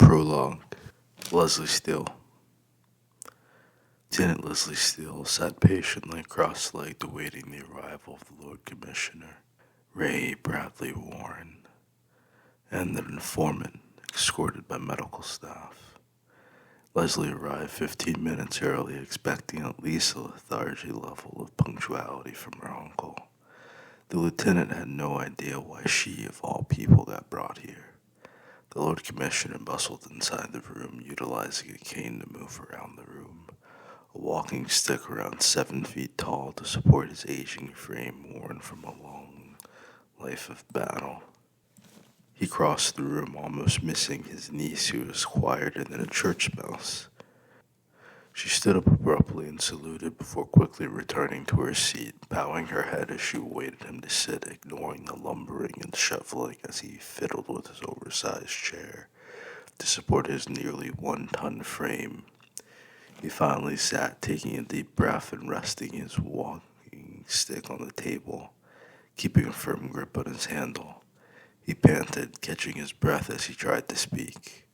Prologue. Leslie Steele. Lieutenant Leslie Steele sat patiently cross-legged awaiting the arrival of the Lord Commissioner, Ray Bradley Warren, and an informant escorted by medical staff. Leslie arrived 15 minutes early, expecting at least a lethargy level of punctuality from her uncle. The lieutenant had no idea why she, of all people, got brought here. The Lord Commissioner bustled inside the room, utilizing a cane to move around the room, a walking stick around 7 feet tall to support his aging frame worn from a long life of battle. He crossed the room, almost missing his niece, who was quieter than a church mouse. She stood up abruptly and saluted before quickly returning to her seat, bowing her head as she awaited him to sit, ignoring the lumbering and shuffling as he fiddled with his oversized chair to support his nearly 1-ton frame. He finally sat, taking a deep breath and resting his walking stick on the table, keeping a firm grip on his handle. He panted, catching his breath as he tried to speak,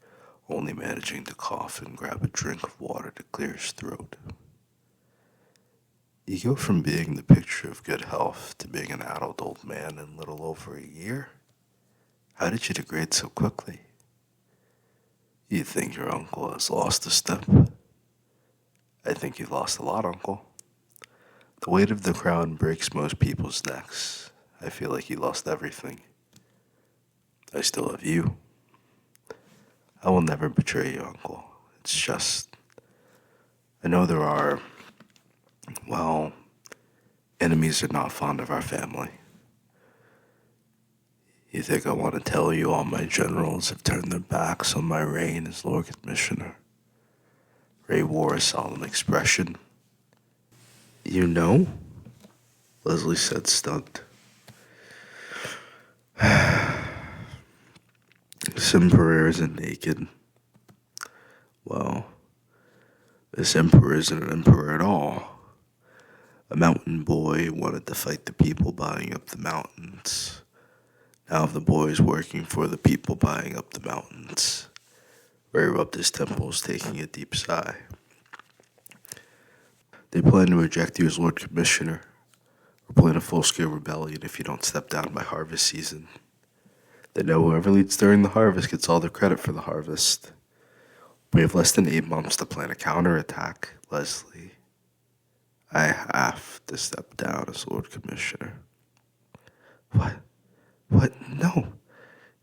only managing to cough and grab a drink of water to clear his throat. You go from being the picture of good health to being an adult old man in little over a year? How did you degrade so quickly? You think your uncle has lost a step? I think you've lost a lot, Uncle. The weight of the crown breaks most people's necks. I feel like you lost everything. I still have you. I will never betray you, Uncle. It's just, I know there are, enemies are not fond of our family. You think I want to tell you all my generals have turned their backs on my reign as Lord Commissioner? Ray wore a solemn expression. You know? Leslie said, stunned. This emperor isn't naked. Well, this emperor isn't an emperor at all. A mountain boy wanted to fight the people buying up the mountains. Now the boy is working for the people buying up the mountains. Ray rubbed his temples, taking a deep sigh. They plan to reject you as Lord Commissioner, or plan a full-scale rebellion if you don't step down by harvest season. They know whoever leads during the harvest gets all the credit for the harvest. We have less than 8 months to plan a counterattack, Leslie. I have to step down as Lord Commissioner. What? No.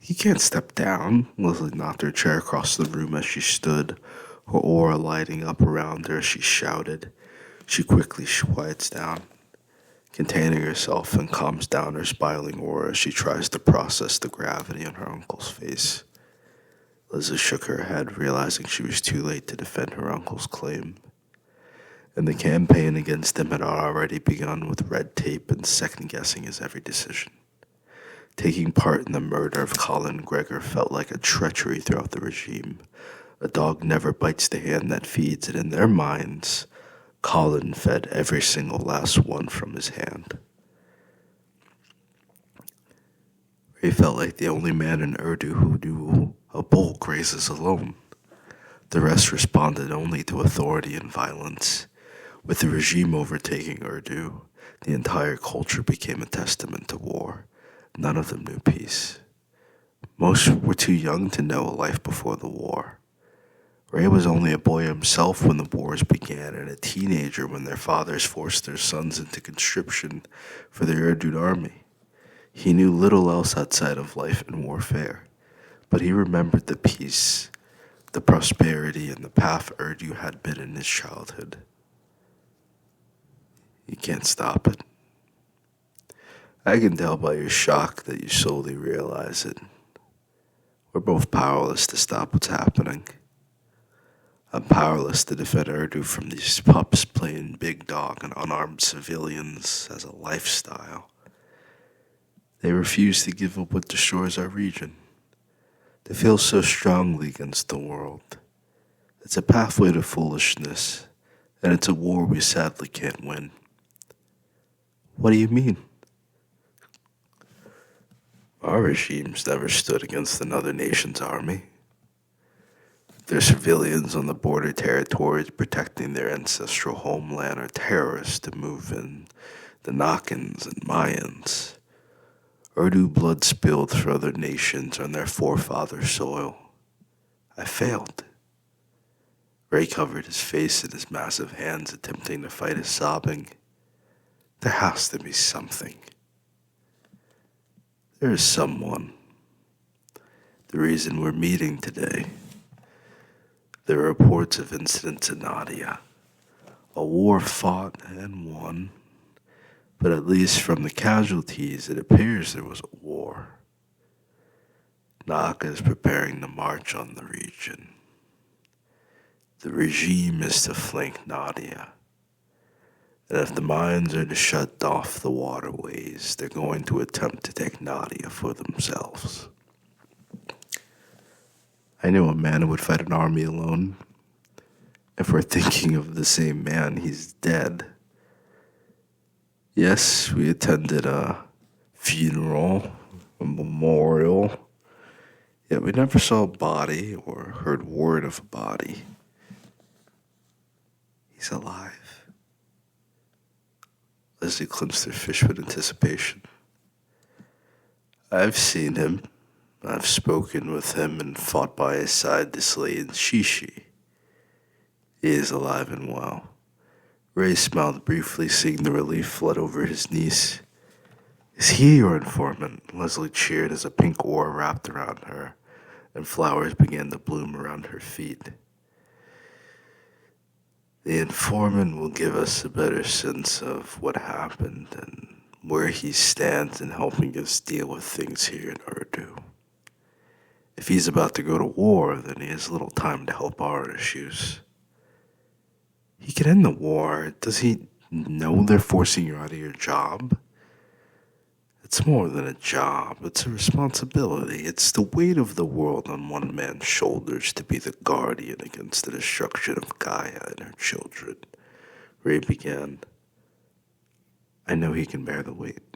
You can't step down. Leslie knocked her chair across the room as she stood, her aura lighting up around her as she shouted. She quickly quiets down, containing herself, and calms down her spiraling aura as she tries to process the gravity on her uncle's face. Leslie shook her head, realizing she was too late to defend her uncle's claim. And the campaign against him had already begun, with red tape and second-guessing his every decision. Taking part in the murder of Colin Gregor felt like a treachery throughout the regime. A dog never bites the hand that feeds, and in their minds, Colin fed every single last one from his hand. Ray felt like the only man in Urdu who knew a bull grazes alone. The rest responded only to authority and violence. With the regime overtaking Urdu, the entire culture became a testament to war. None of them knew peace. Most were too young to know a life before the war. Ray was only a boy himself when the wars began, and a teenager when their fathers forced their sons into conscription for the Urdu army. He knew little else outside of life and warfare, but he remembered the peace, the prosperity, and the path Urdu had been in his childhood. You can't stop it. I can tell by your shock that you slowly realize it. We're both powerless to stop what's happening. I'm powerless to defend Urdu from these pups playing big dog and unarmed civilians as a lifestyle. They refuse to give up what destroys our region. They feel so strongly against the world. It's a pathway to foolishness, and it's a war we sadly can't win. What do you mean? Our regimes never stood against another nation's army. Their civilians on the border territories protecting their ancestral homeland are terrorists to move in, the Nakans and Mayans. Urdu blood spilled for other nations on their forefathers' soil. I failed. Ray covered his face in his massive hands, attempting to fight his sobbing. There has to be something. There is someone. The reason we're meeting today. There are reports of incidents in Nadia. A war fought and won. But at least from the casualties, it appears there was a war. Naka is preparing to march on the region. The regime is to flank Nadia. And if the mines are to shut off the waterways, they're going to attempt to take Nadia for themselves. I know a man who would fight an army alone. If we're thinking of the same man, he's dead. Yes, we attended a funeral, a memorial, yet we never saw a body or heard word of a body. He's alive. Leslie clenched her fist with anticipation. I've seen him. I've spoken with him and fought by his side to slay Shishi. He is alive and well. Ray smiled briefly, seeing the relief flood over his niece. Is he your informant? Leslie cheered as a pink aura wrapped around her, and flowers began to bloom around her feet. The informant will give us a better sense of what happened and where he stands in helping us deal with things here in Urdu. If he's about to go to war, then he has little time to help our issues. He can end the war. Does he know they're forcing you out of your job? It's more than a job. It's a responsibility. It's the weight of the world on one man's shoulders to be the guardian against the destruction of Gaia and her children. Ray began. I know he can bear the weight.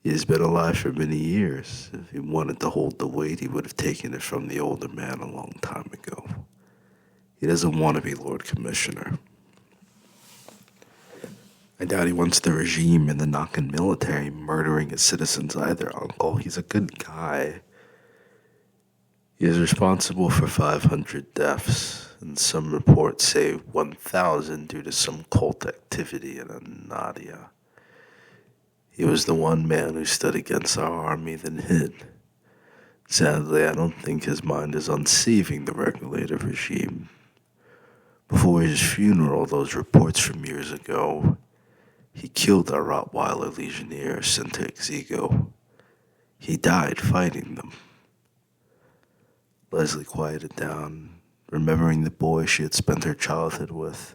He has been alive for many years. If he wanted to hold the weight, he would have taken it from the older man a long time ago. He doesn't want to be Lord Commissioner. I doubt he wants the regime and the Nakan military murdering his citizens either, Uncle. He's a good guy. He is responsible for 500 deaths, and some reports say 1,000 due to some cult activity in Nadia. He was the one man who stood against our army then hid. Sadly, I don't think his mind is on saving the regulative regime. Before his funeral, those reports from years ago, he killed our Rottweiler legionnaire sent to Exego. He died fighting them. Leslie quieted down, remembering the boy she had spent her childhood with.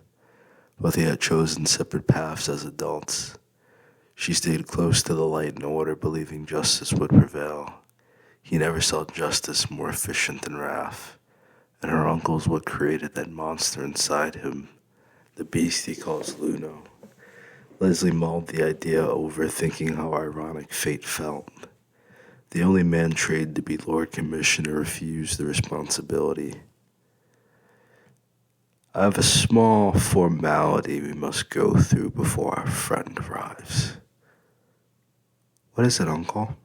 Both they had chosen separate paths as adults. She stayed close to the light and order, believing justice would prevail. He never saw justice more efficient than wrath, and her uncle's what created that monster inside him, the beast he calls Luno. Leslie mulled the idea over, thinking how ironic fate felt. The only man trained to be Lord Commissioner refused the responsibility. I have a small formality we must go through before our friend arrives. What is it, Uncle?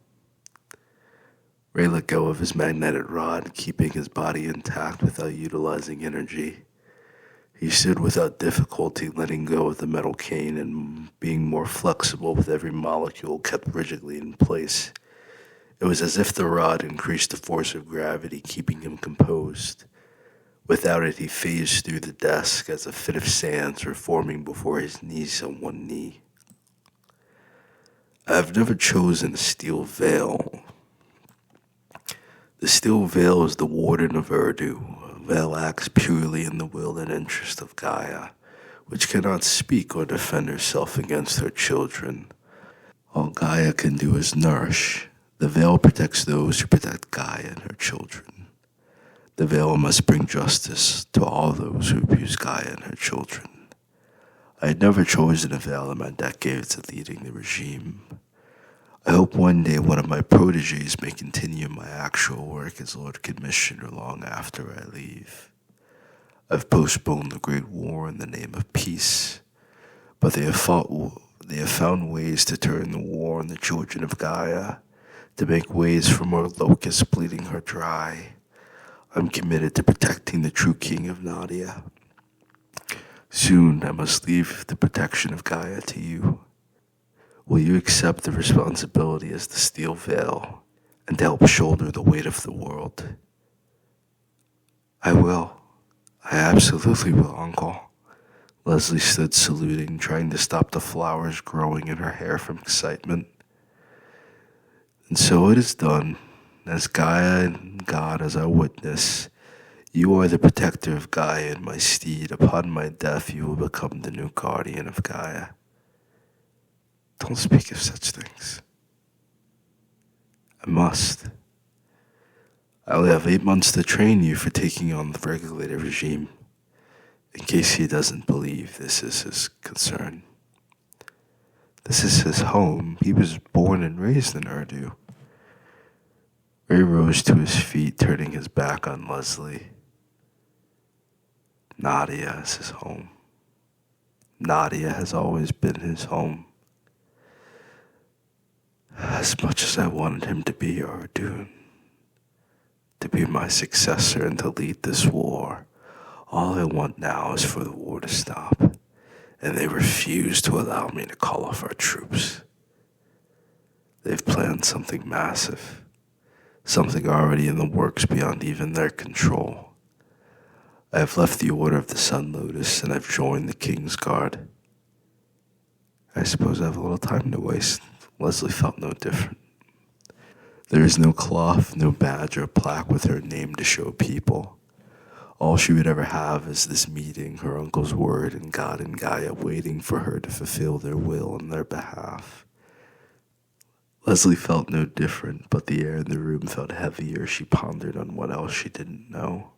Ray let go of his magnetic rod, keeping his body intact without utilizing energy. He stood without difficulty, letting go of the metal cane and being more flexible with every molecule kept rigidly in place. It was as if the rod increased the force of gravity, keeping him composed. Without it, he phased through the desk as a fit of sands were forming before his knees on one knee. I have never chosen a steel veil. The steel veil is the warden of Urdu. A veil acts purely in the will and interest of Gaia, which cannot speak or defend herself against her children. All Gaia can do is nourish. The veil protects those who protect Gaia and her children. The veil must bring justice to all those who abuse Gaia and her children. I had never chosen a veil in my decades of leading the regime. I hope one day one of my proteges may continue my actual work as Lord Commissioner long after I leave. I've postponed the Great War in the name of peace, but they have found ways to turn the war on the children of Gaia, to make ways for more locusts bleeding her dry. I'm committed to protecting the true King of Nadia. Soon I must leave the protection of Gaia to you. Will you accept the responsibility as the steel veil and to help shoulder the weight of the world? I will. I absolutely will, Uncle. Leslie stood saluting, trying to stop the flowers growing in her hair from excitement. And so it is done. As Gaia and God as our witness, you are the protector of Gaia and my steed. Upon my death, you will become the new guardian of Gaia. Don't speak of such things. I must. I only have 8 months to train you for taking on the regulator regime. In case he doesn't believe this is his concern. This is his home. He was born and raised in Urdu. Ray rose to his feet, turning his back on Leslie. Nadia is his home. Nadia has always been his home. As much as I wanted him to be Ardun, to be my successor and to lead this war, all I want now is for the war to stop, and they refuse to allow me to call off our troops. They've planned something massive, something already in the works beyond even their control. I have left the Order of the Sun Lotus, and I've joined the King's Guard. I suppose I have a little time to waste. Leslie felt no different. There is no cloth, no badge or plaque with her name to show people. All she would ever have is this meeting, her uncle's word, and God and Gaia waiting for her to fulfill their will on their behalf. Leslie felt no different, but the air in the room felt heavier. She pondered on what else she didn't know.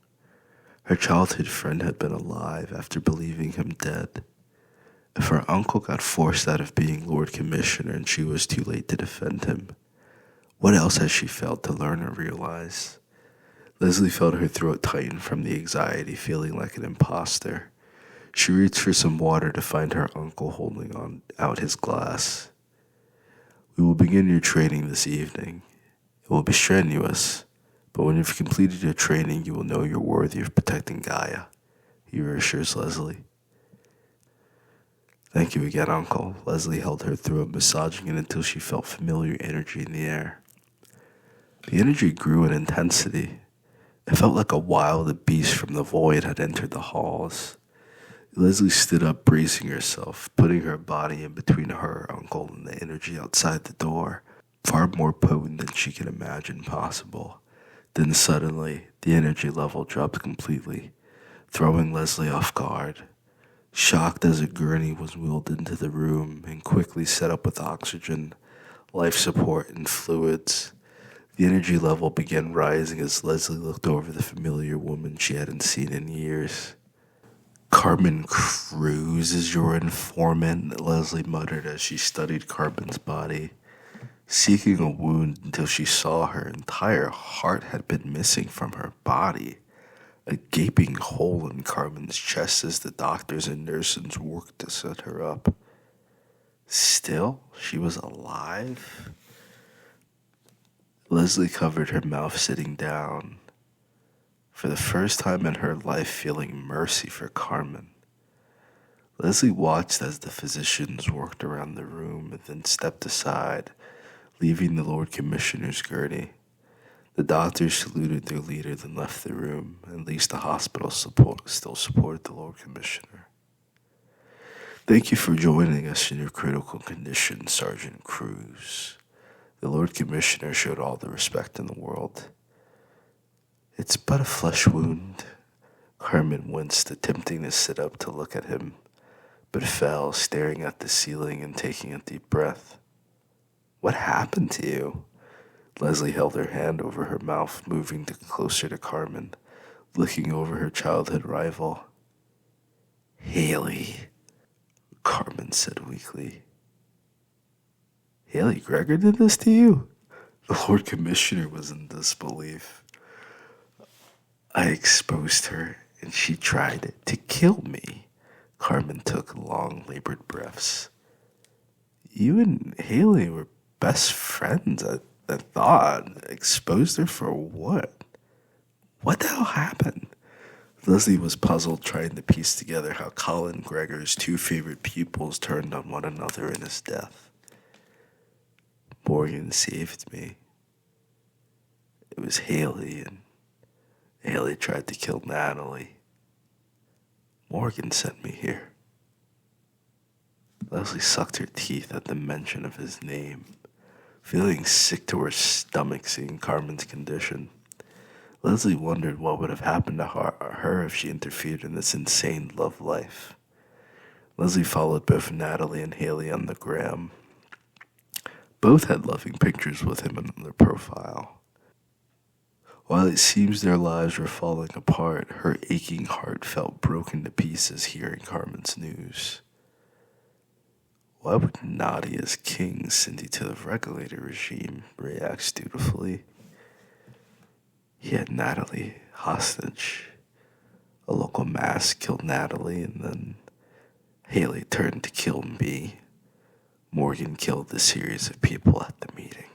Her childhood friend had been alive after believing him dead. If her uncle got forced out of being Lord Commissioner and she was too late to defend him, what else had she failed to learn or realize? Leslie felt her throat tighten from the anxiety, feeling like an imposter. She reached for some water to find her uncle holding out his glass. We will begin your training this evening. It will be strenuous, but when you've completed your training, you will know you're worthy of protecting Gaia, he reassures Leslie. Thank you again, Uncle. Leslie held her throat, massaging it until she felt familiar energy in the air. The energy grew in intensity. It felt like a wild beast from the void had entered the halls. Leslie stood up, bracing herself, putting her body in between her uncle and the energy outside the door, far more potent than she could imagine possible. Then suddenly, the energy level dropped completely, throwing Leslie off guard. Shocked as a gurney was wheeled into the room and quickly set up with oxygen, life support, and fluids. The energy level began rising as Leslie looked over the familiar woman she hadn't seen in years. Carmen Cruz is your informant, Leslie muttered as she studied Carmen's body, seeking a wound until she saw her entire heart had been missing from her body. A gaping hole in Carmen's chest as the doctors and nurses worked to set her up. Still, she was alive? Leslie covered her mouth, sitting down, for the first time in her life feeling mercy for Carmen. Leslie watched as the physicians worked around the room and then stepped aside, leaving the Lord Commissioner's gurney. The doctors saluted their leader, then left the room. At least the hospital still supported the Lord Commissioner. Thank you for joining us in your critical condition, Sergeant Cruz. The Lord Commissioner showed all the respect in the world. It's but a flesh wound. Carmen winced, attempting to sit up to look at him, but fell, staring at the ceiling and taking a deep breath. What happened to you? Leslie held her hand over her mouth, moving closer to Carmen, looking over her childhood rival. Haley, Carmen said weakly. Haley Gregor did this to you? The Lord Commissioner was in disbelief. I exposed her, and she tried to kill me. Carmen took long, labored breaths. You and Haley were best friends, I thought. Exposed her for what? What the hell happened? Leslie was puzzled, trying to piece together how Colin Gregor's two favorite pupils turned on one another in his death. Morgan saved me. It was Haley, and Haley tried to kill Natalie. Morgan sent me here. Leslie sucked her teeth at the mention of his name, feeling sick to her stomach seeing Carmen's condition. Leslie wondered what would have happened to her if she interfered in this insane love life. Leslie followed both Natalie and Haley on the gram. Both had loving pictures with him in their profile. While it seems their lives were falling apart, her aching heart felt broken to pieces hearing Carmen's news. Why would Nadia's king send you to the regulator regime? Ray asked dutifully. He had Natalie hostage. A local mass killed Natalie, and then Haley turned to kill me. Morgan killed the series of people at the meeting.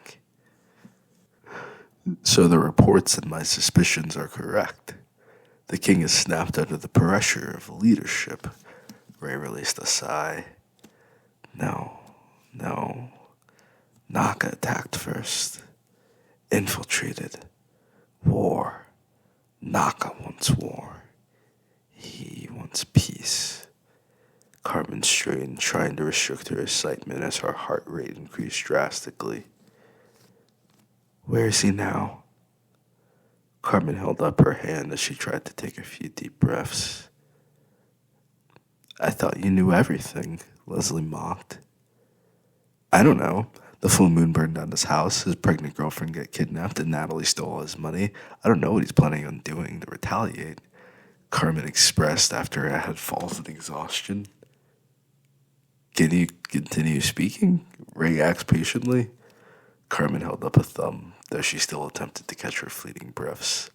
So the reports and my suspicions are correct. The king is snapped under the pressure of leadership. Ray released a sigh. No. Naka attacked first. Infiltrated. War. Naka wants war. He wants peace. Carmen strained, trying to restrict her excitement as her heart rate increased drastically. Where is he now? Carmen held up her hand as she tried to take a few deep breaths. I thought you knew everything, Leslie mocked. I don't know. The full moon burned down his house, his pregnant girlfriend got kidnapped, and Natalie stole all his money. I don't know what he's planning on doing to retaliate, Carmen expressed after I had falls in exhaustion. Can you continue speaking? Ray asked patiently. Carmen held up a thumb, though she still attempted to catch her fleeting breaths.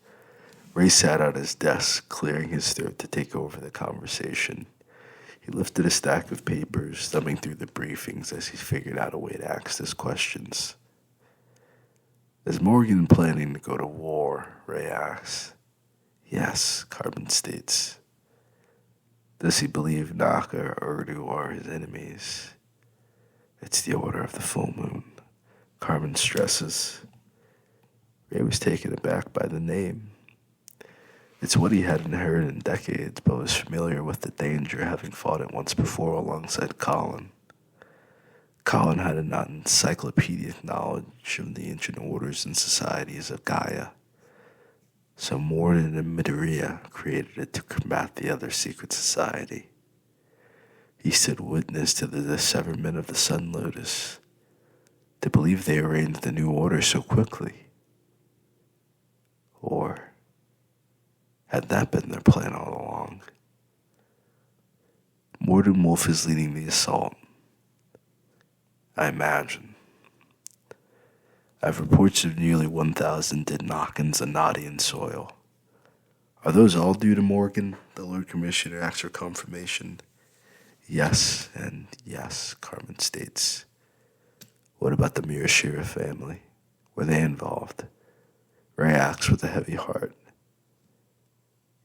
Ray sat at his desk, clearing his throat to take over the conversation. He lifted a stack of papers, thumbing through the briefings as he figured out a way to ask his questions. Is Morgan planning to go to war? Ray asks. Yes, Carmen states. Does he believe Naka or Urdu are his enemies? It's the order of the full moon, Carmen stresses. Ray was taken aback by the name. It's what he had inherited in decades, but was familiar with the danger, having fought it once before alongside Colin. Colin had an encyclopedic knowledge of the ancient orders and societies of Gaia. So Morden and Midoriya created it to combat the other secret society. He stood witness to the disseverment of the Sun Lotus. To believe they arranged the new order so quickly. Or had that been their plan all along? Morden Wolf is leading the assault. I imagine. I have reports of nearly 1,000 dead Nockins on Nadian soil. Are those all due to Morgan? The Lord Commissioner asks for confirmation. Yes, and yes, Carmen states. What about the Murashira family? Were they involved? Ray asks with a heavy heart.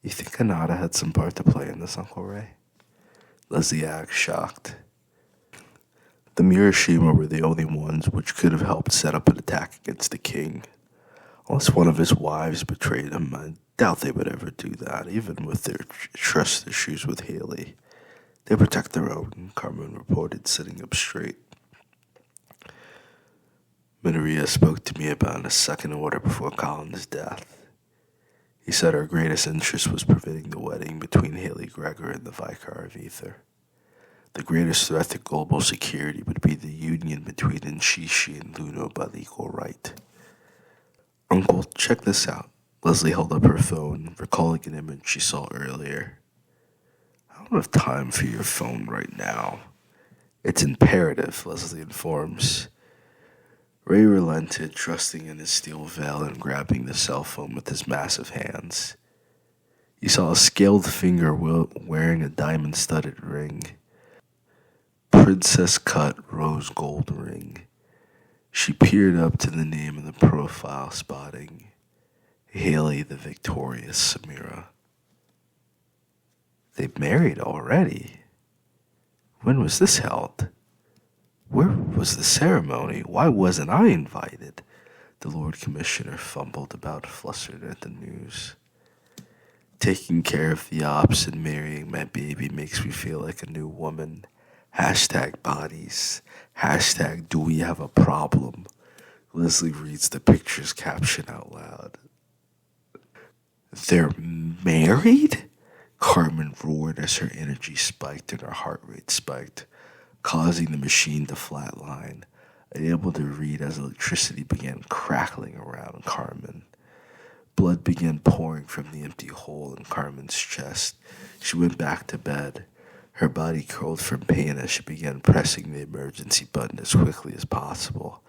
You think Kanata had some part to play in this, Uncle Ray? Leslie asks, shocked. The Murashima were the only ones which could have helped set up an attack against the king. Unless one of his wives betrayed him, I doubt they would ever do that, even with their trust issues with Haley. They protect their own, Carmen reported, sitting up straight. Midoriya spoke to me about a second order before Colin's death. He said our greatest interest was preventing the wedding between Haley Gregor and the Vicar of Ether. The greatest threat to global security would be the union between Nshishi and Luno by legal right. Uncle, check this out. Leslie held up her phone, recalling an image she saw earlier. I don't have time for your phone right now. It's imperative, Leslie informs. Ray relented, trusting in his steel veil and grabbing the cell phone with his massive hands. He saw a scaled finger wearing a diamond-studded ring. Princess-cut rose gold ring. She peered up to the name in the profile, spotting Haley the Victorious Samira. They've married already. When was this held? Where was the ceremony? Why wasn't I invited? The Lord Commissioner fumbled about, flustered at the news. Taking care of the ops and marrying my baby makes me feel like a new woman. Hashtag bodies. Hashtag do we have a problem? Leslie reads the picture's caption out loud. They're married? Carmen roared as her energy spiked and her heart rate spiked, causing the machine to flatline, unable to read as electricity began crackling around Carmen. Blood began pouring from the empty hole in Carmen's chest. She went back to bed. Her body curled from pain as she began pressing the emergency button as quickly as possible.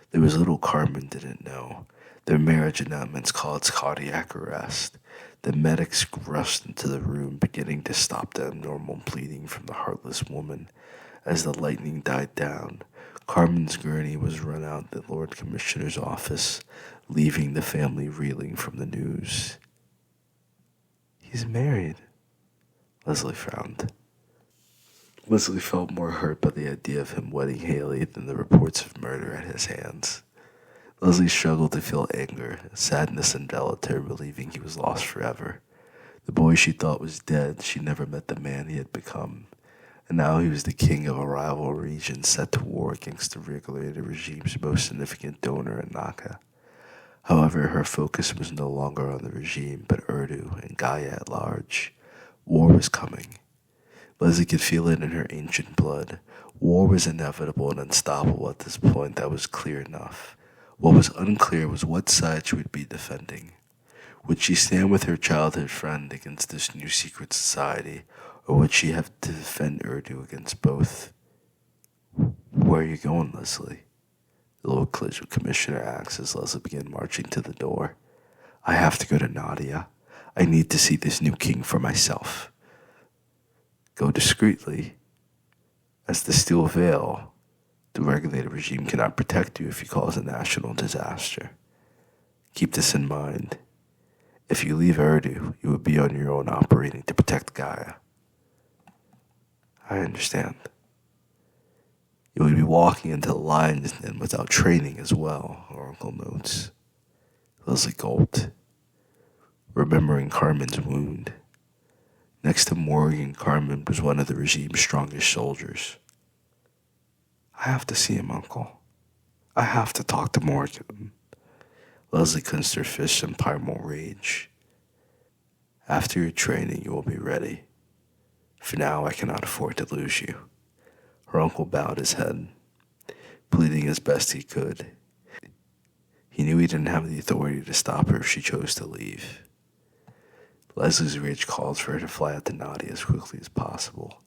There was little Carmen didn't know. Their marriage announcements caused cardiac arrest. The medics rushed into the room, beginning to stop the abnormal bleeding from the heartless woman. As the lightning died down, Carmen's gurney was run out the Lord Commissioner's office, leaving the family reeling from the news. He's married. Leslie frowned. Leslie felt more hurt by the idea of him wedding Haley than the reports of murder at his hands. Leslie struggled to feel anger, sadness enveloped her, believing he was lost forever. The boy she thought was dead, she never met the man he had become. And now he was the king of a rival region set to war against the regulated regime's most significant donor in Naga. However, her focus was no longer on the regime, but Urdu and Gaia at large. War was coming. Leslie could feel it in her ancient blood. War was inevitable and unstoppable at this point. That was clear enough. What was unclear was what side she would be defending. Would she stand with her childhood friend against this new secret society, or would she have to defend Urdu against both? Where are you going, Leslie? The Lord Commissioner asked as Leslie began marching to the door. I have to go to Nadia. I need to see this new king for myself. Go discreetly. As the steel veil, the regulated regime cannot protect you if you cause a national disaster. Keep this in mind. If you leave Urdu, you would be on your own operating to protect Gaia. I understand. You would be walking into the lines and without training as well, her uncle notes. Leslie gulped, remembering Carmen's wound. Next to Morgan, Carmen was one of the regime's strongest soldiers. I have to see him, Uncle. I have to talk to Morgan. Leslie clenched her fists in primal rage. After your training, you will be ready. For now, I cannot afford to lose you. Her uncle bowed his head, pleading as best he could. He knew he didn't have the authority to stop her if she chose to leave. Leslie's rage called for her to fly out to Nadia as quickly as possible.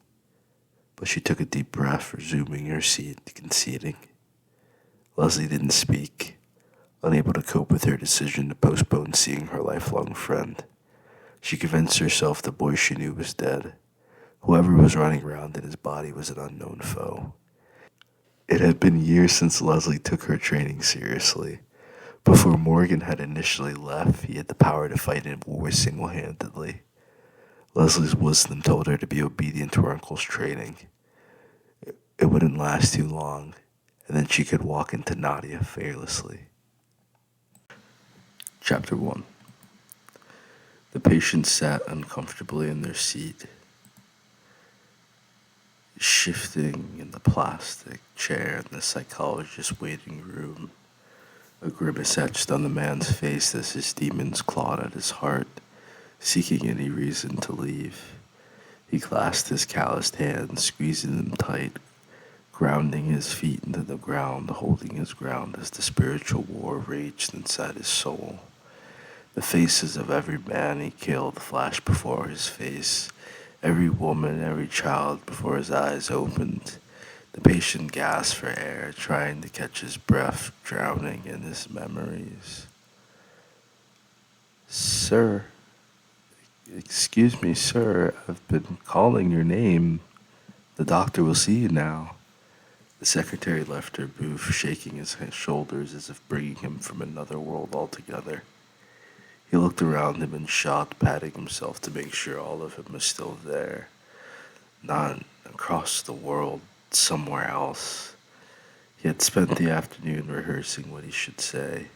But she took a deep breath, resuming her seat, conceding. Leslie didn't speak, unable to cope with her decision to postpone seeing her lifelong friend. She convinced herself the boy she knew was dead. Whoever was running around in his body was an unknown foe. It had been years since Leslie took her training seriously. Before Morgan had initially left, he had the power to fight in war single-handedly. Leslie's wisdom told her to be obedient to her uncle's training. It wouldn't last too long, and then she could walk into Nadia fearlessly. Chapter 1. The patients sat uncomfortably in their seat, shifting in the plastic chair in the psychologist's waiting room. A grimace etched on the man's face as his demons clawed at his heart, seeking any reason to leave. He clasped his calloused hands, squeezing them tight, grounding his feet into the ground, holding his ground as the spiritual war raged inside his soul. The faces of every man he killed flashed before his face, every woman, every child before his eyes opened. The patient gasped for air, trying to catch his breath, drowning in his memories. Sir, excuse me, sir, I've been calling your name. The doctor will see you now. The secretary left her booth, shaking his shoulders as if bringing him from another world altogether. He looked around him in shock, patting himself to make sure all of him was still there, not across the world, somewhere else. He had spent the afternoon rehearsing what he should say,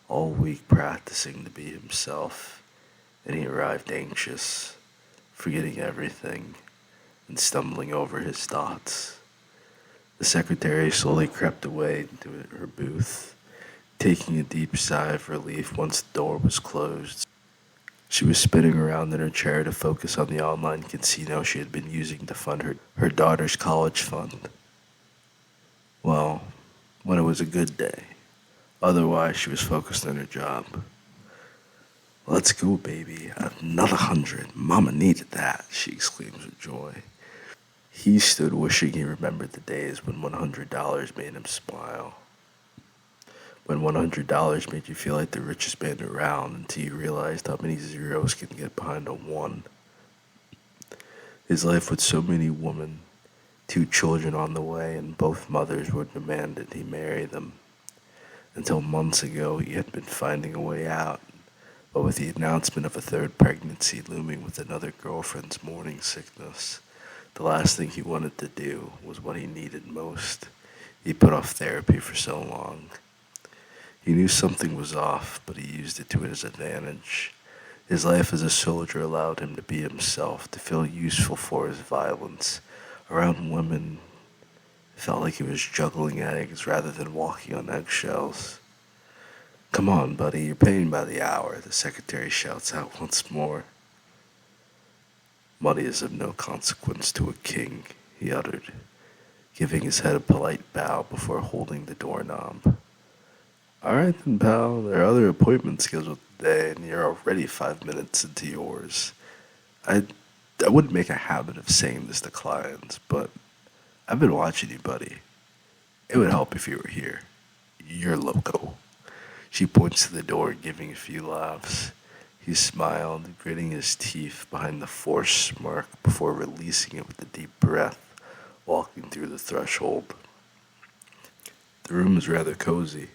all week practicing to be himself, and he arrived anxious, forgetting everything, and stumbling over his thoughts. The secretary slowly crept away into her booth, taking a deep sigh of relief once the door was closed. She was spinning around in her chair to focus on the online casino she had been using to fund her daughter's college fund. Well, when it was a good day. Otherwise, she was focused on her job. Let's go, baby. Another 100. Mama needed that, she exclaimed with joy. He stood wishing he remembered the days when $100 made him smile. When $100 made you feel like the richest man around until you realized how many zeros can get behind a one. His life with so many women, 2 children on the way, and both mothers would demand that he marry them. Until months ago, he had been finding a way out, but with the announcement of a 3rd pregnancy looming with another girlfriend's morning sickness, the last thing he wanted to do was what he needed most. He put off therapy for so long. He knew something was off, but he used it to his advantage. His life as a soldier allowed him to be himself, to feel useful for his violence. Around women, it felt like he was juggling eggs rather than walking on eggshells. Come on, buddy, you're paying by the hour, the secretary shouts out once more. Money is of no consequence to a king, he uttered, giving his head a polite bow before holding the doorknob. All right then, pal, there are other appointments scheduled today, and you're already 5 minutes into yours. I wouldn't make a habit of saying this to clients, but I've been watching you, buddy. It would help if you were here. You're loco. She points to the door, giving a few laughs. He smiled, gritting his teeth behind the forced smirk before releasing it with a deep breath, walking through the threshold. The room is rather cozy.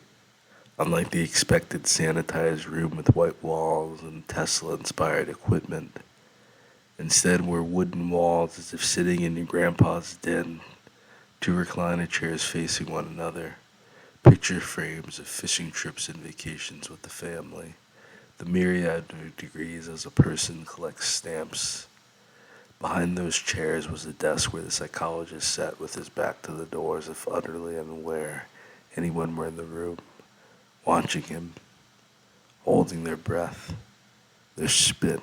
Unlike the expected sanitized room with white walls and Tesla-inspired equipment, instead were wooden walls as if sitting in your grandpa's den, 2 recliner chairs facing one another, picture frames of fishing trips and vacations with the family, the myriad of degrees as a person collects stamps. Behind those chairs was the desk where the psychologist sat with his back to the door as if utterly unaware anyone were in the room, watching him, holding their breath, their spit,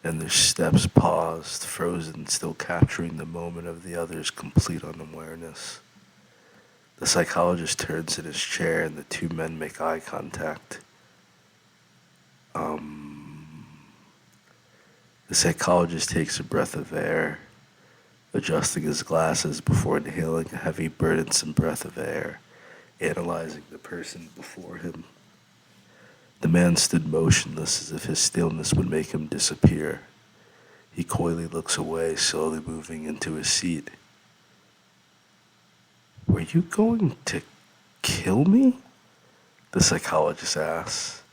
and their steps paused, frozen, still capturing the moment of the other's complete unawareness. The psychologist turns in his chair and the 2 men make eye contact. The psychologist takes a breath of air, adjusting his glasses before inhaling a heavy, burdensome breath of air, analyzing the person before him. The man stood motionless as if his stillness would make him disappear. He coyly looks away, slowly moving into his seat. Were you going to kill me? The psychologist asks.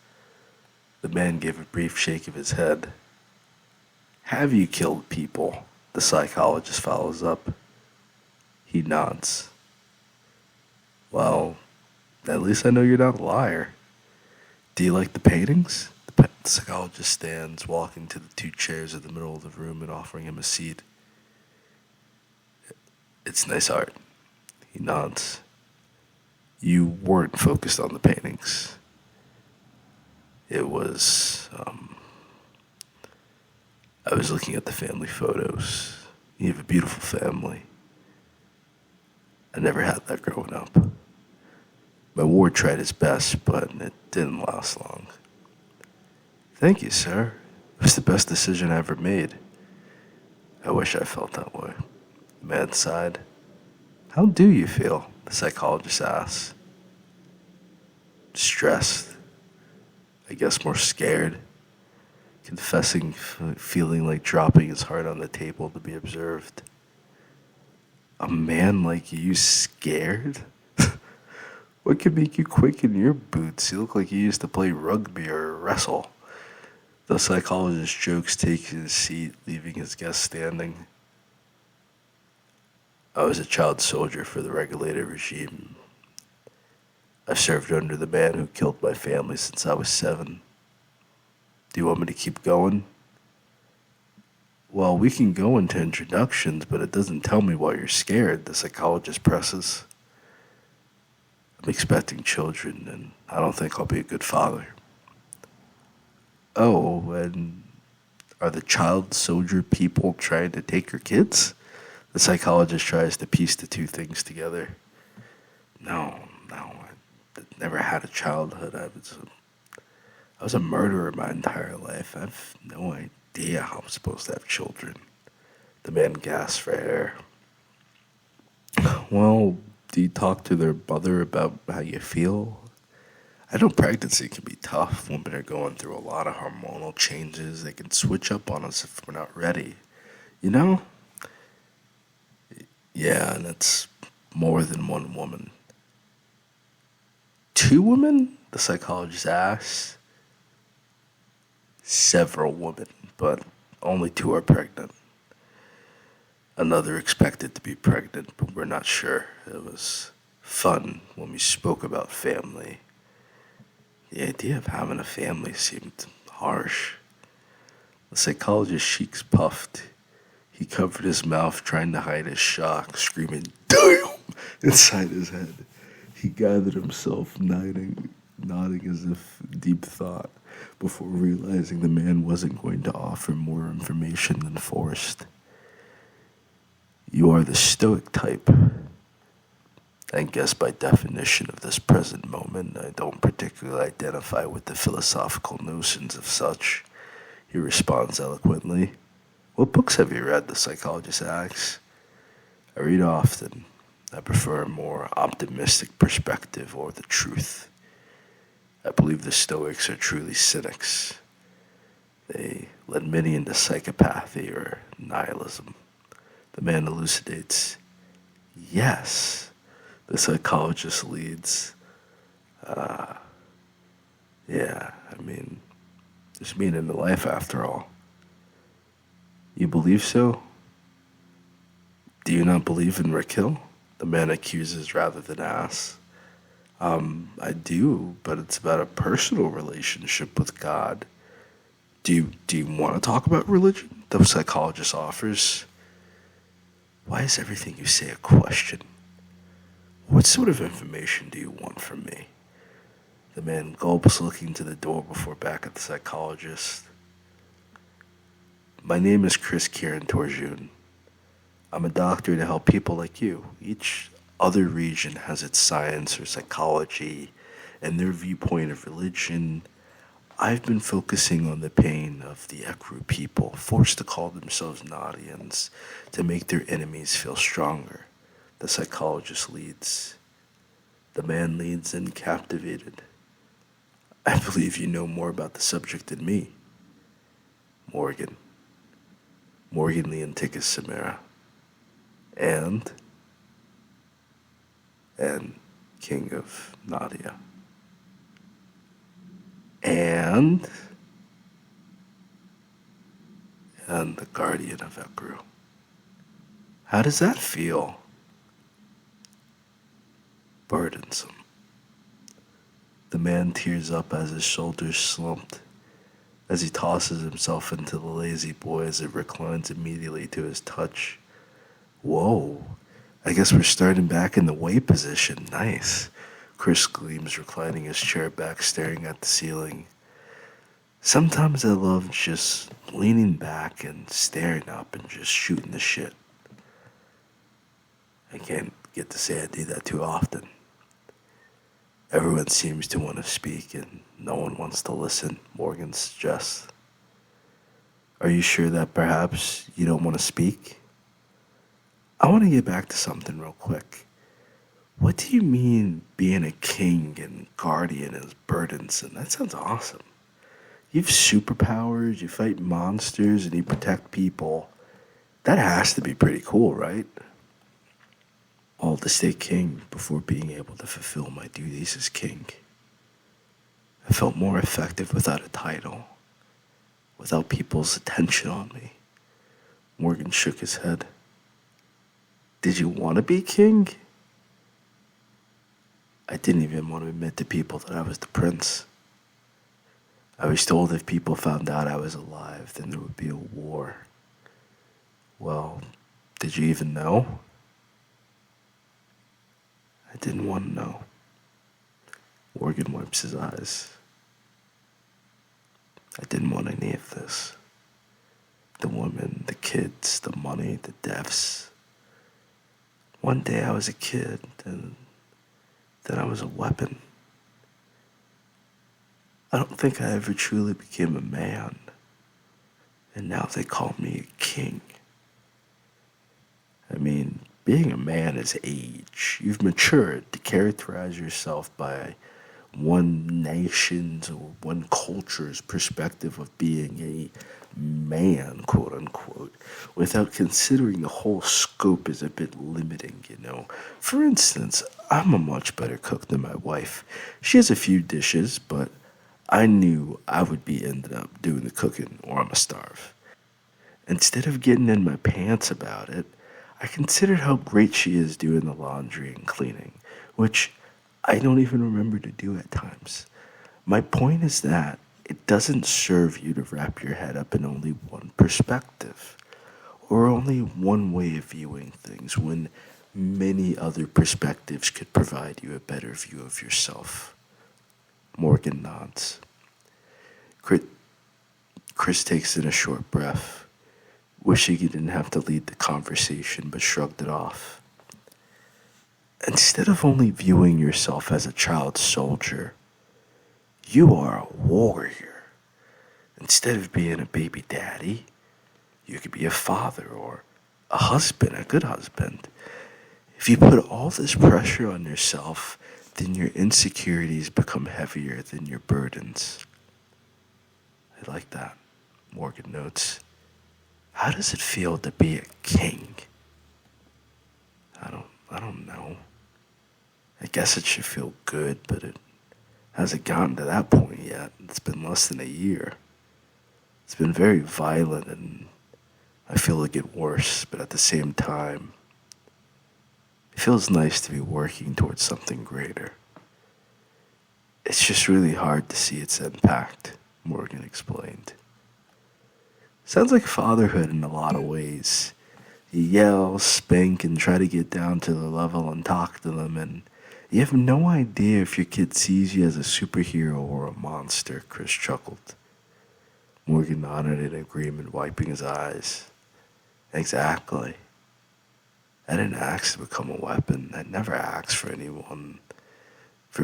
The man gave a brief shake of his head. Have you killed people? The psychologist follows up. He nods. Well, at least I know you're not a liar. Do you like the paintings? The psychologist stands, walking to the 2 chairs in the middle of the room and offering him a seat. It's nice art. He nods. You weren't focused on the paintings. It was, I was looking at the family photos. You have a beautiful family. I never had that growing up. My ward tried his best, but it didn't last long. Thank you, sir. It was the best decision I ever made. I wish I felt that way. The man sighed. How do you feel? The psychologist asks. Stressed. I guess more scared. Confessing, feeling like dropping his heart on the table to be observed. A man like you scared? What could make you quick in your boots? You look like you used to play rugby or wrestle. The psychologist jokes, taking his seat, leaving his guest standing. I was a child soldier for the regulated regime. I served under the man who killed my family since I was 7. Do you want me to keep going? Well, we can go into introductions, but it doesn't tell me why you're scared, the psychologist presses. I'm expecting children, and I don't think I'll be a good father. Oh, and are the child soldier people trying to take your kids? The psychologist tries to piece the two things together. No, I never had a childhood. I was a murderer my entire life. I have no idea how I'm supposed to have children. The man gasps for air. Well, do you talk to their mother about how you feel? I know pregnancy can be tough. Women are going through a lot of hormonal changes. They can switch up on us if we're not ready. You know? Yeah, and it's more than one woman. 2 women? The psychologist asks. Several women, but only 2 are pregnant. Another expected to be pregnant, but we're not sure. It was fun when we spoke about family. The idea of having a family seemed harsh. The psychologist's cheeks puffed. He covered his mouth, trying to hide his shock, screaming, "Damn!" inside his head. He gathered himself, nodding as if deep thought, before realizing the man wasn't going to offer more information than forced. You are the stoic type. I guess by definition of this present moment, I don't particularly identify with the philosophical notions of such. He responds eloquently. What books have you read? The psychologist asks. I read often. I prefer a more optimistic perspective or the truth. I believe the Stoics are truly cynics. They led many into psychopathy or nihilism. The man elucidates. Yes, the psychologist leads. Yeah, there's meaning to life after all. You believe so? Do you not believe in Raquel? The man accuses rather than asks. I do, but it's about a personal relationship with God. Do you want to talk about religion? The psychologist offers. Why is everything you say a question? What sort of information do you want from me? The man gulps, looking to the door before back at the psychologist. My name is Chris Kieran Torjun. I'm a doctor to help people like you. Each other region has its science or psychology and their viewpoint of religion. I've been focusing on the pain of the Ekru people, forced to call themselves Nadians to make their enemies feel stronger. The psychologist leads. The man leads and captivated. I believe you know more about the subject than me. Morgan Leonticus Samara. And King of Nadia. And the guardian of Ekru. How does that feel? Burdensome. The man tears up as his shoulders slumped, as he tosses himself into the lazy boy as it reclines immediately to his touch. Whoa, I guess we're starting back in the way position. Nice. Chris gleams, reclining his chair back, staring at the ceiling. Sometimes I love just leaning back and staring up and just shooting the shit. I can't get to say I do that too often. Everyone seems to want to speak and no one wants to listen, Morgan suggests. Are you sure that perhaps you don't want to speak? I want to get back to something real quick. What do you mean being a king and guardian is burdensome? That sounds awesome. You have superpowers, you fight monsters, and you protect people. That has to be pretty cool, right? All to stay king before being able to fulfill my duties as king. I felt more effective without a title, without people's attention on me. Morgan shook his head. Did you want to be king? I didn't even want to admit to people that I was the prince. I was told if people found out I was alive, then there would be a war. Well, did you even know? I didn't want to know. Morgan wipes his eyes. I didn't want any of this. The women, the kids, the money, the deaths. One day I was a kid, and then I was a weapon. I don't think I ever truly became a man. And now they call me a king. I mean, being a man is age. You've matured to characterize yourself by one nation's or one culture's perspective of being a man, quote unquote, without considering the whole scope is a bit limiting, you know. For instance, I'm a much better cook than my wife. She has a few dishes, but I knew I would be ended up doing the cooking or I'ma starve. Instead of getting in my pants about it, I considered how great she is doing the laundry and cleaning, which I don't even remember to do at times. My point is that it doesn't serve you to wrap your head up in only one perspective or only one way of viewing things when many other perspectives could provide you a better view of yourself. Morgan nods. Chris takes in a short breath, wishing he didn't have to lead the conversation but shrugged it off. Instead of only viewing yourself as a child soldier, you are a warrior. Instead of being a baby daddy, you could be a father or a husband, a good husband. If you put all this pressure on yourself, then your insecurities become heavier than your burdens. I like that, Morgan notes. How does it feel to be a king? I don't know. I guess it should feel good, but it hasn't gotten to that point yet. It's been less than a year. It's been very violent and I feel it get worse, but at the same time, it feels nice to be working towards something greater. It's just really hard to see its impact, Morgan explained. Sounds like fatherhood in a lot of ways. You yell, spank, and try to get down to the level and talk to them, and you have no idea if your kid sees you as a superhero or a monster, Chris chuckled. Morgan nodded in agreement, wiping his eyes. Exactly. I didn't ask to become a weapon. I never asked for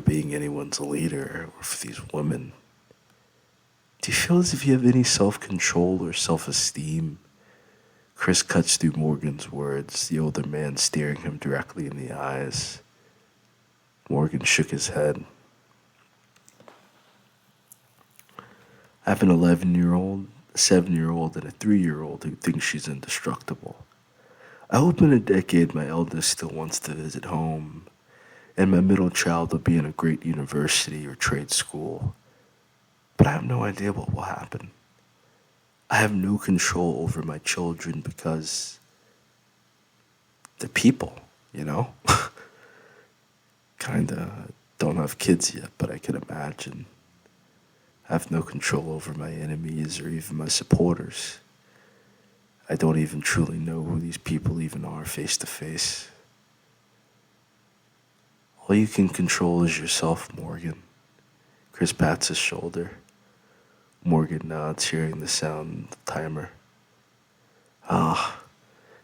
being anyone's leader or for these women. Do you feel as if you have any self-control or self-esteem? Chris cuts through Morgan's words, the older man staring him directly in the eyes. Morgan shook his head. I have an 11-year-old, a 7-year-old, and a 3-year-old who thinks she's indestructible. I hope in a decade my eldest still wants to visit home, and my middle child will be in a great university or trade school. But I have no idea what will happen. I have no control over my children because they're people, you know? Kinda don't have kids yet, but I can imagine. I have no control over my enemies or even my supporters. I don't even truly know who these people even are face to face. All you can control is yourself, Morgan. Chris pats his shoulder. Morgan nods, hearing the sound of the timer.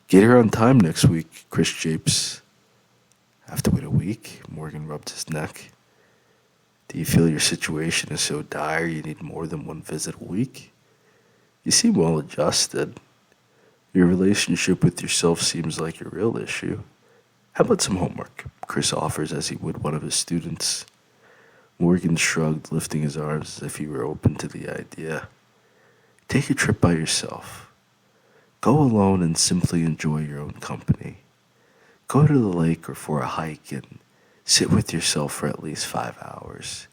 Get here on time next week, Chris japes. Have to wait a week? Morgan rubbed his neck. Do you feel your situation is so dire you need more than one visit a week? You seem well adjusted. Your relationship with yourself seems like your real issue. How about some homework? Chris offers as he would one of his students. Morgan shrugged, lifting his arms as if he were open to the idea. Take a trip by yourself. Go alone and simply enjoy your own company. Go to the lake or for a hike and sit with yourself for at least 5 hours.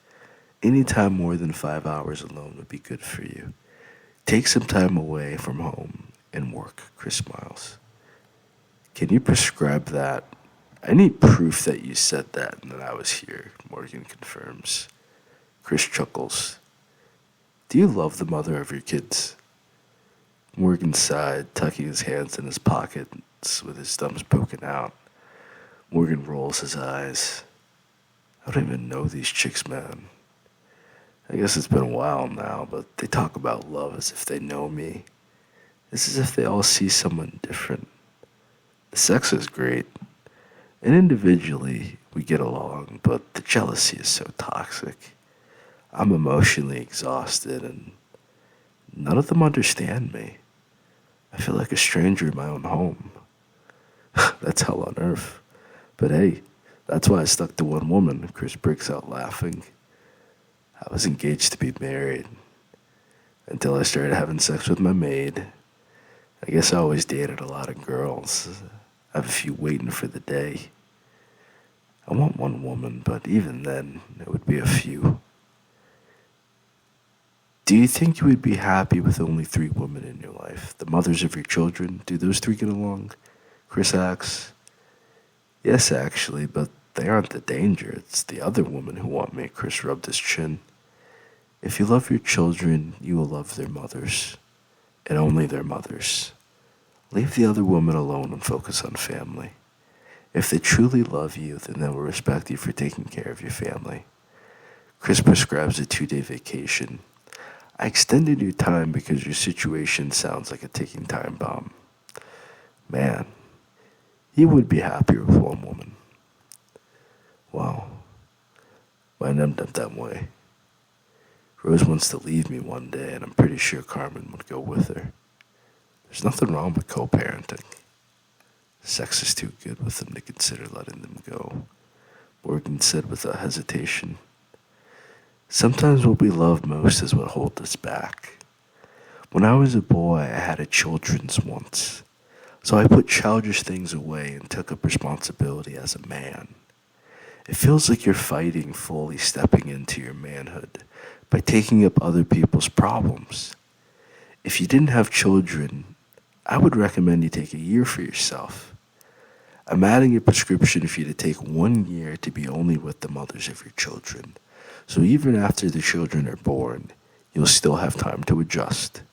Any time more than 5 hours alone would be good for you. Take some time away from home and work, Chris smiles. Can you prescribe that? I need proof that you said that and that I was here, Morgan confirms. Chris chuckles. Do you love the mother of your kids? Morgan sighed, tucking his hands in his pockets with his thumbs poking out. Morgan rolls his eyes. I don't even know these chicks, man. I guess it's been a while now, but they talk about love as if they know me. It's as if they all see someone different. The sex is great, and individually we get along, but the jealousy is so toxic. I'm emotionally exhausted, and none of them understand me. I feel like a stranger in my own home. That's hell on earth. But hey, that's why I stuck to one woman, Chris breaks out laughing. I was engaged to be married until I started having sex with my maid. I guess I always dated a lot of girls. I have a few waiting for the day. I want one woman, but even then, it would be a few. Do you think you would be happy with only 3 women in your life? The mothers of your children? Do those 3 get along? Chris asks. Yes, actually, but they aren't the danger. It's the other women who want me, Chris rubbed his chin. If you love your children, you will love their mothers, and only their mothers. Leave the other women alone and focus on family. If they truly love you, then they will respect you for taking care of your family. Chris prescribes a 2-day vacation. I extended your time because your situation sounds like a ticking time bomb. Man, you would be happier with one woman. Wow, might end up that way. Rose wants to leave me one day, and I'm pretty sure Carmen would go with her. There's nothing wrong with co-parenting. Sex is too good with them to consider letting them go, Morgan said with a hesitation. Sometimes what we love most is what holds us back. When I was a boy, I had a children's once, so I put childish things away and took up responsibility as a man. It feels like you're fighting fully stepping into your manhood by taking up other people's problems. If you didn't have children, I would recommend you take a year for yourself. I'm adding a prescription for you to take 1 year to be only with the mothers of your children. So even after the children are born, you'll still have time to adjust.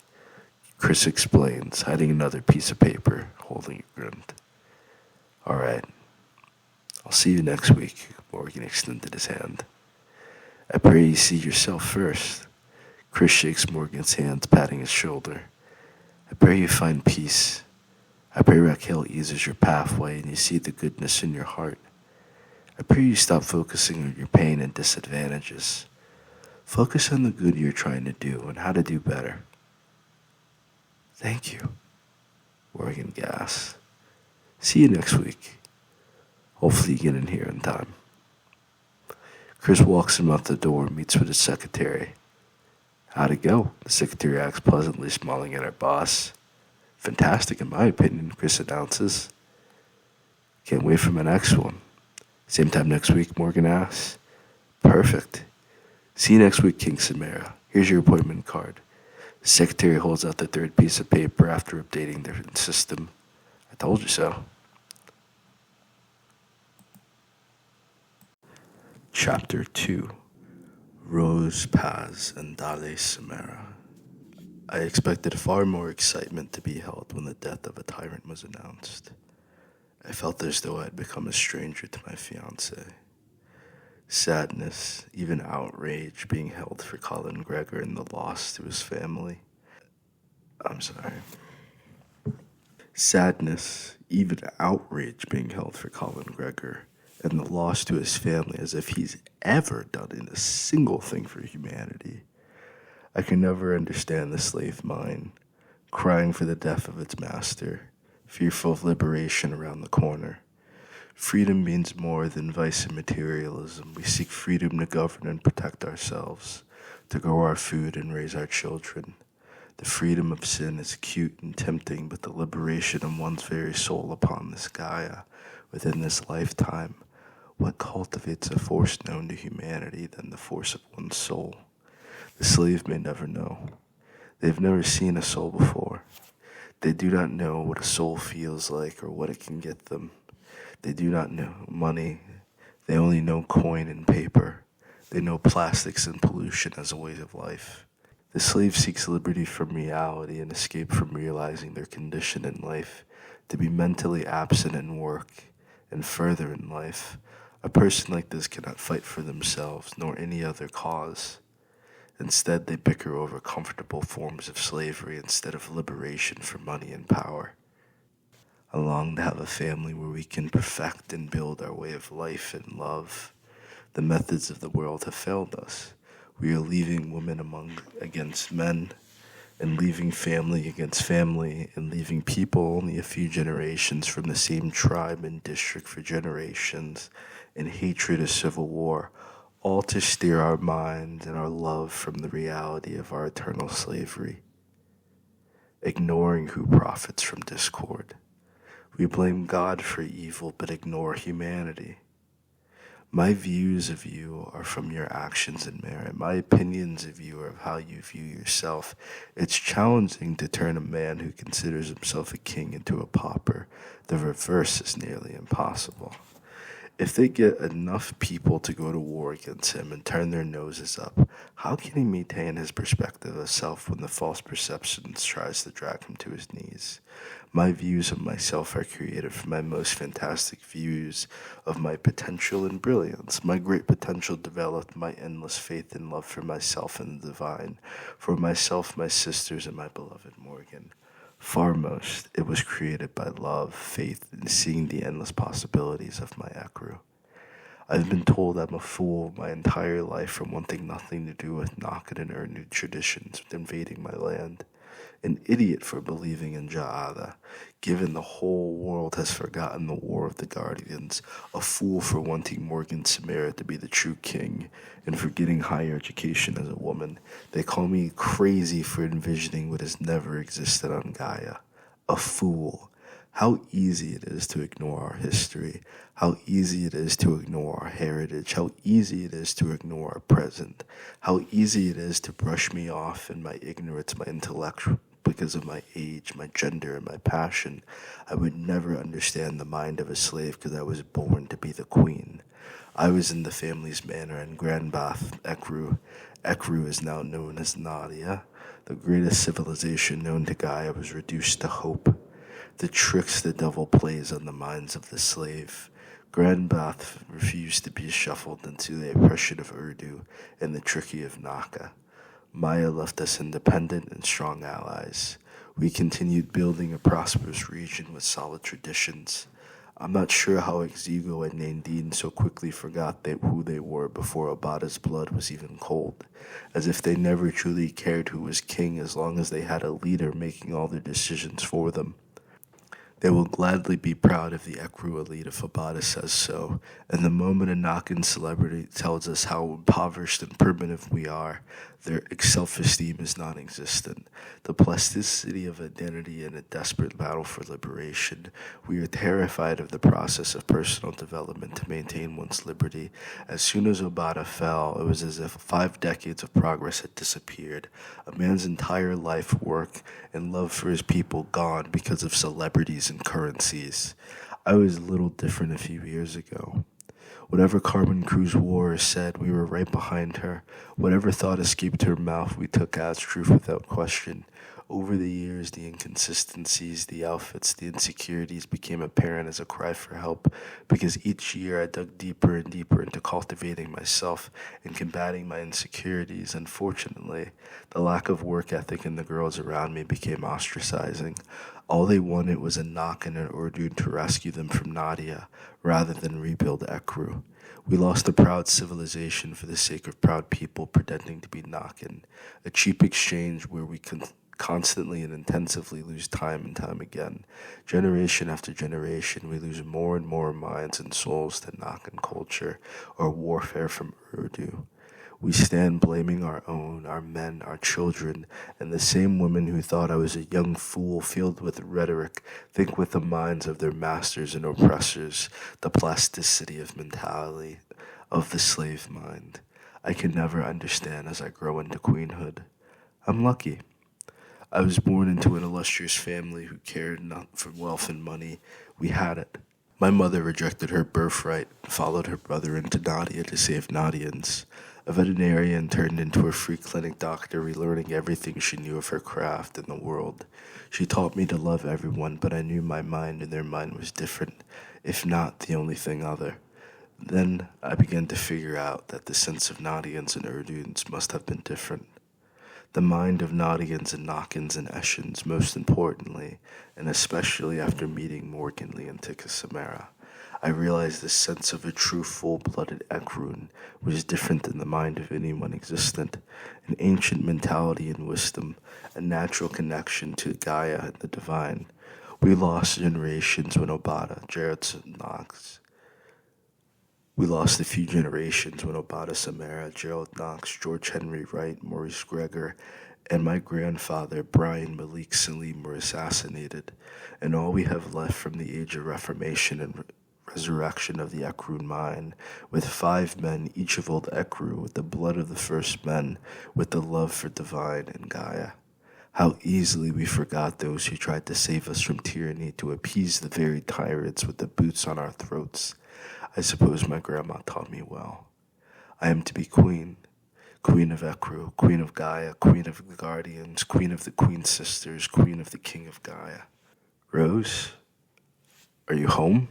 Chris explains, hiding another piece of paper, holding it grinned. All right. I'll see you next week, Morgan extended his hand. I pray you see yourself first. Chris shakes Morgan's hand, patting his shoulder. I pray you find peace. I pray Raquel eases your pathway and you see the goodness in your heart. I pray you stop focusing on your pain and disadvantages. Focus on the good you're trying to do and how to do better. Thank you, Morgan gasps. See you next week. Hopefully you get in here in time. Chris walks him out the door and meets with his secretary. How'd it go? The secretary asks pleasantly, smiling at our boss. Fantastic, in my opinion, Chris announces. Can't wait for my next one. Same time next week, Morgan asks. Perfect. See you next week, King Samara. Here's your appointment card. The secretary holds out the 3rd piece of paper after updating their system. I told you so. Chapter 2. Rose Paz and Dale Samara. I expected far more excitement to be held when the death of a tyrant was announced. I felt as though I had become a stranger to my fiancé. Sadness, even outrage, being held for Colin Gregor and the loss to his family. Sadness, even outrage being held for Colin Gregor and the loss to his family as if he's ever done in a single thing for humanity. I can never understand the slave mind, crying for the death of its master, fearful of liberation around the corner. Freedom means more than vice and materialism. We seek freedom to govern and protect ourselves, to grow our food and raise our children. The freedom of sin is cute and tempting, but the liberation of one's very soul upon this Gaia, within this lifetime, what cultivates a force known to humanity than the force of one's soul? The slave may never know. They've never seen a soul before. They do not know what a soul feels like or what it can get them. They do not know money. They only know coin and paper. They know plastics and pollution as a way of life. The slave seeks liberty from reality and escape from realizing their condition in life, to be mentally absent in work and further in life. A person like this cannot fight for themselves nor any other cause. Instead, they bicker over comfortable forms of slavery instead of liberation for money and power. I long to have a family where we can perfect and build our way of life and love. The methods of the world have failed us. We are leaving women against men, and leaving family against family, and leaving people only a few generations from the same tribe and district for generations, in hatred of civil war, all to steer our minds and our love from the reality of our eternal slavery. Ignoring who profits from discord. We blame God for evil but ignore humanity. My views of you are from your actions and merit. My opinions of you are of how you view yourself. It's challenging to turn a man who considers himself a king into a pauper. The reverse is nearly impossible. If they get enough people to go to war against him and turn their noses up, how can he maintain his perspective of self when the false perceptions tries to drag him to his knees? My views of myself are created from my most fantastic views of my potential and brilliance. My great potential developed my endless faith and love for myself and the divine, for myself, my sisters, and my beloved Morgan. Foremost, it was created by love, faith, and seeing the endless possibilities of my Ekru. I've been told I'm a fool my entire life for wanting nothing to do with Nakan and Urnu traditions, invading my land. An idiot for believing in Ja'ada, given the whole world has forgotten the War of the Guardians. A fool for wanting Morgan Samara to be the true king, and for getting higher education as a woman. They call me crazy for envisioning what has never existed on Gaia. A fool. How easy it is to ignore our history. How easy it is to ignore our heritage. How easy it is to ignore our present. How easy it is to brush me off in my ignorance, my intellect, because of my age, my gender, and my passion. I would never understand the mind of a slave because I was born to be the queen. I was in the family's manor in Grand Bath, Ekru. Ekru is now known as Nadia. The greatest civilization known to Gaia was reduced to hope. The tricks the devil plays on the minds of the slave. Grand Bath refused to be shuffled into the oppression of Urdu and the tricky of Naka. Maya left us independent and strong allies. We continued building a prosperous region with solid traditions. I'm not sure how Exigo and Nandine so quickly forgot who they were before Abada's blood was even cold, as if they never truly cared who was king as long as they had a leader making all their decisions for them. They will gladly be proud of the Ekru elite if Abada says so, and the moment a Nakan celebrity tells us how impoverished and primitive we are, their self-esteem is non-existent. The plasticity of identity in a desperate battle for liberation. We are terrified of the process of personal development to maintain one's liberty. As soon as Obata fell, it was as if 5 decades of progress had disappeared. A man's entire life, work, and love for his people gone because of celebrities and currencies. I was a little different a few years ago. Whatever Carmen Cruz wore or said, we were right behind her. Whatever thought escaped her mouth, we took as truth without question. Over the years, the inconsistencies, the outfits, the insecurities became apparent as a cry for help, because each year I dug deeper and deeper into cultivating myself and combating my insecurities. Unfortunately, the lack of work ethic in the girls around me became ostracizing. All they wanted was a knock and an Urdu to rescue them from Nadia, rather than rebuild Ekru. We lost a proud civilization for the sake of proud people pretending to be Nakan, a cheap exchange where we constantly and intensively lose time and time again. Generation after generation, we lose more and more minds and souls to knock and culture or warfare from Urdu. We stand blaming our own, our men, our children, and the same women who thought I was a young fool filled with rhetoric think with the minds of their masters and oppressors, the plasticity of mentality of the slave mind. I can never understand as I grow into queenhood. I'm lucky. I was born into an illustrious family who cared not for wealth and money. We had it. My mother rejected her birthright and followed her brother into Nadia to save Nadians. A veterinarian turned into a free clinic doctor, relearning everything she knew of her craft and the world. She taught me to love everyone, but I knew my mind and their mind was different, if not the only thing other. Then I began to figure out that the sense of Nadians and Urduns must have been different. The mind of Nadians and Nakans and Eshans, most importantly, and especially after meeting Morganly and Samara, I realized the sense of a true full-blooded Ekrun was different than the mind of anyone existent, an ancient mentality and wisdom, a natural connection to Gaia and the divine. We lost generations when Obata, Jared Knox. We lost a few generations when Obata Samara, Gerald Knox, George Henry Wright, Maurice Gregor, and my grandfather, Brian Malik Salim, were assassinated, and all we have left from the Age of Reformation and resurrection of the Ekrun mind, with 5 men, each of old Ekru, with the blood of the first men, with the love for divine and Gaia. How easily we forgot those who tried to save us from tyranny to appease the very tyrants with the boots on our throats. I suppose my grandma taught me well. I am to be queen, queen of Ekru, queen of Gaia, queen of the guardians, queen of the queen's sisters, queen of the king of Gaia. Rose, are you home?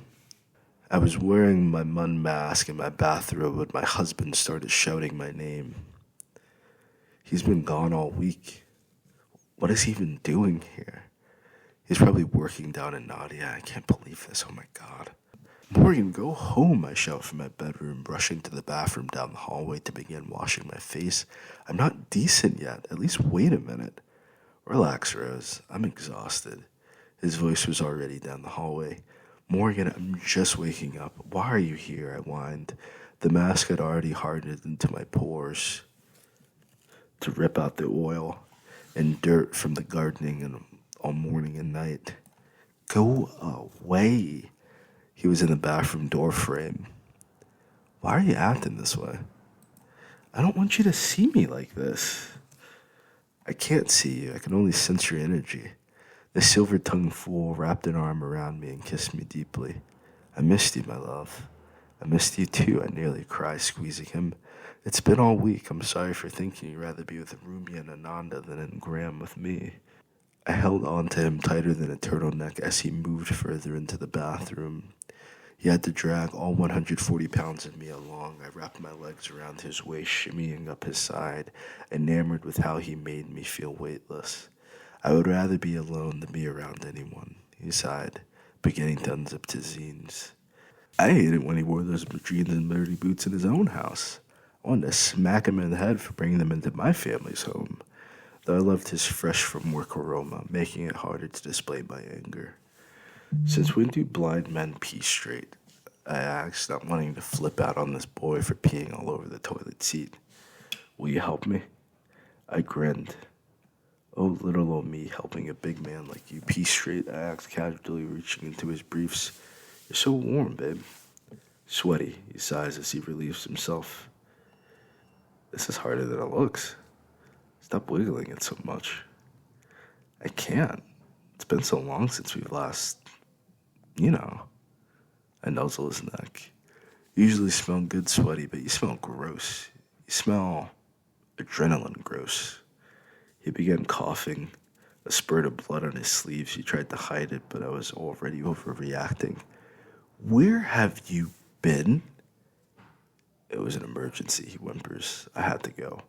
I was wearing my mun mask and my bathrobe when my husband started shouting my name. He's been gone all week. What is he even doing here? He's probably working down in Nadia. I can't believe this. Oh my God. Morgan, go home, I shout from my bedroom, rushing to the bathroom down the hallway to begin washing my face. I'm not decent yet. At least wait a minute. Relax, Rose. I'm exhausted. His voice was already down the hallway. Morgan, I'm just waking up. Why are you here? I whined. The mask had already hardened into my pores to rip out the oil and dirt from the gardening and all morning and night. Go away. He was in the bathroom door frame. Why are you acting this way? I don't want you to see me like this. I can't see you. I can only sense your energy. The silver-tongued fool wrapped an arm around me and kissed me deeply. I missed you, my love. I missed you too, I nearly cried, squeezing him. It's been all week. I'm sorry for thinking you'd rather be with Rumi and Ananda than in Graham with me. I held on to him tighter than a turtleneck as he moved further into the bathroom. He had to drag all 140 pounds of me along. I wrapped my legs around his waist, shimmying up his side, enamored with how he made me feel weightless. I would rather be alone than be around anyone, he sighed, beginning to unzip his zines. I hated when he wore those jeans and dirty boots in his own house. I wanted to smack him in the head for bringing them into my family's home, though I loved his fresh from work aroma, making it harder to display my anger. Since when do blind men pee straight? I asked, not wanting to flip out on this boy for peeing all over the toilet seat. Will you help me? I grinned. Oh, little old me helping a big man like you pee straight, I asked, casually reaching into his briefs. You're so warm, babe. Sweaty, he sighs as he relieves himself. This is harder than it looks. Stop wiggling it so much. I can't. It's been so long since we've last, I nuzzle his neck. You usually smell good, sweaty, but you smell gross. You smell adrenaline gross. He began coughing, a spurt of blood on his sleeves. He tried to hide it, but I was already overreacting. Where have you been? It was an emergency, he whimpers. I had to go.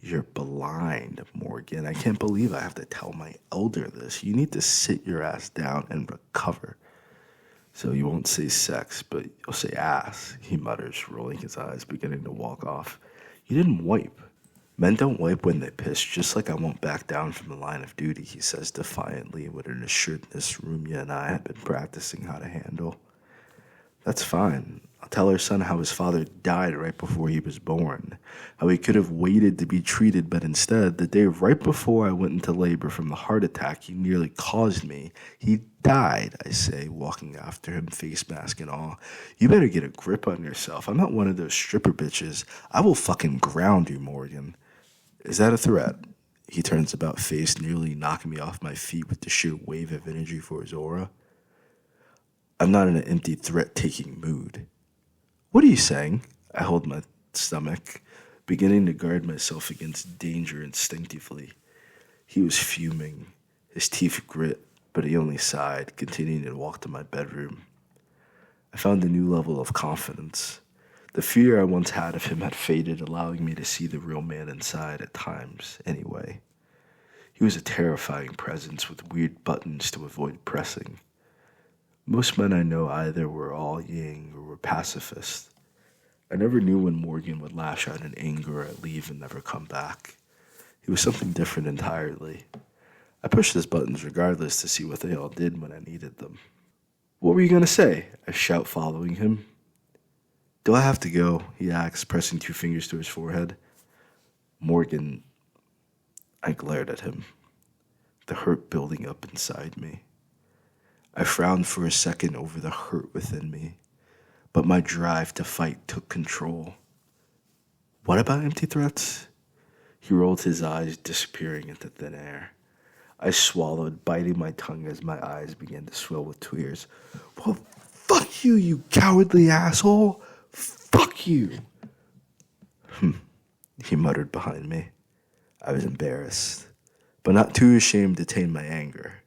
You're blind, Morgan. I can't believe I have to tell my elder this. You need to sit your ass down and recover. So you won't say sex, but you'll say ass, he mutters, rolling his eyes, beginning to walk off. You didn't wipe. Men don't wipe when they piss, just like I won't back down from the line of duty, he says defiantly with an assuredness Rumia and I have been practicing how to handle. That's fine. I'll tell her son how his father died right before he was born, how he could have waited to be treated, but instead, the day right before I went into labor from the heart attack he nearly caused me, he died, I say, walking after him, face mask and all. You better get a grip on yourself. I'm not one of those stripper bitches. I will fucking ground you, Morgan. Is that a threat? He turns about face, nearly knocking me off my feet with the sheer wave of energy for his aura. I'm not in an empty threat-taking mood. What are you saying? I hold my stomach, beginning to guard myself against danger instinctively. He was fuming, his teeth grit, but he only sighed, continuing to walk to my bedroom. I found a new level of confidence. The fear I once had of him had faded, allowing me to see the real man inside at times, anyway. He was a terrifying presence with weird buttons to avoid pressing. Most men I know either were all yang or were pacifists. I never knew when Morgan would lash out in anger or leave and never come back. He was something different entirely. I pushed his buttons regardless to see what they all did when I needed them. What were you going to say? I shout, following him. Do I have to go? He asks, pressing 2 fingers to his forehead. Morgan, I glared at him, the hurt building up inside me. I frowned for a second over the hurt within me, but my drive to fight took control. What about empty threats? He rolled his eyes, disappearing into thin air. I swallowed, biting my tongue as my eyes began to swell with tears. Well, fuck you, you cowardly asshole! Fuck you! He muttered behind me. I was embarrassed, but not too ashamed to tame my anger.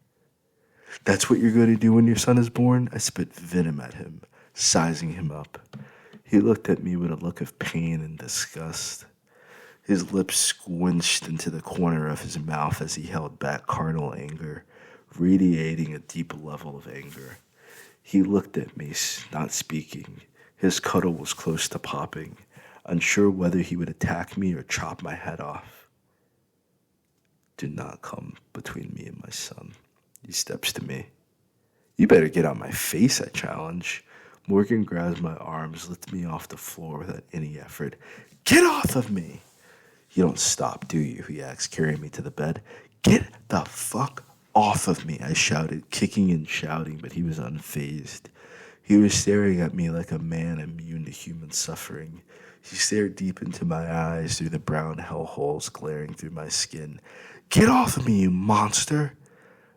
That's what you're going to do when your son is born? I spit venom at him, sizing him up. He looked at me with a look of pain and disgust. His lips squinched into the corner of his mouth as he held back carnal anger, radiating a deep level of anger. He looked at me, not speaking. His cuddle was close to popping, unsure whether he would attack me or chop my head off. Do not come between me and my son. He steps to me. You better get on my face, I challenge. Morgan grabs my arms, lifts me off the floor without any effort. Get off of me! You don't stop, do you? He asks, carrying me to the bed. Get the fuck off of me, I shouted, kicking and shouting, but he was unfazed. He was staring at me like a man immune to human suffering. He stared deep into my eyes through the brown hellholes glaring through my skin. Get off of me, you monster!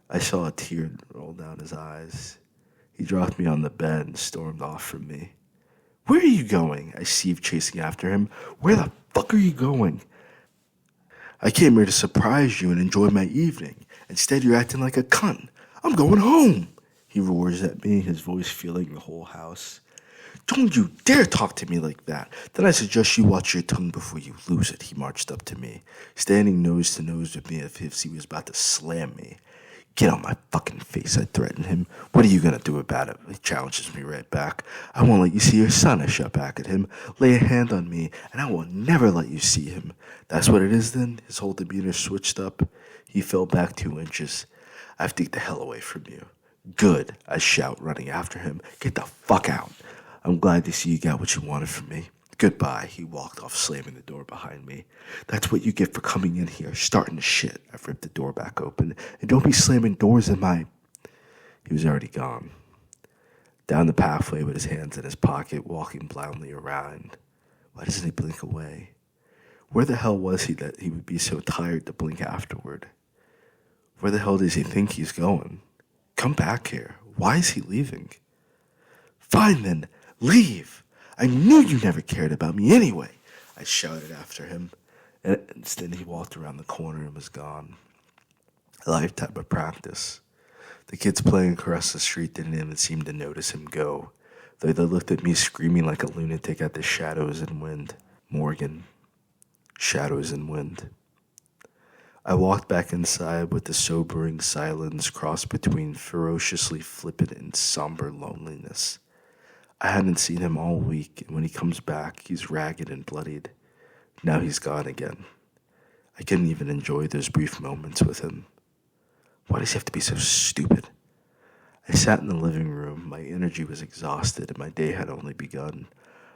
I saw a tear roll down his eyes. He dropped me on the bed and stormed off from me. Where are you going? I seethed, chasing after him. Where the fuck are you going? I came here to surprise you and enjoy my evening. Instead, you're acting like a cunt. I'm going home! He roars at me, his voice filling the whole house. Don't you dare talk to me like that. Then I suggest you watch your tongue before you lose it. He marched up to me, standing nose to nose with me as if he was about to slam me. Get on my fucking face, I threatened him. What are you gonna do about it? He challenges me right back. I won't let you see your son, I shout back at him. Lay a hand on me, and I will never let you see him. That's what it is then? His whole demeanor switched up. He fell back 2 inches. I have to get the hell away from you. Good, I shout, running after him. Get the fuck out. I'm glad to see you got what you wanted from me. Goodbye. He walked off, slamming the door behind me. That's what you get for coming in here, starting to shit. I ripped the door back open. And don't be slamming doors in my... He was already gone. Down the pathway with his hands in his pocket, walking blindly around. Why doesn't he blink away? Where the hell was he that he would be so tired to blink afterward? Where the hell does he think he's going? Come back here. Why is he leaving? Fine then, leave. I knew you never cared about me anyway, I shouted after him. And instead he walked around the corner and was gone. A lifetime of practice. The kids playing across the street didn't even seem to notice him go, though they looked at me screaming like a lunatic at the shadows and wind. Morgan. Shadows and wind. I walked back inside with the sobering silence crossed between ferociously flippant and somber loneliness. I hadn't seen him all week, and when he comes back, he's ragged and bloodied. Now he's gone again. I couldn't even enjoy those brief moments with him. Why does he have to be so stupid? I sat in the living room. My energy was exhausted and my day had only begun.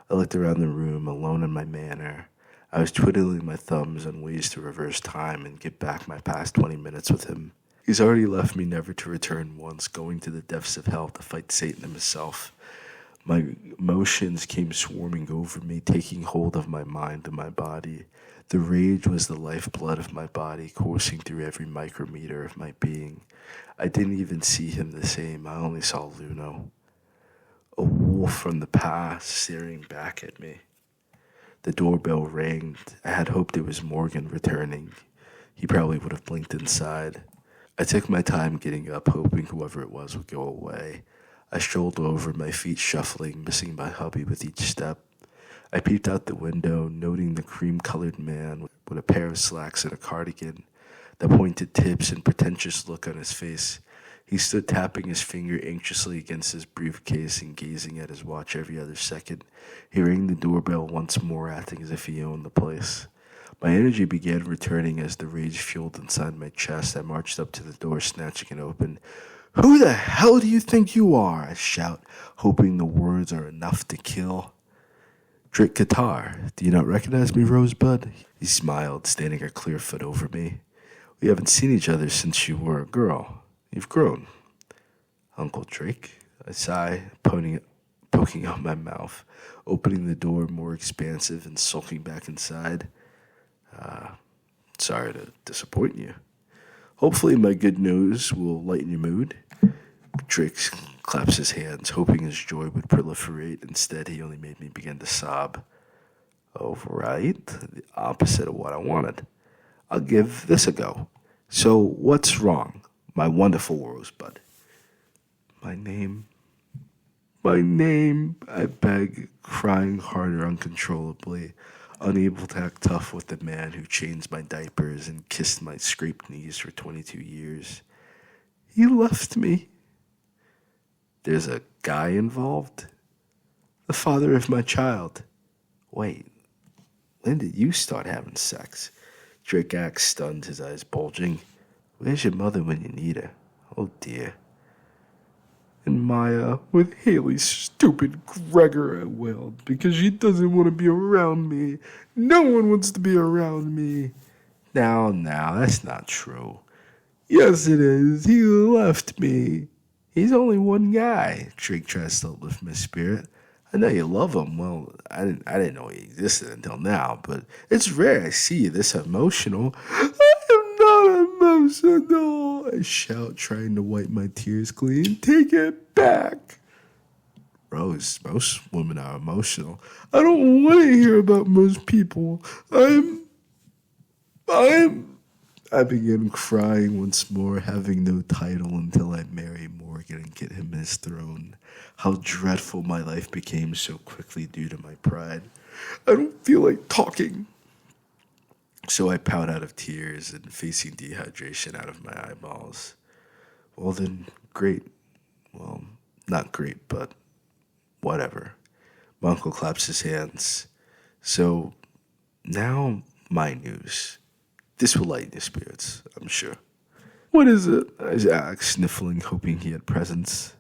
I looked around the room, alone in my manor. I was twiddling my thumbs on ways to reverse time and get back my past 20 minutes with him. He's already left me never to return once, going to the depths of hell to fight Satan himself. My emotions came swarming over me, taking hold of my mind and my body. The rage was the lifeblood of my body, coursing through every micrometer of my being. I didn't even see him the same. I only saw Luno, a wolf from the past staring back at me. The doorbell rang. I had hoped it was Morgan returning. He probably would have blinked inside. I took my time getting up, hoping whoever it was would go away. I strolled over, my feet shuffling, missing my hubby with each step. I peeped out the window, noting the cream-colored man with a pair of slacks and a cardigan, the pointed tips and pretentious look on his face. He stood tapping his finger anxiously against his briefcase and gazing at his watch every other second. He rang the doorbell once more, acting as if he owned the place. My energy began returning as the rage fueled inside my chest. I marched up to the door, snatching it open. "Who the hell do you think you are?" I shout, hoping the words are enough to kill. "Drake Qatar, do you not recognize me, Rosebud?" He smiled, standing a clear foot over me. "We haven't seen each other since you were a girl. You've grown." "Uncle Drake," I sigh, poking out my mouth, opening the door more expansive and sulking back inside. Sorry to disappoint you. Hopefully my good news will lighten your mood." Drake claps his hands, hoping his joy would proliferate. Instead, he only made me begin to sob. "Oh, right, the opposite of what I wanted. I'll give this a go. So, what's wrong, my wonderful Rosebud?" My name, I beg, crying harder uncontrollably, unable to act tough with the man who changed my diapers and kissed my scraped knees for 22 years. "He left me." "There's a guy involved?" "The father of my child." "Wait, when did you start having sex?" Drake acts stunned, his eyes bulging. "Where's your mother when you need her?" "Oh dear." "And Maya with Haley's stupid Gregor," I wailed, "because she doesn't want to be around me. No one wants to be around me." Now, that's not true." "Yes, it is. He left me." "He's only one guy." Drake tries to uplift my spirit. "I know you love him. Well, I didn't know he existed until now, but it's rare I see you this emotional." "I am not emotional," I shout, trying to wipe my tears clean. "Take it back." "Rose, most women are emotional." "I don't want to hear about most people. I began crying once more, having no title until I marry Morgan and get him his throne. How dreadful my life became so quickly due to my pride. "I don't feel like talking." So I pout out of tears and facing dehydration out of my eyeballs. "Well then, great. Well, not great, but whatever." My uncle claps his hands. "So, now my news. This will lighten your spirits, I'm sure." "What is it?" I asked, sniffling, hoping he had presents.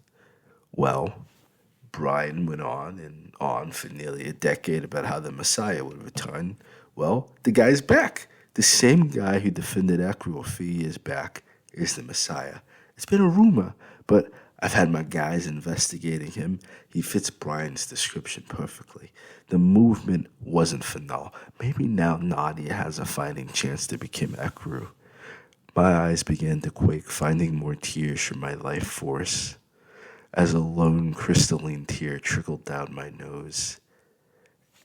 "Well, Brian went on and on for nearly a decade about how the Messiah would return. Well, the guy's back. The same guy who defended Ekru a few years back is the Messiah. It's been a rumor, but I've had my guys investigating him. He fits Brian's description perfectly. The movement wasn't for null. Maybe now Nadia has a fighting chance to become Ekru." My eyes began to quake, finding more tears from my life force, as a lone crystalline tear trickled down my nose.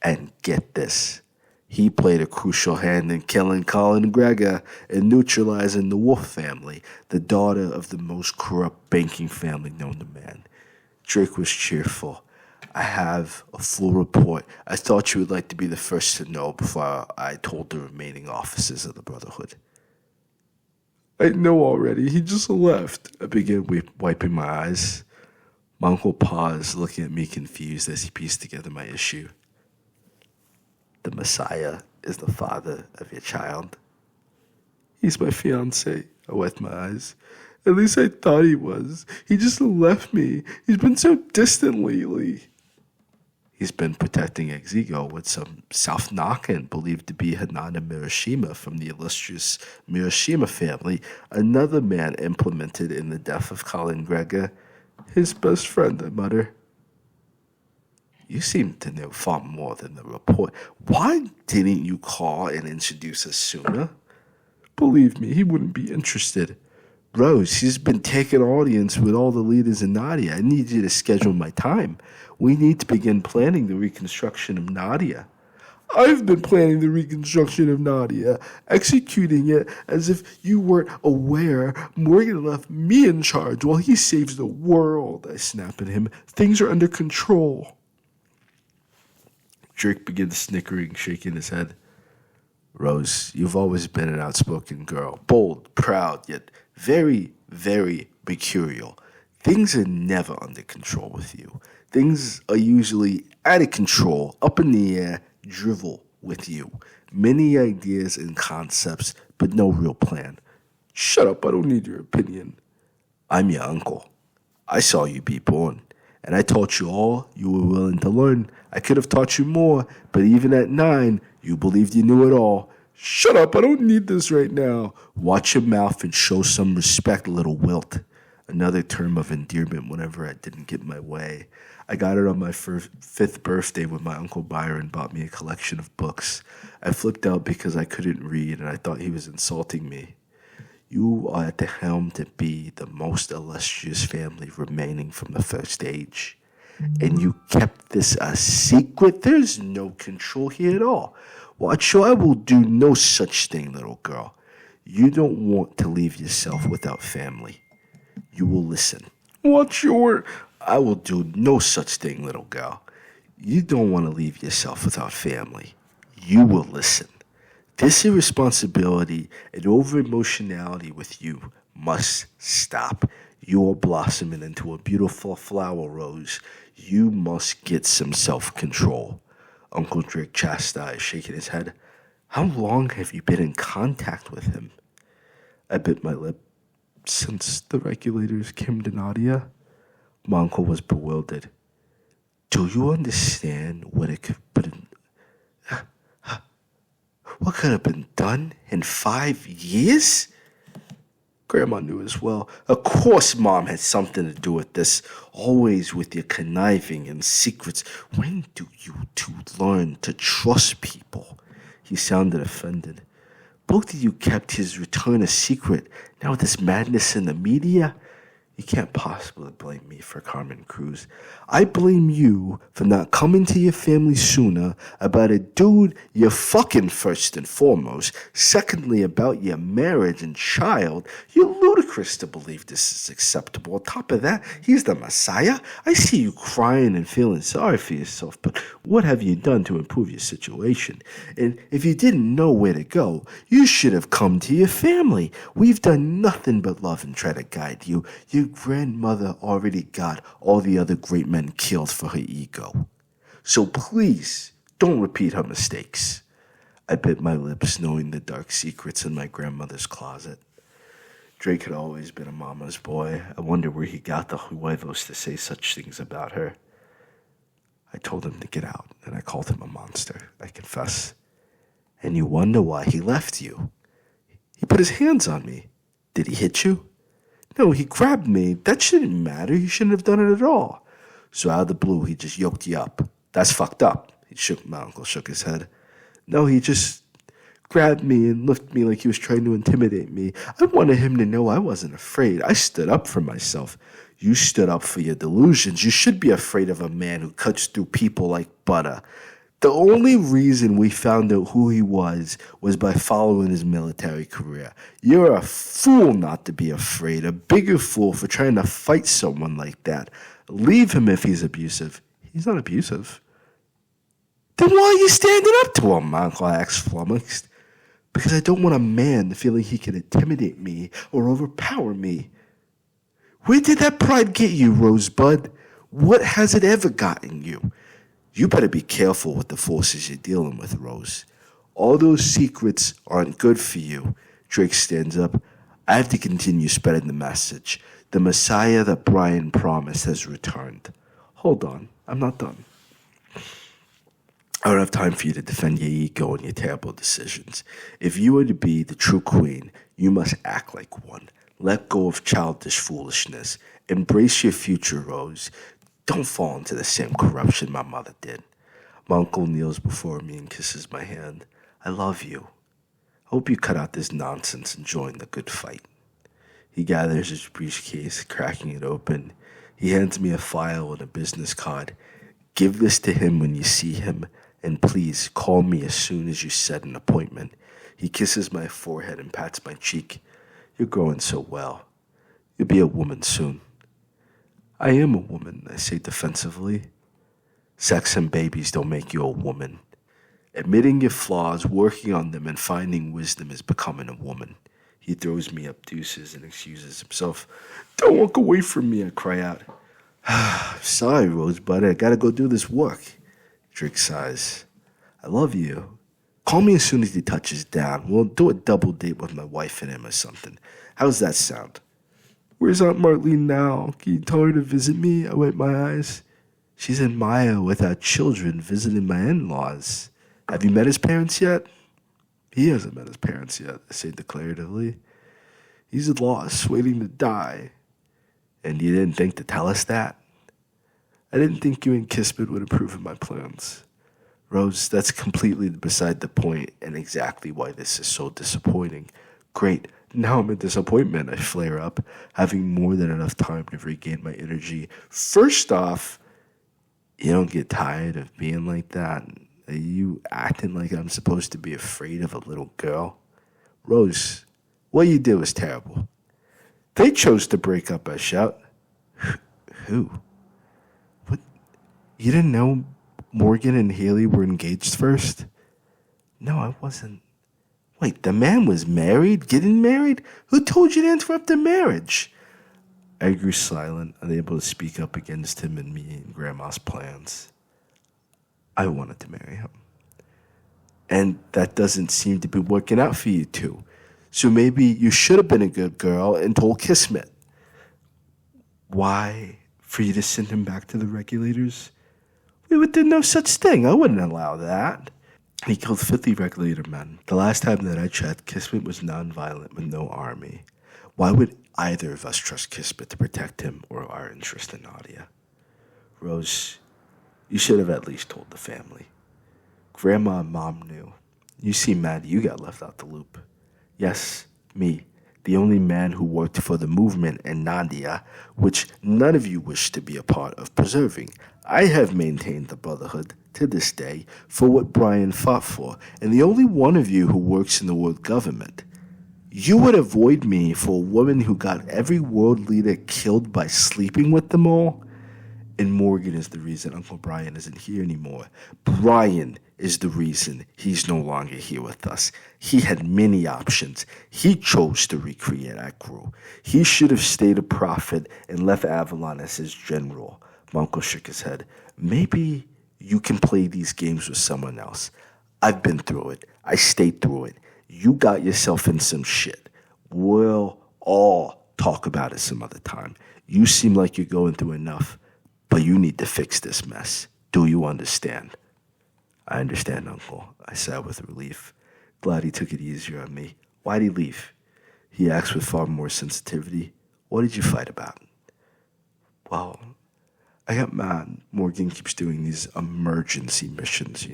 "And get this. He played a crucial hand in killing Colin Gregor and neutralizing the Wolf family, the daughter of the most corrupt banking family known to man." Drake was cheerful. "I have a full report. I thought you would like to be the first to know before I told the remaining officers of the Brotherhood." "I know already. He just left." I began wiping my eyes. My uncle paused, looking at me confused as he pieced together my issue. "The Messiah is the father of your child." He's my fiancé. I wiped my eyes. At least I thought he was. He just left me. He's been so distant lately. He's been protecting Exego with some South Nakan believed to be Hanada Mirashima from the illustrious Mirashima family, another man implemented in the death of Colin Gregor. His best friend, I mutter. You seem to know far more than the report. Why didn't you call and introduce us sooner? Believe me, he wouldn't be interested. Rose, he's been taking audience with all the leaders in Nadia. I need you to schedule my time. We need to begin planning the reconstruction of Nadia. I've been planning the reconstruction of Nadia, executing it as if you weren't aware. Morgan left me in charge while he saves the world, I snap at him. Things are under control. Drake begins snickering, shaking his head. Rose, you've always been an outspoken girl, bold, proud, yet very, very mercurial. Things are never under control with you. Things are usually out of control, up in the air, drivel with you. Many ideas and concepts, but no real plan. Shut up, I don't need your opinion. I'm your uncle. I saw you be born, and I taught you all you were willing to learn. I could have taught you more, but even at 9, you believed you knew it all. Shut up, I don't need this right now. Watch your mouth and show some respect, little wilt. Another term of endearment whenever I didn't get my way. I got it on my 5th birthday when my Uncle Byron bought me a collection of books. I flipped out because I couldn't read and I thought he was insulting me. You are at the helm to be the most illustrious family remaining from the first age. And you kept this a secret? There's no control here at all. Watch you, I will do no such thing, little girl. You don't want to leave yourself without family. You will listen. Watch your... I will do no such thing, little girl. You don't want to leave yourself without family. You will listen. This irresponsibility and over-emotionality with you must stop. You are blossoming into a beautiful flower, Rose. You must get some self-control. Uncle Drake chastised, shaking his head. How long have you been in contact with him? I bit my lip. Since the regulators came to Nadia? My uncle was bewildered. Do you understand what it could have been done in 5 years? Grandma knew as well. Of course Mom had something to do with this. Always with your conniving and secrets. When do you two learn to trust people? He sounded offended. Both of you kept his return a secret. Now with this madness in the media, you can't possibly blame me for Carmen Cruz. I blame you for not coming to your family sooner about a dude you're fucking first and foremost. Secondly, about your marriage and child. You're ludicrous to believe this is acceptable. On top of that, he's the Messiah. I see you crying and feeling sorry for yourself, but what have you done to improve your situation? And if you didn't know where to go, you should have come to your family. We've done nothing but love and try to guide you. Your grandmother already got all the other great men killed for her ego. So please, don't repeat her mistakes. I bit my lips, knowing the dark secrets in my grandmother's closet. Drake had always been a mama's boy. I wonder where he got the huevos to say such things about her. I told him to get out, and I called him a monster, I confess. And you wonder why he left you. He put his hands on me. Did he hit you? No, he grabbed me. That shouldn't matter. He shouldn't have done it at all. So out of the blue, he just yoked you up. That's fucked up. My uncle shook his head. No, he just grabbed me and lifted me like he was trying to intimidate me. I wanted him to know I wasn't afraid. I stood up for myself. You stood up for your delusions. You should be afraid of a man who cuts through people like butter. The only reason we found out who he was by following his military career. You're a fool not to be afraid, a bigger fool for trying to fight someone like that. Leave him if he's abusive. He's not abusive. Then why are you standing up to him? My uncle asked, flummoxed. Because I don't want a man feeling he can intimidate me or overpower me. Where did that pride get you, Rosebud? What has it ever gotten you? You better be careful with the forces you're dealing with, Rose. All those secrets aren't good for you. Drake stands up. I have to continue spreading the message. The Messiah that Brian promised has returned. Hold on, I'm not done. I don't have time for you to defend your ego and your terrible decisions. If you are to be the true queen, you must act like one. Let go of childish foolishness. Embrace your future, Rose. Don't fall into the same corruption my mother did. My uncle kneels before me and kisses my hand. I love you. Hope you cut out this nonsense and join the good fight. He gathers his briefcase, cracking it open. He hands me a file and a business card. Give this to him when you see him, and please call me as soon as you set an appointment. He kisses my forehead and pats my cheek. You're growing so well. You'll be a woman soon. I am a woman, I say defensively. Sex and babies don't make you a woman. Admitting your flaws, working on them, and finding wisdom is becoming a woman. He throws me up deuces and excuses himself. Don't walk away from me, I cry out. Sorry, Rosebud, I gotta go do this work. Drake sighs. I love you. Call me as soon as he touches down. We'll do a double date with my wife and him or something. How's that sound? Where's Aunt Marlene now? Can you tell her to visit me? I wipe my eyes. She's in Maya with our children visiting my in-laws. Have you met his parents yet? He hasn't met his parents yet, I say declaratively. He's lost, waiting to die. And you didn't think to tell us that? I didn't think you and Kismet would approve of my plans. Rose, that's completely beside the point and exactly why this is so disappointing. Great, now I'm in disappointment, I flare up, having more than enough time to regain my energy. First off, you don't get tired of being like that? Are you acting like I'm supposed to be afraid of a little girl? Rose, what you did was terrible. They chose to break up, I shout. Who? What? You didn't know Morgan and Haley were engaged first? No, I wasn't. Wait, the man was married? Getting married? Who told you to interrupt the marriage? I grew silent, unable to speak up against him and me and Grandma's plans. I wanted to marry him. And that doesn't seem to be working out for you two. So maybe you should have been a good girl and told Kismet. Why? For you to send him back to the regulators? We would do no such thing. I wouldn't allow that. He killed 50 regulator men. The last time that I checked, Kismet was nonviolent with no army. Why would either of us trust Kismet to protect him or our interest in Nadia? Rose, you should have at least told the family. Grandma and Mom knew. You seem mad you got left out the loop. Yes, me, the only man who worked for the movement in Nadia, which none of you wish to be a part of preserving. I have maintained the Brotherhood to this day for what Brian fought for, and the only one of you who works in the world government. You would avoid me for a woman who got every world leader killed by sleeping with them all? And Morgan is the reason Uncle Brian isn't here anymore. Brian is the reason he's no longer here with us. He had many options. He chose to recreate our crew. He should have stayed a prophet and left Avalon as his general. My uncle shook his head. Maybe you can play these games with someone else. I've been through it. I stayed through it. You got yourself in some shit. We'll all talk about it some other time. You seem like you're going through enough. But you need to fix this mess. Do you understand? I understand, Uncle, I sighed with relief. Glad he took it easier on me. Why'd he leave? He asked with far more sensitivity. What did you fight about? Well, I got mad. Morgan keeps doing these emergency missions,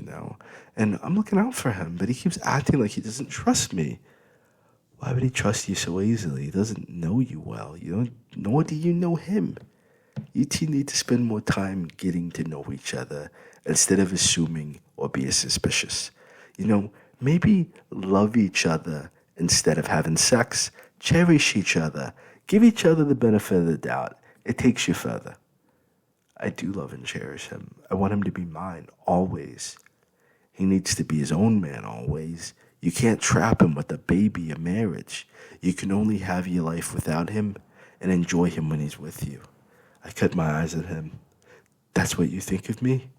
and I'm looking out for him, but he keeps acting like he doesn't trust me. Why would he trust you so easily? He doesn't know you well. Nor do you know him. You two need to spend more time getting to know each other instead of assuming or being suspicious. Maybe love each other instead of having sex. Cherish each other. Give each other the benefit of the doubt. It takes you further. I do love and cherish him. I want him to be mine, always. He needs to be his own man, always. You can't trap him with a baby or marriage. You can only have your life without him and enjoy him when he's with you. I cut my eyes at him. That's what you think of me?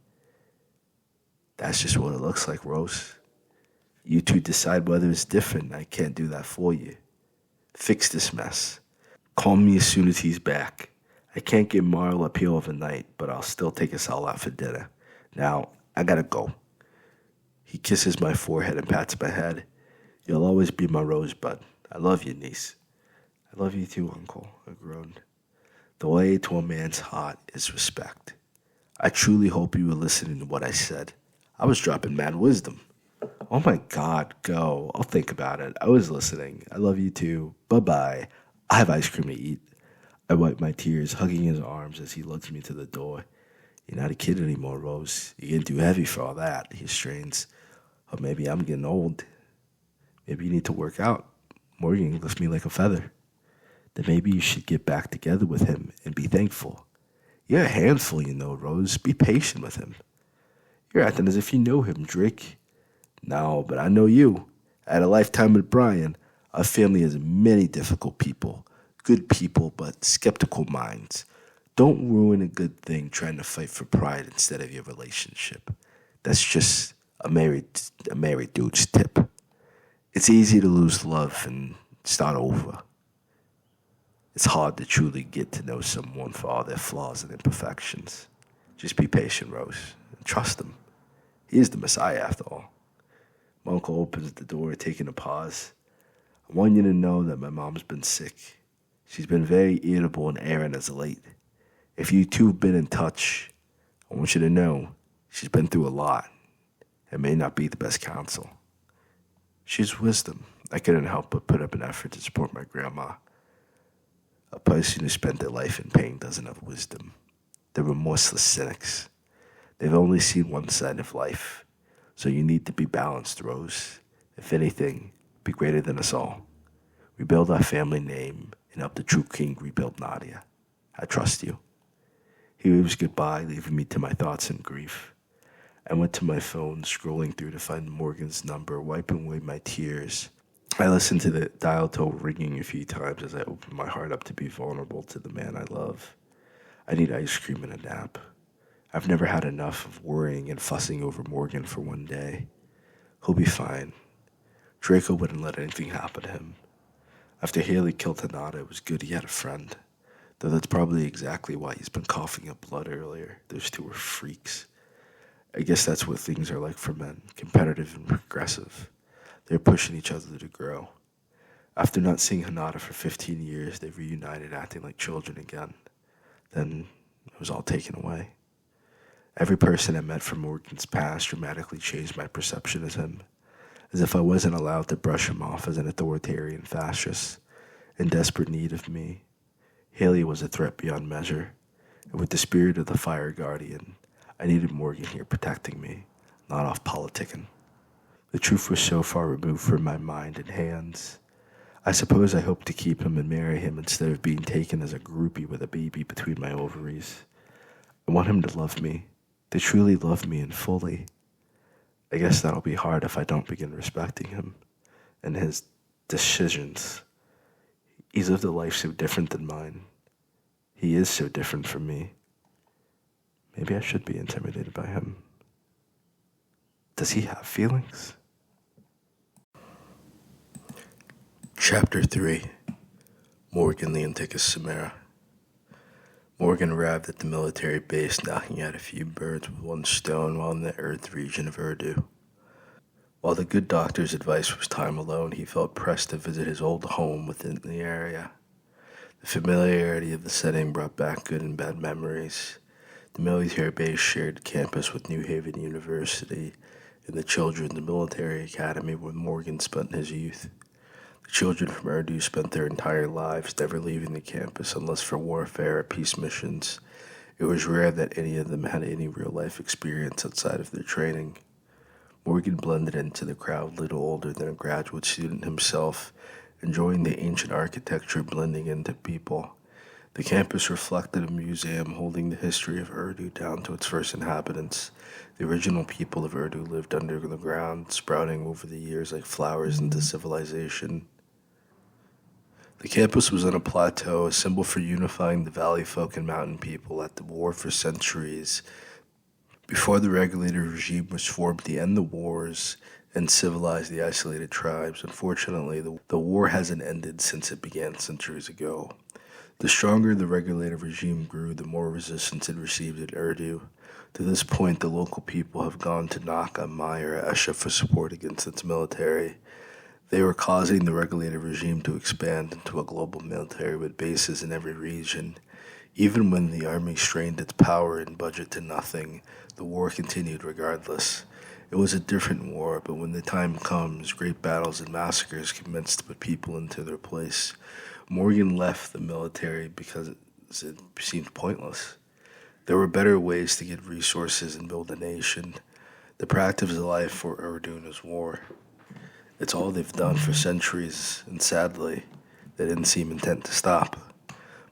That's just what it looks like, Rose. You two decide whether it's different. I can't do that for you. Fix this mess. Call me as soon as he's back. I can't get Marl up here overnight, but I'll still take us all out for dinner. Now, I gotta go. He kisses my forehead and pats my head. You'll always be my rosebud. I love you, niece. I love you too, uncle, I groaned. The way to a man's heart is respect. I truly hope you were listening to what I said. I was dropping mad wisdom. Oh my God, go. I'll think about it. I was listening. I love you too. Bye-bye. I have ice cream to eat. I wipe my tears, hugging his arms as he lugs me to the door. You're not a kid anymore, Rose. You're getting too heavy for all that, he strains. Or maybe I'm getting old. Maybe you need to work out. Morgan lifts me like a feather. Then maybe you should get back together with him and be thankful. You're a handful, you know, Rose. Be patient with him. You're acting as if you know him, Drake. No, but I know you. I had a lifetime with Brian. Our family has many difficult people. Good people, but skeptical minds. Don't ruin a good thing trying to fight for pride instead of your relationship. That's just a married dude's tip. It's easy to lose love and start over. It's hard to truly get to know someone for all their flaws and imperfections. Just be patient, Rose, and trust him. He is the Messiah after all. My uncle opens the door, taking a pause. I want you to know that my mom's been sick. She's been very irritable and errant as of late. If you two have been in touch, I want you to know she's been through a lot. It may not be the best counsel. She's wisdom. I couldn't help but put up an effort to support my grandma. A person who spent their life in pain doesn't have wisdom. They're remorseless cynics. They've only seen one side of life. So you need to be balanced, Rose. If anything, be greater than us all. Rebuild our family name and help the true king rebuild Nadia. I trust you. He waves goodbye, leaving me to my thoughts and grief. I went to my phone, scrolling through to find Morgan's number, wiping away my tears. I listened to the dial tone ringing a few times as I opened my heart up to be vulnerable to the man I love. I need ice cream and a nap. I've never had enough of worrying and fussing over Morgan for one day. He'll be fine. Draco wouldn't let anything happen to him. After Haley killed Hanada, it was good he had a friend. Though that's probably exactly why he's been coughing up blood earlier. Those two were freaks. I guess that's what things are like for men, competitive and progressive. They're pushing each other to grow. After not seeing Hanada for 15 years, they reunited acting like children again. Then it was all taken away. Every person I met from Morgan's past dramatically changed my perception of him, as if I wasn't allowed to brush him off as an authoritarian fascist, in desperate need of me. Haley was a threat beyond measure, and with the spirit of the Fire Guardian, I needed Morgan here protecting me, not off politicking. The truth was so far removed from my mind and hands. I suppose I hoped to keep him and marry him instead of being taken as a groupie with a baby between my ovaries. I want him to love me, to truly love me and fully. I guess that'll be hard if I don't begin respecting him and his decisions. He's lived a life so different than mine. He is so different from me. Maybe I should be intimidated by him. Does he have feelings? Chapter 3. Morgan the Anticus Samara. Morgan arrived at the military base, knocking out a few birds with one stone while in the Earth region of Urdu. While the good doctor's advice was time alone, he felt pressed to visit his old home within the area. The familiarity of the setting brought back good and bad memories. The military base shared campus with New Haven University and the Children's Military Academy where Morgan spent his youth. The children from Urdu spent their entire lives never leaving the campus unless for warfare or peace missions. It was rare that any of them had any real-life experience outside of their training. Morgan blended into the crowd, little older than a graduate student himself, enjoying the ancient architecture blending into people. The campus reflected a museum holding the history of Urdu down to its first inhabitants. The original people of Urdu lived under the ground, sprouting over the years like flowers into civilization. The campus was on a plateau, a symbol for unifying the valley folk and mountain people at the war for centuries. Before the regulator regime was formed to end the wars, and civilize the isolated tribes. Unfortunately, the war hasn't ended since it began centuries ago. The stronger the regulative regime grew, the more resistance it received in Urdu. To this point, the local people have gone to knock on Maya Esha for support against its military. They were causing the regulative regime to expand into a global military with bases in every region. Even when the army strained its power and budget to nothing, the war continued regardless. It was a different war, but when the time comes, great battles and massacres commenced to put people into their place. Morgan left the military because it seemed pointless. There were better ways to get resources and build a nation. The practice of life for Urdu is war. It's all they've done for centuries, and sadly, they didn't seem intent to stop.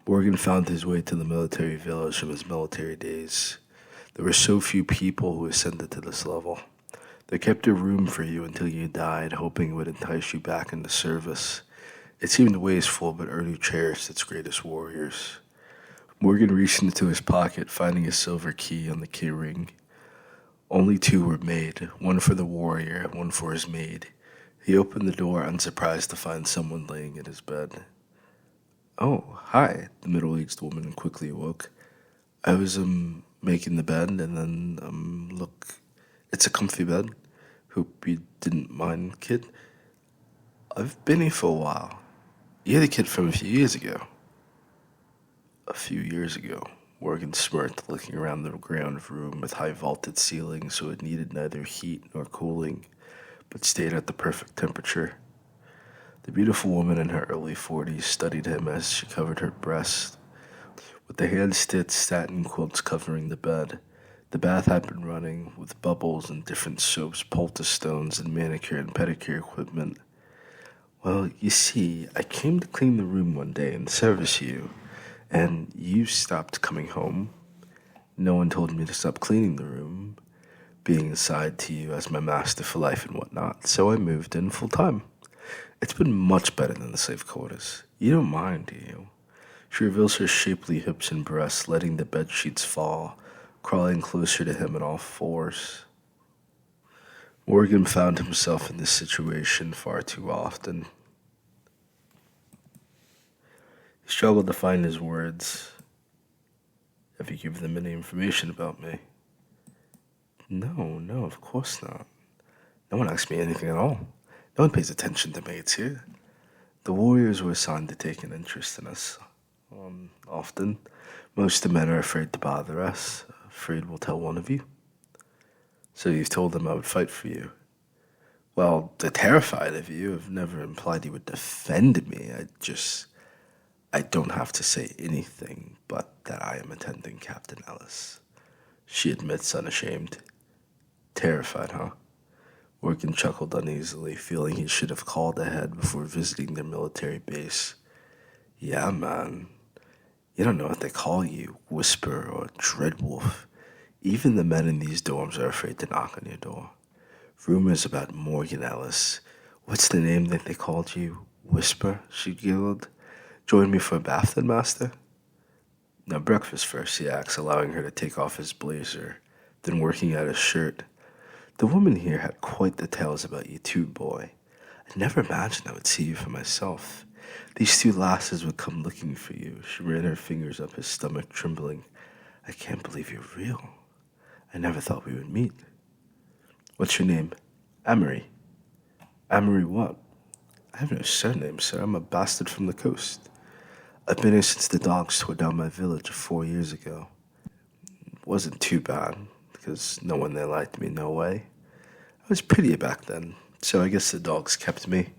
Morgan found his way to the military village from his military days. There were so few people who ascended to this level. They kept a room for you until you died, hoping it would entice you back into service. It seemed wasteful, but Urdu cherished its greatest warriors. Morgan reached into his pocket, finding a silver key on the key ring. Only two were made, one for the warrior and one for his maid. He opened the door, unsurprised to find someone laying in his bed. "Oh, hi," the middle-aged woman quickly awoke. "I was, making the bed, and then, look, it's a comfy bed. Hope you didn't mind, kid. I've been here for a while. You're the kid from a few years ago." A few years ago, Morgan smirked, looking around the ground room with high vaulted ceilings so it needed neither heat nor cooling, but stayed at the perfect temperature. The beautiful woman in her early 40s studied him as she covered her breast. With the hand-stitched satin quilts covering the bed, the bath had been running, with bubbles and different soaps, poultice stones, and manicure and pedicure equipment. "Well, you see, I came to clean the room one day and service you, and you stopped coming home. No one told me to stop cleaning the room, being assigned to you as my master for life and whatnot, so I moved in full-time. It's been much better than the slave quarters. You don't mind, do you?" She reveals her shapely hips and breasts, letting the bed sheets fall, crawling closer to him on all fours. Morgan found himself in this situation far too often. He struggled to find his words. "Have you given them any information about me?" No, of course not. No one asked me anything at all. No one pays attention to mates here. The warriors were assigned to take an interest in us. Often, most of the men are afraid to bother us, afraid we'll tell one of you. "So you've told them I would fight for you?" "Well, they're terrified of you. I've never implied you would defend me. I don't have to say anything but that I am attending Captain Ellis," she admits unashamed. "Terrified, huh?" Morgan chuckled uneasily, feeling he should have called ahead before visiting their military base. "Yeah, man. You don't know what they call you, Whisper or Dreadwolf. Even the men in these dorms are afraid to knock on your door. Rumors about Morgan Ellis. What's the name that they called you? Whisper?" she giggled. "Join me for a bath then, master?" "Now breakfast first," he asks, allowing her to take off his blazer, then working out his shirt. "The woman here had quite the tales about you too, boy. I never imagined I would see you for myself. These two lasses would come looking for you." She ran her fingers up his stomach, trembling. "I can't believe you're real. I never thought we would meet." "What's your name?" "Amory." "Amory what?" "I have no surname, sir. I'm a bastard from the coast. I've been here since the dogs tore down my village 4 years ago. It wasn't too bad, because no one there liked me, no way. I was prettier back then, so I guess the dogs kept me.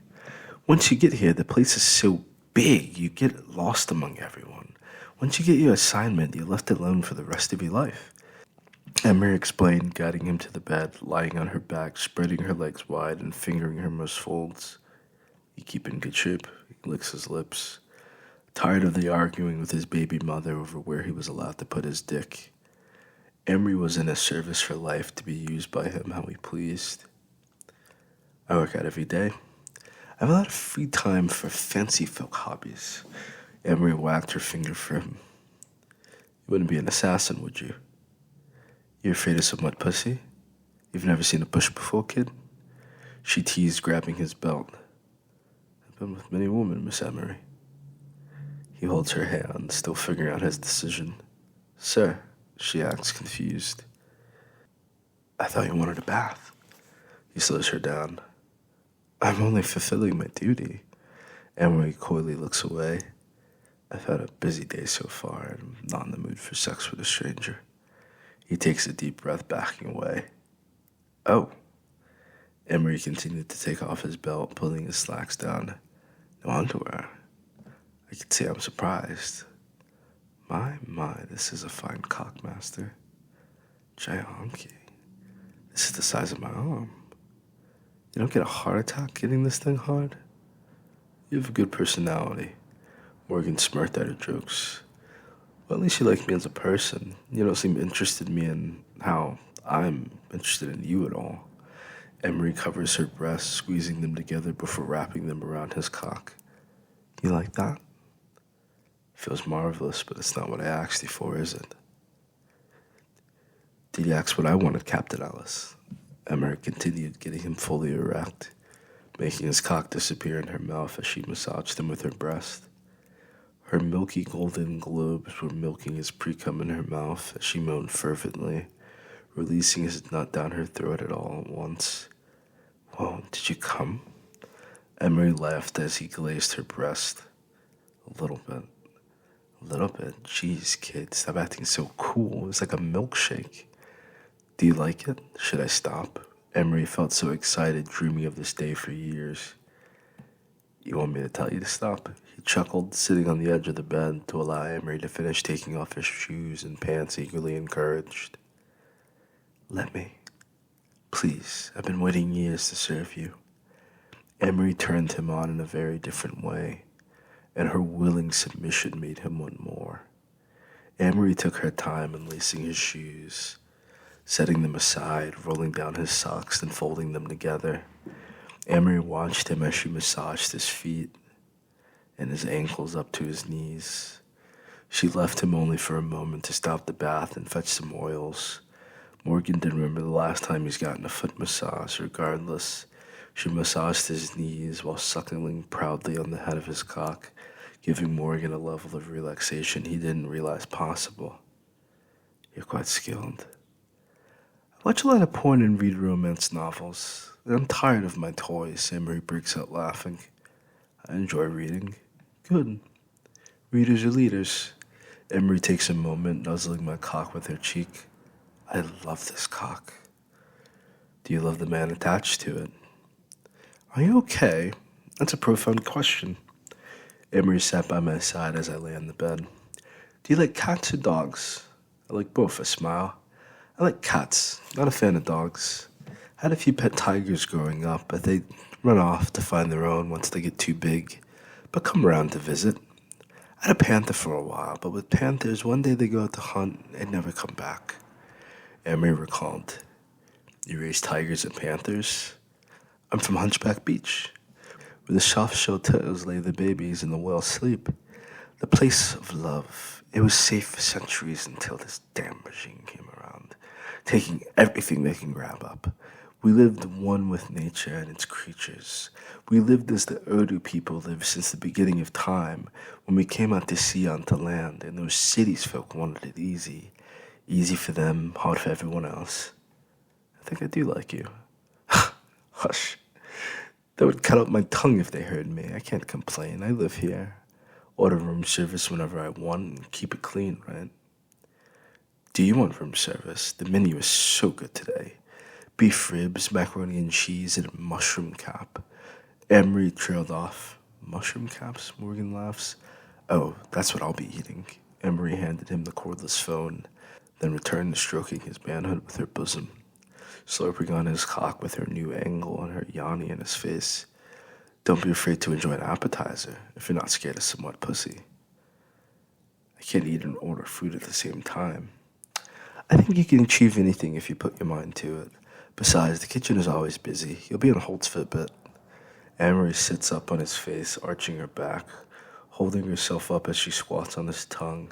Once you get here, the place is so big, you get lost among everyone. Once you get your assignment, you're left alone for the rest of your life." Emery explained, guiding him to the bed, lying on her back, spreading her legs wide and fingering her most folds. "You keep in good shape," he licks his lips. Tired of the arguing with his baby mother over where he was allowed to put his dick. Emery was in a service for life to be used by him how he pleased. "I work out every day. I have a lot of free time for fancy folk hobbies." Emery whacked her finger for him. "You wouldn't be an assassin, would you? You're afraid of some wet pussy? You've never seen a bush before, kid?" she teased, grabbing his belt. I've been with many women, Miss Emery. He holds her hand, still figuring out his decision. Sir, she acts confused. I thought you wanted a bath. He slows her down. I'm only fulfilling my duty. Emery coyly looks away. I've had a busy day so far, and I'm not in the mood for sex with a stranger. He takes a deep breath, backing away. Oh. Emery continued to take off his belt, pulling his slacks down. No underwear. I can say I'm surprised. My, this is a fine cockmaster. Gianki. This is the size of my arm. You don't get a heart attack getting this thing hard? You have a good personality. Morgan smirked at her jokes. Well, at least you like me as a person. You don't seem interested in me in how I'm interested in you at all. Emery covers her breasts, squeezing them together before wrapping them around his cock. You like that? Feels marvelous, but it's not what I asked you for, is it? Did you ask what I wanted, Captain Alice? Emery continued, getting him fully erect, making his cock disappear in her mouth as she massaged him with her breast. Her milky golden globes were milking his pre-cum in her mouth as she moaned fervently, releasing his nut down her throat at all at once. Whoa, did you come? Emery laughed as he glazed her breast. A little bit. Jeez, kid, stop acting so cool. It's like a milkshake. Do you like it? Should I stop? Emery felt so excited, dreaming of this day for years. You want me to tell you to stop? He chuckled, sitting on the edge of the bed to allow Emery to finish taking off his shoes and pants, eagerly encouraged. Let me. Please, I've been waiting years to serve you. Emery turned him on in a very different way, and her willing submission made him want more. Emery took her time in lacing his shoes, setting them aside, rolling down his socks, and folding them together. Emery watched him as she massaged his feet and his ankles up to his knees. She left him only for a moment to stop the bath and fetch some oils. Morgan didn't remember the last time he's gotten a foot massage. Regardless, she massaged his knees while suckling proudly on the head of his cock, giving Morgan a level of relaxation he didn't realize possible. You're quite skilled. I watch a lot of porn and read romance novels. I'm tired of my toys, Emery breaks out laughing. I enjoy reading. Good. Readers are leaders. Emery takes a moment, nuzzling my cock with her cheek. I love this cock. Do you love the man attached to it? Are you okay? That's a profound question. Emery sat by my side as I lay on the bed. Do you like cats or dogs? I like both, I smile. I like cats, not a fan of dogs. I had a few pet tigers growing up, but they run off to find their own once they get too big, but come around to visit. I had a panther for a while, but with panthers, one day they go out to hunt and never come back. Emery recalled, You raise tigers and panthers? I'm from Hunchback Beach, where the soft-shelled turtles lay their babies and the whales sleep. The place of love. It was safe for centuries until this damn regime came around, taking everything they can grab up. We lived one with nature and its creatures. We lived as the Urdu people lived since the beginning of time, when we came out to sea onto land, and those cities folk wanted it easy. Easy for them, hard for everyone else. I think I do like you. Hush. They would cut out my tongue if they heard me. I can't complain. I live here. Order room service whenever I want and keep it clean, right? Do you want room service? The menu is so good today. Beef ribs, macaroni and cheese, and a mushroom cap. Emery trailed off. Mushroom caps? Morgan laughs. Oh, that's what I'll be eating. Emery handed him the cordless phone, then returned to stroking his manhood with her bosom, slurping on his cock with her new angle and her yanni in his face. Don't be afraid to enjoy an appetizer if you're not scared of some wet pussy. I can't eat and order food at the same time. I think you can achieve anything if you put your mind to it. Besides, the kitchen is always busy. You'll be on holds for a bit. Emery sits up on his face, arching her back, holding herself up as she squats on his tongue,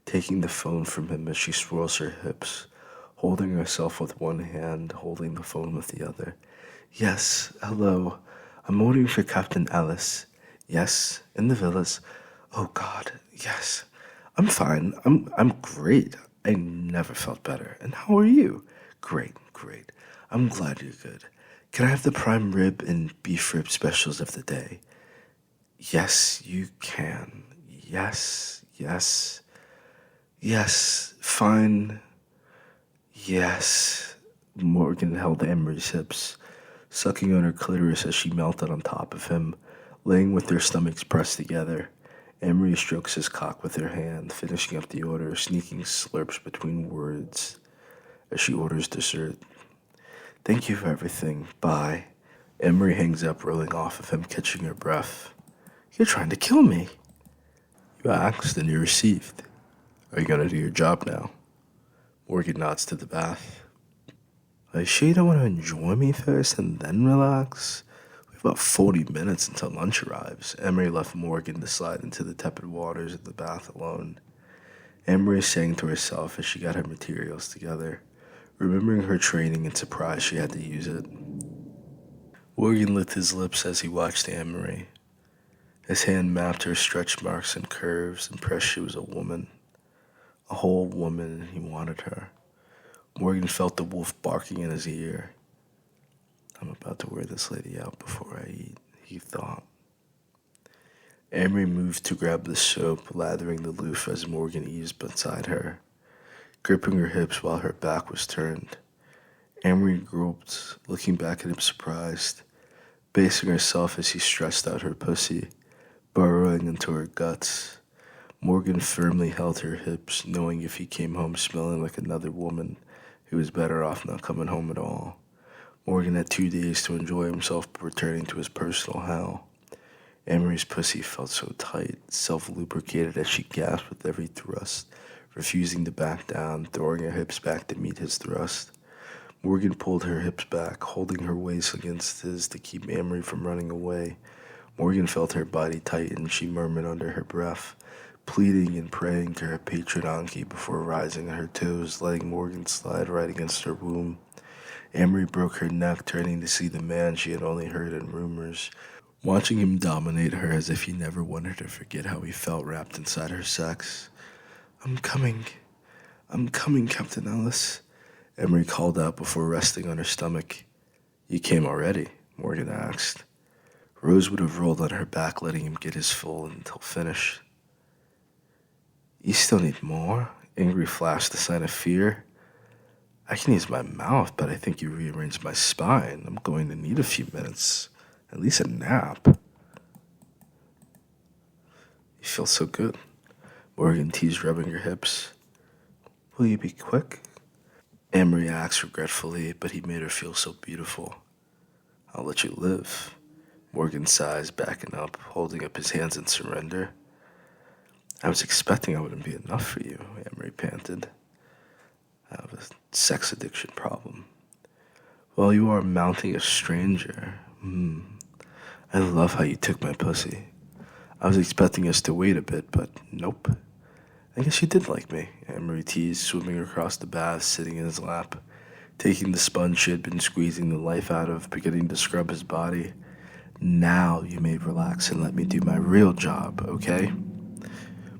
taking the phone from him as she swirls her hips, holding herself with one hand, holding the phone with the other, Yes, hello. I'm waiting for Captain Alice. Yes, in the villas. Oh God, yes. I'm fine. I'm great. I never felt better. And how are you? Great, great. I'm glad you're good. Can I have the prime rib and beef rib specials of the day? Yes, you can. Yes, yes, yes. Fine. Yes. Morgan held Emery's hips, sucking on her clitoris as she melted on top of him, laying with their stomachs pressed together. Emery strokes his cock with her hand, finishing up the order, sneaking slurps between words as she orders dessert. Thank you for everything. Bye. Emery hangs up, rolling off of him, catching her breath. You're trying to kill me. You asked and you received. Are you gonna do your job now? Morgan nods to the bath. Are you sure you don't want to enjoy me first and then relax? We have about 40 minutes until lunch arrives. Emery left Morgan to slide into the tepid waters of the bath alone. Emery sang to herself as she got her materials together, remembering her training and surprised she had to use it. Morgan licked his lips as he watched Emery. His hand mapped her stretch marks and curves, impressed she was a woman. A whole woman, and he wanted her. Morgan felt the wolf barking in his ear. I'm about to wear this lady out before I eat, he thought. Emery moved to grab the soap, lathering the loofah as Morgan eased beside her, gripping her hips while her back was turned. Emery groped, looking back at him surprised, basing herself as he stressed out her pussy, burrowing into her guts. Morgan firmly held her hips, knowing if he came home smelling like another woman, he was better off not coming home at all. Morgan had 2 days to enjoy himself before returning to his personal hell. Emery's pussy felt so tight, self-lubricated as she gasped with every thrust, refusing to back down, throwing her hips back to meet his thrust. Morgan pulled her hips back, holding her waist against his to keep Emery from running away. Morgan felt her body tighten, she murmured under her breath, pleading and praying to her patron Anki before rising on her toes, letting Morgan slide right against her womb. Emery broke her neck, turning to see the man she had only heard in rumors, watching him dominate her as if he never wanted her to forget how he felt wrapped inside her sex. I'm coming, Captain Alice, Emery called out before resting on her stomach. You came already? Morgan asked. Rose would have rolled on her back, letting him get his full until finished. You still need more? Angry flashed a sign of fear. I can use my mouth, but I think you rearranged my spine. I'm going to need a few minutes. At least a nap. You feel so good. Morgan teased, rubbing her hips. Will you be quick? Emery asked regretfully, but he made her feel so beautiful. I'll let you live. Morgan sighs, backing up, holding up his hands in surrender. I was expecting I wouldn't be enough for you, Emery panted. I have a sex addiction problem. Well, you are mounting a stranger. I love how you took my pussy. I was expecting us to wait a bit, but nope. I guess you did like me, Emery teased, swimming across the bath, sitting in his lap, taking the sponge she had been squeezing the life out of, beginning to scrub his body. Now you may relax and let me do my real job, okay?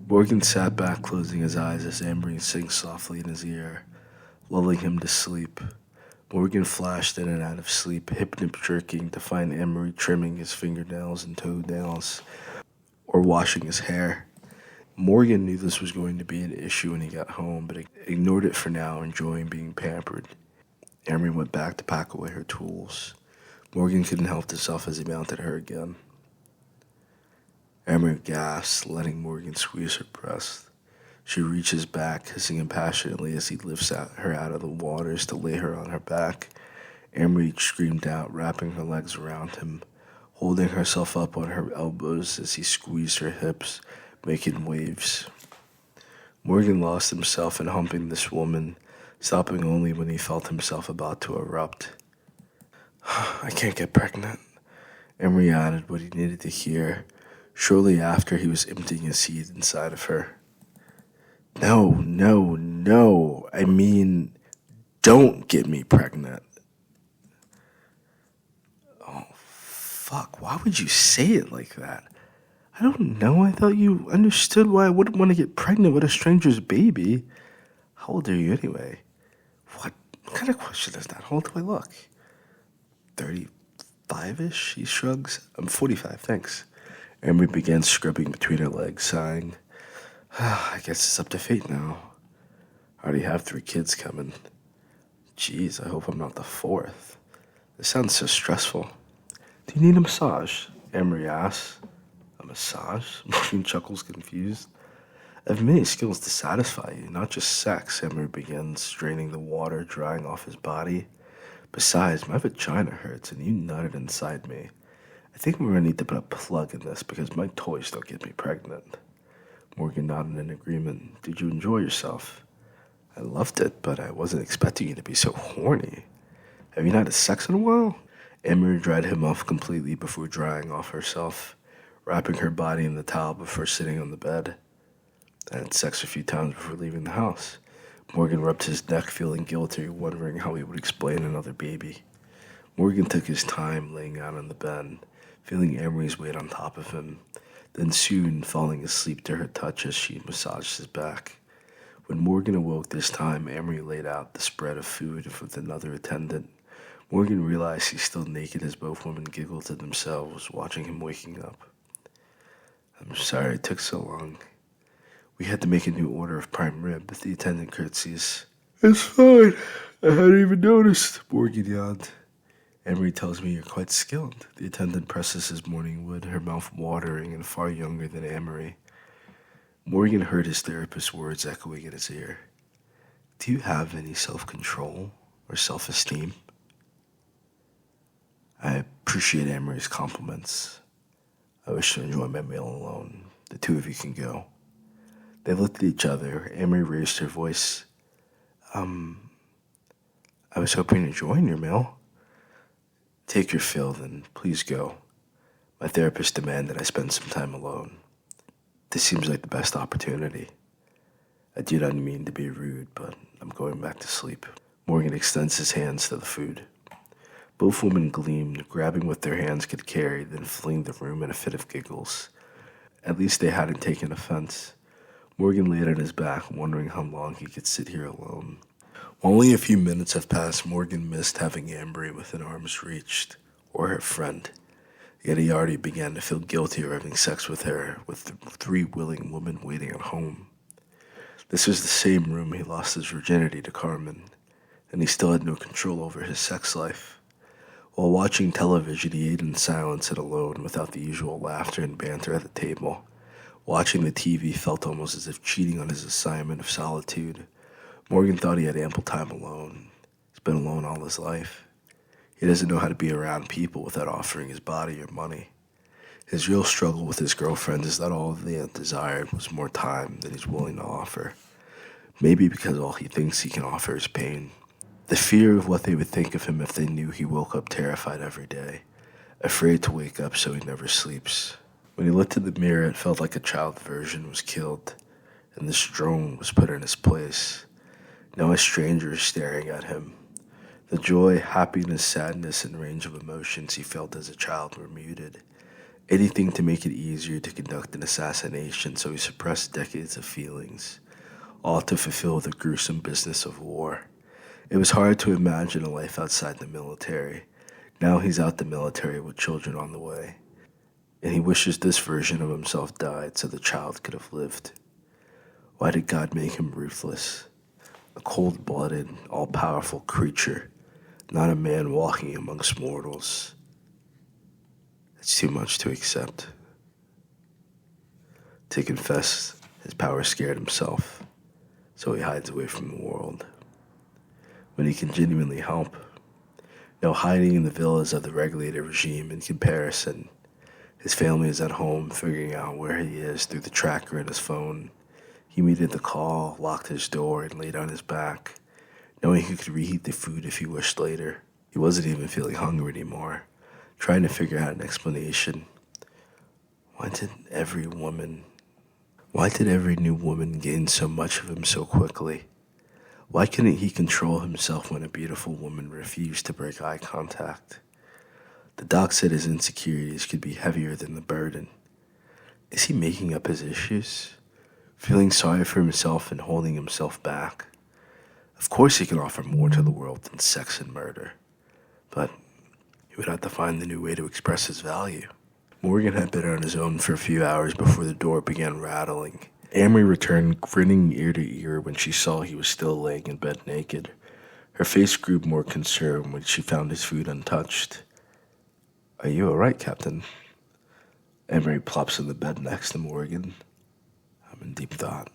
Morgan sat back, closing his eyes as Emery sang softly in his ear, lulling him to sleep. Morgan flashed in and out of sleep, hip-nip jerking to find Emery trimming his fingernails and toenails, or washing his hair. Morgan knew this was going to be an issue when he got home, but ignored it for now, enjoying being pampered. Emery went back to pack away her tools. Morgan couldn't help himself as he mounted her again. Emery gasped, letting Morgan squeeze her breast. She reaches back, hissing him passionately as he lifts her out of the waters to lay her on her back. Emery screamed out, wrapping her legs around him, holding herself up on her elbows as he squeezed her hips, making waves. Morgan lost himself in humping this woman, stopping only when he felt himself about to erupt. I can't get pregnant, Emery added what he needed to hear, shortly after he was emptying his seed inside of her. No, I mean, don't get me pregnant. fuck? Why would you say it like that? I don't know. I thought you understood why I wouldn't want to get pregnant with a stranger's baby. How old are you anyway? What kind of question is that? How old do I look? 35-ish? He shrugs. I'm 45, thanks. Emery began scrubbing between her legs, sighing. I guess it's up to fate now. I already have 3 kids coming. Jeez, I hope I'm not the 4th. This sounds so stressful. Do you need a massage? Emery asks. A massage? Morgan chuckles, confused. I have many skills to satisfy you, not just sex. Emery begins, draining the water, drying off his body. Besides, my vagina hurts and you nutted inside me. I think we're going to need to put a plug in this because my toys don't get me pregnant. Morgan nodded in agreement. Did you enjoy yourself? I loved it, but I wasn't expecting you to be so horny. Have you not had sex in a while? Emery dried him off completely before drying off herself, wrapping her body in the towel before sitting on the bed. I had sex a few times before leaving the house. Morgan rubbed his neck, feeling guilty, wondering how he would explain another baby. Morgan took his time laying out on the bed, feeling Emery's weight on top of him, then soon falling asleep to her touch as she massaged his back. When Morgan awoke this time, Emery laid out the spread of food with another attendant. Morgan realized he's still naked as both women giggled to themselves, watching him waking up. I'm sorry it took so long. We had to make a new order of prime rib, but the attendant curtsies. It's fine. I hadn't even noticed, Morgan yawned. Emery tells me you're quite skilled. The attendant presses his morning wood, her mouth watering and far younger than Emery. Morgan heard his therapist's words echoing in his ear. Do you have any self-control or self-esteem? I appreciate Emery's compliments. I wish to enjoy my meal alone. The 2 of you can go. They looked at each other. Emery raised her voice. I was hoping to join your meal. Take your fill, then please go. My therapist demanded I spend some time alone. This seems like the best opportunity. I do not mean to be rude, but I'm going back to sleep. Morgan extends his hands to the food. Both women gleamed, grabbing what their hands could carry, then fleeing the room in a fit of giggles. At least they hadn't taken offense. Morgan laid on his back, wondering how long he could sit here alone. Only a few minutes have passed, Morgan missed having Emery within arm's reach, or her friend. Yet he already began to feel guilty of having sex with her, with 3 willing women waiting at home. This was the same room he lost his virginity to Carmen, and he still had no control over his sex life. While watching television, he ate in silence and alone, without the usual laughter and banter at the table. Watching the TV felt almost as if cheating on his assignment of solitude. Morgan thought he had ample time alone. He's been alone all his life. He doesn't know how to be around people without offering his body or money. His real struggle with his girlfriend is that all they had desired was more time than he's willing to offer. Maybe because all he thinks he can offer is pain. The fear of what they would think of him if they knew he woke up terrified every day, afraid to wake up so he never sleeps. When he looked in the mirror, it felt like a child version was killed, and this drone was put in his place. Now a stranger is staring at him. The joy, happiness, sadness, and range of emotions he felt as a child were muted. Anything to make it easier to conduct an assassination, so he suppressed decades of feelings, all to fulfill the gruesome business of war. It was hard to imagine a life outside the military. Now he's out the military with children on the way. And he wishes this version of himself died so the child could have lived. Why did God make him ruthless? A cold-blooded, all-powerful creature, not a man walking amongst mortals. It's too much to accept. To confess, his power scared himself, so he hides away from the world. When he can genuinely help. No hiding in the villas of the regulated regime in comparison. His family is at home, figuring out where he is through the tracker in his phone. He muted the call, locked his door, and laid on his back, knowing he could reheat the food if he wished later. He wasn't even feeling hungry anymore, trying to figure out an explanation. Why did every new woman gain so much of him so quickly? Why couldn't he control himself when a beautiful woman refused to break eye contact? The doc said his insecurities could be heavier than the burden. Is he making up his issues? Feeling sorry for himself and holding himself back? Of course he can offer more to the world than sex and murder. But he would have to find a new way to express his value. Morgan had been on his own for a few hours before the door began rattling. Amory returned, grinning ear to ear when she saw he was still laying in bed naked. Her face grew more concerned when she found his food untouched. Are you all right, Captain? Amory plops in the bed next to Morgan. I'm in deep thought.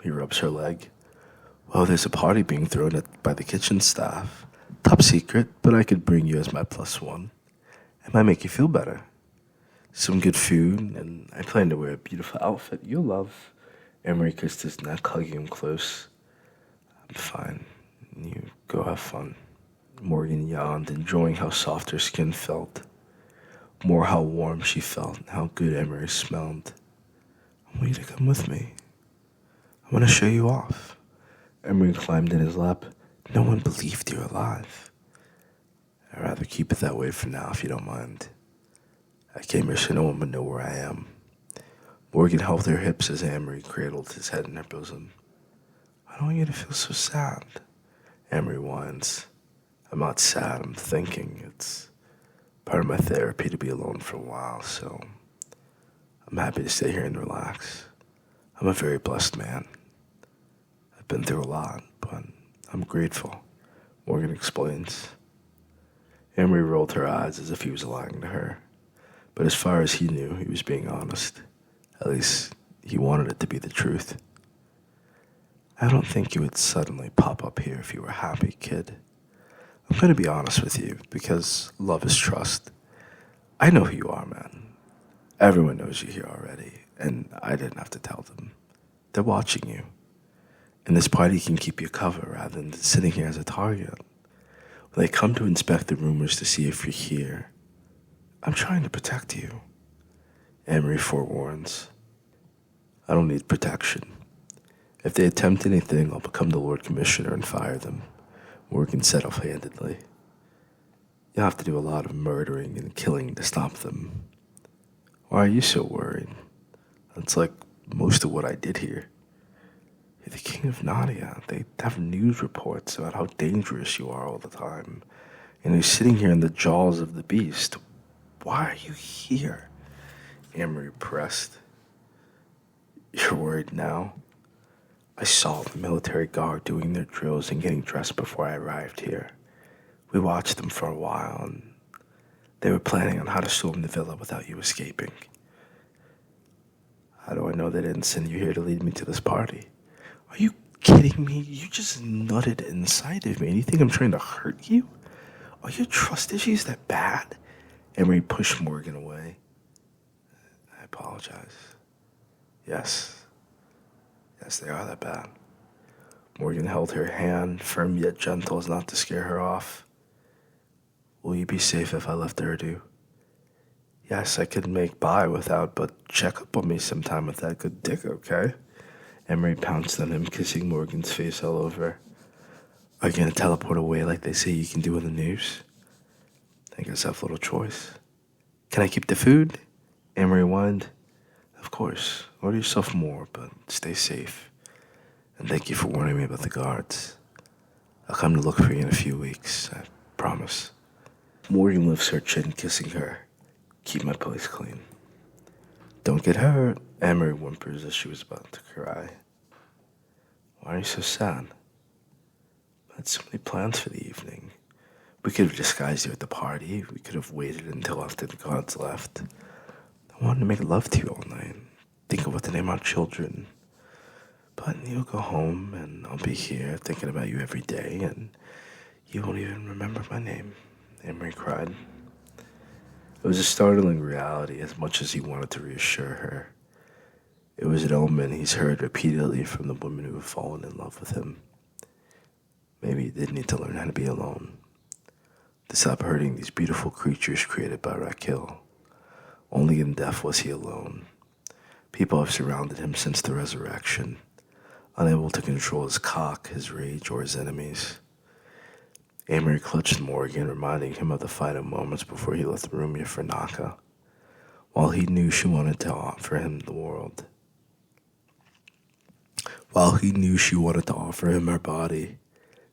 He rubs her leg. Well, there's a party being thrown by the kitchen staff. Top secret, but I could bring you as my +1. It might make you feel better. Some good food, and I plan to wear a beautiful outfit you'll love. Amory kissed his neck, hugging him close. I'm fine. You go have fun. Morgan yawned, enjoying how soft her skin felt. More how warm she felt, and how good Emery smelled. I want you to come with me. I want to show you off. Emery climbed in his lap. No one believed you were alive. I'd rather keep it that way for now, if you don't mind. I came here so no one would know where I am. Morgan held her hips as Emery cradled his head in her bosom. I don't want you to feel so sad. Emery whines. I'm not sad, I'm thinking. It's part of my therapy to be alone for a while, so I'm happy to stay here and relax. I'm a very blessed man. I've been through a lot, but I'm grateful, Morgan explains. Emery rolled her eyes as if he was lying to her, but as far as he knew, he was being honest. At least, he wanted it to be the truth. I don't think you would suddenly pop up here if you were happy, kid. I'm going to be honest with you, because love is trust. I know who you are, man. Everyone knows you here already, and I didn't have to tell them. They're watching you. And this party can keep you covered rather than sitting here as a target. When they come to inspect the rumors to see if you're here, I'm trying to protect you. Emery forewarns. I don't need protection. If they attempt anything, I'll become the Lord Commissioner and fire them, Morgan said offhandedly. You'll have to do a lot of murdering and killing to stop them. Why are you so worried? That's like most of what I did here. You're the King of Nadia. They have news reports about how dangerous you are all the time. And you're sitting here in the jaws of the beast. Why are you here? Emery pressed. You're worried now? I saw the military guard doing their drills and getting dressed before I arrived here. We watched them for a while, and they were planning on how to storm the villa without you escaping. How do I know they didn't send you here to lead me to this party? Are you kidding me? You just nutted inside of me, and you think I'm trying to hurt you? Are your trust issues that bad? Emery pushed Morgan away. I apologize. Yes, they are that bad. Morgan held her hand, firm yet gentle as not to scare her off. Will you be safe if I left Urdu? Yes, I could make by without, but check up on me sometime with that good dick, okay? Emery pounced on him, kissing Morgan's face all over. Are you going to teleport away like they say you can do in the news? I guess I have little choice. Can I keep the food? Emery whined. Of course. Order yourself more, but stay safe. And thank you for warning me about the guards. I'll come to look for you in a few weeks, I promise. Morgan lifts her chin, kissing her. Keep my place clean. Don't get hurt, Emery whimpers as she was about to cry. Why are you so sad? I had so many plans for the evening. We could have disguised you at the party. We could have waited until after the gods left. I wanted to make love to you all night. Think of what to name our children. But you'll go home, and I'll be here thinking about you every day, and you won't even remember my name, Emery cried. It was a startling reality as much as he wanted to reassure her. It was an omen he's heard repeatedly from the women who have fallen in love with him. Maybe he did need to learn how to be alone, to stop hurting these beautiful creatures created by Raquel. Only in death was he alone. People have surrounded him since the resurrection, unable to control his cock, his rage, or his enemies. Amory clutched Morgan, reminding him of the final moments before he left the room for Naka. While he knew she wanted to offer him the world. While he knew she wanted to offer him her body,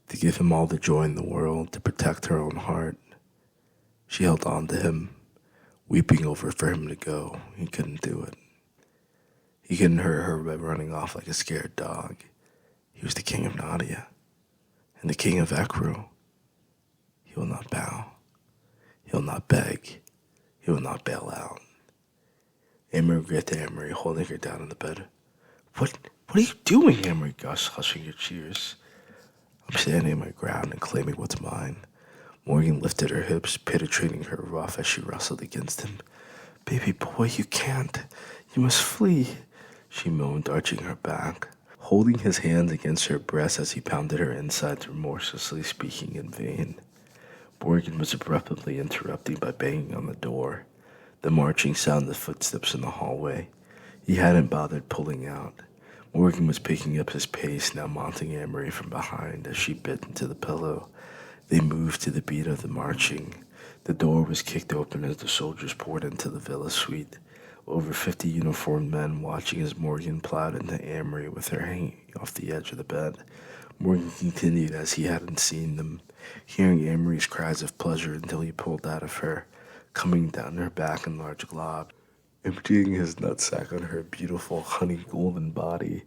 to give him all the joy in the world, to protect her own heart, she held on to him, weeping over for him to go. He couldn't do it. He couldn't hurt her by running off like a scared dog. He was the King of Nadia, and the King of Ekru. He will not bow. He will not beg. He will not bail out. Amory gripped Amory, holding her down on the bed. What are you doing, Amory gushed, hushing her tears. I'm standing my ground and claiming what's mine. Morgan lifted her hips, penetrating her rough as she wrestled against him. Baby boy, you can't. You must flee, she moaned, arching her back, holding his hands against her breast as he pounded her insides, remorselessly speaking in vain. Morgan was abruptly interrupted by banging on the door, the marching sound of footsteps in the hallway. He hadn't bothered pulling out. Morgan was picking up his pace, now mounting Amory from behind as she bit into the pillow. They moved to the beat of the marching. The door was kicked open as the soldiers poured into the villa suite. Over 50 uniformed men watching as Morgan plowed into Amory with her hanging off the edge of the bed. Morgan continued as he hadn't seen them, hearing Amory's cries of pleasure until he pulled out of her, coming down her back in large globs, emptying his nutsack on her beautiful honey golden body.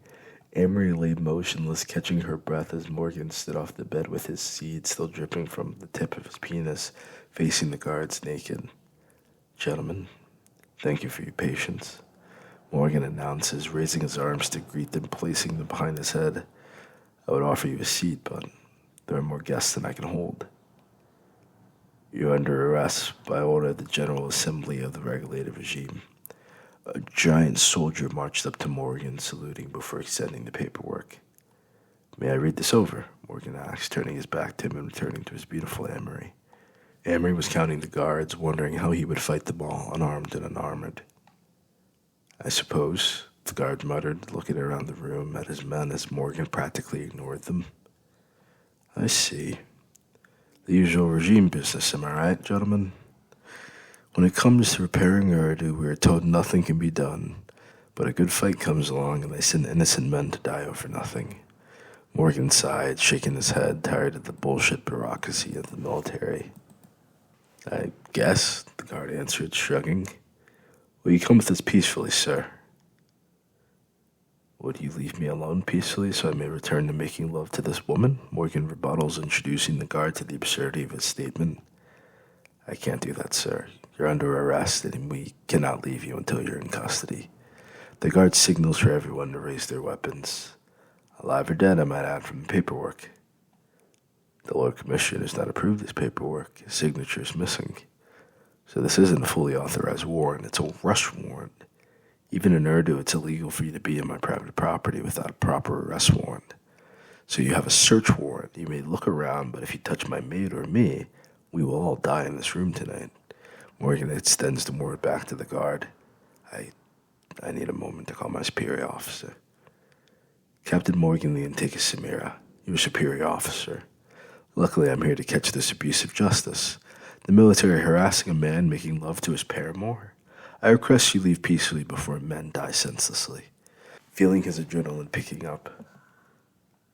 Amory lay motionless, catching her breath as Morgan stood off the bed with his seed still dripping from the tip of his penis, facing the guards naked. Gentlemen, thank you for your patience, Morgan announces, raising his arms to greet them, placing them behind his head. I would offer you a seat, but there are more guests than I can hold. You're under arrest by order of the General Assembly of the Regulative Regime. A giant soldier marched up to Morgan, saluting before extending the paperwork. May I read this over? Morgan asked, turning his back to him and returning to his beautiful Amory. Amory was counting the guards, wondering how he would fight them all, unarmed and unarmored. I suppose, the guard muttered, looking around the room at his men as Morgan practically ignored them. I see. The usual regime business, am I right, gentlemen? When it comes to repairing Urdu, we are told nothing can be done, but a good fight comes along and they send innocent men to die over nothing. Morgan sighed, shaking his head, tired of the bullshit bureaucracy of the military. I guess, the guard answered, shrugging. Will you come with us peacefully, sir? Would you leave me alone peacefully so I may return to making love to this woman? Morgan rebuttals, introducing the guard to the absurdity of his statement. I can't do that, sir. You're under arrest, and we cannot leave you until you're in custody. The guard signals for everyone to raise their weapons. Alive or dead, I might add from the paperwork. The Lord Commissioner has not approved this paperwork. His signature is missing. So this isn't a fully authorized warrant. It's a rush warrant. Even in Urdu, it's illegal for you to be in my private property without a proper arrest warrant. So you have a search warrant. You may look around, but if you touch my maid or me, we will all die in this room tonight. Morgan extends the word back to the guard. I need a moment to call my superior officer. Captain Morgan Lee and take a Samira. Your superior officer. Luckily, I'm here to catch this abuse of justice. The military harassing a man making love to his paramour. I request you leave peacefully before men die senselessly. Feeling his adrenaline picking up.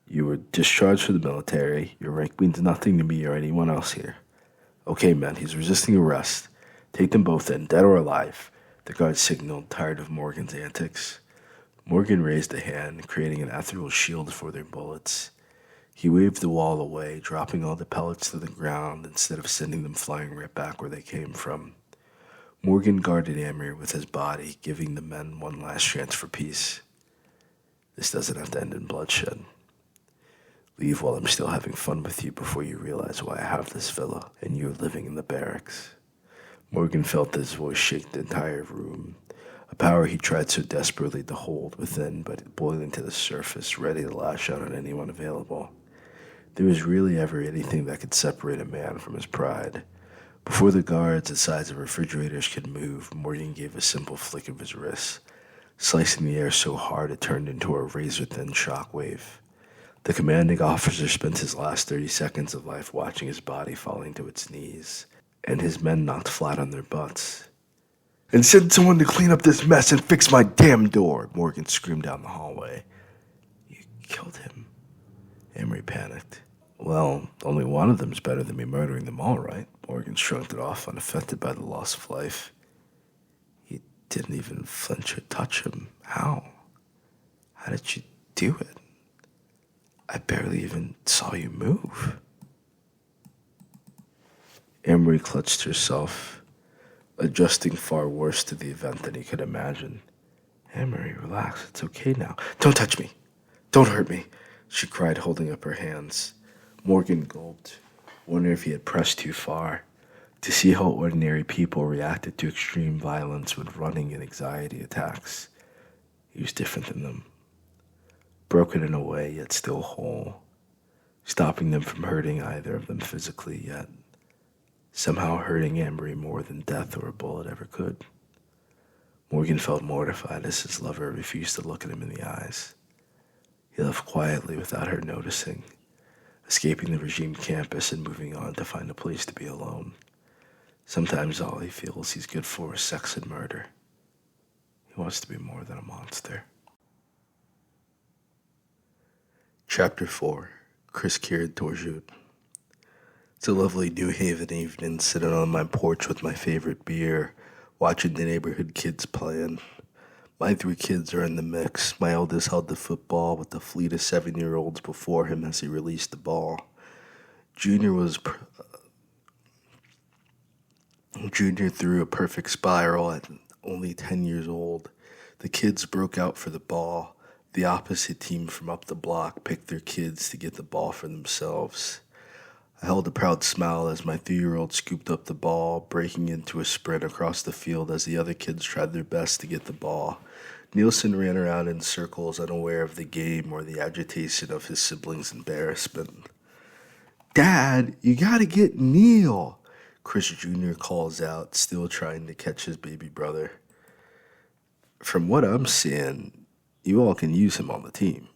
You were discharged from the military. Your rank means nothing to me or anyone else here. Okay, men, he's resisting arrest. Take them both in, dead or alive. The guard signaled, tired of Morgan's antics. Morgan raised a hand, creating an ethereal shield for their bullets. He waved the wall away, dropping all the pellets to the ground instead of sending them flying right back where they came from. Morgan guarded Amir with his body, giving the men one last chance for peace. This doesn't have to end in bloodshed. Leave while I'm still having fun with you before you realize why I have this villa and you're living in the barracks. Morgan felt his voice shake the entire room, a power he tried so desperately to hold within, but boiling to the surface, ready to lash out on anyone available. There was really ever anything that could separate a man from his pride. Before the guards the size of refrigerators could move, Morgan gave a simple flick of his wrist, slicing the air so hard it turned into a razor-thin shockwave. The commanding officer spent his last 30 seconds of life watching his body falling to its knees, and his men knocked flat on their butts. "And send someone to clean up this mess and fix my damn door," Morgan screamed down the hallway. "You killed him," Emery panicked. "Well, only one of them's better than me murdering them all, right?" Morgan shrugged it off, unaffected by the loss of life. "You didn't even flinch or touch him. How? How did you do it? I barely even saw you move." Emery clutched herself, adjusting far worse to the event than he could imagine. "Emery, relax. It's okay now." "Don't touch me. Don't hurt me," she cried, holding up her hands. Morgan gulped, wondering if he had pressed too far. To see how ordinary people reacted to extreme violence with running and anxiety attacks. He was different than them. Broken in a way, yet still whole. Stopping them from hurting either of them physically, yet somehow hurting Emery more than death or a bullet ever could. Morgan felt mortified as his lover refused to look at him in the eyes. He left quietly without her noticing, escaping the regime campus and moving on to find a place to be alone. Sometimes all he feels he's good for is sex and murder. He wants to be more than a monster. Chapter 4. Chris-cured Torjut. It's a lovely New Haven evening, sitting on my porch with my favorite beer, watching the neighborhood kids playing. My 3 kids are in the mix. My eldest held the football with the fleet of 7-year-olds before him as he released the ball. Junior threw a perfect spiral at only 10 years old. The kids broke out for the ball. The opposite team from up the block picked their kids to get the ball for themselves. I held a proud smile as my 3-year-old scooped up the ball, breaking into a sprint across the field as the other kids tried their best to get the ball. Nielsen ran around in circles, unaware of the game or the agitation of his siblings' embarrassment. "Dad, you gotta get Neil," Chris Jr. calls out, still trying to catch his baby brother. "From what I'm seeing, you all can use him on the team."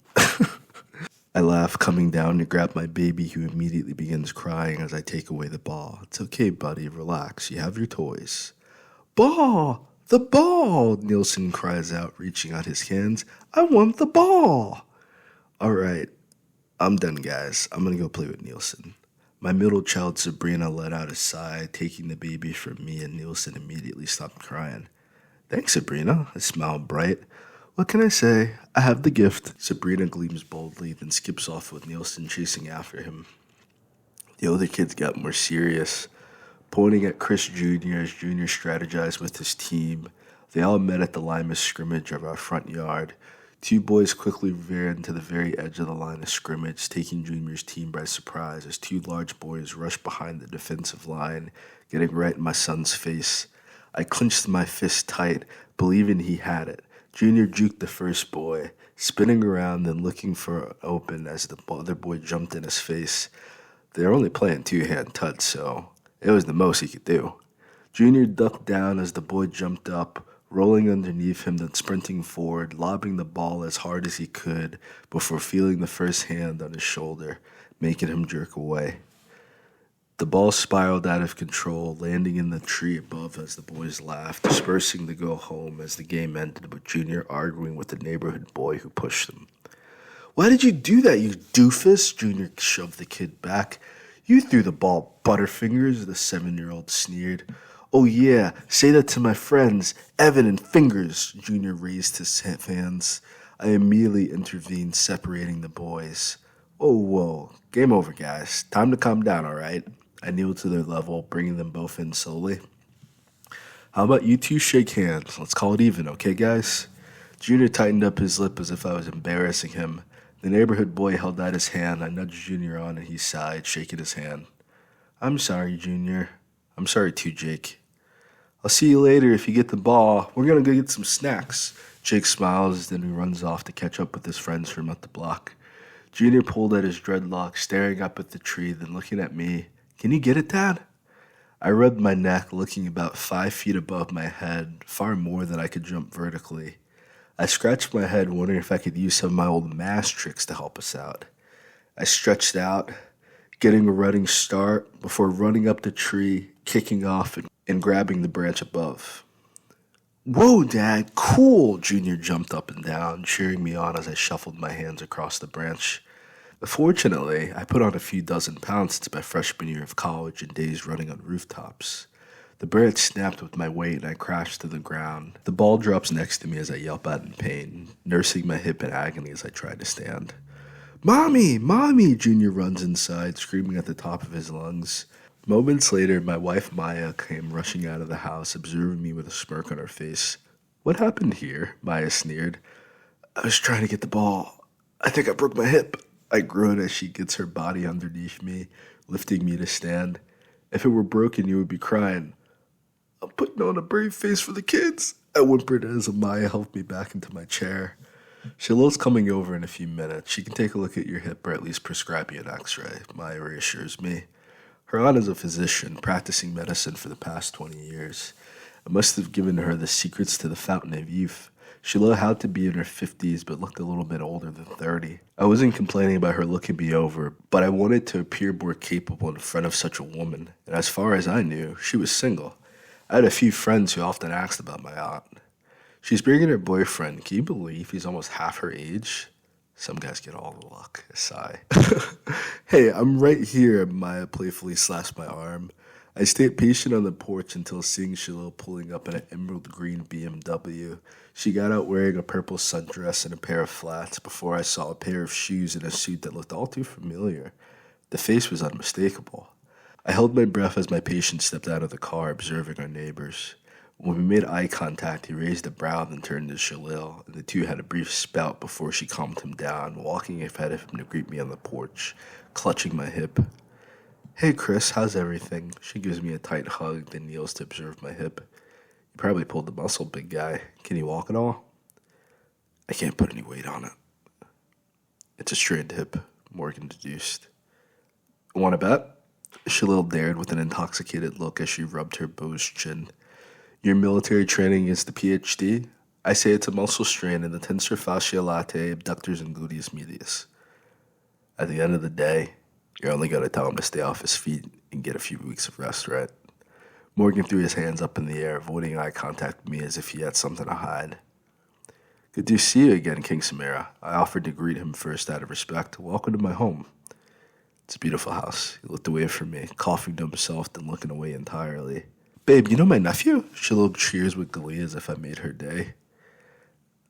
I laugh, coming down to grab my baby, who immediately begins crying as I take away the ball. "It's okay, buddy. Relax. You have your toys." "Ball! The ball!" Nielsen cries out, reaching out his hands. "I want the ball!" "All right. I'm done, guys. I'm going to go play with Nielsen." My middle child, Sabrina, let out a sigh, taking the baby from me, and Nielsen immediately stopped crying. "Thanks, Sabrina." I smiled bright. "What can I say? I have the gift." Sabrina gleams boldly, then skips off with Nielsen chasing after him. The older kids got more serious, pointing at Chris Jr. as Jr. strategized with his team. They all met at the line of scrimmage of our front yard. 2 boys quickly ran to the very edge of the line of scrimmage, taking Junior's team by surprise as 2 large boys rushed behind the defensive line, getting right in my son's face. I clenched my fist tight, believing he had it. Junior juked the first boy, spinning around and looking for an open as the other boy jumped in his face. They're only playing 2-hand touch, so it was the most he could do. Junior ducked down as the boy jumped up, rolling underneath him, then sprinting forward, lobbing the ball as hard as he could before feeling the first hand on his shoulder, making him jerk away. The ball spiraled out of control, landing in the tree above as the boys laughed, dispersing to go home as the game ended with Junior arguing with the neighborhood boy who pushed him. "Why did you do that, you doofus?" Junior shoved the kid back. "You threw the ball, Butterfingers," the 7-year-old sneered. "Oh yeah, say that to my friends, Evan and Fingers." Junior raised his hands. I immediately intervened, separating the boys. "Oh, whoa, game over, guys. Time to calm down, all right?" I kneeled to their level, bringing them both in slowly. "How about you 2 shake hands? Let's call it even, okay, guys?" Junior tightened up his lip as if I was embarrassing him. The neighborhood boy held out his hand. I nudged Junior on and he sighed, shaking his hand. "I'm sorry, Junior." "I'm sorry too, Jake." "I'll see you later if you get the ball. We're going to go get some snacks." Jake smiles, then he runs off to catch up with his friends from up the block. Junior pulled at his dreadlocks, staring up at the tree, then looking at me. "Can you get it, Dad?" I rubbed my neck, looking about 5 feet above my head, far more than I could jump vertically. I scratched my head, wondering if I could use some of my old math tricks to help us out. I stretched out, getting a running start before running up the tree, kicking off and grabbing the branch above. "Whoa, Dad, cool!" Junior jumped up and down, cheering me on as I shuffled my hands across the branch. Fortunately, I put on a few dozen pounds since my freshman year of college and days running on rooftops. The branch snapped with my weight and I crashed to the ground. The ball drops next to me as I yelp out in pain, nursing my hip in agony as I try to stand. "Mommy! Mommy!" Junior runs inside, screaming at the top of his lungs. Moments later, my wife Maya came rushing out of the house, observing me with a smirk on her face. "What happened here?" Maya sneered. "I was trying to get the ball. I think I broke my hip." I groan as she gets her body underneath me, lifting me to stand. "If it were broken, you would be crying." "I'm putting on a brave face for the kids," I whimpered as Maya helped me back into my chair. "Shalila's coming over in a few minutes. She can take a look at your hip or at least prescribe you an x-ray," Maya reassures me. Her aunt is a physician, practicing medicine for the past 20 years. I must have given her the secrets to the fountain of youth. Shalila had to be in her 50s, but looked a little bit older than 30. I wasn't complaining about her looking me over, but I wanted to appear more capable in front of such a woman, and as far as I knew, she was single. I had a few friends who often asked about my aunt. "She's bringing her boyfriend. Can you believe he's almost half her age?" "Some guys get all the luck," a sigh. "Hey, I'm right here," Maya playfully slapped my arm. I stayed patient on the porch until seeing Shalil pulling up in an emerald green BMW. She got out wearing a purple sundress and a pair of flats before I saw a pair of shoes and a suit that looked all too familiar. The face was unmistakable. I held my breath as my patient stepped out of the car, observing our neighbors. When we made eye contact, he raised a brow, then turned to Shalil, and the two had a brief spout before she calmed him down, walking ahead of him to greet me on the porch, clutching my hip. "Hey, Chris, how's everything?" She gives me a tight hug, then kneels to observe my hip. "You probably pulled the muscle, big guy. Can you walk at all?" "I can't put any weight on it." "It's a strained hip," Morgan deduced. "Want to bet?" Shalil dared with an intoxicated look as she rubbed her bow's chin. "Your military training is the PhD? I say it's a muscle strain in the tensor fasciae latae, abductors, and gluteus medius. At the end of the day, you're only going to tell him to stay off his feet and get a few weeks of rest, right?" Morgan threw his hands up in the air, avoiding eye contact with me as if he had something to hide. "Good to see you again, King Samara." I offered to greet him first out of respect. "Welcome to my home." "It's a beautiful house." He looked away from me, coughing to himself, then looking away entirely. "Babe, you know my nephew?" Shalil cheers with glee as if I made her day.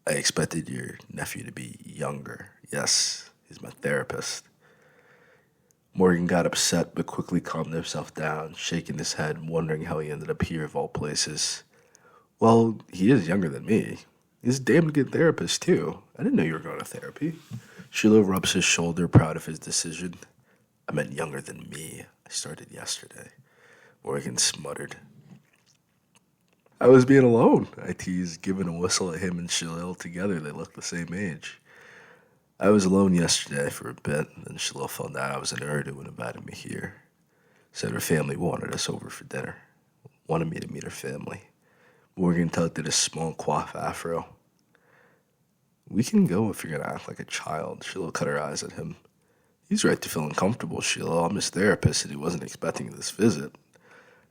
"I expected your nephew to be younger. Yes, he's my therapist." Morgan got upset but quickly calmed himself down, shaking his head, wondering how he ended up here of all places. "Well, he is younger than me. He's a damn good therapist, too. I didn't know you were going to therapy." Shalil rubs his shoulder, proud of his decision. "I meant younger than me. I started yesterday." Morgan smuttered. "I was being alone," I teased, giving a whistle at him and Shalil. Together, they looked the same age. "I was alone yesterday for a bit, then Shalil found out I was in Urdu and invited me here. Said her family wanted us over for dinner. Wanted me to meet her family." Morgan tugged at his small coif afro. "We can go if you're going to act like a child." Shalil cut her eyes at him. "He's right to feel uncomfortable, Sheila. I'm his therapist and he wasn't expecting this visit.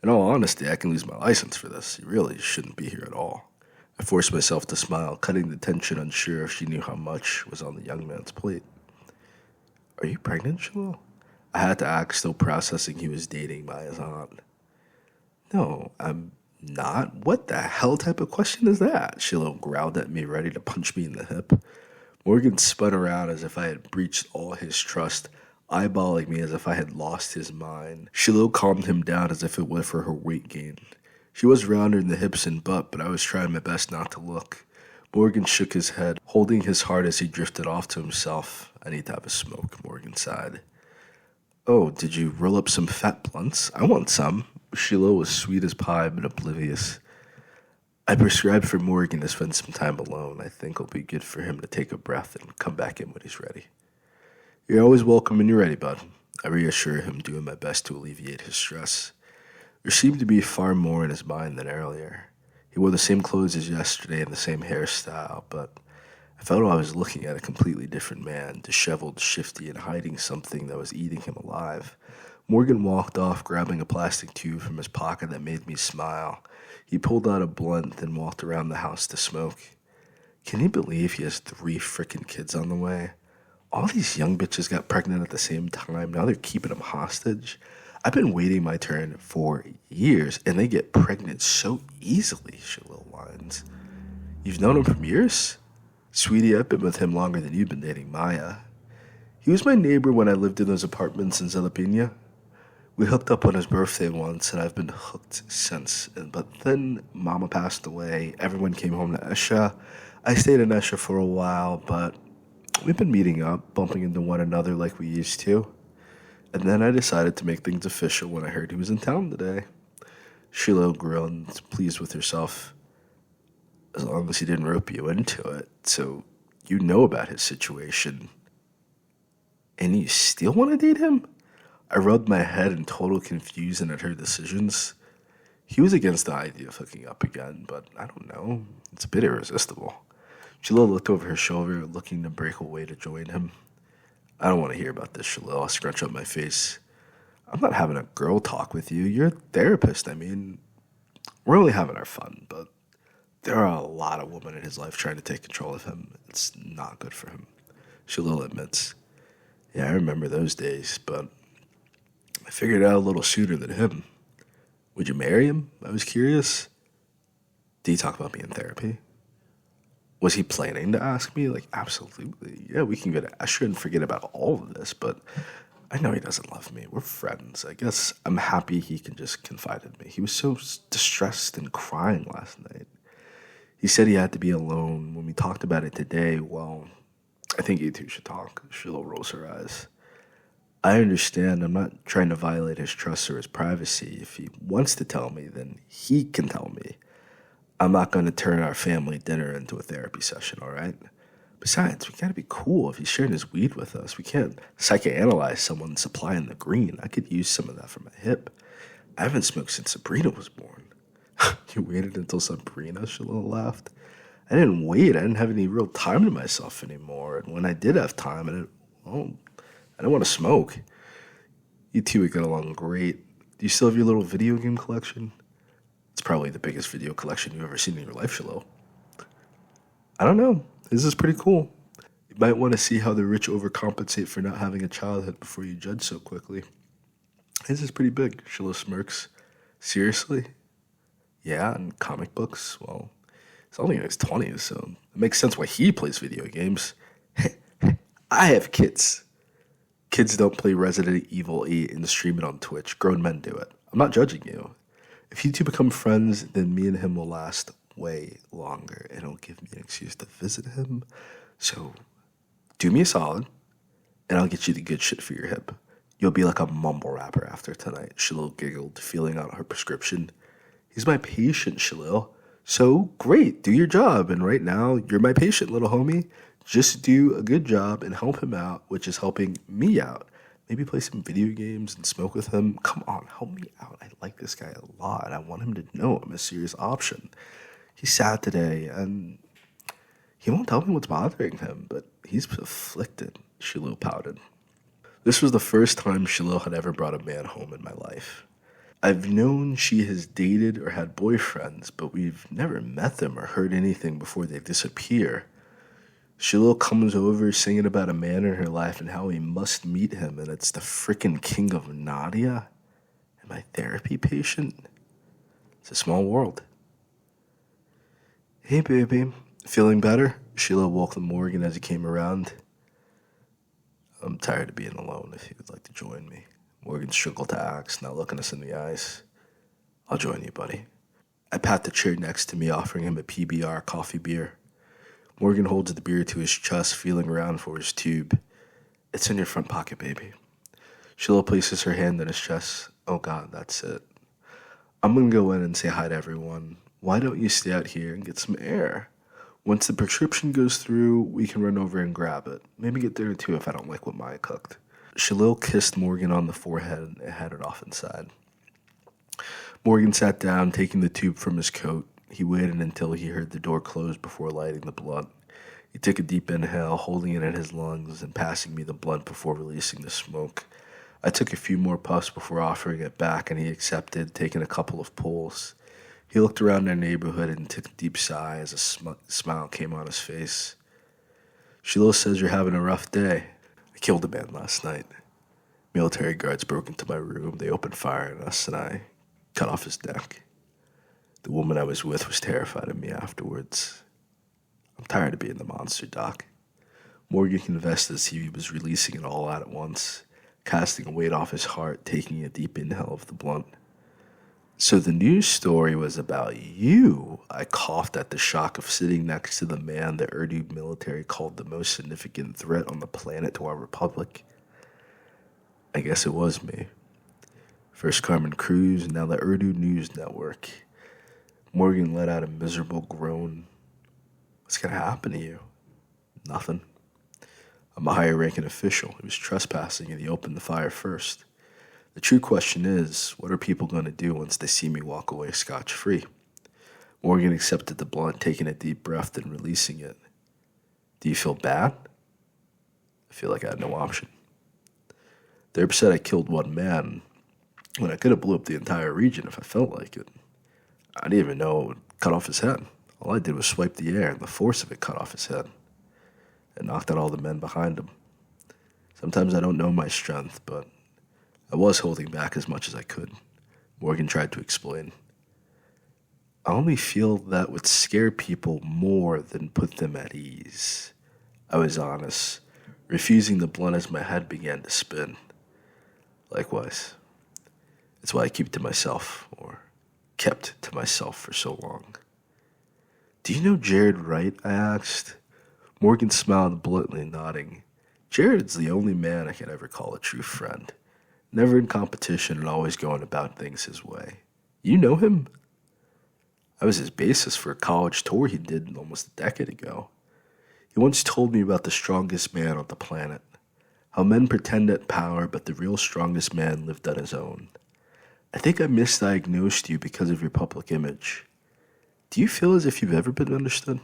In all honesty, I can lose my license for this. He really shouldn't be here at all." I forced myself to smile, cutting the tension, unsure if she knew how much was on the young man's plate. "Are you pregnant, Shalil?" I had to act, still processing he was dating Maya's aunt. "No, I'm not. What the hell type of question is that?" Shalil growled at me, ready to punch me in the hip. Morgan spun around as if I had breached all his trust, eyeballing me as if I had lost his mind. Shalil calmed him down as if it were for her weight gain. She was rounder in the hips and butt, but I was trying my best not to look. Morgan shook his head, holding his heart as he drifted off to himself. "I need to have a smoke," Morgan sighed. "Oh, did you roll up some fat blunts? I want some." Sheila was sweet as pie, but oblivious. "I prescribed for Morgan to spend some time alone. I think it'll be good for him to take a breath and come back in when he's ready." "You're always welcome when you're ready, bud." I reassure him, doing my best to alleviate his stress. There seemed to be far more in his mind than earlier. He wore the same clothes as yesterday and the same hairstyle, but I felt I was looking at a completely different man, disheveled, shifty, and hiding something that was eating him alive. Morgan walked off, grabbing a plastic tube from his pocket that made me smile. He pulled out a blunt, then walked around the house to smoke. Can you believe he has 3 frickin' kids on the way? All these young bitches got pregnant at the same time. Now they're keeping him hostage. I've been waiting my turn for years, and they get pregnant so easily, she little whines. You've known him from years? Sweetie, I've been with him longer than you've been dating Maya. He was my neighbor when I lived in those apartments in Zelapina. We hooked up on his birthday once, and I've been hooked since. But then Mama passed away. Everyone came home to Esha. I stayed in Esha for a while, but we've been meeting up, bumping into one another like we used to. And then I decided to make things official when I heard he was in town today. Shiloh groaned, pleased with herself. As long as he didn't rope you into it. So you know about his situation. And you still want to date him? I rubbed my head in total confusion at her decisions. He was against the idea of hooking up again, but I don't know. It's a bit irresistible. Shalil looked over her shoulder, looking to break away to join him. I don't want to hear about this, Shalil. I'll scrunch up my face. I'm not having a girl talk with you. You're a therapist. I mean, we're only having our fun, but there are a lot of women in his life trying to take control of him. It's not good for him. Shalil admits. Yeah, I remember those days, but I figured it out a little sooner than him. Would you marry him? I was curious. Did he talk about me in therapy? Was he planning to ask me? Like, absolutely. Yeah, we can go to Esher and forget about all of this, but I know he doesn't love me. We're friends. I guess I'm happy he can just confide in me. He was so distressed and crying last night. He said he had to be alone. When we talked about it today, well, I think you two should talk. Sheila rolls her eyes. I understand. I'm not trying to violate his trust or his privacy. If he wants to tell me, then he can tell me. I'm not going to turn our family dinner into a therapy session, all right? Besides, we got to be cool if he's sharing his weed with us. We can't psychoanalyze someone supplying the green. I could use some of that for my hip. I haven't smoked since Sabrina was born. You waited until Sabrina, Shalila laughed. I didn't wait. I didn't have any real time to myself anymore. And when I did have time, I didn't want to smoke. You two would get along great. Do you still have your little video game collection? It's probably the biggest video collection you've ever seen in your life, Shiloh. I don't know. This is pretty cool. You might want to see how the rich overcompensate for not having a childhood before you judge so quickly. This is pretty big, Shiloh smirks. Seriously? Yeah, and comic books? Well, it's only in his 20s, so it makes sense why he plays video games. I have kids. Kids don't play Resident Evil 8 and stream it on Twitch. Grown men do it. I'm not judging you. If you two become friends, then me and him will last way longer, and it'll give me an excuse to visit him. So, do me a solid, and I'll get you the good shit for your hip. You'll be like a mumble rapper after tonight. Shalil giggled, feeling out her prescription. He's my patient, Shalil. So, great, do your job, and right now, you're my patient, little homie. Just do a good job and help him out, which is helping me out. Maybe play some video games and smoke with him. Come on, help me out. I like this guy a lot. I want him to know I'm a serious option. He's sad today, and he won't tell me what's bothering him, but he's afflicted, Shalil pouted. This was the first time Shalil had ever brought a man home in my life. I've known she has dated or had boyfriends, but we've never met them or heard anything before they disappear. Shalil comes over singing about a man in her life and how he must meet him, and it's the frickin' King of Nadia? Am I therapy patient? It's a small world. Hey, baby. Feeling better? Sheila woke Morgan as he came around. I'm tired of being alone if you would like to join me. Morgan struggled to ask, not looking us in the eyes. I'll join you, buddy. I pat the chair next to me, offering him a PBR coffee beer. Morgan holds the beer to his chest, feeling around for his tube. It's in your front pocket, baby. Sheila places her hand on his chest. Oh, God, that's it. I'm going to go in and say hi to everyone. Why don't you stay out here and get some air? Once the prescription goes through, we can run over and grab it. Maybe get dinner too if I don't like what Maya cooked. Shalil kissed Morgan on the forehead and headed off inside. Morgan sat down, taking the tube from his coat. He waited until he heard the door close before lighting the blunt. He took a deep inhale, holding it in his lungs and passing me the blunt before releasing the smoke. I took a few more puffs before offering it back, and he accepted, taking a couple of pulls. He looked around our neighborhood and took a deep sigh as a smile came on his face. Shiloh says you're having a rough day. I killed a man last night. Military guards broke into my room. They opened fire on us, and I cut off his neck. The woman I was with was terrified of me afterwards. I'm tired of being the monster, Doc. Morgan confessed as he was releasing it all out at once, casting a weight off his heart, taking a deep inhale of the blunt. So the news story was about you. I coughed at the shock of sitting next to the man the Urdu military called the most significant threat on the planet to our republic. I guess it was me. First Carmen Cruz, now the Urdu News Network. Morgan let out a miserable groan. What's going to happen to you? Nothing. I'm a higher-ranking official. He was trespassing, and he opened the fire first. The true question is, what are people going to do once they see me walk away scotch-free? Morgan accepted the blunt, taking a deep breath and releasing it. Do you feel bad? I feel like I had no option. They're upset I killed one man when I could have blew up the entire region if I felt like it. I didn't even know it would cut off his head. All I did was swipe the air, and the force of it cut off his head. It knocked out all the men behind him. Sometimes I don't know my strength, but I was holding back as much as I could. Morgan tried to explain. I only feel that would scare people more than put them at ease. I was honest, refusing the blunt as my head began to spin. Likewise. It's why I keep to myself, or kept to myself for so long. Do you know Jared Wright? I asked. Morgan smiled bluntly, nodding. Jared's the only man I could ever call a true friend. Never in competition and always going about things his way. You know him? I was his bassist for a college tour he did almost a decade ago. He once told me about the strongest man on the planet. How men pretend at power, but the real strongest man lived on his own. I think I misdiagnosed you because of your public image. Do you feel as if you've ever been understood?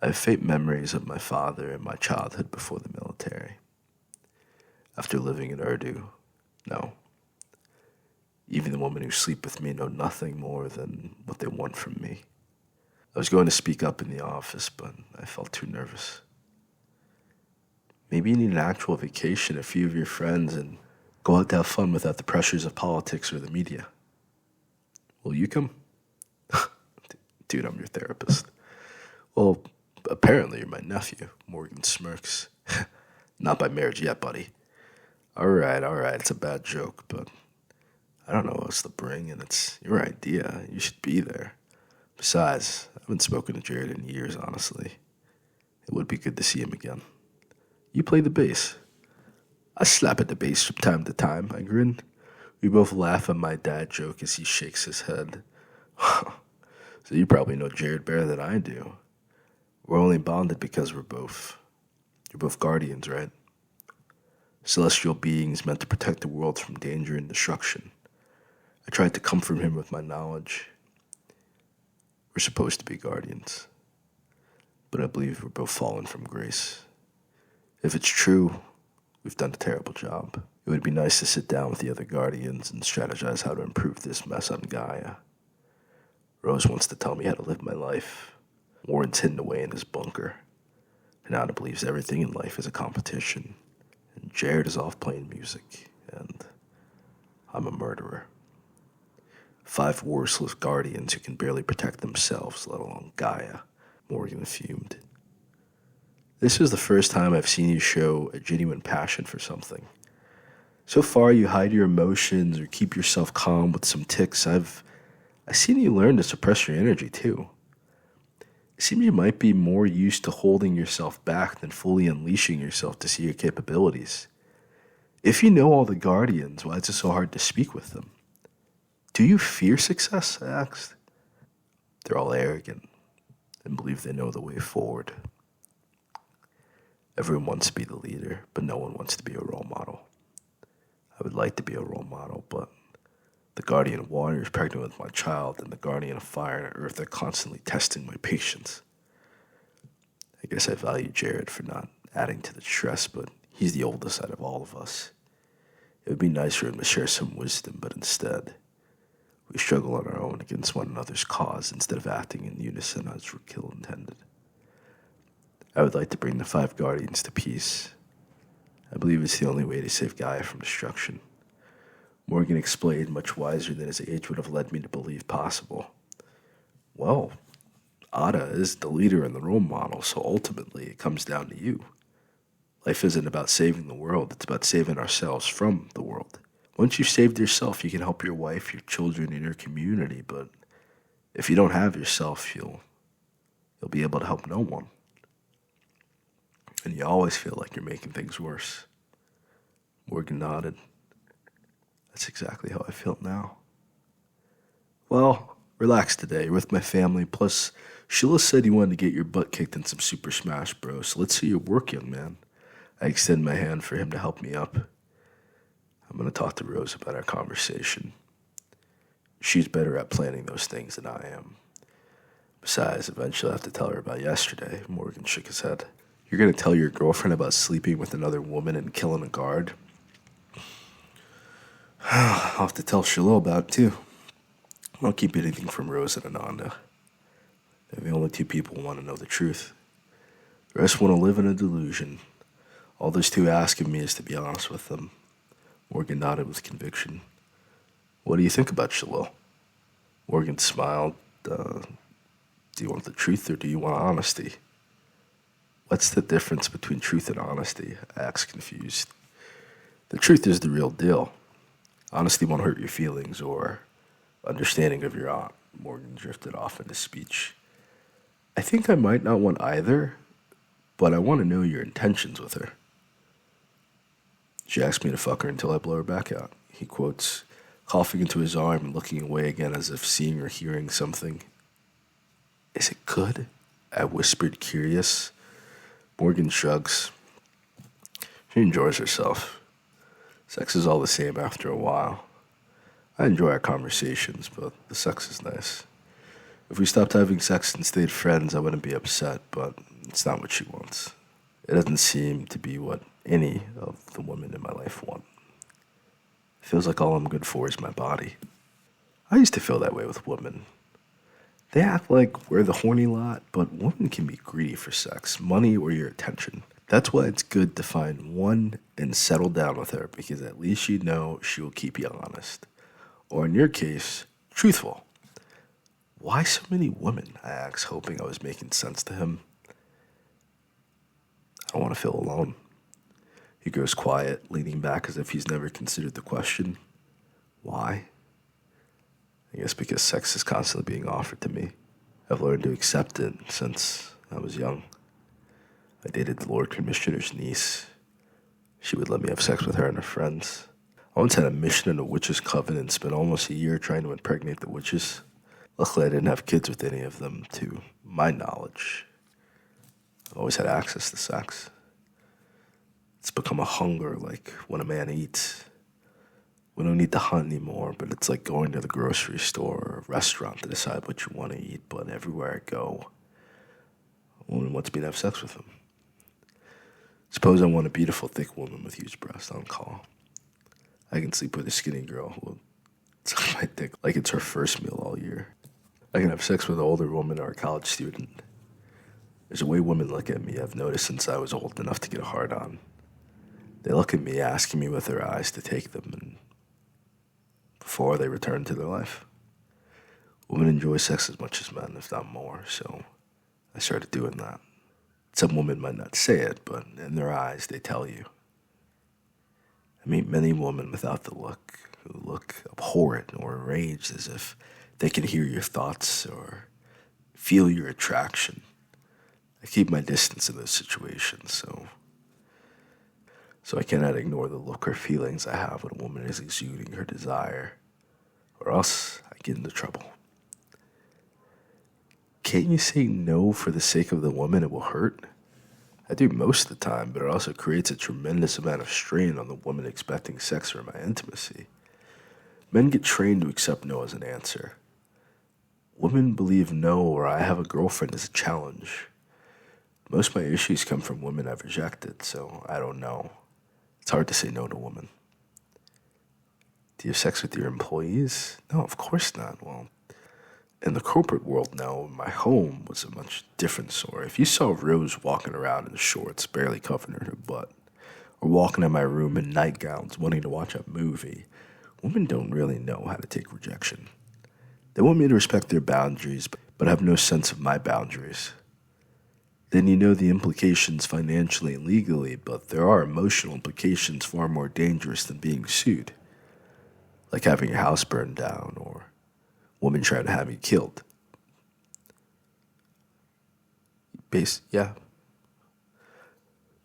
I have faint memories of my father and my childhood before the military. After living in Urdu, no. Even the women who sleep with me know nothing more than what they want from me. I was going to speak up in the office, but I felt too nervous. Maybe you need an actual vacation, a few of your friends, and go out to have fun without the pressures of politics or the media. Will you come? Dude, I'm your therapist. Well, apparently you're my nephew, Morgan smirks. Not by marriage yet, buddy. All right, it's a bad joke, but I don't know what else to bring, and it's your idea. You should be there. Besides, I haven't spoken to Jared in years, honestly. It would be good to see him again. You play the bass. I slap at the bass from time to time, I grin. We both laugh at my dad joke as he shakes his head. So you probably know Jared better than I do. We're only bonded because you're both guardians, right? Celestial beings meant to protect the world from danger and destruction. I tried to comfort him with my knowledge. We're supposed to be guardians, but I believe we're both fallen from grace. If it's true, we've done a terrible job. It would be nice to sit down with the other guardians and strategize how to improve this mess on Gaia. Rose wants to tell me how to live my life. Warren's hidden away in his bunker. And Anna believes everything in life is a competition. And Jared is off playing music. And I'm a murderer. 5 worthless guardians who can barely protect themselves, let alone Gaia. Morgan fumed. This is the first time I've seen you show a genuine passion for something. So far, you hide your emotions or keep yourself calm with some tics. I've seen you learn to suppress your energy, too. It seems you might be more used to holding yourself back than fully unleashing yourself to see your capabilities. If you know all the guardians, why is it so hard to speak with them? Do you fear success? I asked. They're all arrogant and believe they know the way forward. Everyone wants to be the leader, but no one wants to be a role model. I would like to be a role model, but the guardian of water is pregnant with my child, and the guardian of fire and earth are constantly testing my patience. I guess I value Jared for not adding to the stress, but he's the oldest out of all of us. It would be nice for him to share some wisdom, but instead, we struggle on our own against one another's cause instead of acting in unison as Rakil intended. I would like to bring the five guardians to peace. I believe it's the only way to save Gaia from destruction. Morgan explained, much wiser than his age would have led me to believe possible. Well, Ada is the leader and the role model, so ultimately it comes down to you. Life isn't about saving the world, it's about saving ourselves from the world. Once you've saved yourself, you can help your wife, your children, and your community, but if you don't have yourself, you'll be able to help no one. And you always feel like you're making things worse. Morgan nodded. That's exactly how I feel now. Well, relax today. You're with my family. Plus, Sheila said you wanted to get your butt kicked in some Super Smash Bros. So let's see your work, young man. I extend my hand for him to help me up. I'm going to talk to Rose about our conversation. She's better at planning those things than I am. Besides, eventually I have to tell her about yesterday. Morgan shook his head. You're going to tell your girlfriend about sleeping with another woman and killing a guard? I'll have to tell Shiloh about it too. I don't keep anything from Rose and Ananda. They're the only two people who want to know the truth. The rest want to live in a delusion. All those two ask of me is to be honest with them. Morgan nodded with conviction. What do you think about Shiloh? Morgan smiled. Do you want the truth or do you want honesty? What's the difference between truth and honesty? I asked, confused. The truth is the real deal. Honesty won't hurt your feelings or understanding of your aunt. Morgan drifted off into speech. I think I might not want either, but I want to know your intentions with her. She asked me to fuck her until I blow her back out. He quotes, coughing into his arm and looking away again as if seeing or hearing something. Is it good? I whispered, curious. Morgan shrugs. She enjoys herself. Sex is all the same after a while. I enjoy our conversations, but the sex is nice. If we stopped having sex and stayed friends, I wouldn't be upset, but it's not what she wants. It doesn't seem to be what any of the women in my life want. It feels like all I'm good for is my body. I used to feel that way with women. They act like we're the horny lot, but women can be greedy for sex, money, or your attention. That's why it's good to find one and settle down with her, because at least you know she will keep you honest. Or in your case, truthful. Why so many women? I asked, hoping I was making sense to him. I don't want to feel alone. He grows quiet, leaning back as if he's never considered the question. Why? I guess because sex is constantly being offered to me. I've learned to accept it since I was young. I dated the Lord Commissioner's niece. She would let me have sex with her and her friends. I once had a mission in a witches' coven and spent almost a year trying to impregnate the witches. Luckily, I didn't have kids with any of them, to my knowledge. I've always had access to sex. It's become a hunger, like when a man eats. We don't need to hunt anymore, but it's like going to the grocery store or a restaurant to decide what you want to eat. But everywhere I go, a woman wants me to have sex with them. Suppose I want a beautiful, thick woman with huge breasts on call. I can sleep with a skinny girl who will suck my dick like it's her first meal all year. I can have sex with an older woman or a college student. There's a way women look at me I've noticed since I was old enough to get a hard on. They look at me asking me with their eyes to take them, and before they return to their life. Women enjoy sex as much as men, if not more, so I started doing that. Some women might not say it, but in their eyes they tell you. I meet many women without the look, who look abhorrent or enraged as if they can hear your thoughts or feel your attraction. I keep my distance in those situations, so I cannot ignore the look or feelings I have when a woman is exuding her desire, or else I get into trouble. Can't you say no for the sake of the woman? It will hurt. I do most of the time, but it also creates a tremendous amount of strain on the woman expecting sex or my intimacy. Men get trained to accept no as an answer. Women believe no or I have a girlfriend is a challenge. Most of my issues come from women I've rejected, so I don't know. It's hard to say no to a woman. Do you have sex with your employees? No, of course not. Well, in the corporate world now, my home was a much different story. If you saw Rose walking around in shorts, barely covering her butt, or walking in my room in nightgowns wanting to watch a movie, women don't really know how to take rejection. They want me to respect their boundaries, but have no sense of my boundaries. Then you know the implications financially and legally, but there are emotional implications far more dangerous than being sued. Like having your house burned down or women trying to have you killed. Yeah.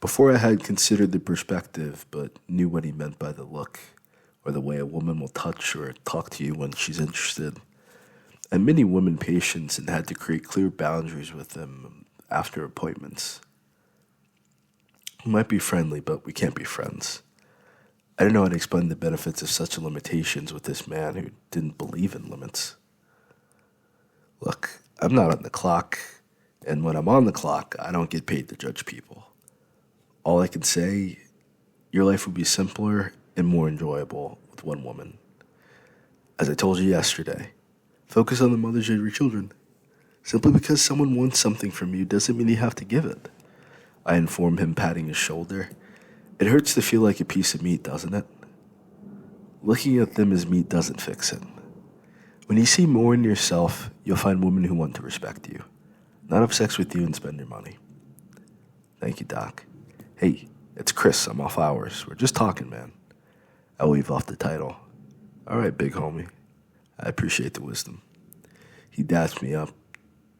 Before I had considered the perspective, but knew what he meant by the look, or the way a woman will touch or talk to you when she's interested. And many women patients and had to create clear boundaries with them after appointments. We might be friendly, but we can't be friends. I didn't know how to explain the benefits of such limitations with this man who didn't believe in limits. Look, I'm not on the clock, and when I'm on the clock, I don't get paid to judge people. All I can say, your life would be simpler and more enjoyable with one woman. As I told you yesterday, focus on the mothers of your children. Simply because someone wants something from you doesn't mean you have to give it. I informed him, patting his shoulder. It hurts to feel like a piece of meat, doesn't it? Looking at them as meat doesn't fix it. When you see more in yourself, you'll find women who want to respect you, not have sex with you and spend your money. Thank you, Doc. Hey, it's Chris. I'm off hours. We're just talking, man. I'll leave off the title. All right, big homie. I appreciate the wisdom. He dapped me up,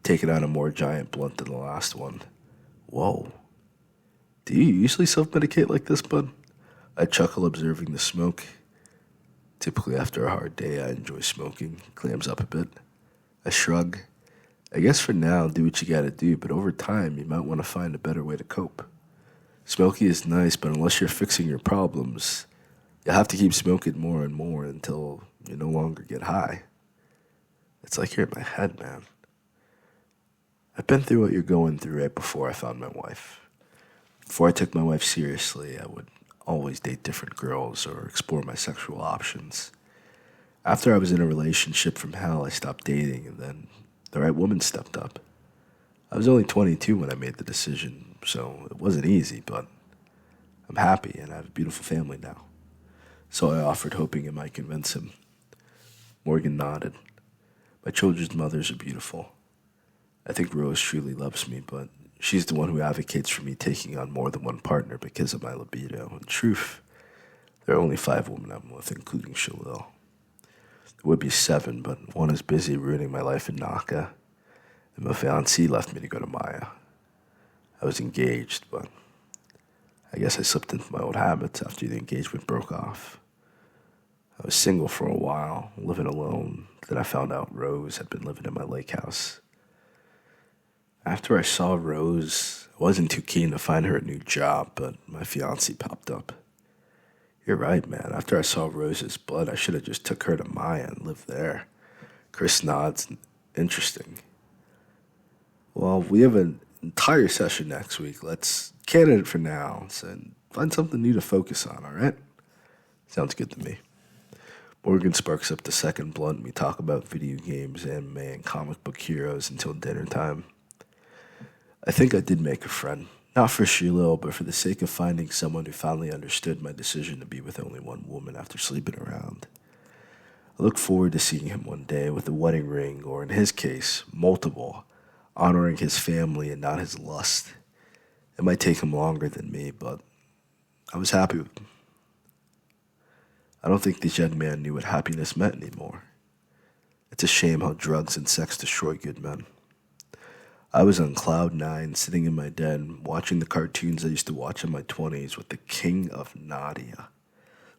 taking out a more giant blunt than the last one. Whoa. Do you usually self-medicate like this, bud? I chuckle, observing the smoke. Typically after a hard day, I enjoy smoking. Clams up a bit. I shrug. I guess for now, do what you gotta do, but over time, you might want to find a better way to cope. Smoking is nice, but unless you're fixing your problems, you'll have to keep smoking more and more until you no longer get high. It's like you're in my head, man. I've been through what you're going through right before I found my wife. Before I took my wife seriously, I would always date different girls or explore my sexual options. After I was in a relationship from hell, I stopped dating, and then the right woman stepped up. I was only 22 when I made the decision, so it wasn't easy, but I'm happy and I have a beautiful family now. So I offered, hoping it might convince him. Morgan nodded. My children's mothers are beautiful. I think Rose truly loves me, but she's the one who advocates for me taking on more than one partner because of my libido. In truth, there are only 5 women I'm with, including Shalil. There would be 7, but one is busy ruining my life in Naka, and my fiancée left me to go to Maya. I was engaged, but I guess I slipped into my old habits after the engagement broke off. I was single for a while, living alone. Then I found out Rose had been living in my lake house. After I saw Rose, I wasn't too keen to find her a new job, but my fiancé popped up. You're right, man. After I saw Rose's blood, I should have just took her to Maya and lived there. Chris nods. Interesting. Well, we have an entire session next week. Let's can it for now and find something new to focus on, all right? Sounds good to me. Morgan sparks up the second blunt. We talk about video games, anime, and comic book heroes until dinner time. I think I did make a friend. Not for Shiloh, but for the sake of finding someone who finally understood my decision to be with only one woman after sleeping around. I look forward to seeing him one day with a wedding ring, or in his case, multiple, honoring his family and not his lust. It might take him longer than me, but I was happy with him. I don't think this young man knew what happiness meant anymore. It's a shame how drugs and sex destroy good men. I was on cloud 9, sitting in my den, watching the cartoons I used to watch in my 20s with the King of Nadia,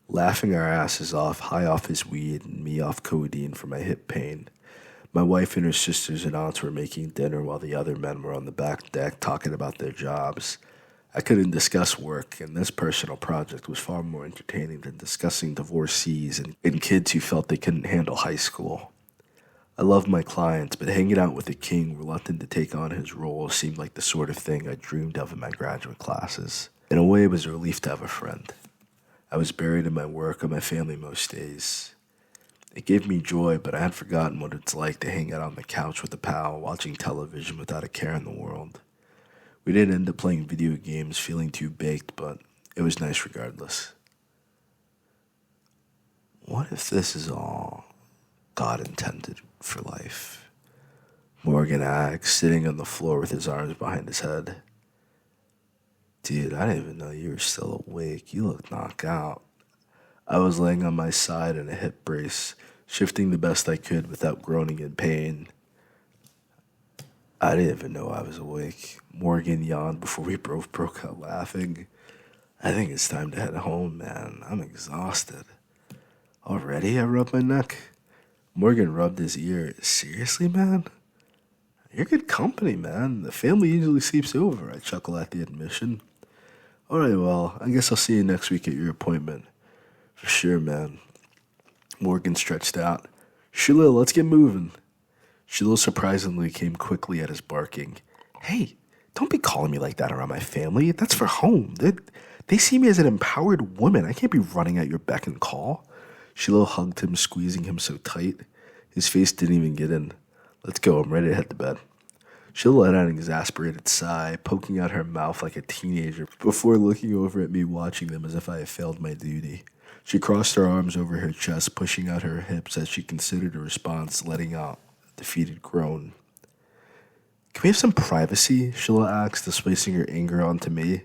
laughing our asses off, high off his weed and me off codeine for my hip pain. My wife and her sisters and aunts were making dinner while the other men were on the back deck talking about their jobs. I couldn't discuss work, and this personal project was far more entertaining than discussing divorcees and kids who felt they couldn't handle high school. I loved my clients, but hanging out with a king reluctant to take on his role seemed like the sort of thing I dreamed of in my graduate classes. In a way, it was a relief to have a friend. I was buried in my work and my family most days. It gave me joy, but I had forgotten what it's like to hang out on the couch with a pal, watching television without a care in the world. We didn't end up playing video games, feeling too baked, but it was nice regardless. What if this is all God intended for life? Morgan asked, sitting on the floor with his arms behind his head. Dude, I didn't even know you were still awake. You look knocked out. I was laying on my side in a hip brace, shifting the best I could without groaning in pain. I didn't even know I was awake. Morgan yawned before we both broke out laughing. I think it's time to head home, man. I'm exhausted. Already? I rubbed my neck. Morgan rubbed his ear. Seriously, man? You're good company, man. The family usually sleeps over. I chuckle at the admission. Alright, well, I guess I'll see you next week at your appointment. For sure, man. Morgan stretched out. Shalil, let's get moving. Shalil surprisingly came quickly at his barking. Hey, don't be calling me like that around my family. That's for home. They see me as an empowered woman. I can't be running at your beck and call. Shalil hugged him, squeezing him so tight. His face didn't even get in. Let's go, I'm ready to head to bed. Shalil let out an exasperated sigh, poking out her mouth like a teenager before looking over at me, watching them as if I had failed my duty. She crossed her arms over her chest, pushing out her hips as she considered a response, letting out a defeated groan. Can we have some privacy? Sheila asked, displacing her anger onto me.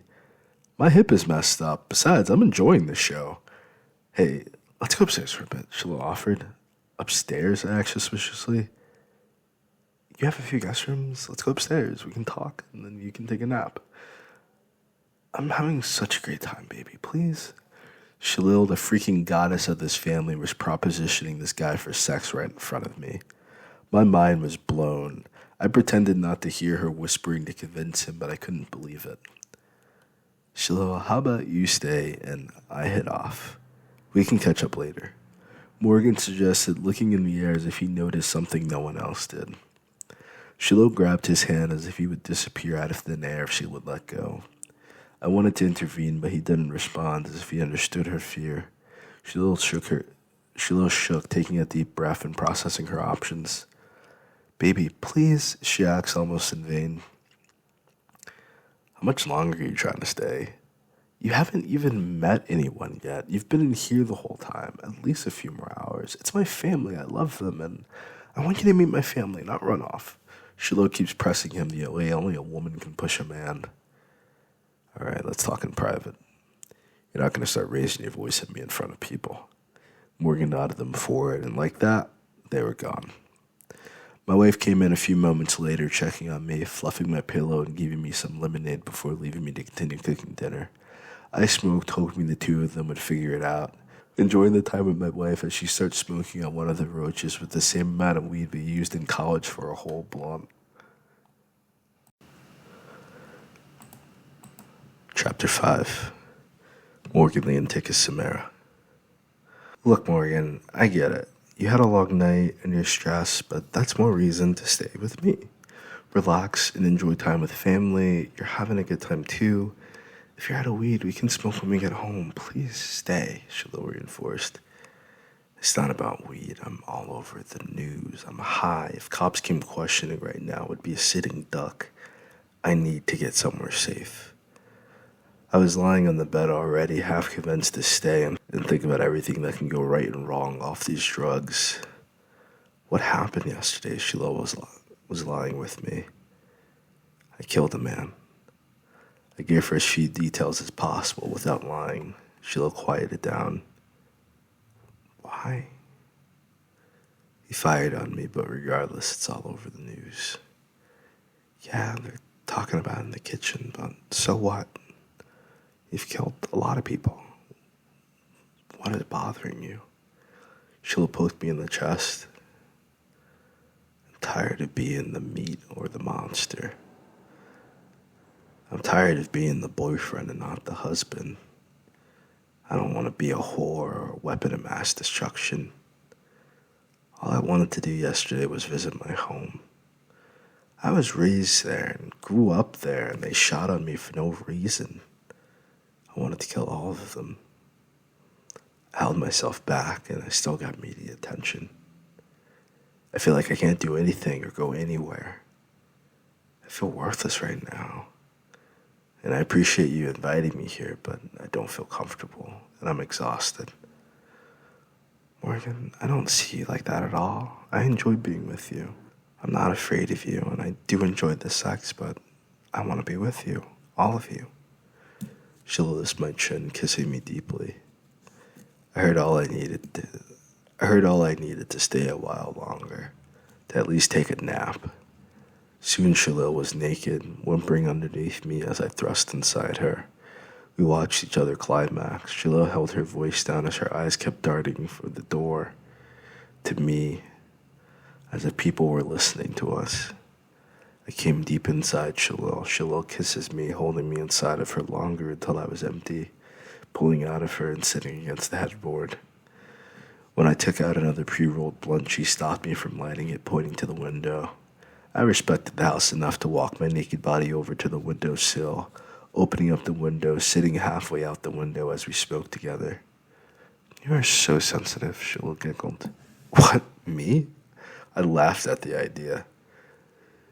My hip is messed up. Besides, I'm enjoying this show. Hey, let's go upstairs for a bit, Sheila offered. Upstairs? I asked suspiciously. You have a few guest rooms? Let's go upstairs. We can talk, and then you can take a nap. I'm having such a great time, baby. Please? Shalil, the freaking goddess of this family, was propositioning this guy for sex right in front of me. My mind was blown. I pretended not to hear her whispering to convince him, but I couldn't believe it. Shalil, how about you stay and I head off? We can catch up later. Morgan suggested, looking in the air as if he noticed something no one else did. Shalil grabbed his hand as if he would disappear out of thin air if she would let go. I wanted to intervene, but he didn't respond, as if he understood her fear. Shalil shook, taking a deep breath and processing her options. Baby, please, she asked almost in vain. How much longer are you trying to stay? You haven't even met anyone yet. You've been in here the whole time, at least a few more hours. It's my family. I love them, and I want you to meet my family, not run off. Shalil keeps pressing him the way only a woman can push a man. All right, let's talk in private. You're not going to start raising your voice at me in front of people. Morgan nodded them forward, and like that, they were gone. My wife came in a few moments later, checking on me, fluffing my pillow, and giving me some lemonade before leaving me to continue cooking dinner. I smoked, hoping the two of them would figure it out, enjoying the time with my wife as she starts smoking on one of the roaches with the same amount of weed we used in college for a whole blunt. Chapter 5. Morgan Lee and Tickus Samara. Look, Morgan, I get it. You had a long night and you're stressed, but that's more reason to stay with me. Relax and enjoy time with family. You're having a good time too. If you're out of weed, we can smoke when we get home. Please stay, Shalil reinforced. It's not about weed. I'm all over the news. I'm high. If cops came questioning right now, it would be a sitting duck. I need to get somewhere safe. I was lying on the bed already, half convinced to stay and think about everything that can go right and wrong off these drugs. What happened yesterday? Sheila was lying with me. I killed a man. I gave her as few details as possible without lying. Sheila quieted down. Why? He fired on me, but regardless, it's all over the news. Yeah, they're talking about it in the kitchen, but so what? You've killed a lot of people. What is bothering you? Sheila poked me in the chest. I'm tired of being the meat or the monster. I'm tired of being the boyfriend and not the husband. I don't want to be a whore or a weapon of mass destruction. All I wanted to do yesterday was visit my home. I was raised there and grew up there, and they shot on me for no reason. I wanted to kill all of them. I held myself back, and I still got media attention. I feel like I can't do anything or go anywhere. I feel worthless right now. And I appreciate you inviting me here, but I don't feel comfortable, and I'm exhausted. Morgan, I don't see you like that at all. I enjoy being with you. I'm not afraid of you, and I do enjoy the sex, but I want to be with you, all of you. She lifts my chin, kissing me deeply. I heard all I needed to stay a while longer, to at least take a nap. Soon Shalil was naked, whimpering underneath me as I thrust inside her. We watched each other climax. Shalil held her voice down as her eyes kept darting from the door to me, as if people were listening to us. I came deep inside Shalil. Shalil kisses me, holding me inside of her longer until I was empty, pulling out of her and sitting against the headboard. When I took out another pre-rolled blunt, she stopped me from lighting it, pointing to the window. I respected the house enough to walk my naked body over to the windowsill, opening up the window, sitting halfway out the window as we spoke together. You are so sensitive, Shalil giggled. What, me? I laughed at the idea.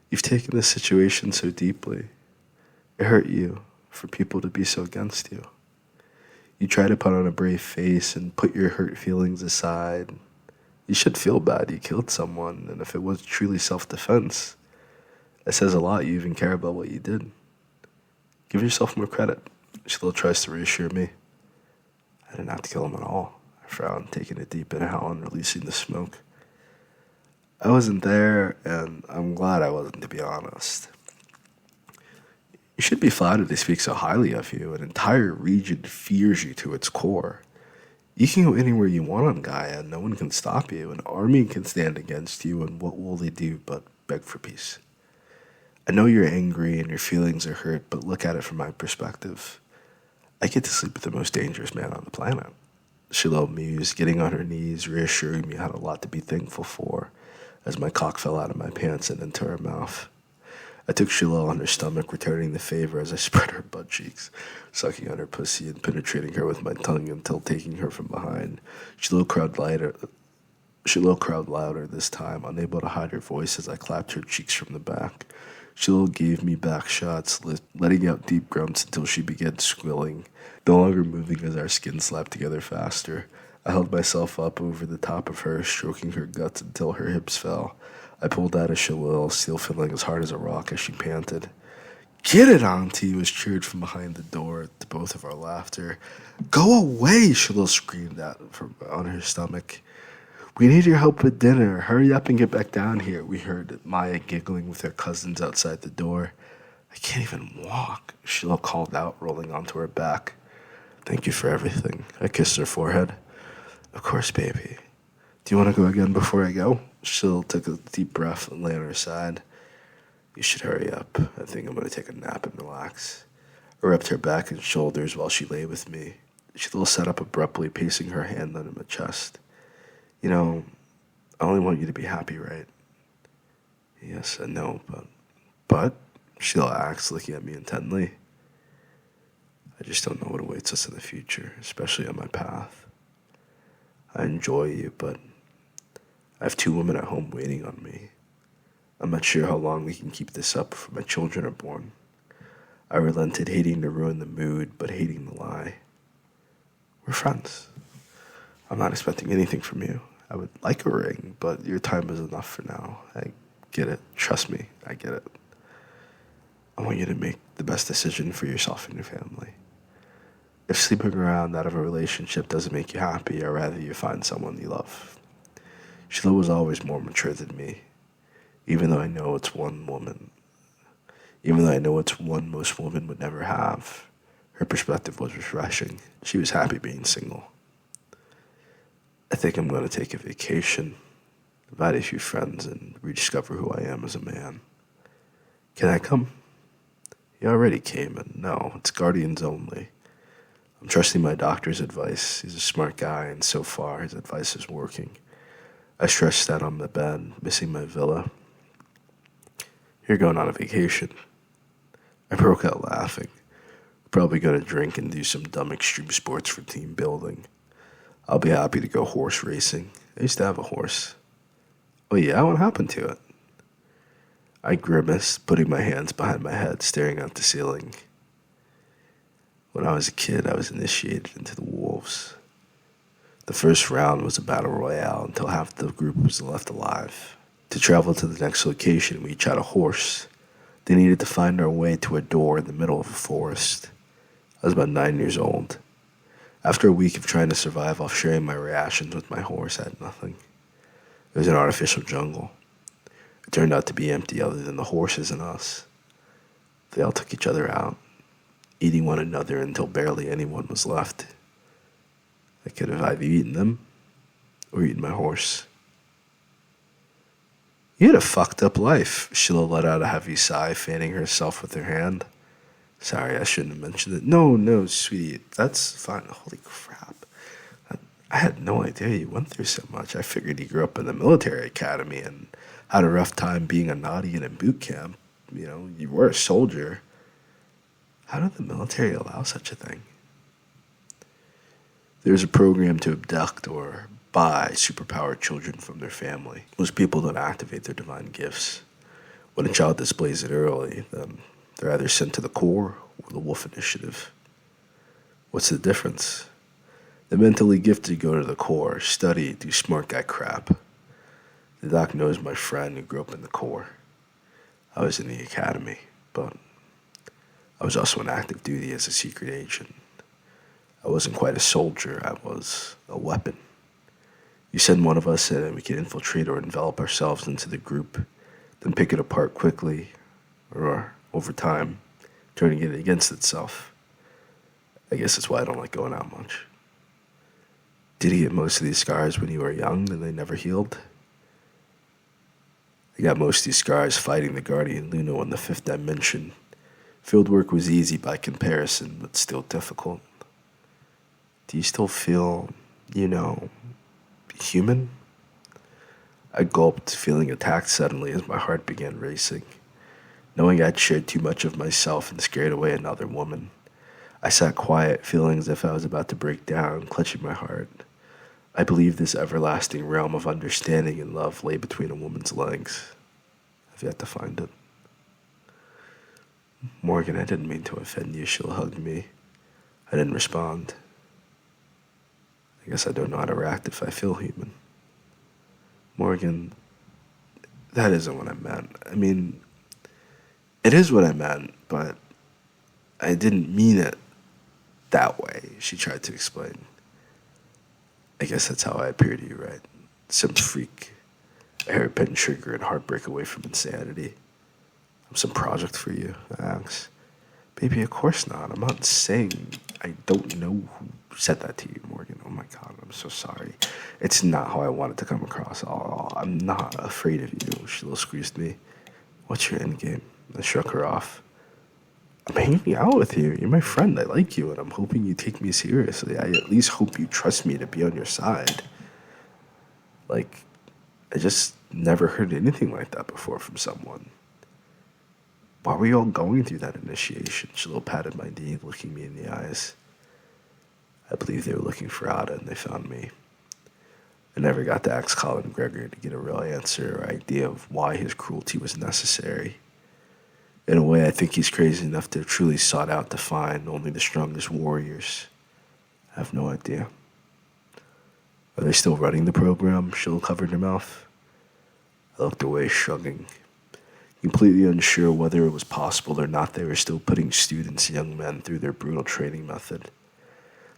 You've taken this situation so deeply. It hurt you for people to be so against you. You try to put on a brave face and put your hurt feelings aside. You should feel bad you killed someone, and if it was truly self-defense, it says a lot you even care about what you did. Give yourself more credit. Shalil tries to reassure me. I didn't have to kill him at all. I frowned, taking a deep inhale and releasing the smoke. I wasn't there, and I'm glad I wasn't, to be honest. You should be flattered they speak so highly of you. An entire region fears you to its core. You can go anywhere you want on Gaia, and no one can stop you. An army can stand against you, and what will they do but beg for peace? I know you're angry and your feelings are hurt, but look at it from my perspective. I get to sleep with the most dangerous man on the planet. Shalil mused, getting on her knees, reassuring me I had a lot to be thankful for, as my cock fell out of my pants and into her mouth. I took Shalil on her stomach, returning the favor as I spread her butt cheeks, sucking on her pussy and penetrating her with my tongue until taking her from behind. Shalil crowed louder this time, unable to hide her voice as I clapped her cheeks from the back. Shalil gave me back shots, letting out deep grunts until she began squealing, no longer moving as our skin slapped together faster. I held myself up over the top of her, stroking her guts until her hips fell. I pulled out of Shalil, still feeling as hard as a rock as she panted. Get it, Auntie, was cheered from behind the door to both of our laughter. Go away, Shalil screamed out from on her stomach. We need your help with dinner. Hurry up and get back down here, we heard Maya giggling with her cousins outside the door. I can't even walk, Shalil called out, rolling onto her back. Thank you for everything. I kissed her forehead. Of course, baby. Do you want to go again before I go? Shalil took a deep breath and lay on her side. You should hurry up. I think I'm going to take a nap and relax. I rubbed her back and shoulders while she lay with me. Shalil sat up abruptly, placing her hand on my chest. You know, I only want you to be happy, right? Yes, I know, but, Shalil asked, looking at me intently. I just don't know what awaits us in the future, especially on my path. I enjoy you, but I have 2 women at home waiting on me. I'm not sure how long we can keep this up before my children are born. I relented, hating to ruin the mood, but hating the lie. We're friends. I'm not expecting anything from you. I would like a ring, but your time is enough for now. I get it. Trust me, I get it. I want you to make the best decision for yourself and your family. If sleeping around out of a relationship doesn't make you happy, I'd rather you find someone you love. Sheila was always more mature than me, even though I know it's one most women would never have. Her perspective was refreshing. She was happy being single. I think I'm going to take a vacation, invite a few friends, and rediscover who I am as a man. Can I come? He already came, and no, it's guardians only. I'm trusting my doctor's advice. He's a smart guy, and so far his advice is working. I stretched out on the bed, missing my villa. "You're going on a vacation." I broke out laughing. "Probably gonna drink and do some dumb extreme sports for team building. I'll be happy to go horse racing. I used to have a horse." "Oh yeah, what happened to it?" I grimaced, putting my hands behind my head, staring at the ceiling. "When I was a kid, I was initiated into the wolves. The first round was a battle royale until half the group was left alive. To travel to the next location, we each had a horse. They needed to find our way to a door in the middle of a forest. I was about 9 years old. After a week of trying to survive off sharing my rations with my horse, I had nothing. It was an artificial jungle. It turned out to be empty other than the horses and us. They all took each other out, eating one another until barely anyone was left. I could have either eaten them or eaten my horse." "You had a fucked up life." Sheila let out a heavy sigh, fanning herself with her hand. "Sorry, I shouldn't have mentioned it." No, sweetie, that's fine. Holy crap. I had no idea you went through so much. I figured you grew up in the military academy and had a rough time being a Nadian in boot camp. You were a soldier. How did the military allow such a thing? There's a program to abduct or buy superpowered children from their family. Most people don't activate their divine gifts. When a child displays it early, then they're either sent to the Corps or the Wolf Initiative. What's the difference? The mentally gifted go to the Corps, study, do smart guy crap. The doc knows my friend who grew up in the Corps. I was in the academy, but I was also on active duty as a secret agent. I wasn't quite a soldier, I was a weapon. You send one of us in and we can infiltrate or envelop ourselves into the group, then pick it apart quickly, or over time, turning it against itself. I guess that's why I don't like going out much. Did you get most of these scars when you were young and they never healed? I got most of these scars fighting the Guardian Luno in the 5th dimension. Fieldwork was easy by comparison, but still difficult. Do you still feel, human? I gulped, feeling attacked suddenly as my heart began racing. Knowing I'd shared too much of myself and scared away another woman. I sat quiet, feeling as if I was about to break down, clutching my heart. I believed this everlasting realm of understanding and love lay between a woman's legs. I've yet to find it. "Morgan, I didn't mean to offend you," Sheila hugged me. I didn't respond. I guess I don't know how to react if I feel human. "Morgan, that isn't what I meant. It is what I meant, but I didn't mean it that way," she tried to explain. "I guess that's how I appear to you, right? Some freak, a hairpin trigger and heartbreak away from insanity. I'm some project for you," I asked. "Baby, of course not. I'm not saying I don't know who said that to you, Morgan. Oh my God, I'm so sorry. It's not how I wanted to come across. Oh, I'm not afraid of you." Sheila squeezed me. "What's your endgame?" I shook her off. "I'm hanging out with you. You're my friend. I like you, and I'm hoping you take me seriously. I at least hope you trust me to be on your side." I just never heard anything like that before from someone. "Why were you all going through that initiation?" Sheila patted my knee, looking me in the eyes. "I believe they were looking for Ada, and they found me. I never got to ask Colin Gregor to get a real answer or idea of why his cruelty was necessary. In a way, I think he's crazy enough to have truly sought out to find only the strongest warriors. I have no idea." "Are they still running the program?" Sheila covered her mouth. I looked away, shrugging. Completely unsure whether it was possible or not, they were still putting students, young men, through their brutal training method.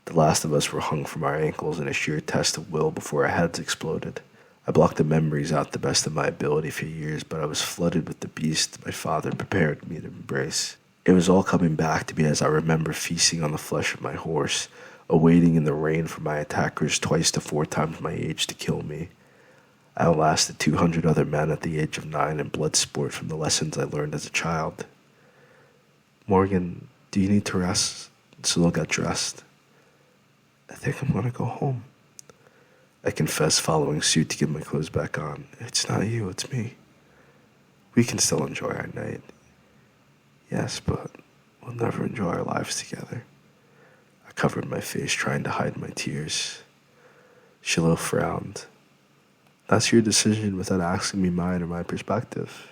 The last of us were hung from our ankles in a sheer test of will before our heads exploded. I blocked the memories out the best of my ability for years, but I was flooded with the beast my father prepared me to embrace. It was all coming back to me as I remember feasting on the flesh of my horse, awaiting in the rain for my attackers 2 to 4 times my age to kill me. I outlasted 200 other men at the age of 9 in blood sport from the lessons I learned as a child. "Morgan, do you need to rest?" Sybil got dressed. "I think I'm going to go home." I confess, following suit to get my clothes back on. It's not you, it's me. We can still enjoy our night. Yes, but we'll never enjoy our lives together. I covered my face, trying to hide my tears. Shiloh frowned. That's your decision without asking me mine or my perspective.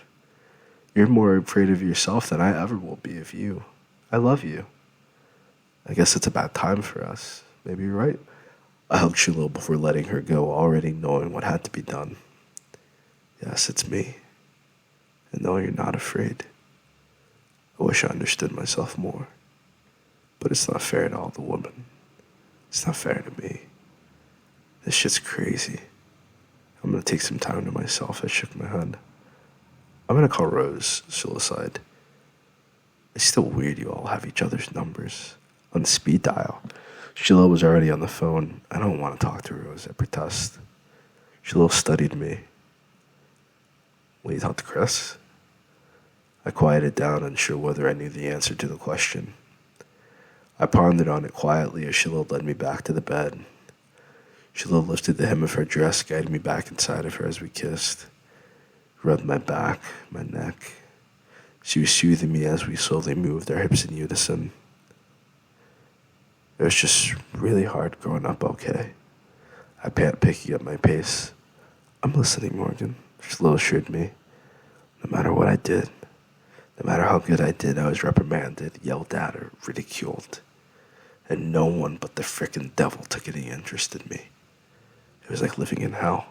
You're more afraid of yourself than I ever will be of you. I love you. I guess it's about time for us. Maybe you're right. I hugged Shiloh before letting her go, already knowing what had to be done. Yes, it's me. And no, you're not afraid. I wish I understood myself more. But it's not fair to all the women. It's not fair to me. This shit's crazy. I'm gonna take some time to myself. I shook my head. I'm gonna call Rose, Shiloh sighed. It's still weird you all have each other's numbers. On speed dial. Shiloh was already on the phone. I don't want to talk to Rose, I protest. Shiloh studied me. Will you talk to Chris? I quieted down, unsure whether I knew the answer to the question. I pondered on it quietly as Shiloh led me back to the bed. Shiloh lifted the hem of her dress, guided me back inside of her as we kissed. Rubbed my back, my neck. She was soothing me as we slowly moved, our hips in unison. It was just really hard growing up, okay? I pant, picking up my pace. I'm listening, Morgan, Shiloh assured me. No matter what I did, no matter how good I did, I was reprimanded, yelled at, or ridiculed. And no one but the frickin' devil took any interest in me. It was like living in hell.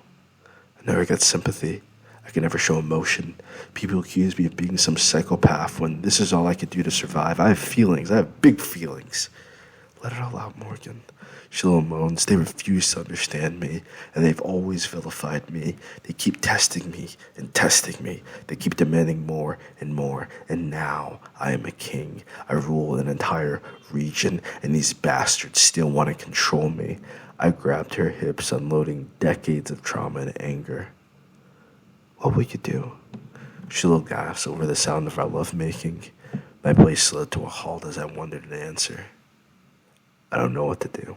I never got sympathy. I could never show emotion. People accuse me of being some psychopath when this is all I could do to survive. I have feelings. I have big feelings. Let it all out, Morgan. Shiloh moans. They refuse to understand me, and they've always vilified me. They keep testing me and testing me. They keep demanding more and more, and now I am a king. I rule an entire region, and these bastards still want to control me. I grabbed her hips, unloading decades of trauma and anger. What will you do? Shiloh gasped over the sound of our lovemaking. My place slid to a halt as I wondered an answer. I don't know what to do.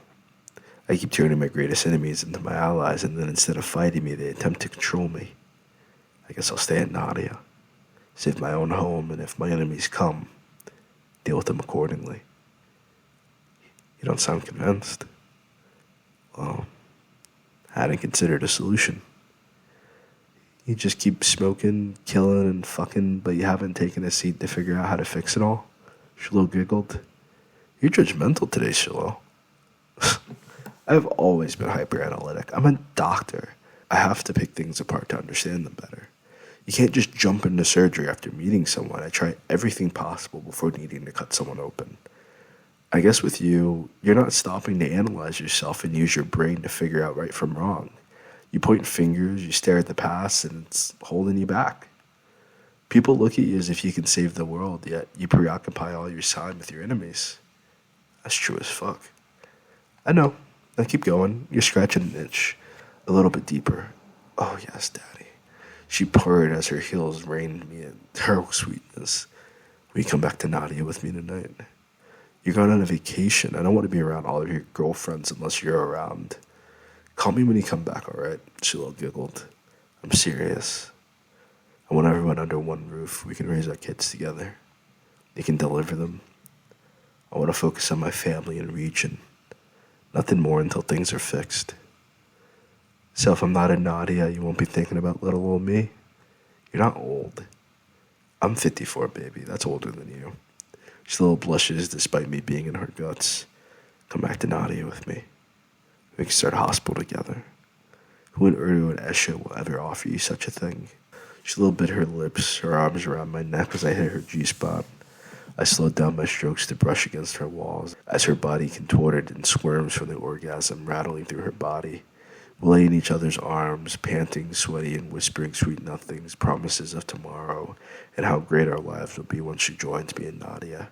I keep turning my greatest enemies into my allies, and then instead of fighting me, they attempt to control me. I guess I'll stay at Nadia, save my own home, and if my enemies come, deal with them accordingly. You don't sound convinced. Well, I hadn't considered a solution. You just keep smoking, killing, and fucking, but you haven't taken a seat to figure out how to fix it all? Shiloh giggled. You're judgmental today, Shiloh. I've always been hyper-analytic. I'm a doctor. I have to pick things apart to understand them better. You can't just jump into surgery after meeting someone. I try everything possible before needing to cut someone open. I guess with you, you're not stopping to analyze yourself and use your brain to figure out right from wrong. You point fingers, you stare at the past, and it's holding you back. People look at you as if you can save the world, yet you preoccupy all your time with your enemies. That's true as fuck. I know. Now keep going. You're scratching an itch. A little bit deeper. Oh, yes, Daddy. She purred as her heels rained me in her sweetness. Will you come back to Nadia with me tonight? You're going on a vacation. I don't want to be around all of your girlfriends unless you're around. Call me when you come back, all right? Shiloh giggled. I'm serious. I want everyone under one roof. We can raise our kids together. They can deliver them. I want to focus on my family and region. Nothing more until things are fixed. So if I'm not in Nadia, you won't be thinking about little old me? You're not old. I'm 54, baby. That's older than you. Shiloh blushes despite me being in her guts. Come back to Nadia with me. We can start a hospital together. Who in Urdu and Esha will ever offer you such a thing? Shiloh bit her lips, her arms around my neck as I hit her G-spot. I slowed down my strokes to brush against her walls as her body contorted and squirms from the orgasm rattling through her body. We lay in each other's arms, panting, sweaty, and whispering sweet nothings, promises of tomorrow, and how great our lives will be once she joins me in Nadia.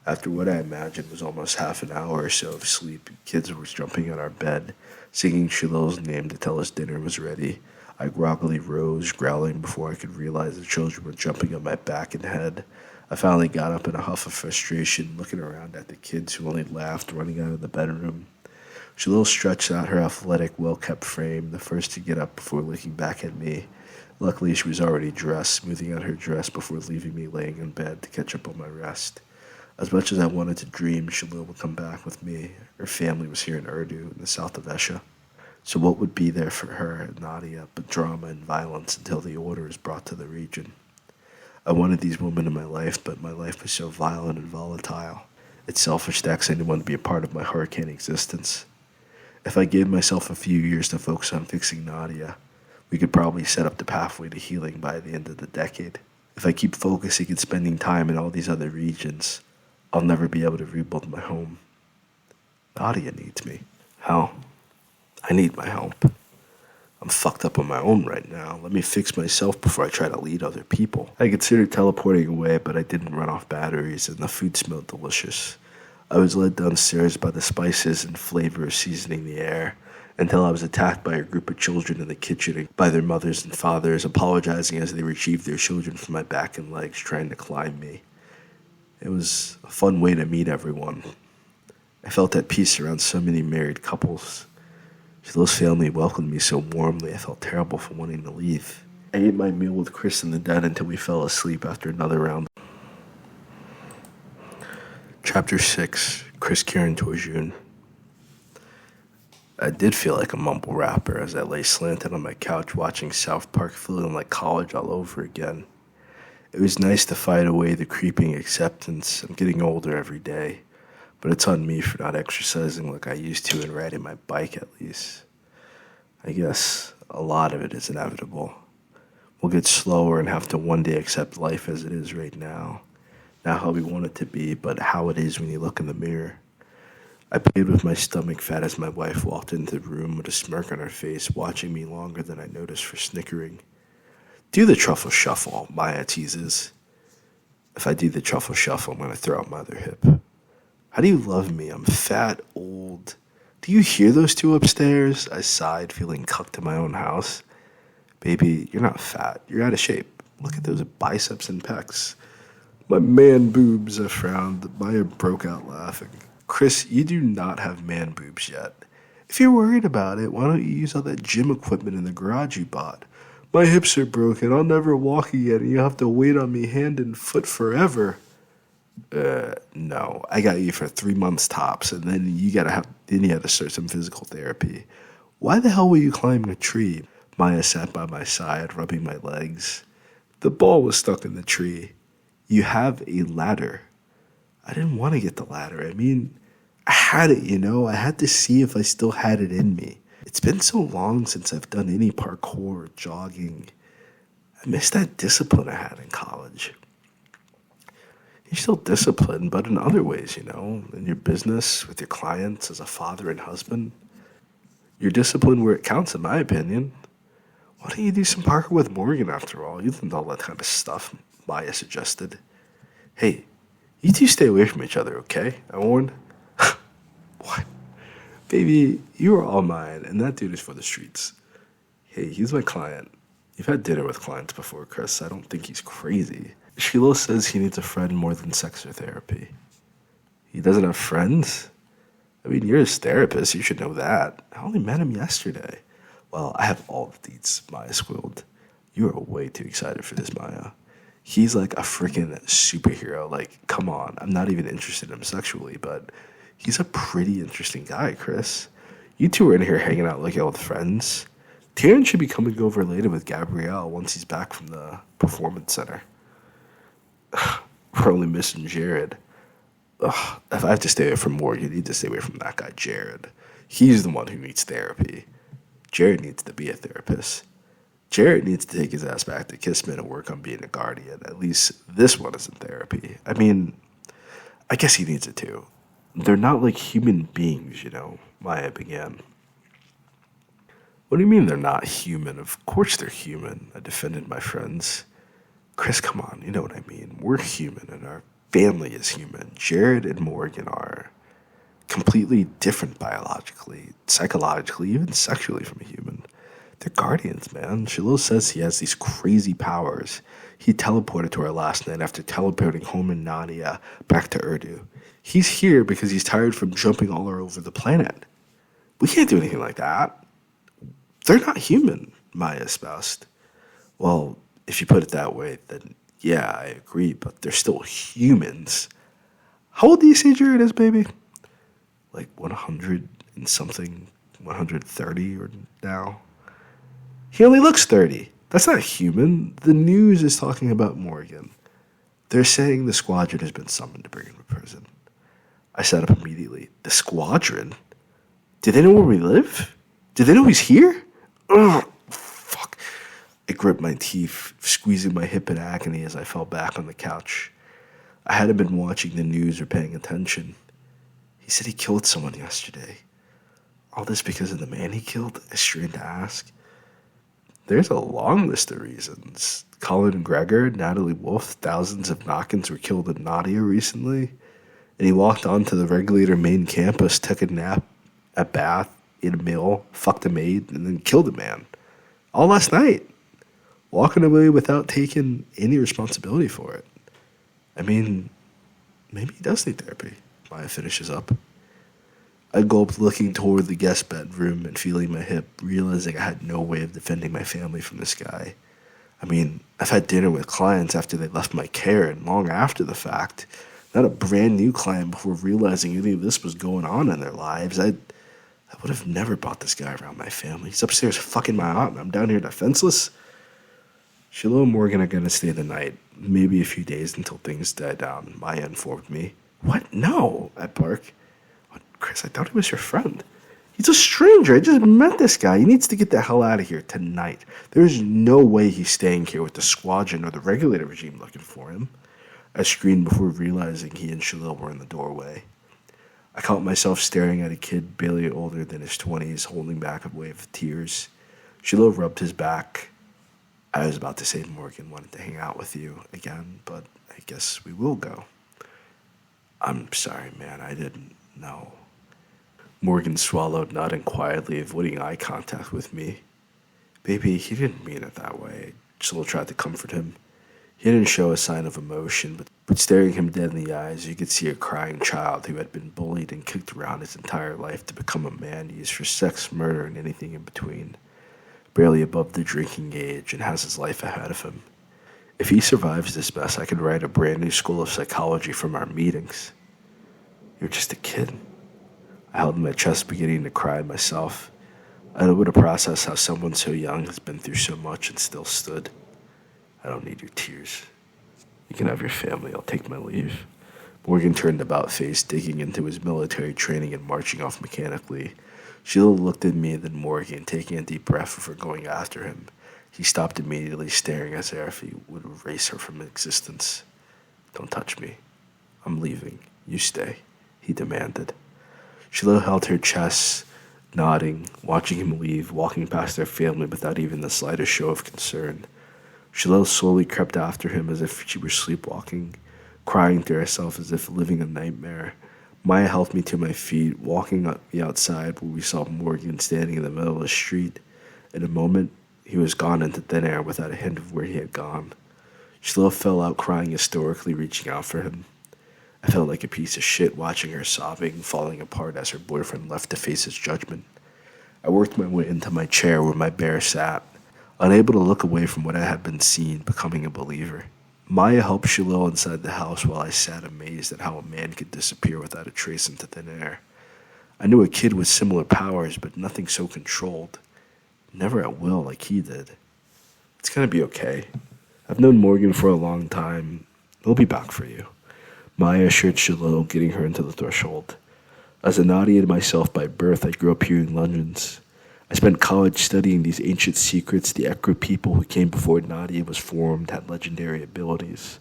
After what I imagined was almost half an hour or so of sleep, kids were jumping on our bed, singing Shiloh's name to tell us dinner was ready. I groggily rose, growling before I could realize the children were jumping on my back and head. I finally got up in a huff of frustration, looking around at the kids who only laughed, running out of the bedroom. Shalil stretched out her athletic, well-kept frame, the first to get up before looking back at me. Luckily, she was already dressed, smoothing out her dress before leaving me laying in bed to catch up on my rest. As much as I wanted to dream Shalil would come back with me, her family was here in Urdu, in the south of Esha. So what would be there for her and Nadia but drama and violence until the order is brought to the region? I wanted these women in my life, but my life was so violent and volatile. It's selfish to ask anyone to be a part of my hurricane existence. If I gave myself a few years to focus on fixing Nadia, we could probably set up the pathway to healing by the end of the decade. If I keep focusing and spending time in all these other regions, I'll never be able to rebuild my home. Nadia needs me. Hell, I need my help. I'm fucked up on my own right now. Let me fix myself before I try to lead other people. I considered teleporting away, but I didn't run off batteries, and the food smelled delicious. I was led downstairs by the spices and flavors seasoning the air, until I was attacked by a group of children in the kitchen by their mothers and fathers, apologizing as they retrieved their children from my back and legs, trying to climb me. It was a fun way to meet everyone. I felt at peace around so many married couples. Shilil's family welcomed me so warmly, I felt terrible for wanting to leave. I ate my meal with Chris in the den until we fell asleep after another round. Chapter 6, Chris Kieran Torjun. I did feel like a mumble rapper as I lay slanted on my couch watching South Park, feeling like college all over again. It was nice to fight away the creeping acceptance. I'm getting older every day, but it's on me for not exercising like I used to and riding my bike at least. I guess a lot of it is inevitable. We'll get slower and have to one day accept life as it is right now. Not how we want it to be, but how it is when you look in the mirror. I played with my stomach fat as my wife walked into the room with a smirk on her face, watching me longer than I noticed for snickering. Do the truffle shuffle, Maya teases. If I do the truffle shuffle, I'm going to throw out my other hip. How do you love me? I'm fat, old. Do you hear those two upstairs? I sighed, feeling cucked in my own house. Baby, you're not fat. You're out of shape. Look at those biceps and pecs. My man boobs, I frowned. Maya broke out laughing. Chris, you do not have man boobs yet. If you're worried about it, why don't you use all that gym equipment in the garage you bought? My hips are broken. I'll never walk again, and you'll have to wait on me hand and foot forever. No. I got you for 3 months tops, and then you had to start some physical therapy. Why the hell were you climbing a tree? Maya sat by my side, rubbing my legs. The ball was stuck in the tree. You have a ladder. I didn't want to get the ladder. I mean, I had it, I had to see if I still had it in me. It's been so long since I've done any parkour or jogging. I miss that discipline I had in college. You're still disciplined, but in other ways, in your business, with your clients, as a father and husband. You're disciplined where it counts, in my opinion. Why don't you do some parkour with Morgan, after all? You learned all that kind of stuff, Maya suggested. Hey, you two stay away from each other, okay? I warned. What? Baby, you are all mine, and that dude is for the streets. Hey, he's my client. You've had dinner with clients before, Chris. I don't think he's crazy. Shiloh says he needs a friend more than sex or therapy. He doesn't have friends? I mean, you're his therapist. You should know that. I only met him yesterday. Well, I have all the deets, Maya squealed. You are way too excited for this, Maya. He's like a freaking superhero. Like, come on. I'm not even interested in him sexually, but he's a pretty interesting guy, Chris. You two are in here hanging out like old friends. Taryn should be coming over later with Gabrielle once he's back from the performance center. We're only missing Jared. Ugh, if I have to stay away from Morgan, you need to stay away from that guy, Jared. He's the one who needs therapy. Jared needs to be a therapist. Jared needs to take his ass back to Kissman and work on being a guardian. At least this one is in therapy. I mean, I guess he needs it too. They're not like human beings, Maya began. What do you mean they're not human? Of course they're human, I defended my friends. Chris, come on, you know what I mean. We're human and our family is human. Jared and Morgan are completely different biologically, psychologically, even sexually from a human. They're guardians, man. Shiloh says he has these crazy powers. He teleported to her last night after teleporting home in Nadia back to Urdu. He's here because he's tired from jumping all over the planet. We can't do anything like that. They're not human, Maya espoused. Well, if you put it that way, then yeah, I agree, but they're still humans. How old do you say Jared is, baby? Like 100 and something, 130 or now? He only looks 30. That's not human. The news is talking about Morgan. They're saying the squadron has been summoned to bring him to prison. I sat up immediately. The squadron? Do they know where we live? Do they know he's here? Ugh, fuck. I gripped my teeth, squeezing my hip in agony as I fell back on the couch. I hadn't been watching the news or paying attention. He said he killed someone yesterday. All this because of the man he killed? I strained to ask. There's a long list of reasons. Colin Gregor, Natalie Wolf, thousands of knock-ins were killed in Nadia recently. And he walked onto the regulator main campus, took a nap, a bath, ate a meal, fucked a maid, and then killed a man. All last night. Walking away without taking any responsibility for it. I mean, maybe he does need therapy. Maya finishes up. I gulped, looking toward the guest bedroom and feeling my hip, realizing I had no way of defending my family from this guy. I mean, I've had dinner with clients after they left my care and long after the fact. Not a brand new client before realizing any of this was going on in their lives. I would have never brought this guy around my family. He's upstairs fucking my aunt and I'm down here defenseless. Shiloh and Morgan are going to stay the night, maybe a few days until things die down, Maya informed me. What? No, I bark. What, Chris, I thought he was your friend. He's a stranger. I just met this guy. He needs to get the hell out of here tonight. There's no way he's staying here with the squadron or the regulator regime looking for him. I screamed before realizing he and Shiloh were in the doorway. I caught myself staring at a kid barely older than his 20s, holding back a wave of tears. Shiloh rubbed his back. I was about to say Morgan wanted to hang out with you again, but I guess we will go. I'm sorry, man. I didn't know. Morgan swallowed, nodding quietly, avoiding eye contact with me. Baby, he didn't mean it that way. Shiloh tried to comfort him. He didn't show a sign of emotion, but staring him dead in the eyes, you could see a crying child who had been bullied and kicked around his entire life to become a man used for sex, murder, and anything in between. Barely above the drinking age and has his life ahead of him. If he survives this mess, I could write a brand new school of psychology from our meetings. You're just a kid. I held my chest, beginning to cry myself. Unable to process how someone so young has been through so much and still stood. I don't need your tears. You can have your family. I'll take my leave. Morgan turned about face, digging into his military training and marching off mechanically. Sheila looked at me and then Morgan, taking a deep breath before going after him. He stopped immediately, staring as if he would erase her from existence. Don't touch me. I'm leaving. You stay, he demanded. Sheila held her chest, nodding, watching him leave, walking past their family without even the slightest show of concern. Sheila slowly crept after him as if she were sleepwalking, crying to herself as if living a nightmare. Maya helped me to my feet, walking up the outside where we saw Morgan standing in the middle of the street. In a moment, he was gone into thin air without a hint of where he had gone. Sheila fell out crying hysterically, reaching out for him. I felt like a piece of shit watching her sobbing, falling apart as her boyfriend left to face his judgment. I worked my way into my chair where my bear sat, unable to look away from what I had been seeing, becoming a believer. Maya helped Shiloh inside the house while I sat amazed at how a man could disappear without a trace into thin air. I knew a kid with similar powers, but nothing so controlled. Never at will like he did. It's gonna be okay. I've known Morgan for a long time. He'll be back for you. Maya assured Shiloh, getting her into the threshold. As a Nadia myself by birth, I grew up hearing legends. I spent college studying these ancient secrets. The Ekru people who came before Nadia was formed had legendary abilities.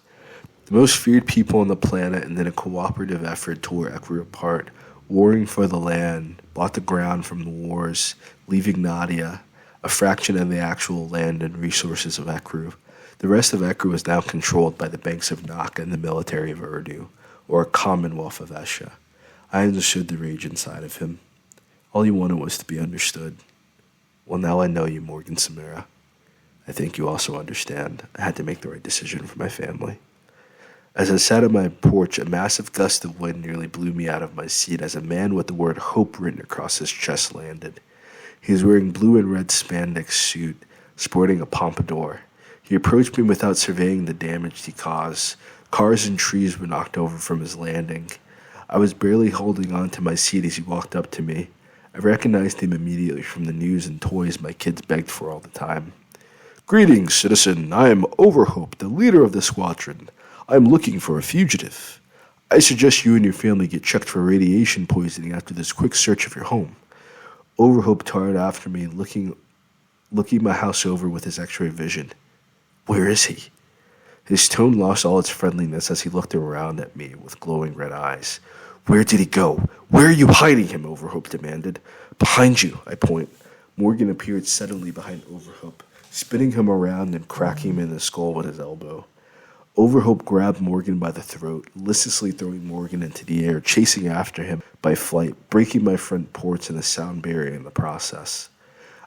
The most feared people on the planet, and then a cooperative effort tore Ekru apart, warring for the land, bought the ground from the wars, leaving Nadia, a fraction of the actual land and resources of Ekru. The rest of Ekru is now controlled by the banks of Naka and the military of Urdu, or a Commonwealth of Esha. I understood the rage inside of him. All he wanted was to be understood. Well, now I know you, Morgan Samira. I think you also understand I had to make the right decision for my family. As I sat on my porch, a massive gust of wind nearly blew me out of my seat as a man with the word hope written across his chest landed. He was wearing blue and red spandex suit, sporting a pompadour. He approached me without surveying the damage he caused. Cars and trees were knocked over from his landing. I was barely holding on to my seat as he walked up to me. I recognized him immediately from the news and toys my kids begged for all the time. "Greetings, citizen. I am Overhope, the leader of the squadron. I am looking for a fugitive. I suggest you and your family get checked for radiation poisoning after this quick search of your home." Overhope towered after me, looking my house over with his x-ray vision. "Where is he?" His tone lost all its friendliness as he looked around at me with glowing red eyes. "Where did he go? Where are you hiding him?" Overhope demanded. "Behind you," I point. Morgan appeared suddenly behind Overhope, spinning him around and cracking him in the skull with his elbow. Overhope grabbed Morgan by the throat, listlessly throwing Morgan into the air, chasing after him by flight, breaking my front porch and the sound barrier in the process.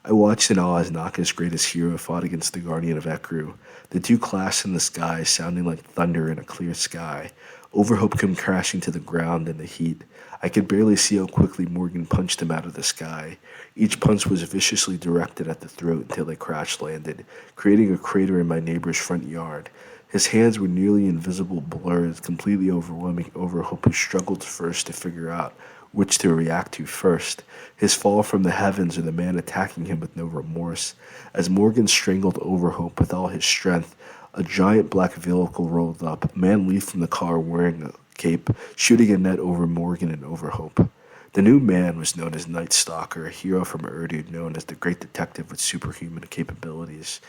I watched in awe as Naka's greatest hero fought against the Guardian of Ekru. The two clashed in the sky, sounding like thunder in a clear sky. Overhope came crashing to the ground in the heat. I could barely see how quickly Morgan punched him out of the sky. Each punch was viciously directed at the throat until they crash-landed, creating a crater in my neighbor's front yard. His hands were nearly invisible blurs, completely overwhelming Overhope, who struggled first to figure out which to react to first. His fall from the heavens or the man attacking him with no remorse. As Morgan strangled Overhope with all his strength, a giant black vehicle rolled up. A man leaped from the car wearing a cape, shooting a net over Morgan and Overhope. The new man was known as Night Stalker, a hero from Urdu known as the Great Detective with superhuman capabilities.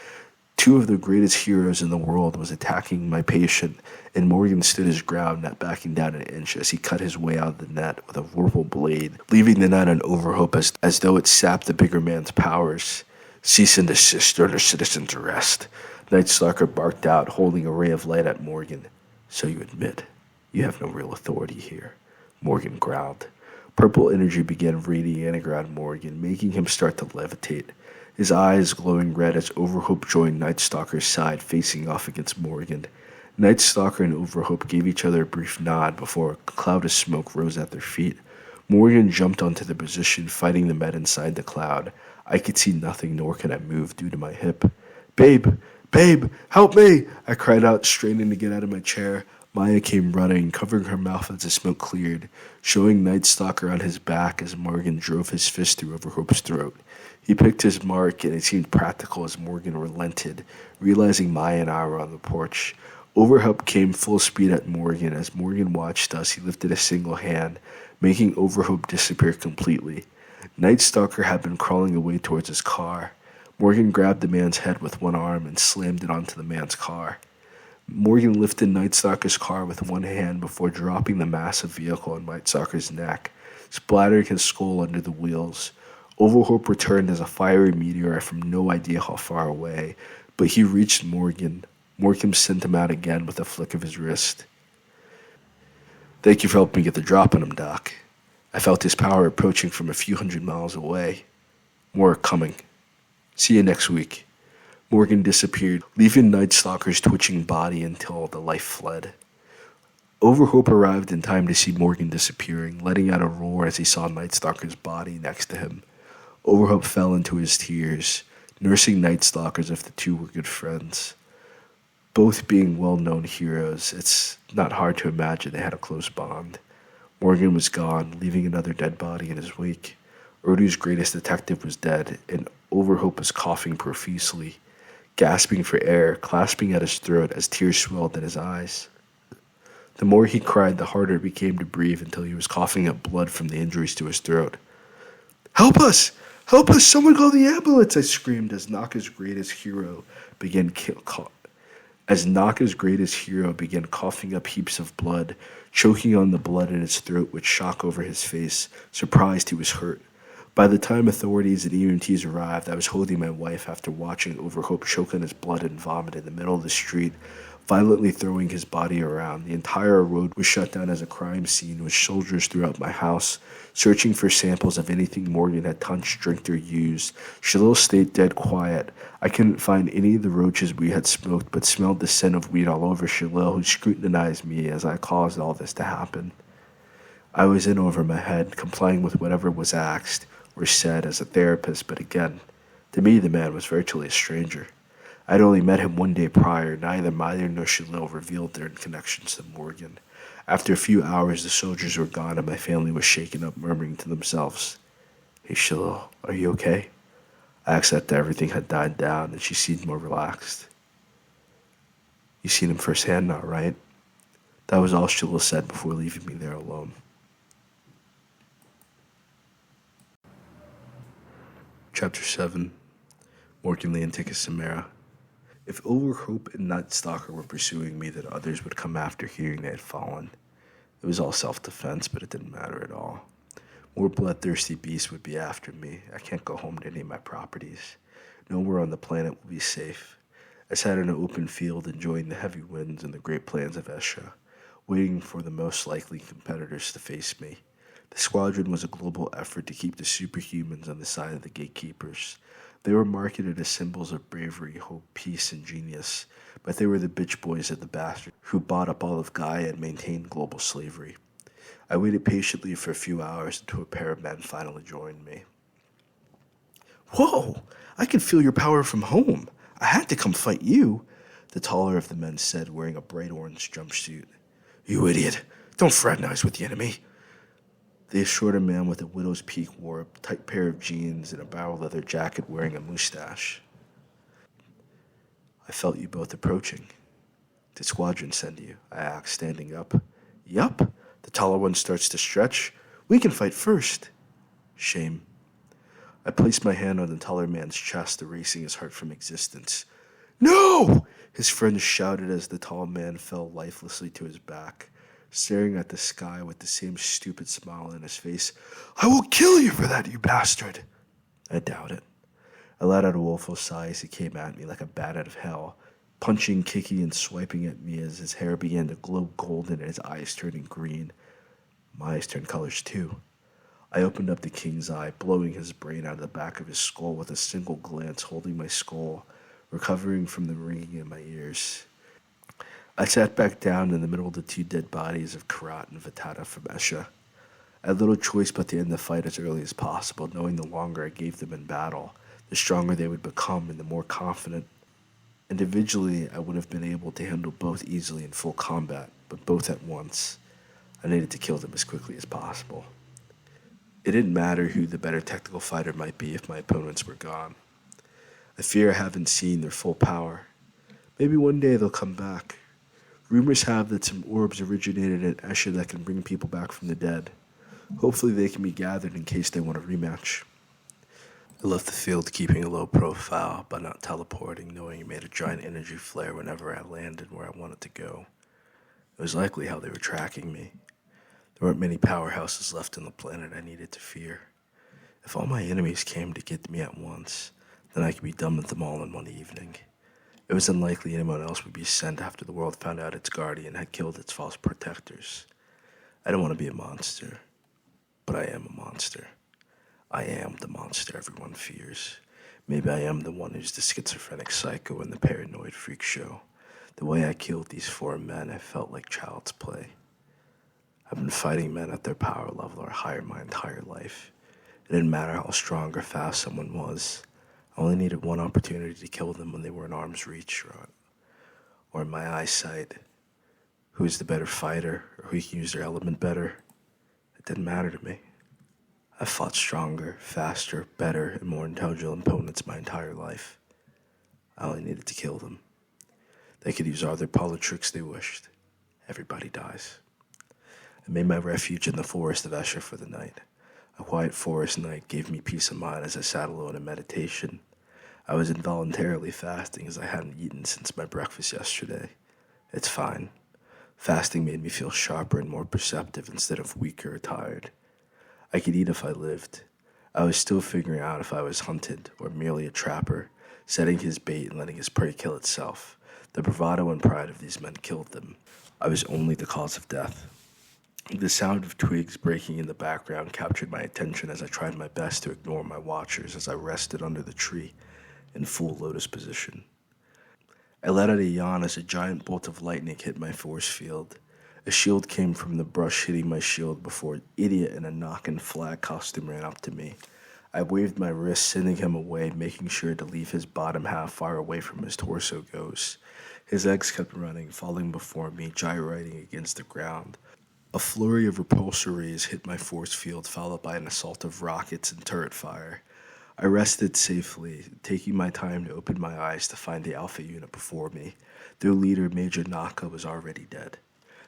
Two of the greatest heroes in the world was attacking my patient, and Morgan stood his ground, not backing down an inch as he cut his way out of the net with a vorpal blade, leaving the net on Overhope as though it sapped the bigger man's powers. "Cease and desist, or under citizen's arrest," Night Stalker barked out, holding a ray of light at Morgan. "So you admit you have no real authority here," Morgan growled. Purple energy began radiating around Morgan, making him start to levitate. His eyes glowing red as Overhope joined Night Stalker's side, facing off against Morgan. Night Stalker and Overhope gave each other a brief nod before a cloud of smoke rose at their feet. Morgan jumped onto the position, fighting the men inside the cloud. I could see nothing, nor could I move due to my hip. "Babe! Babe! Help me!" I cried out, straining to get out of my chair. Maya came running, covering her mouth as the smoke cleared, showing Night Stalker on his back as Morgan drove his fist through Overhope's throat. He picked his mark, and it seemed practical as Morgan relented, realizing Maya and I were on the porch. Overhope came full speed at Morgan. As Morgan watched us, he lifted a single hand, making Overhope disappear completely. Night Stalker had been crawling away towards his car. Morgan grabbed the man's head with one arm and slammed it onto the man's car. Morgan lifted Night Stalker's car with one hand before dropping the massive vehicle on Night Stalker's neck, splattering his skull under the wheels. Overhope returned as a fiery meteor from no idea how far away, but he reached Morgan. Morgan sent him out again with a flick of his wrist. "Thank you for helping me get the drop on him, Doc. I felt his power approaching from a few hundred miles away. More are coming. See you next week." Morgan disappeared, leaving Night Stalker's twitching body until the life fled. Overhope arrived in time to see Morgan disappearing, letting out a roar as he saw Night Stalker's body next to him. Overhope fell into his tears, nursing Night Stalker as if the two were good friends. Both being well-known heroes, it's not hard to imagine they had a close bond. Morgan was gone, leaving another dead body in his wake. Urdu's greatest detective was dead, and Overhope was coughing profusely, gasping for air, clasping at his throat as tears swelled in his eyes. The more he cried, the harder it became to breathe until he was coughing up blood from the injuries to his throat. "Help us! Help us! Someone call the ambulance!" I screamed as Naka's greatest hero began coughing up heaps of blood, choking on the blood in his throat with shock over his face, surprised he was hurt. By the time authorities and EMTs arrived, I was holding my wife after watching Overhope choke on his blood and vomit in the middle of the street, violently throwing his body around. The entire road was shut down as a crime scene, with soldiers throughout my house, searching for samples of anything Morgan had touched, drank, or used. Shalil stayed dead quiet. I couldn't find any of the roaches we had smoked, but smelled the scent of weed all over Shalil, who scrutinized me as I caused all this to happen. I was in over my head, complying with whatever was asked or said as a therapist, but again, to me the man was virtually a stranger. I'd only met him one day prior. Neither Meyer nor Shalil revealed their connections to Morgan. After a few hours, the soldiers were gone and my family was shaken up, murmuring to themselves, "Hey Shalil, are you okay?" I asked after everything had died down, and she seemed more relaxed. "You seen him firsthand now, right?" That was all Shalil said before leaving me there alone. Chapter 7. Morgan Lee and Tika Samara. If Overhope and Night Stalker were pursuing me, then others would come after hearing they had fallen. It was all self-defense, but it didn't matter at all. More bloodthirsty beasts would be after me. I can't go home to any of my properties. Nowhere on the planet will be safe. I sat in an open field, enjoying the heavy winds and the great plains of Esha, waiting for the most likely competitors to face me. The squadron was a global effort to keep the superhumans on the side of the gatekeepers. They were marketed as symbols of bravery, hope, peace, and genius, but they were the bitch boys of the bastards who bought up all of Gaia and maintained global slavery. I waited patiently for a few hours until a pair of men finally joined me. "Whoa! I can feel your power from home. I had to come fight you," the taller of the men said, wearing a bright orange jumpsuit. "You idiot! Don't fraternize with the enemy." The shorter man with a widow's peak wore a tight pair of jeans and a barrel leather jacket, wearing a mustache. "I felt you both approaching. Did Squadron send you?" I asked, standing up. "Yup." The taller one starts to stretch. "We can fight first." "Shame." I placed my hand on the taller man's chest, erasing his heart from existence. "No!" his friends shouted as the tall man fell lifelessly to his back, staring at the sky with the same stupid smile on his face. "I will kill you for that, you bastard!" I doubt it. I let out a woeful sigh as he came at me like a bat out of hell, punching, kicking, and swiping at me as his hair began to glow golden and his eyes turning green. My eyes turned colors too. I opened up the king's eye, blowing his brain out of the back of his skull with a single glance, holding my skull, recovering from the ringing in my ears. I sat back down in the middle of the two dead bodies of Karat and Vitata from Esha. I had little choice but to end the fight as early as possible, knowing the longer I gave them in battle, the stronger they would become and the more confident. Individually, I would have been able to handle both easily in full combat, but both at once. I needed to kill them as quickly as possible. It didn't matter who the better technical fighter might be if my opponents were gone. I fear I haven't seen their full power. Maybe one day they'll come back. Rumors have that some orbs originated in Esha that can bring people back from the dead. Hopefully they can be gathered in case they want a rematch. I left the field keeping a low profile, but not teleporting, knowing it made a giant energy flare whenever I landed where I wanted to go. It was likely how they were tracking me. There weren't many powerhouses left on the planet I needed to fear. If all my enemies came to get me at once, then I could be done with them all in one evening. It was unlikely anyone else would be sent after the world found out its guardian had killed its false protectors. I don't want to be a monster, but I am a monster. I am the monster everyone fears. Maybe I am the one who's the schizophrenic psycho in the paranoid freak show. The way I killed these 4 men, I felt like child's play. I've been fighting men at their power level or higher my entire life. It didn't matter how strong or fast someone was. I only needed one opportunity to kill them when they were in arm's reach or in my eyesight. Who is the better fighter or who can use their element better? It didn't matter to me. I've fought stronger, faster, better, and more intelligent opponents my entire life. I only needed to kill them. They could use all their politics they wished. Everybody dies. I made my refuge in the forest of Esher for the night. A quiet forest night gave me peace of mind as I sat alone in meditation. I was involuntarily fasting as I hadn't eaten since my breakfast yesterday. It's fine. Fasting made me feel sharper and more perceptive instead of weaker or tired. I could eat if I lived. I was still figuring out if I was hunted or merely a trapper, setting his bait and letting his prey kill itself. The bravado and pride of these men killed them. I was only the cause of death. The sound of twigs breaking in the background captured my attention as I tried my best to ignore my watchers as I rested under the tree in full lotus position. I let out a yawn as a giant bolt of lightning hit my force field. A shield came from the brush hitting my shield before an idiot in a knock and flag costume ran up to me. I waved my wrist, sending him away, making sure to leave his bottom half far away from his torso ghost. His legs kept running, falling before me, gyrating against the ground. A flurry of repulsor rays hit my force field, followed by an assault of rockets and turret fire. I rested safely, taking my time to open my eyes to find the Alpha unit before me. Their leader, Major Naka, was already dead.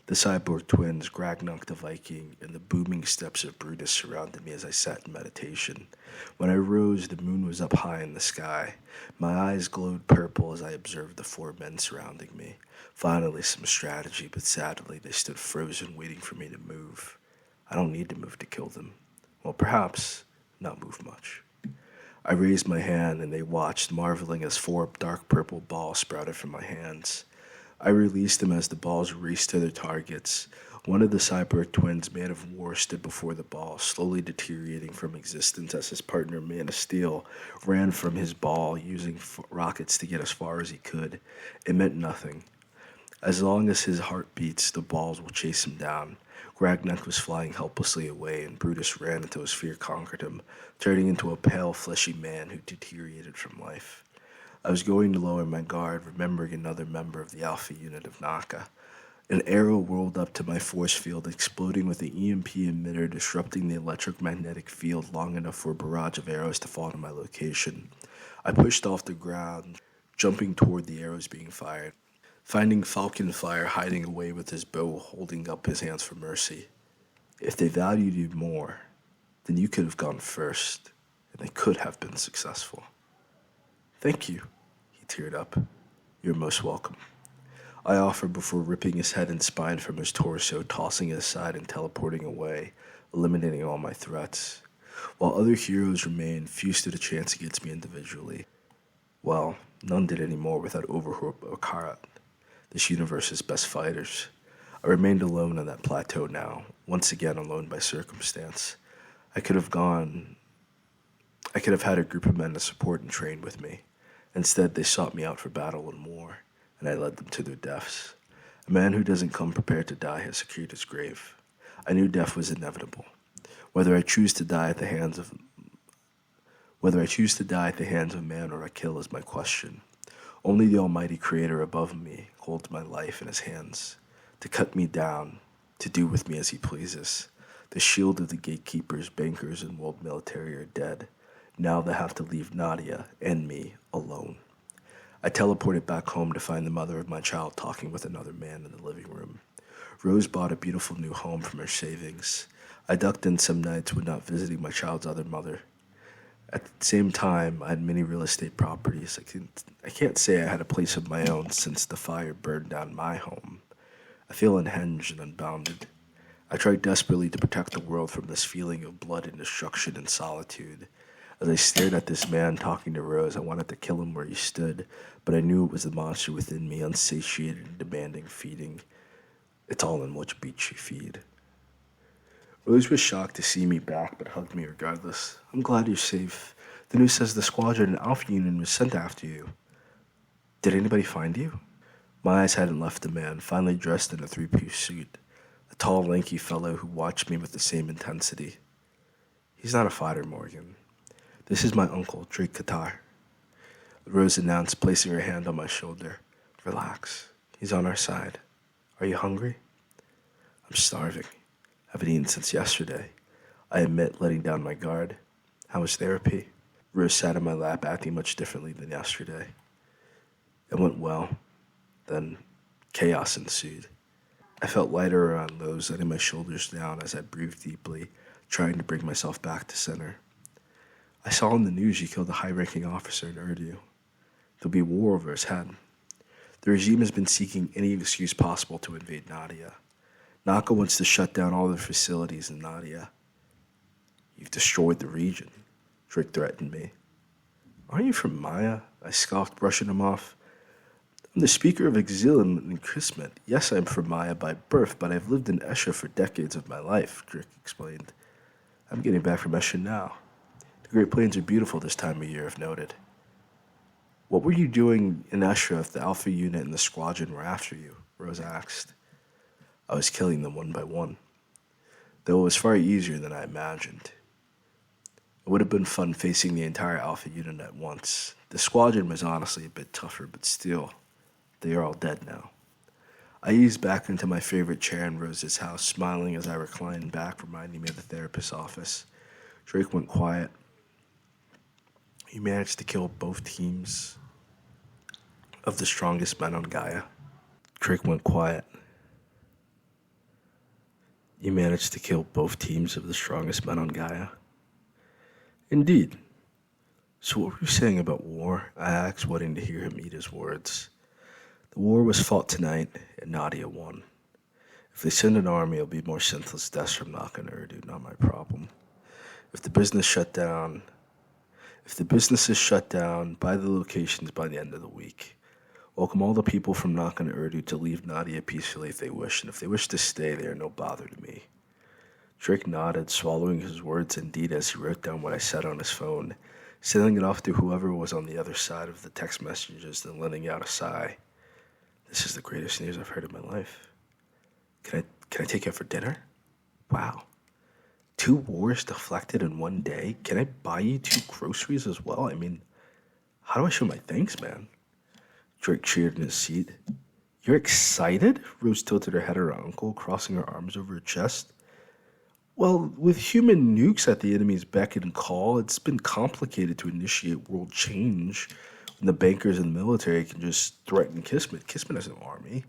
The cyborg twins, Gragnok the Viking, and the booming steps of Brutus surrounded me as I sat in meditation. When I rose, the moon was up high in the sky. My eyes glowed purple as I observed the four men surrounding me. Finally, some strategy, but sadly, they stood frozen, waiting for me to move. I don't need to move to kill them. Well, perhaps not move much. I raised my hand, and they watched, marveling as four dark purple balls sprouted from my hands. I released them as the balls raced to their targets. One of the cyborg twins, Man of War, stood before the ball, slowly deteriorating from existence as his partner, Man of Steel, ran from his ball, using rockets to get as far as he could. It meant nothing. As long as his heart beats, the balls will chase him down. Gragnok was flying helplessly away, and Brutus ran until his fear conquered him, turning into a pale, fleshy man who deteriorated from life. I was going to lower my guard, remembering another member of the Alpha unit of Naka. An arrow whirled up to my force field, exploding with the EMP emitter, disrupting the electromagnetic field long enough for a barrage of arrows to fall to my location. I pushed off the ground, jumping toward the arrows being fired, finding Falcon Fire hiding away with his bow, holding up his hands for mercy. If they valued you more, then you could have gone first, and they could have been successful. Thank you, he teared up. You're most welcome. I offered before ripping his head and spine from his torso, tossing it aside and teleporting away, eliminating all my threats. While other heroes remained, few stood a chance against me individually. Well, none did anymore without Overhoop or Karat, this universe's best fighters. I remained alone on that plateau now, once again alone by circumstance. I could have had a group of men to support and train with me. Instead, they sought me out for battle and war, and I led them to their deaths. A man who doesn't come prepared to die has secured his grave. I knew death was inevitable. Whether I choose to die at the hands of man or a kill is my question. Only the Almighty Creator above me holds my life in his hands, to cut me down, to do with me as he pleases. The shield of the gatekeepers, bankers, and world military are dead. Now they have to leave Nadia and me alone. I teleported back home to find the mother of my child talking with another man in the living room. Rose bought a beautiful new home from her savings. I ducked in some nights when not visiting my child's other mother. At the same time, I had many real estate properties. I can't say I had a place of my own since the fire burned down my home. I feel unhinged and unbounded. I tried desperately to protect the world from this feeling of blood and destruction and solitude. As I stared at this man talking to Rose, I wanted to kill him where he stood, but I knew it was the monster within me, unsatiated and demanding feeding. It's all in which beach you feed. Rose was shocked to see me back, but hugged me regardless. I'm glad you're safe. The news says the squadron and Alpha Union was sent after you. Did anybody find you? My eyes hadn't left the man, finally dressed in a three-piece suit. A tall, lanky fellow who watched me with the same intensity. He's not a fighter, Morgan. This is my uncle, Drake Qatar. Rose announced, placing her hand on my shoulder. Relax. He's on our side. Are you hungry? I'm starving. Haven't eaten since yesterday. I admit, letting down my guard. How was therapy? Rose sat in my lap, acting much differently than yesterday. It went well. Then chaos ensued. I felt lighter around those, letting my shoulders down as I breathed deeply, trying to bring myself back to center. I saw in the news you killed a high-ranking officer in Urdu. There'll be war over his head. The regime has been seeking any excuse possible to invade Nadia. Naka wants to shut down all their facilities in Nadia. You've destroyed the region. Drake threatened me. Aren't you from Maya? I scoffed, brushing him off. I'm the speaker of exile and Christmas. Yes, I'm from Maya by birth, but I've lived in Esha for decades of my life, Drake explained. I'm getting back from Esha now. The Great Plains are beautiful this time of year, if noted. What were you doing in Esha if the Alpha unit and the squadron were after you? Rose asked. I was killing them one by one, though it was far easier than I imagined. It would have been fun facing the entire Alpha unit at once. The squadron was honestly a bit tougher, but still, they are all dead now. I eased back into my favorite chair in Rose's house, smiling as I reclined back, reminding me of the therapist's office. Drake went quiet. You managed to kill both teams of the strongest men on Gaia. Drake went quiet. You managed to kill both teams of the strongest men on Gaia. Indeed. So what were you saying about war? I asked, wanting to hear him eat his words. The war was fought tonight, and Nadia won. If they send an army, it'll be more senseless deaths from Naka and Urdu, not my problem. If the business is shut down, buy the locations by the end of the week. Welcome all the people from Naka and Urdu to leave Nadia peacefully if they wish, and if they wish to stay, they are no bother to me. Drake nodded, swallowing his words indeed as he wrote down what I said on his phone, sending it off to whoever was on the other side of the text messages, then letting out a sigh. This is the greatest news I've heard in my life. Can I take you out for dinner? Wow. 2 wars deflected in one day? Can I buy you 2 groceries as well? I mean, how do I show my thanks, man? Drake cheered in his seat. You're excited? Rose tilted her head at her uncle, crossing her arms over her chest. Well, with human nukes at the enemy's beck and call, it's been complicated to initiate world change when the bankers and the military can just threaten Kismet. Kismet has an army.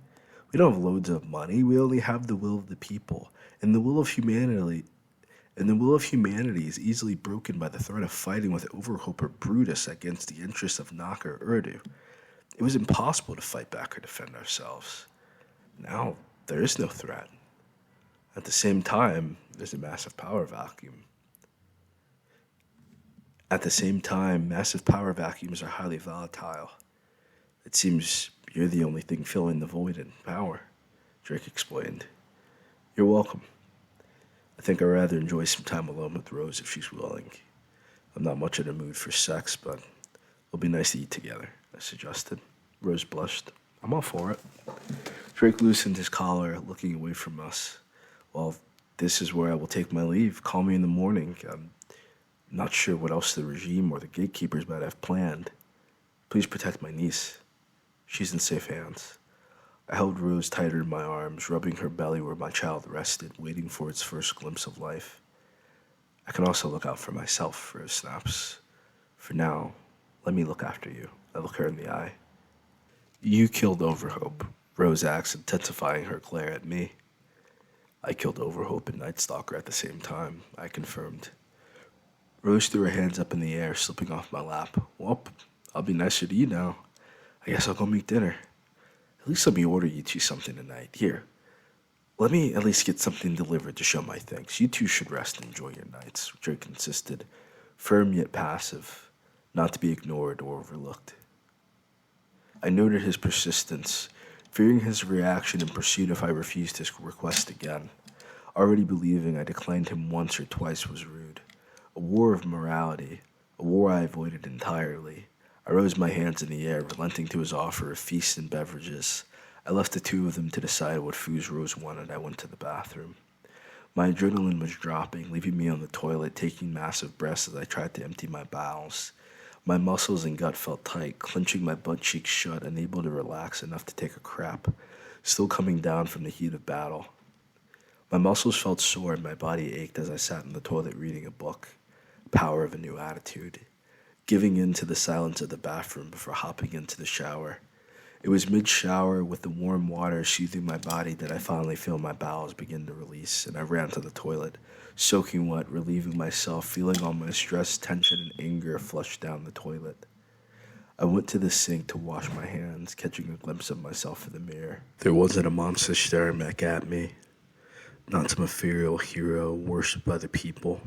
We don't have loads of money. We only have the will of the people. And the will of humanity is easily broken by the threat of fighting with Overhope or Brutus against the interests of Naka or Urdu. It was impossible to fight back or defend ourselves. Now, there is no threat. At the same time, there's a massive power vacuum. At the same time, massive power vacuums are highly volatile. It seems you're the only thing filling the void in power, Drake explained. You're welcome. I think I'd rather enjoy some time alone with Rose if she's willing. I'm not much in the mood for sex, but it'll be nice to eat together, I suggested. Rose blushed. I'm all for it. Drake loosened his collar, looking away from us. Well, this is where I will take my leave. Call me in the morning. I'm not sure what else the regime or the gatekeepers might have planned. Please protect my niece. She's in safe hands. I held Rose tighter in my arms, rubbing her belly where my child rested, waiting for its first glimpse of life. I can also look out for myself, Rose snaps. For now, let me look after you. I look her in the eye. You killed Overhope, Rose asked, intensifying her glare at me. I killed Overhope and Nightstalker at the same time, I confirmed. Rose threw her hands up in the air, slipping off my lap. Well, I'll be nicer to you now. I guess I'll go make dinner. At least let me order you 2 something tonight. Here, let me at least get something delivered to show my thanks. You 2 should rest and enjoy your nights, Drake insisted, firm yet passive, not to be ignored or overlooked. I noted his persistence, fearing his reaction and pursuit if I refused his request again. Already believing I declined him once or twice was rude. A war of morality, a war I avoided entirely. I rose my hands in the air, relenting to his offer of feasts and beverages. I left the 2 of them to decide what foods Rose wanted. I went to the bathroom. My adrenaline was dropping, leaving me on the toilet, taking massive breaths as I tried to empty my bowels. My muscles and gut felt tight, clenching my butt cheeks shut, unable to relax enough to take a crap, still coming down from the heat of battle. My muscles felt sore and my body ached as I sat in the toilet reading a book, Power of a New Attitude, giving in to the silence of the bathroom before hopping into the shower. It was mid-shower with the warm water soothing my body that I finally feel my bowels begin to release, and I ran to the toilet, soaking wet, relieving myself, feeling all my stress, tension, and anger flush down the toilet. I went to the sink to wash my hands, catching a glimpse of myself in the mirror. There wasn't a monster staring back at me, not some ethereal hero worshipped by the people.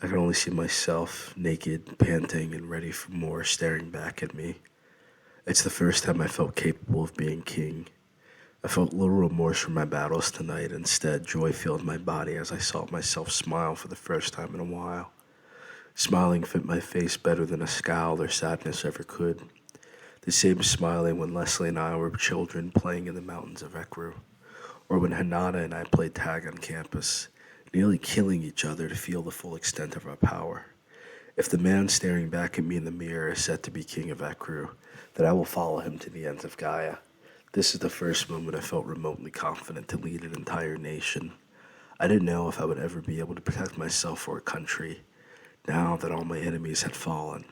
I can only see myself, naked, panting, and ready for more, staring back at me. It's the first time I felt capable of being king. I felt little remorse for my battles tonight. Instead, joy filled my body as I saw myself smile for the first time in a while. Smiling fit my face better than a scowl or sadness ever could. The same smiling when Leslie and I were children playing in the mountains of Ekru, or when Hanada and I played tag on campus, nearly killing each other to feel the full extent of our power. If the man staring back at me in the mirror is said to be King of Ekru, then I will follow him to the ends of Gaia. This is the first moment I felt remotely confident to lead an entire nation. I didn't know if I would ever be able to protect myself or a country, now that all my enemies had fallen.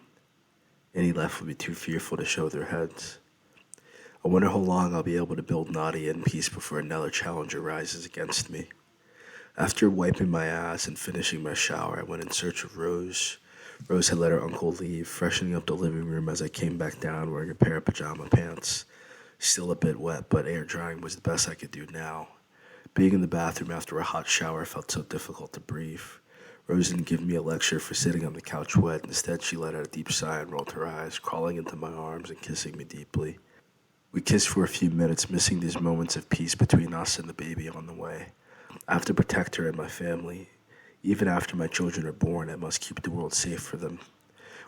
Any left would be too fearful to show their heads. I wonder how long I'll be able to build Nadia in peace before another challenger rises against me. After wiping my ass and finishing my shower, I went in search of Rose. Rose had let her uncle leave, freshening up the living room as I came back down wearing a pair of pajama pants. Still a bit wet, but air drying was the best I could do now. Being in the bathroom after a hot shower felt so difficult to breathe. Rose didn't give me a lecture for sitting on the couch wet. Instead, she let out a deep sigh and rolled her eyes, crawling into my arms and kissing me deeply. We kissed for a few minutes, missing these moments of peace between us and the baby on the way. I have to protect her and my family. Even after my children are born, I must keep the world safe for them.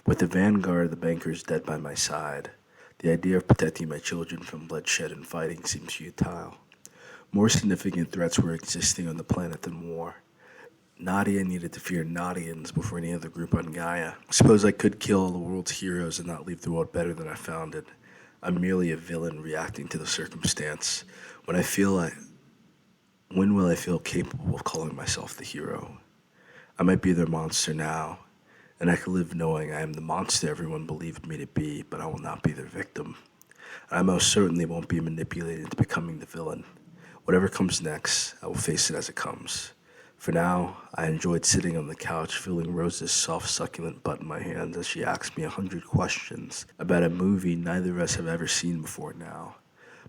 With the vanguard of the bankers dead by my side, the idea of protecting my children from bloodshed and fighting seems futile. More significant threats were existing on the planet than war. Nadia needed to fear Nadians before any other group on Gaia. Suppose I could kill all the world's heroes and not leave the world better than I found it. I'm merely a villain reacting to the circumstance. When will I feel capable of calling myself the hero? I might be their monster now, and I can live knowing I am the monster everyone believed me to be, but I will not be their victim. I most certainly won't be manipulated into becoming the villain. Whatever comes next, I will face it as it comes. For now, I enjoyed sitting on the couch, feeling Rose's soft, succulent butt in my hands as she asked me 100 questions about a movie neither of us have ever seen before now.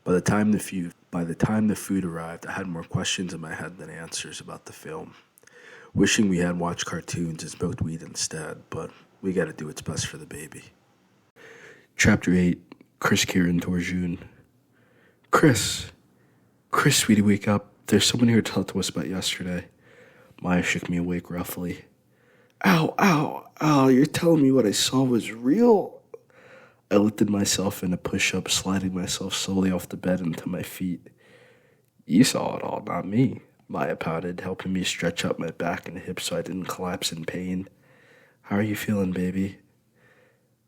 By the time the food arrived, I had more questions in my head than answers about the film. Wishing we had watched cartoons and smoked weed instead, but we gotta do what's best for the baby. Chapter 8, Chris, Kieran, Torjun. Chris, sweetie, wake up. There's someone here to talk to us about yesterday. Maya shook me awake roughly. Ow, you're telling me what I saw was real? I lifted myself in a push-up, sliding myself slowly off the bed into my feet. You saw it all, not me, Maya pouted, helping me stretch up my back and hips so I didn't collapse in pain. How are you feeling, baby?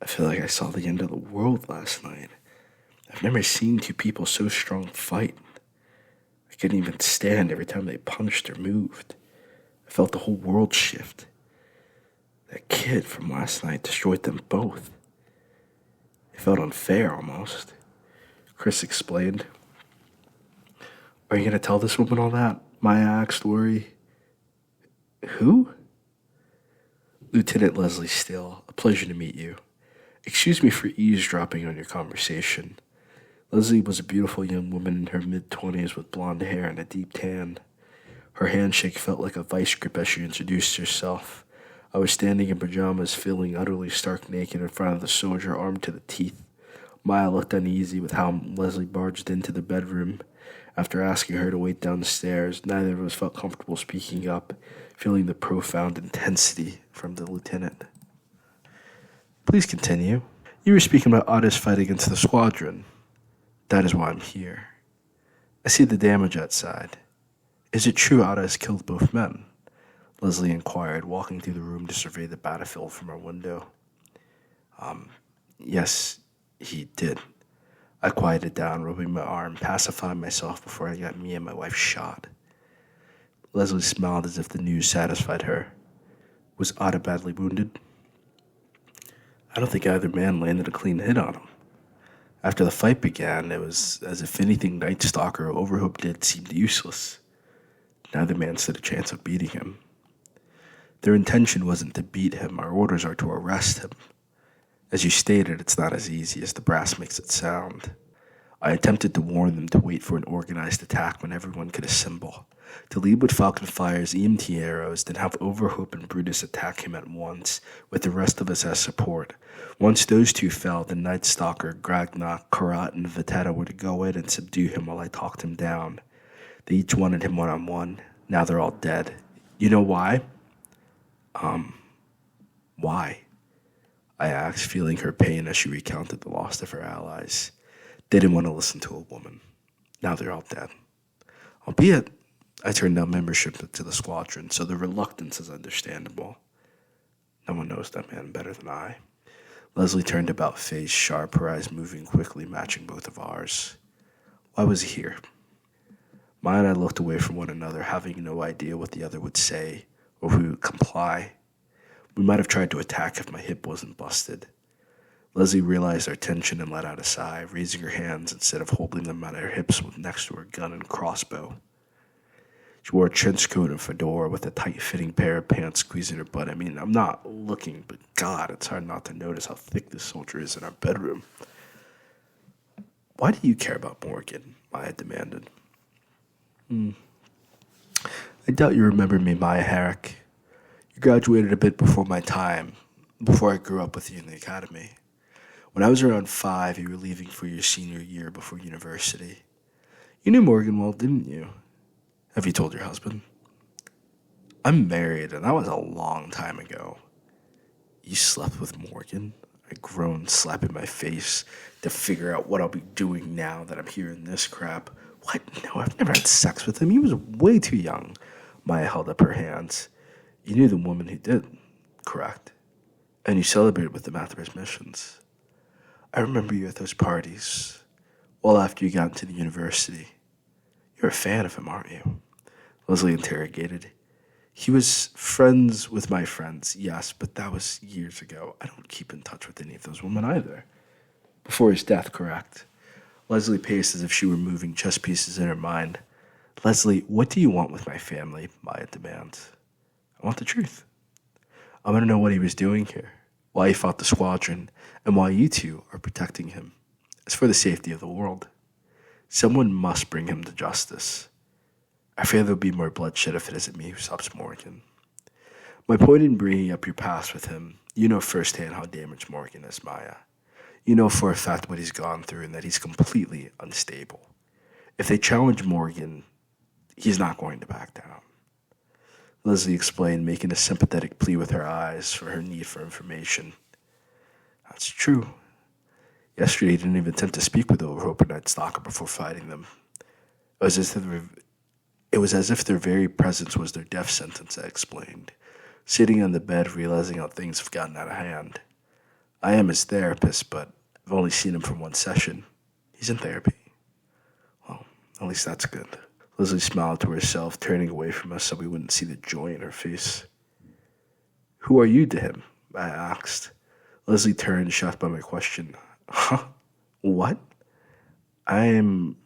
I feel like I saw the end of the world last night. I've never seen two people so strong fight. I couldn't even stand every time they punched or moved. I felt the whole world shift. That kid from last night destroyed them both. It felt unfair, almost. Chris explained. Are you going to tell this woman all that? Maya asked, worry. Who? Lieutenant Leslie Still. A pleasure to meet you. Excuse me for eavesdropping on your conversation. Leslie was a beautiful young woman in her mid-20s with blonde hair and a deep tan. Her handshake felt like a vice grip as she introduced herself. I was standing in pajamas, feeling utterly stark naked in front of the soldier, armed to the teeth. Maya looked uneasy with how Leslie barged into the bedroom. After asking her to wait down the stairs, neither of us felt comfortable speaking up, feeling the profound intensity from the lieutenant. Please continue. You were speaking about Ada's fight against the squadron. That is why I'm here. I see the damage outside. Is it true Ada has killed both men? Leslie inquired, walking through the room to survey the battlefield from her window. Yes, he did. I quieted down, rubbing my arm, pacifying myself before I got me and my wife shot. Leslie smiled as if the news satisfied her. Was Ada badly wounded? I don't think either man landed a clean hit on him. After the fight began, it was as if anything Night Stalker or Overhope did seemed useless. Neither man stood a chance of beating him. Their intention wasn't to beat him. Our orders are to arrest him. As you stated, it's not as easy as the brass makes it sound. I attempted to warn them to wait for an organized attack when everyone could assemble. To lead with Falcon Fire's EMT arrows, then have Overhope and Brutus attack him at once, with the rest of us as support. Once those two fell, the Night Stalker, Gragna, Karat, and Vitetta were to go in and subdue him while I talked him down. They each wanted him one-on-one. Now they're all dead. You know why? Why? I asked, feeling her pain as she recounted the loss of her allies. They didn't want to listen to a woman. Now they're all dead. Albeit, I turned down membership to the squadron, so the reluctance is understandable. No one knows that man better than I. Leslie turned about, face sharp, her eyes moving quickly, matching both of ours. Why was he here? Maya and I looked away from one another, having no idea what the other would say, or who would comply. We might have tried to attack if my hip wasn't busted. Leslie realized our tension and let out a sigh, raising her hands instead of holding them at her hips next to her gun and crossbow. She wore a trench coat and fedora with a tight-fitting pair of pants squeezing her butt. I mean, I'm not looking, but God, it's hard not to notice how thick this soldier is in our bedroom. Why do you care about Morgan? Maya demanded. I doubt you remember me, Maya Herrick. You graduated a bit before my time, before I grew up with you in the academy. When I was around 5, you were leaving for your senior year before university. You knew Morgan well, didn't you? Have you told your husband? I'm married, and that was a long time ago. You slept with Morgan? I groaned, slapping my face to figure out what I'll be doing now that I'm hearing this crap. What? No, I've never had sex with him. He was way too young. Maya held up her hands. You knew the woman who did, correct? And you celebrated with him after his missions. I remember you at those parties, well after you got into the university. You're a fan of him, aren't you? Leslie interrogated. He was friends with my friends, yes, but that was years ago. I don't keep in touch with any of those women either. Before his death, correct? Leslie paced as if she were moving chess pieces in her mind. Leslie, what do you want with my family? Maya demands. I want the truth. I want to know what he was doing here, why he fought the squadron, and why you two are protecting him. It's for the safety of the world. Someone must bring him to justice. I fear there'll be more bloodshed if it isn't me who stops Morgan. My point in bringing up your past with him, you know firsthand how damaged Morgan is, Maya. You know for a fact what he's gone through and that he's completely unstable. If they challenge Morgan, he's not going to back down. Leslie explained, making a sympathetic plea with her eyes for her need for information. That's true. Yesterday, he didn't even attempt to speak with Overhope and Night Stalker before fighting them. It was as if their very presence was their death sentence, I explained, sitting on the bed realizing how things have gotten out of hand. I am his therapist, but I've only seen him for one session. He's in therapy. Well, at least that's good. Leslie smiled to herself, turning away from us so we wouldn't see the joy in her face. Who are you to him? I asked. Leslie turned, shocked by my question. Huh? What? I don't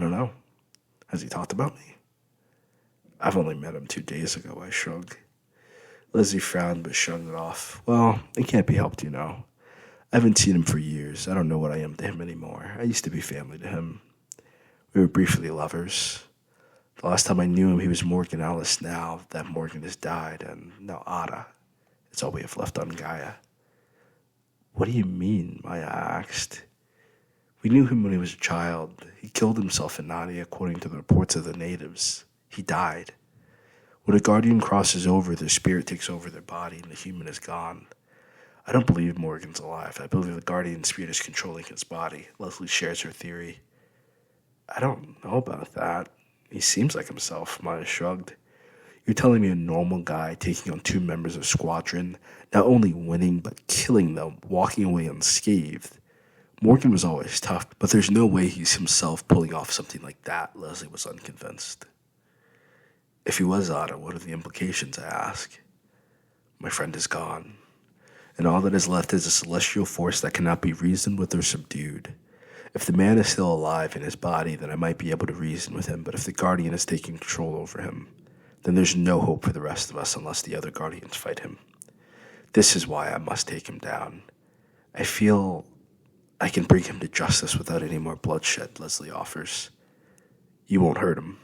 know. Has he talked about me? I've only met him 2 days ago, I shrugged. Leslie frowned but shrugged it off. Well, it can't be helped, you know. I haven't seen him for years. I don't know what I am to him anymore. I used to be family to him. We were briefly lovers. The last time I knew him, he was Morgan Ellis. Now that Morgan has died, and now Ada. It's all we have left on Gaia. What do you mean? Maya asked. We knew him when he was a child. He killed himself in Nadia, according to the reports of the natives. He died. When a guardian crosses over, their spirit takes over their body, and the human is gone. I don't believe Morgan's alive. I believe the guardian spirit is controlling his body. Leslie shares her theory. I don't know about that. He seems like himself, Maya shrugged. You're telling me a normal guy taking on 2 members of Squadron, not only winning but killing them, walking away unscathed. Morgan was always tough, but there's no way he's himself pulling off something like that. Leslie was unconvinced. If he was Ada, what are the implications, I ask? My friend is gone, and all that is left is a celestial force that cannot be reasoned with or subdued. If the man is still alive in his body, then I might be able to reason with him, but if the Guardian is taking control over him, then there's no hope for the rest of us unless the other Guardians fight him. This is why I must take him down. I feel I can bring him to justice without any more bloodshed, Leslie offers. You won't hurt him.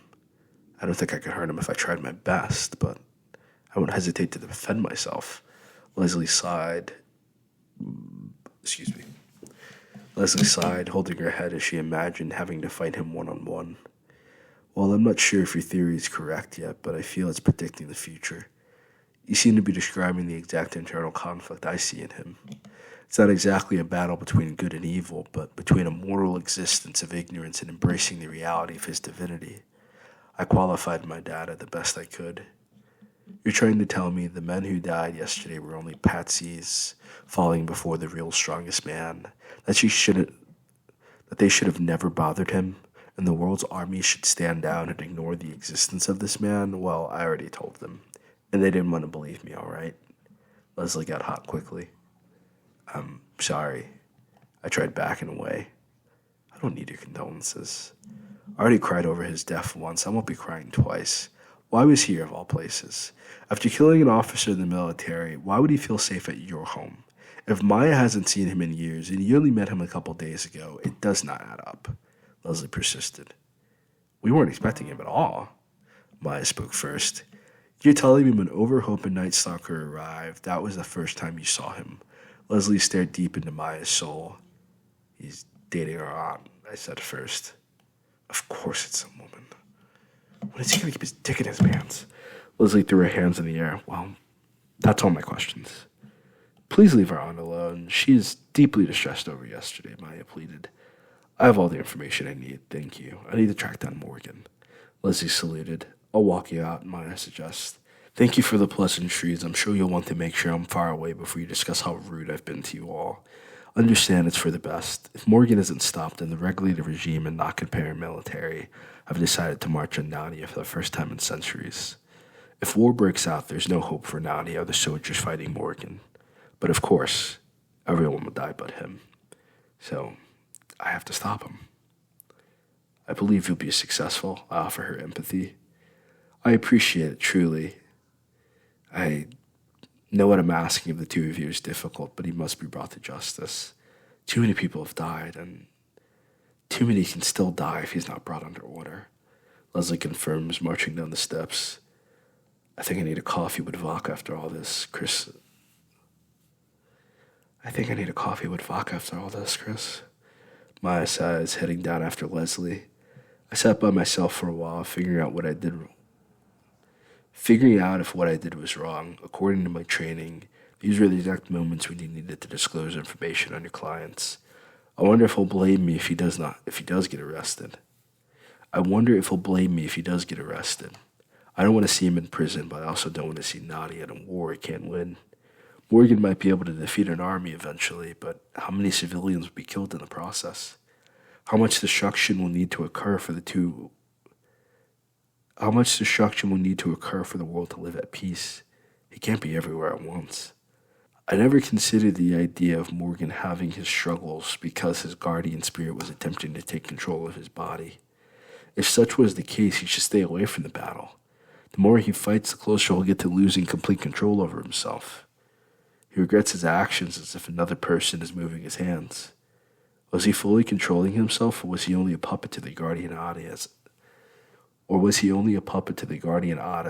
I don't think I could hurt him if I tried my best, but I won't hesitate to defend myself. Leslie sighed. Excuse me. Leslie sighed, holding her head as she imagined having to fight him one-on-one. Well, I'm not sure if your theory is correct yet, but I feel it's predicting the future. You seem to be describing the exact internal conflict I see in him. It's not exactly a battle between good and evil, but between a moral existence of ignorance and embracing the reality of his divinity. I qualified my data the best I could. You're trying to tell me the men who died yesterday were only patsies falling before the real strongest man, that they should have never bothered him, and the world's army should stand down and ignore the existence of this man? Well, I already told them, and they didn't want to believe me, all right? Leslie got hot quickly. I'm sorry. I tried backing away. I don't need your condolences. I already cried over his death once. I won't be crying twice. Why was he here of all places? After killing an officer in the military, why would he feel safe at your home? If Maya hasn't seen him in years, and you only met him a couple days ago, it does not add up. Leslie persisted. We weren't expecting him at all. Maya spoke first. You're telling me when Overhope and Night Stalker arrived, that was the first time you saw him. Leslie stared deep into Maya's soul. He's dating her aunt, I said first. Of course it's some woman. When is he going to keep his dick in his pants? Leslie threw her hands in the air. Well, that's all my questions. Please leave her aunt alone. She is deeply distressed over yesterday, Maya pleaded. I have all the information I need, thank you. I need to track down Morgan. Leslie saluted. I'll walk you out, Maya suggests. Thank you for the pleasantries. I'm sure you'll want to make sure I'm far away before you discuss how rude I've been to you all. Understand it's for the best. If Morgan isn't stopped, then the regulated regime and not paramilitary have decided to march on Nadia for the first time in centuries. If war breaks out, there's no hope for Nadia or the soldiers fighting Morgan. But of course, everyone will die but him. So, I have to stop him. I believe you'll be successful. I offer her empathy. I appreciate it, truly. I know what I'm asking of the two of you is difficult, but he must be brought to justice. Too many people have died, and too many can still die if he's not brought under order. Leslie confirms, marching down the steps. I think I need a coffee with vodka after all this, Chris. Maya sighs, heading down after Leslie. I sat by myself for a while, figuring out if what I did was wrong. According to my training, these were the exact moments when you needed to disclose information on your clients. I wonder if he'll blame me if he does get arrested. I don't want to see him in prison, but I also don't want to see Nadia in a war he can't win. Morgan might be able to defeat an army eventually, but how many civilians will be killed in the process? How much destruction will need to occur for the world to live at peace? He can't be everywhere at once. I never considered the idea of Morgan having his struggles because his guardian spirit was attempting to take control of his body. If such was the case, he should stay away from the battle. The more he fights, the closer he'll get to losing complete control over himself. He regrets his actions as if another person is moving his hands. Was he fully controlling himself, or was he only a puppet to the guardian Ada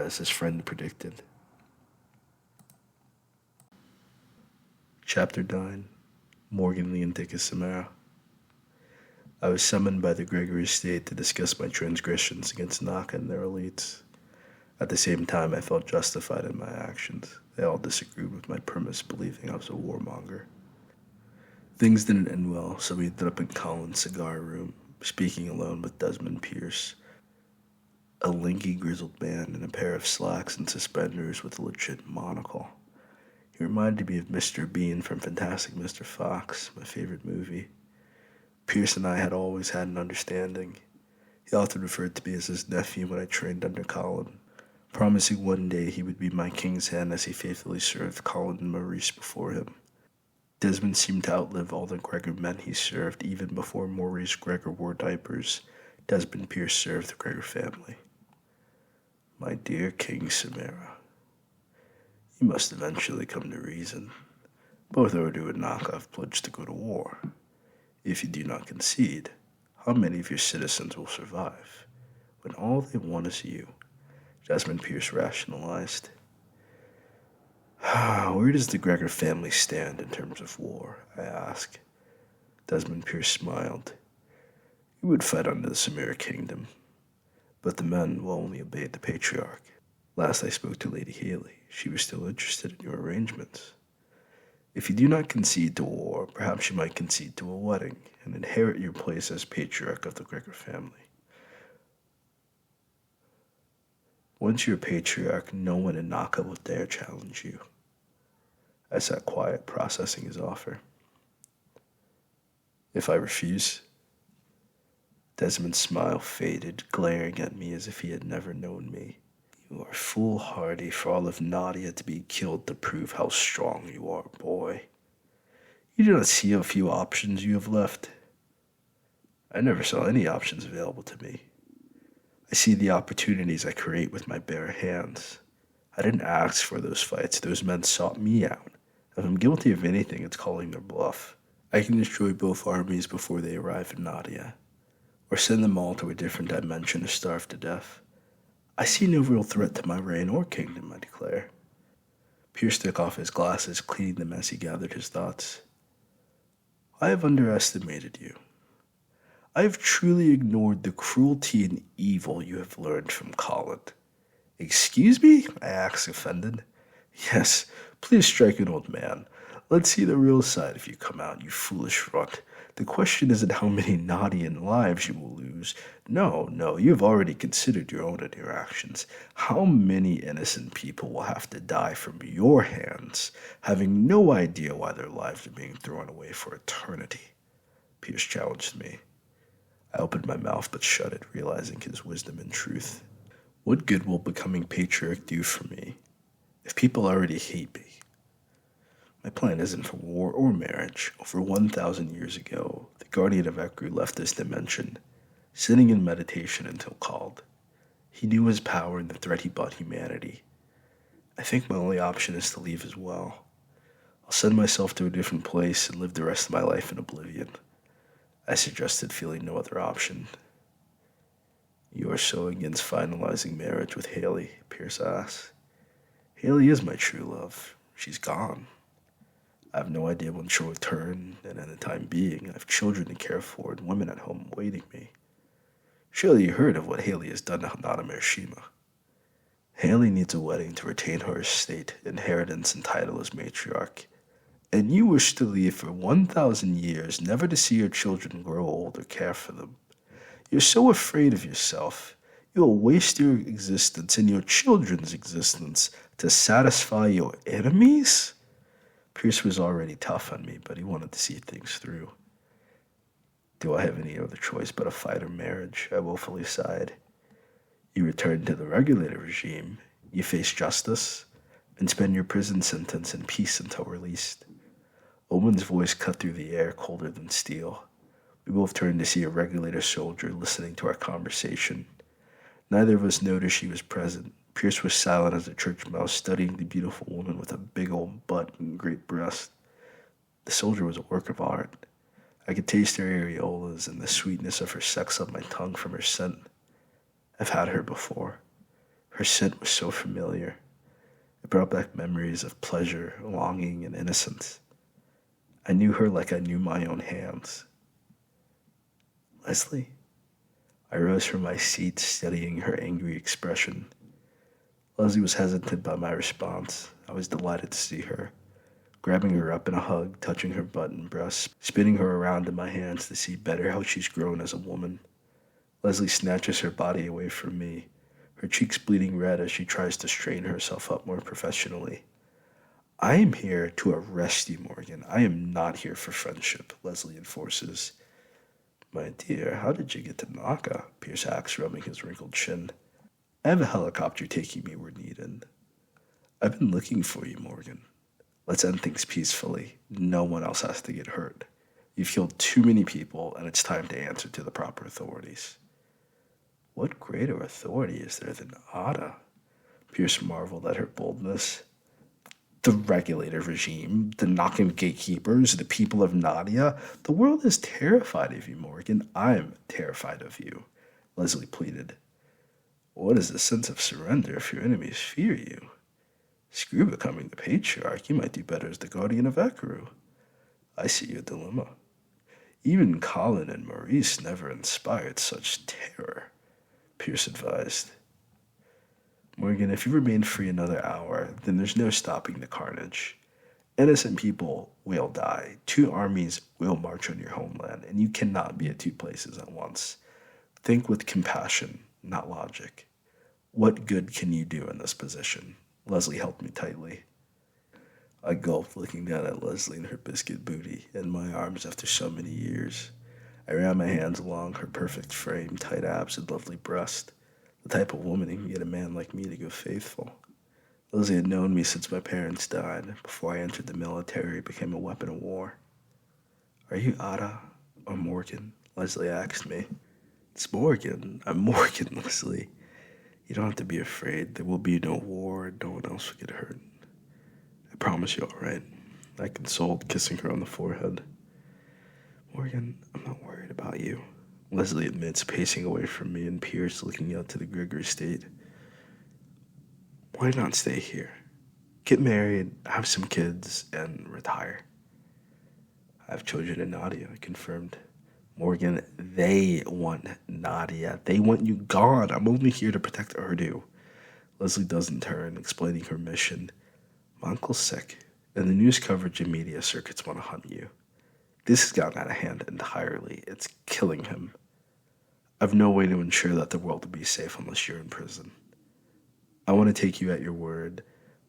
as his friend predicted? Chapter 9. Morgan Leonticus Samara. I was summoned by the Gregory State to discuss my transgressions against Naka and their elites. At the same time, I felt justified in my actions. They all disagreed with my premise, believing I was a warmonger. Things didn't end well, so we ended up in Colin's cigar room, speaking alone with Desmond Pierce, a lanky, grizzled man in a pair of slacks and suspenders with a legit monocle. He reminded me of Mr. Bean from Fantastic Mr. Fox, my favorite movie. Pierce and I had always had an understanding. He often referred to me as his nephew when I trained under Colin, promising one day he would be my king's hand as he faithfully served Colin and Maurice before him. Desmond seemed to outlive all the Gregor men he served. Even before Maurice Gregor wore diapers, Desmond Pierce served the Gregor family. My dear King Samara, you must eventually come to reason. Both Urdu and Naka have pledged to go to war. If you do not concede, how many of your citizens will survive when all they want is you? Desmond Pierce rationalized. Where does the Gregor family stand in terms of war? I asked. Desmond Pierce smiled. You would fight under the Samira kingdom, but the men will only obey the patriarch. Last I spoke to Lady Haley, she was still interested in your arrangements. If you do not concede to war, perhaps you might concede to a wedding and inherit your place as patriarch of the Gregor family. Once you're patriarch, no one in Naka will dare challenge you. I sat quiet, processing his offer. If I refuse? Desmond's smile faded, glaring at me as if he had never known me. You are foolhardy for all of Nadia to be killed to prove how strong you are, boy. You do not see how few options you have left. I never saw any options available to me. I see the opportunities I create with my bare hands. I didn't ask for those fights. Those men sought me out. If I'm guilty of anything, it's calling their bluff. I can destroy both armies before they arrive in Nadia, or send them all to a different dimension to starve to death. I see no real threat to my reign or kingdom, I declare. Pierce took off his glasses, cleaning them as he gathered his thoughts. I have underestimated you. I have truly ignored the cruelty and evil you have learned from Colin. Excuse me? I asked, offended. Yes, please strike an old man. Let's see the real side if you come out, you foolish runt. The question isn't how many Nadian lives you will lose. No, you have already considered your own interactions. How many innocent people will have to die from your hands, having no idea why their lives are being thrown away for eternity? Pierce challenged me. I opened my mouth but shut it, realizing his wisdom and truth. What good will becoming patriarch do for me if people already hate me? My plan isn't for war or marriage. Over 1,000 years ago, the guardian of Ekru left this dimension, sitting in meditation until called. He knew his power and the threat he brought humanity. I think my only option is to leave as well. I'll send myself to a different place and live the rest of my life in oblivion. I suggested, feeling no other option. You are so against finalizing marriage with Haley, Pierce asked. Haley is my true love. She's gone. I have no idea when she'll return, and in the time being, I have children to care for and women at home awaiting me. Surely you heard of what Haley has done to Hanada Merishima. Haley needs a wedding to retain her estate, inheritance, and title as matriarch. And you wish to leave for 1,000 years, never to see your children grow old or care for them. You're so afraid of yourself. You'll waste your existence and your children's existence to satisfy your enemies? Pierce was already tough on me, but he wanted to see things through. Do I have any other choice but a fight or marriage? I woefully sighed. You return to the regulator regime, you face justice, and spend your prison sentence in peace until released. Owen's voice cut through the air, colder than steel. We both turned to see a regulator soldier listening to our conversation. Neither of us noticed she was present. Pierce was silent as a church mouse, studying the beautiful woman with a big old butt and great breast. The soldier was a work of art. I could taste her areolas and the sweetness of her sex on my tongue from her scent. I've had her before. Her scent was so familiar. It brought back memories of pleasure, longing, and innocence. I knew her like I knew my own hands. Leslie? I rose from my seat, studying her angry expression. Leslie was hesitant by my response. I was delighted to see her, grabbing her up in a hug, touching her butt and breast, spinning her around in my hands to see better how she's grown as a woman. Leslie snatches her body away from me, her cheeks bleeding red as she tries to straighten herself up more professionally. I am here to arrest you, Morgan. I am not here for friendship, Leslie enforces. My dear, how did you get to Naka? Pierce asks, rubbing his wrinkled chin. I have a helicopter taking me where needed. I've been looking for you, Morgan. Let's end things peacefully. No one else has to get hurt. You've killed too many people, and it's time to answer to the proper authorities. What greater authority is there than Ada? Pierce marveled at her boldness. The regulator regime, the Nakan gatekeepers, the people of Nadia. The world is terrified of you, Morgan. I'm terrified of you, Leslie pleaded. What is the sense of surrender if your enemies fear you? Screw becoming the patriarch, you might do better as the guardian of Ekaru. I see your dilemma. Even Colin and Maurice never inspired such terror, Pierce advised. Morgan, if you remain free another hour, then there's no stopping the carnage. Innocent people will die. 2 armies will march on your homeland, and you cannot be at 2 places at once. Think with compassion, not logic. What good can you do in this position? Leslie held me tightly. I gulped, looking down at Leslie and her biscuit booty in my arms after so many years. I ran my hands along her perfect frame, tight abs, and lovely breast, the type of woman who can get a man like me to go faithful. Leslie had known me since my parents died, before I entered the military and became a weapon of war. Are you Ada or Morgan? Leslie asked me. It's Morgan. I'm Morgan, Leslie. You don't have to be afraid. There will be no war. No one else will get hurt. I promise you, all right? I consoled, kissing her on the forehead. Morgan, I'm not worried about you, Leslie admits, pacing away from me and Pierce looking out to the Gregory estate. Why not stay here? Get married, have some kids, and retire. I have children in Nadia, I confirmed. Morgan, they want Nadia. They want you gone. I'm only here to protect Urdu. Leslie doesn't turn, explaining her mission. My uncle's sick, and the news coverage and media circuits want to hunt you. This has gotten out of hand entirely. It's killing him. I've no way to ensure that the world will be safe unless you're in prison. I want to take you at your word,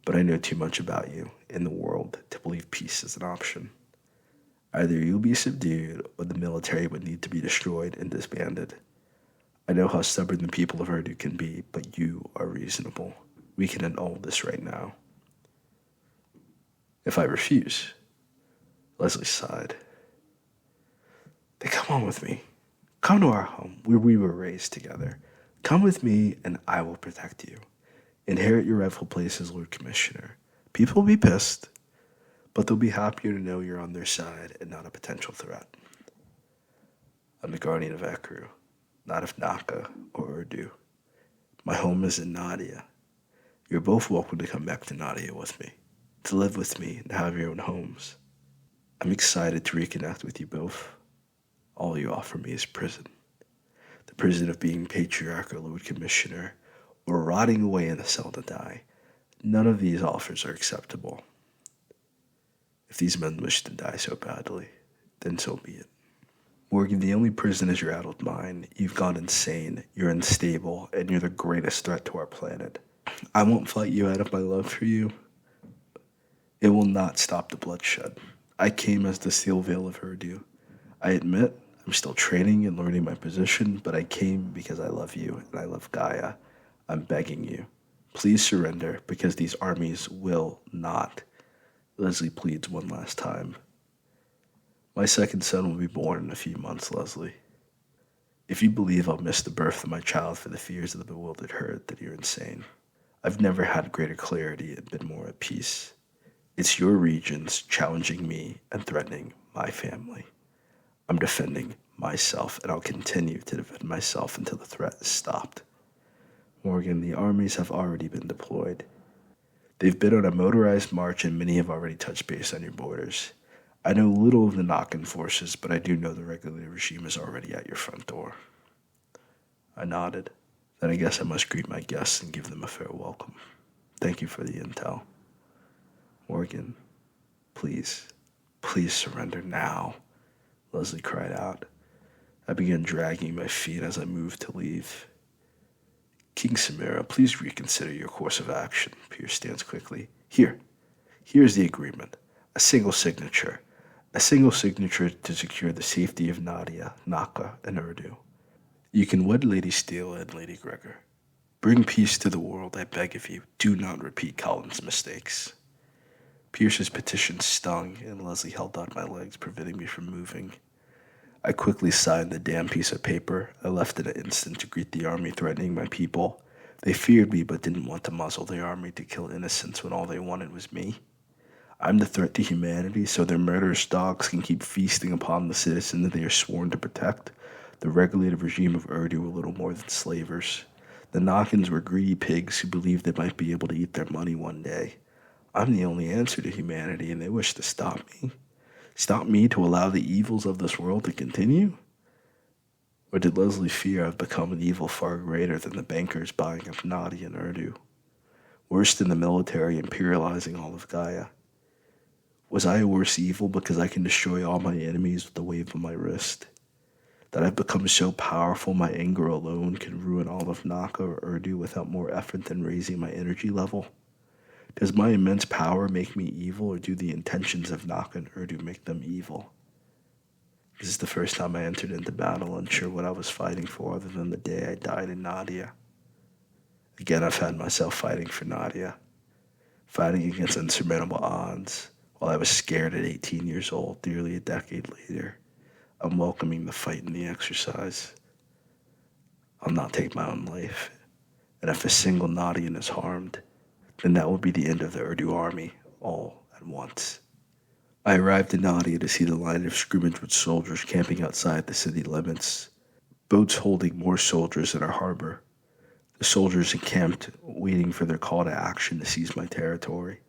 but I know too much about you in the world to believe peace is an option. Either you'll be subdued, or the military would need to be destroyed and disbanded. I know how stubborn the people of Urdu can be, but you are reasonable. We can end all this right now. If I refuse, Leslie sighed. Then come on with me. Come to our home, where we were raised together. Come with me, and I will protect you. Inherit your rightful place as Lord Commissioner. People will be pissed, but they'll be happier to know you're on their side and not a potential threat. I'm the guardian of Ekaru, not of Naka or Urdu. My home is in Nadia. You're both welcome to come back to Nadia with me, to live with me and have your own homes. I'm excited to reconnect with you both. All you offer me is prison. The prison of being patriarch or Lord Commissioner, or rotting away in a cell to die. None of these offers are acceptable. If these men wish to die so badly, then so be it. Morgan, the only prison is your addled mind. You've gone insane, you're unstable, and you're the greatest threat to our planet. I won't fight you out of my love for you. It will not stop the bloodshed. I came as the steel veil of Urdu. I admit, I'm still training and learning my position, but I came because I love you and I love Gaia. I'm begging you. Please surrender, because these armies will not. Leslie pleads one last time. My second son will be born in a few months, Leslie. If you believe I'll miss the birth of my child for the fears of the bewildered herd, then you're insane. I've never had greater clarity and been more at peace. It's your regions challenging me and threatening my family. I'm defending myself, and I'll continue to defend myself until the threat is stopped. Morgan, the armies have already been deployed. They've been on a motorized march, and many have already touched base on your borders. I know little of the Nakan forces, but I do know the regular regime is already at your front door. I nodded. Then I guess I must greet my guests and give them a fair welcome. Thank you for the intel. Morgan, please surrender now, Leslie cried out. I began dragging my feet as I moved to leave. King Samira, please reconsider your course of action, Pierce stands quickly. Here's the agreement. A single signature to secure the safety of Nadia, Naka, and Urdu. You can wed Lady Steele and Lady Gregor. Bring peace to the world, I beg of you. Do not repeat Colin's mistakes. Pierce's petition stung, and Leslie held out my legs, preventing me from moving. I quickly signed the damn piece of paper. I left in an instant to greet the army threatening my people. They feared me but didn't want to muzzle the army to kill innocents when all they wanted was me. I'm the threat to humanity, so their murderous dogs can keep feasting upon the citizens they are sworn to protect. The regulative regime of Urdu were little more than slavers. The Nockins were greedy pigs who believed they might be able to eat their money one day. I'm the only answer to humanity, and they wish to stop me. Stop me to allow the evils of this world to continue? Or did Leslie fear I've become an evil far greater than the bankers buying up Nadia and Urdu? Worse than the military imperializing all of Gaia? Was I a worse evil because I can destroy all my enemies with the wave of my wrist? That I've become so powerful my anger alone can ruin all of Naka or Urdu without more effort than raising my energy level? Does my immense power make me evil, or do the intentions of Naka and Urdu make them evil? This is the first time I entered into battle unsure what I was fighting for other than the day I died in Nadia. Again, I found myself fighting for Nadia, fighting against insurmountable odds, while I was scared at 18 years old, nearly a decade later. I'm welcoming the fight and the exercise. I'll not take my own life, and if a single Nadian is harmed, then that will be the end of the Urdu army, all at once. I arrived in Nadia to see the line of scrimmage with soldiers camping outside the city limits, boats holding more soldiers in our harbor. The soldiers encamped, waiting for their call to action to seize my territory.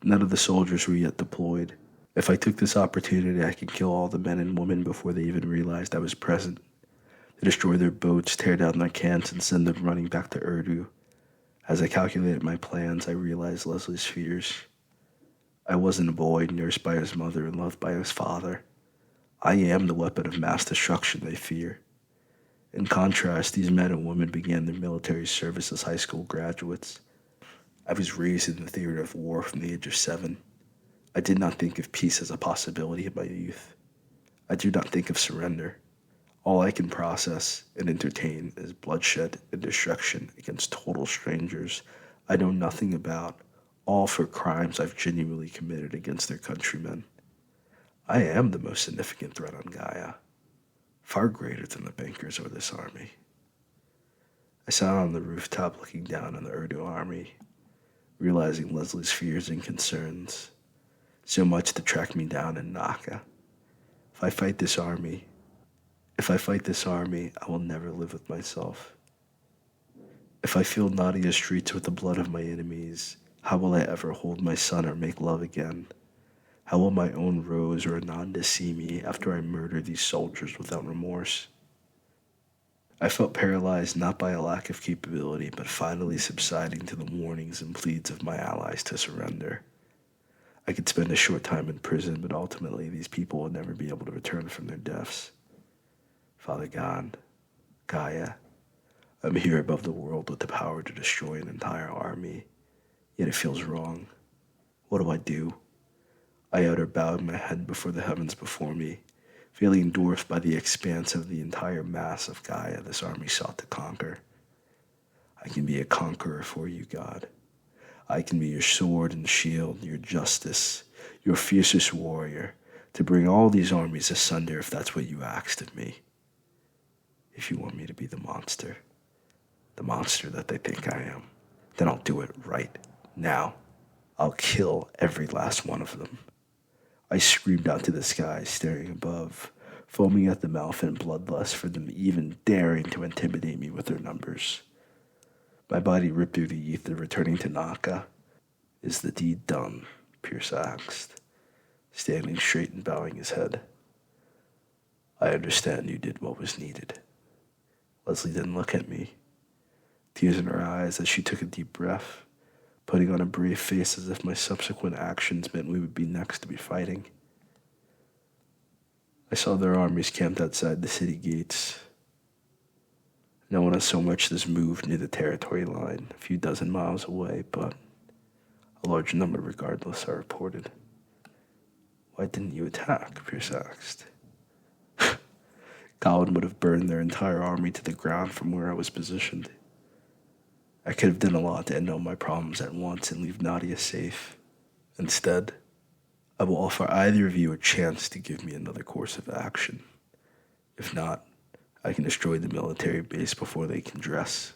None of the soldiers were yet deployed. If I took this opportunity, I could kill all the men and women before they even realized I was present. To destroy their boats, tear down their camps, and send them running back to Urdu. As I calculated my plans, I realized Leslie's fears. I wasn't a boy nursed by his mother and loved by his father. I am the weapon of mass destruction they fear. In contrast, these men and women began their military service as high school graduates. I was raised in the theater of war from the age of 7. I did not think of peace as a possibility in my youth. I do not think of surrender. All I can process and entertain is bloodshed and destruction against total strangers I know nothing about, all for crimes I've genuinely committed against their countrymen. I am the most significant threat on Gaia, far greater than the bankers or this army. I sat on the rooftop looking down on the Urdu army, realizing Leslie's fears and concerns, so much to track me down in Naka. If I fight this army, I will never live with myself. If I fill Nadia's streets with the blood of my enemies, how will I ever hold my son or make love again? How will my own Rose or Ananda see me after I murder these soldiers without remorse? I felt paralyzed not by a lack of capability, but finally subsiding to the warnings and pleads of my allies to surrender. I could spend a short time in prison, but ultimately these people will never be able to return from their deaths. Father God, Gaia, I'm here above the world with the power to destroy an entire army, yet it feels wrong. What do? I utter bowing my head before the heavens before me, feeling dwarfed by the expanse of the entire mass of Gaia this army sought to conquer. I can be a conqueror for you, God. I can be your sword and shield, your justice, your fiercest warrior, to bring all these armies asunder if that's what you asked of me. If you want me to be the monster that they think I am, then I'll do it right now. I'll kill every last one of them. I screamed out to the sky, staring above, foaming at the mouth in bloodlust for them even daring to intimidate me with their numbers. My body ripped through the ether, returning to Naka. Is the deed done? Pierce asked, standing straight and bowing his head. I understand you did what was needed. Leslie didn't look at me. Tears in her eyes as she took a deep breath, putting on a brave face as if my subsequent actions meant we would be next to be fighting. I saw their armies camped outside the city gates. No one has so much as moved near the territory line, a few dozen miles away, but a large number regardless are reported. Why didn't you attack? Pierce asked. Colin would have burned their entire army to the ground from where I was positioned. I could have done a lot to end all my problems at once and leave Nadia safe. Instead, I will offer either of you a chance to give me another course of action. If not, I can destroy the military base before they can dress,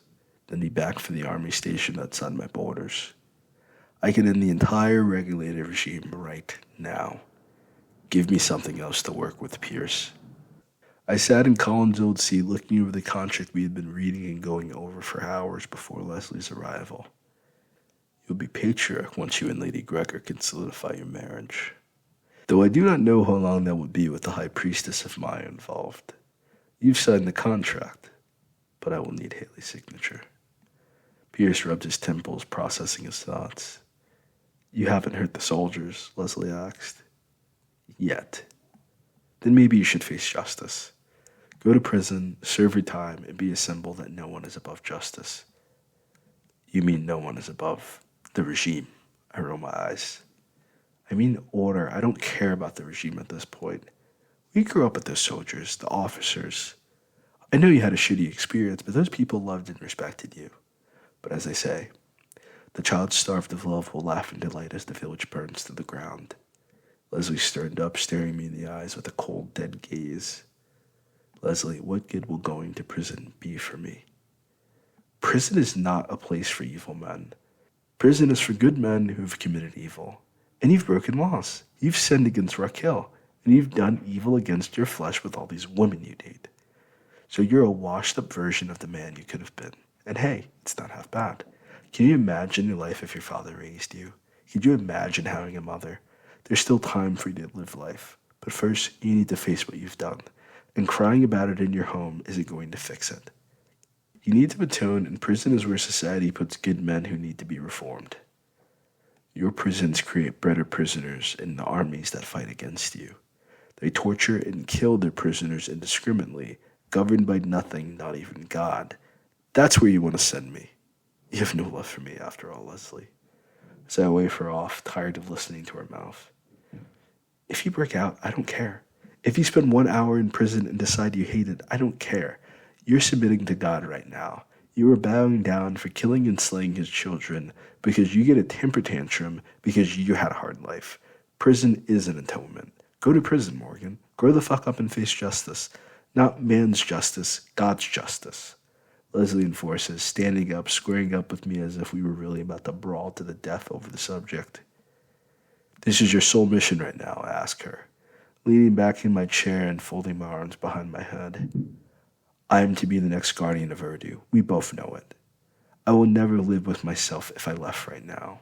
then be back for the army station outside my borders. I can end the entire regulated regime right now. Give me something else to work with, Pierce. I sat in Colin's old seat looking over the contract we had been reading and going over for hours before Leslie's arrival. You'll be patriarch once you and Lady Gregor can solidify your marriage. Though I do not know how long that would be with the High Priestess of Maya involved. You've signed the contract, but I will need Haley's signature. Pierce rubbed his temples, processing his thoughts. You haven't hurt the soldiers, Leslie asked. Yet. Then maybe you should face justice. Go to prison, serve your time, and be a symbol that no one is above justice. You mean no one is above the regime? I roll my eyes. I mean order. I don't care about the regime at this point. We grew up with those soldiers, the officers. I know you had a shitty experience, but those people loved and respected you. But as they say, the child starved of love will laugh in delight as the village burns to the ground. Leslie turned up, staring me in the eyes with a cold, dead gaze. Leslie, what good will going to prison be for me? Prison is not a place for evil men. Prison is for good men who have committed evil. And you've broken laws. You've sinned against Raquel. And you've done evil against your flesh with all these women you date. So you're a washed-up version of the man you could have been. And hey, it's not half bad. Can you imagine your life if your father raised you? Could you imagine having a mother? There's still time for you to live life. But first, you need to face what you've done. And crying about it in your home isn't going to fix it. You need to atone, and prison is where society puts good men who need to be reformed. Your prisons create better prisoners in the armies that fight against you. They torture and kill their prisoners indiscriminately, governed by nothing, not even God. That's where you want to send me. You have no love for me after all, Leslie. As I wave her off, tired of listening to her mouth. If you break out, I don't care. If you spend 1 hour in prison and decide you hate it, I don't care. You're submitting to God right now. You are bowing down for killing and slaying his children because you get a temper tantrum because you had a hard life. Prison is an atonement. Go to prison, Morgan. Grow the fuck up and face justice. Not man's justice, God's justice. Leslie enforces, standing up, squaring up with me as if we were really about to brawl to the death over the subject. This is your sole mission right now, I ask her, leaning back in my chair and folding my arms behind my head. I am to be the next guardian of Urdu. We both know it. I will never live with myself if I left right now.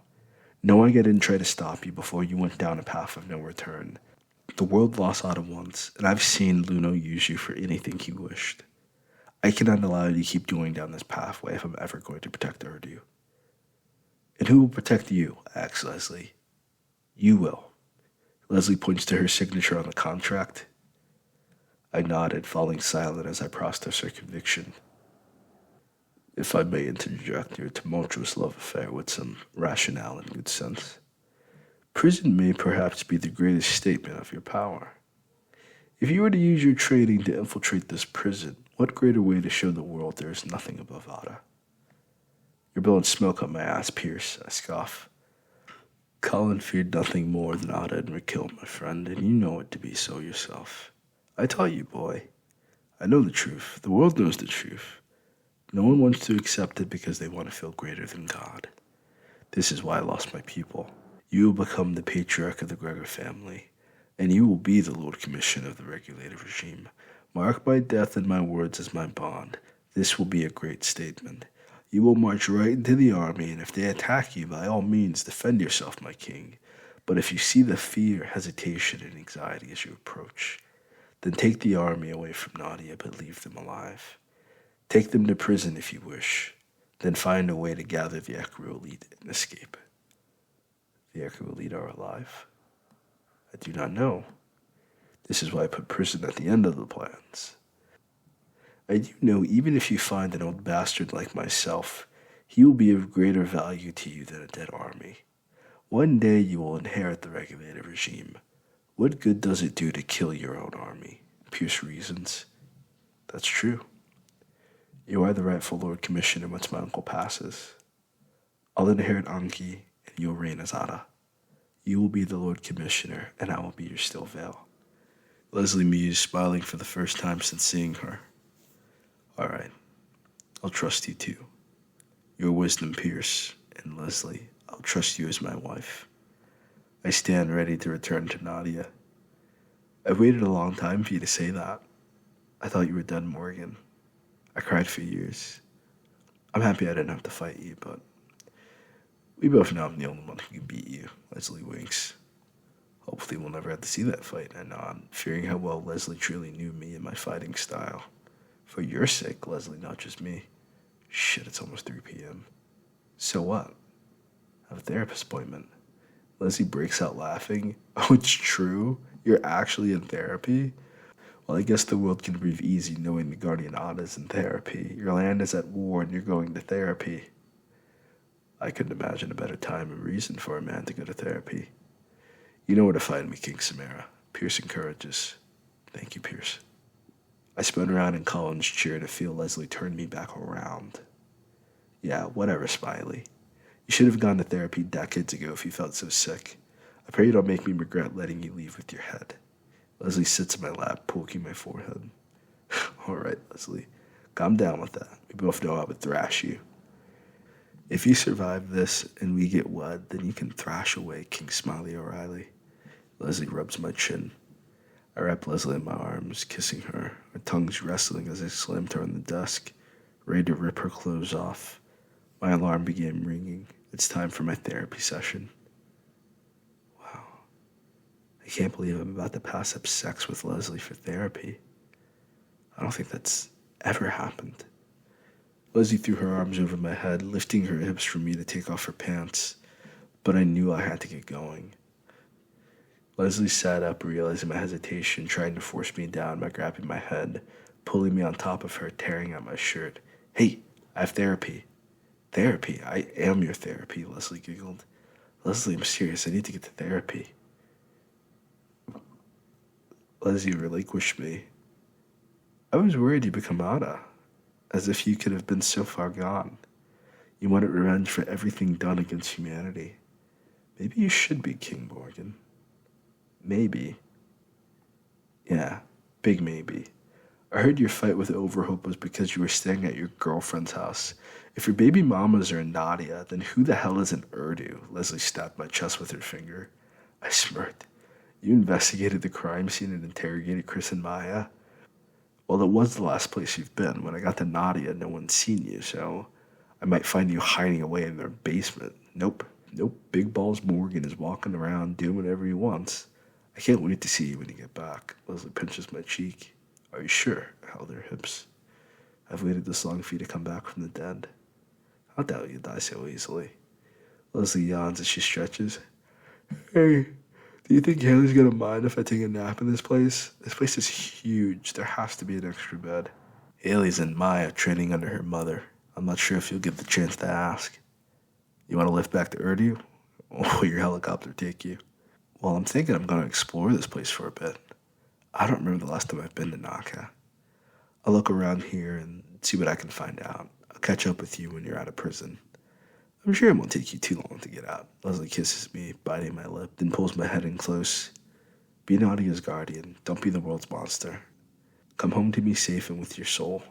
Knowing I didn't try to stop you before you went down a path of no return. The world lost Ada once, and I've seen Luno use you for anything he wished. I cannot allow you to keep going down this pathway if I'm ever going to protect Urdu. And who will protect you? Asks Leslie. You will. Leslie points to her signature on the contract. I nodded, falling silent as I processed her conviction. If I may interject your tumultuous love affair with some rationale and good sense. Prison may perhaps be the greatest statement of your power. If you were to use your training to infiltrate this prison, what greater way to show the world there is nothing above Ada? You're blowing smoke up my ass, Pierce, I scoff. Colin feared nothing more than Ada and Raquel, my friend, and you know it to be so yourself. I taught you, boy. I know the truth. The world knows the truth. No one wants to accept it because they want to feel greater than God. This is why I lost my people. You will become the patriarch of the Gregor family, and you will be the Lord Commissioner of the regulative regime. Mark my death and my words as my bond. This will be a great statement. You will march right into the army, and if they attack you, by all means, defend yourself, my king. But if you see the fear, hesitation, and anxiety as you approach, then take the army away from Nadia, but leave them alive. Take them to prison if you wish. Then find a way to gather the Ekru elite and escape. The Ekru elite are alive? I do not know. This is why I put prison at the end of the plans. I do know even if you find an old bastard like myself, he will be of greater value to you than a dead army. One day you will inherit the regulative regime. What good does it do to kill your own army? Pierce reasons. That's true. You are the rightful Lord Commissioner once my uncle passes. I'll inherit Anki, and you'll reign as Ada. You will be the Lord Commissioner, and I will be your still veil. Leslie mused, smiling for the first time since seeing her. All right, I'll trust you too. Your wisdom, Pierce, and Leslie, I'll trust you as my wife. I stand ready to return to Nadia. I've waited a long time for you to say that. I thought you were dead, Morgan. I cried for years. I'm happy I didn't have to fight you, but we both know I'm the only one who can beat you, Leslie winks. Hopefully we'll never have to see that fight, I nod, fearing how well Leslie truly knew me and my fighting style. For your sake, Leslie, not just me. Shit, it's almost 3 p.m. So what? I have a therapist appointment. Leslie breaks out laughing. Oh, it's true? You're actually in therapy? Well, I guess the world can breathe easy knowing the Guardian Ada's in therapy. Your land is at war and you're going to therapy. I couldn't imagine a better time and reason for a man to go to therapy. You know where to find me, King Samara. Pierce encourages. Thank you, Pierce. I spun around in Colin's chair to feel Leslie turn me back around. Yeah, whatever, Smiley. You should have gone to therapy decades ago if you felt so sick. I pray you don't make me regret letting you leave with your head. Leslie sits in my lap, poking my forehead. All right, Leslie. Calm down with that. We both know I would thrash you. If you survive this and we get wed, then you can thrash away King Smiley O'Reilly. Leslie rubs my chin. I wrap Leslie in my arms, kissing her, our tongues wrestling as I slammed her on the desk, ready to rip her clothes off. My alarm began ringing. It's time for my therapy session. Wow. I can't believe I'm about to pass up sex with Leslie for therapy. I don't think that's ever happened. Leslie threw her arms over my head, lifting her hips for me to take off her pants, but I knew I had to get going. Leslie sat up, realizing my hesitation, trying to force me down by grabbing my head, pulling me on top of her, tearing at my shirt. Hey, I have therapy. Therapy? I am your therapy, Leslie giggled. Leslie, I'm serious. I need to get to therapy. Leslie relinquished me. I was worried you'd become Ada, as if you could have been so far gone. You wanted revenge for everything done against humanity. Maybe you should be King Morgan. Maybe. Yeah, big maybe. I heard your fight with Overhope was because you were staying at your girlfriend's house. If your baby mamas are in Nadia, then who the hell is in Urdu? Leslie stabbed my chest with her finger. I smirked. You investigated the crime scene and interrogated Chris and Maya? Well, it was the last place you've been. When I got to Nadia, no one's seen you, so I might find you hiding away in their basement. Nope. Big Balls Morgan is walking around doing whatever he wants. I can't wait to see you when you get back. Leslie pinches my cheek. Are you sure? I held her hips. I've waited this long for you to come back from the dead. How doubt you die so easily? Leslie yawns as she stretches. Hey, do you think Haley's gonna mind if I take a nap in this place? This place is huge. There has to be an extra bed. Haley's and Maya training under her mother. I'm not sure if you'll get the chance to ask. You want to lift back to Urdu? Or will your helicopter take you? Well, I'm thinking I'm going to explore this place for a bit. I don't remember the last time I've been to Naka. I'll look around here and see what I can find out. I'll catch up with you when you're out of prison. I'm sure it won't take you too long to get out. Leslie kisses me, biting my lip, then pulls my head in close. Be Nadia's guardian. Don't be the world's monster. Come home to me safe and with your soul.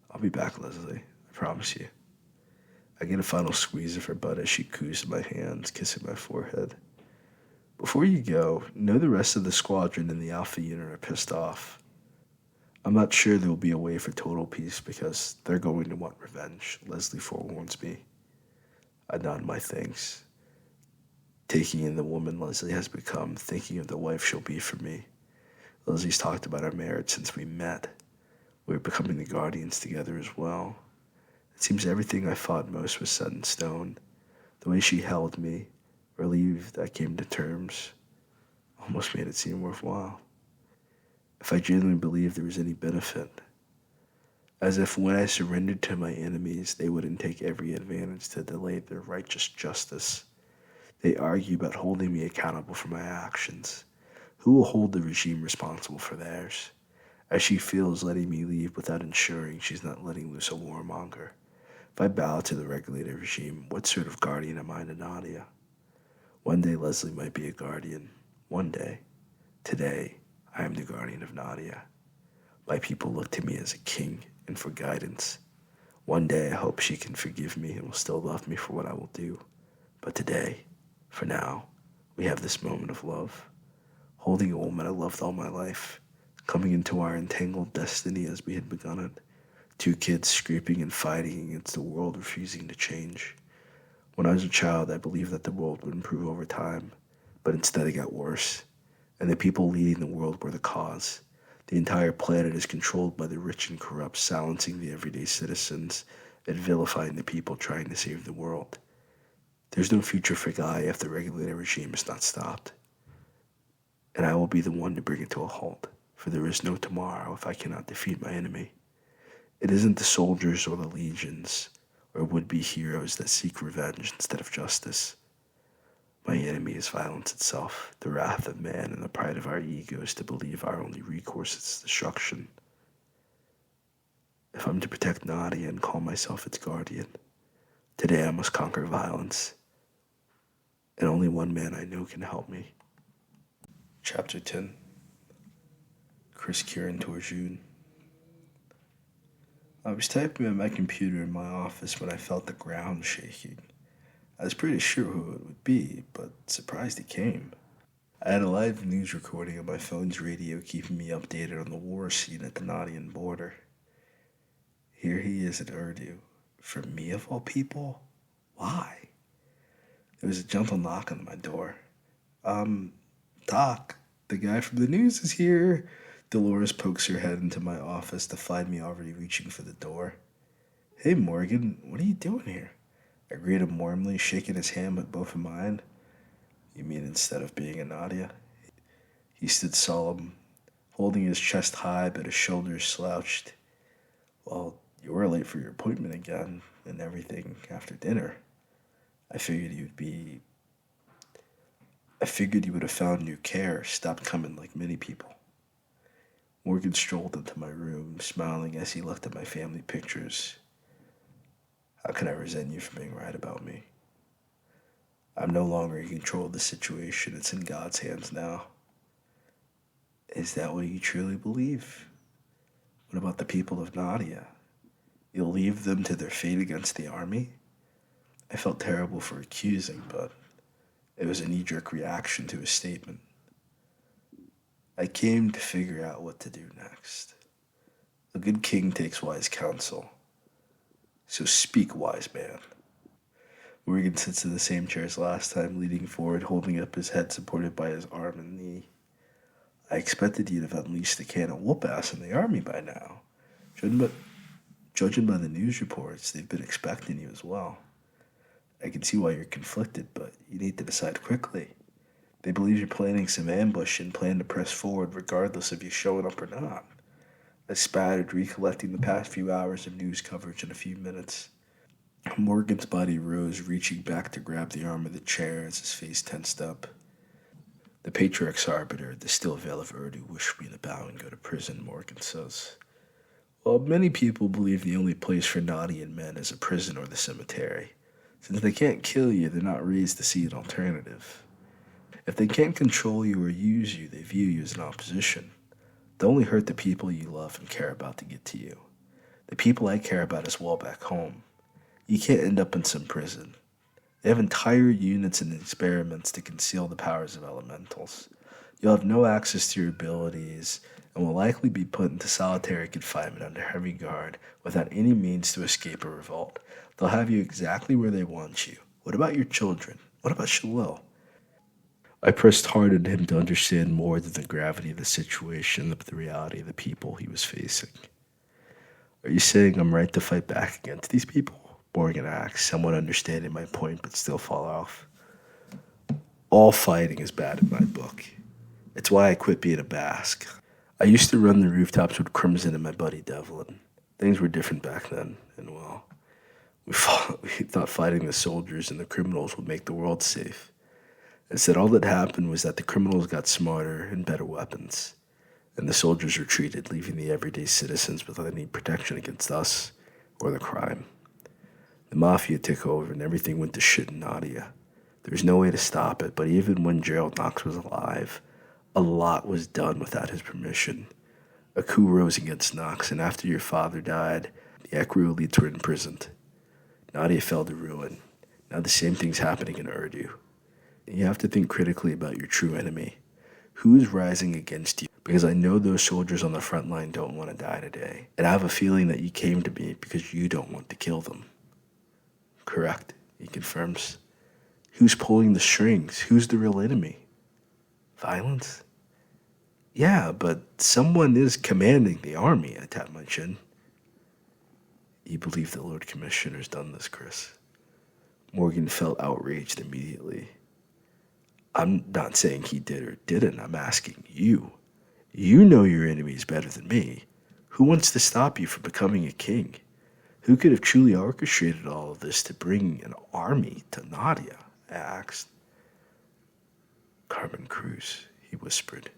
I'll be back, Leslie. I promise you. I get a final squeeze of her butt as she coos in my hands, kissing my forehead. Before you go, know the rest of the squadron and the Alpha unit are pissed off. I'm not sure there will be a way for total peace because they're going to want revenge, Leslie forewarns me. I nod my thanks, taking in the woman Leslie has become, thinking of the wife she'll be for me. Leslie's talked about our marriage since we met. We're becoming the guardians together as well. It seems everything I fought most was set in stone. The way she held me, relieved I came to terms, almost made it seem worthwhile. If I genuinely believed there was any benefit, as if when I surrendered to my enemies, they wouldn't take every advantage to delay their righteous justice. They argue about holding me accountable for my actions. Who will hold the regime responsible for theirs? As she feels letting me leave without ensuring she's not letting loose a warmonger. If I bow to the regulated regime, what sort of guardian am I to Nadia? One day Leslie might be a guardian. One day. Today, I am the guardian of Nadia. My people look to me as a king and for guidance. One day I hope she can forgive me and will still love me for what I will do. But today, for now, we have this moment of love. Holding a woman I loved all my life, coming into our entangled destiny as we had begun it. Two kids scraping and fighting against the world refusing to change. When I was a child, I believed that the world would improve over time, but instead it got worse, and the people leading the world were the cause. The entire planet is controlled by the rich and corrupt, silencing the everyday citizens and vilifying the people trying to save the world. There's no future for Gaia if the regulator regime is not stopped. And I will be the one to bring it to a halt, for there is no tomorrow if I cannot defeat my enemy. It isn't the soldiers or the legions or would-be heroes that seek revenge instead of justice. My enemy is violence itself, the wrath of man and the pride of our egos to believe our only recourse is destruction. If I'm to protect Nadia and call myself its guardian, today I must conquer violence, and only one man I know can help me. Chapter 10. Chris Kieran Torjun. I was typing on my computer in my office when I felt the ground shaking. I was pretty sure who it would be, but surprised it came. I had a live news recording on my phone's radio keeping me updated on the war scene at the Nadian border. Here he is in Urdu. For me, of all people? Why? There was a gentle knock on my door. Doc, the guy from the news is here. Dolores pokes her head into my office to find me already reaching for the door. Hey, Morgan, what are you doing here? I greet him warmly, shaking his hand with both of mine. You mean instead of being a Nadia? He stood solemn, holding his chest high but his shoulders slouched. Well, you were late for your appointment again and everything after dinner. I figured you would have found new care, stopped coming like many people. Morgan strolled into my room, smiling as he looked at my family pictures. How can I resent you for being right about me? I'm no longer in control of the situation. It's in God's hands now. Is that what you truly believe? What about the people of Nadia? You'll leave them to their fate against the army? I felt terrible for accusing, but it was a knee-jerk reaction to his statement. I came to figure out what to do next. A good king takes wise counsel. So speak, wise man. Morgan sits in the same chair as last time, leaning forward, holding up his head supported by his arm and knee. I expected you'd have unleashed the can of whoop-ass in the army by now. Judging by the news reports, they've been expecting you as well. I can see why you're conflicted, but you need to decide quickly. They believe you're planning some ambush and plan to press forward regardless of you showing up or not. I spattered, recollecting the past few hours of news coverage in a few minutes. Morgan's body rose, reaching back to grab the arm of the chair as his face tensed up. The Patriarch's arbiter, the still veil of Urdu, wished me to bow and go to prison, Morgan says. Well, many people believe the only place for Nadian men is a prison or the cemetery. Since they can't kill you, they're not raised to see an alternative. If they can't control you or use you, they view you as an opposition. They only hurt the people you love and care about to get to you. The people I care about as well back home. You can't end up in some prison. They have entire units and experiments to conceal the powers of elementals. You'll have no access to your abilities and will likely be put into solitary confinement under heavy guard without any means to escape a revolt. They'll have you exactly where they want you. What about your children? What about Shalil? I pressed hard at him to understand more than the gravity of the situation, but the reality of the people he was facing. Are you saying I'm right to fight back against these people? Morgan asked, somewhat understanding my point but still fall off. All fighting is bad in my book. It's why I quit being a Basque. I used to run the rooftops with Crimson and my buddy Devlin. Things were different back then, and well, we thought fighting the soldiers and the criminals would make the world safe. Instead, all that happened was that the criminals got smarter and better weapons, and the soldiers retreated, leaving the everyday citizens without any protection against us or the crime. The mafia took over and everything went to shit in Nadia. There was no way to stop it, but even when Gerald Knox was alive, a lot was done without his permission. A coup rose against Knox, and after your father died, the Ekru elites were imprisoned. Nadia fell to ruin. Now the same thing's happening in Urdu. You have to think critically about your true enemy. Who is rising against you because I know those soldiers on the front line don't want to die today. And I have a feeling that you came to me because you don't want to kill them. Correct, he confirms. Who's pulling the strings? Who's the real enemy? Violence? Yeah, but someone is commanding the army, I tap my chin. You believe the Lord Commissioner's done this, Chris? Morgan felt outraged immediately. I'm not saying he did or didn't. I'm asking you. You know your enemies better than me. Who wants to stop you from becoming a king? Who could have truly orchestrated all of this to bring an army to Nadia? I asked. Carmen Cruz, he whispered,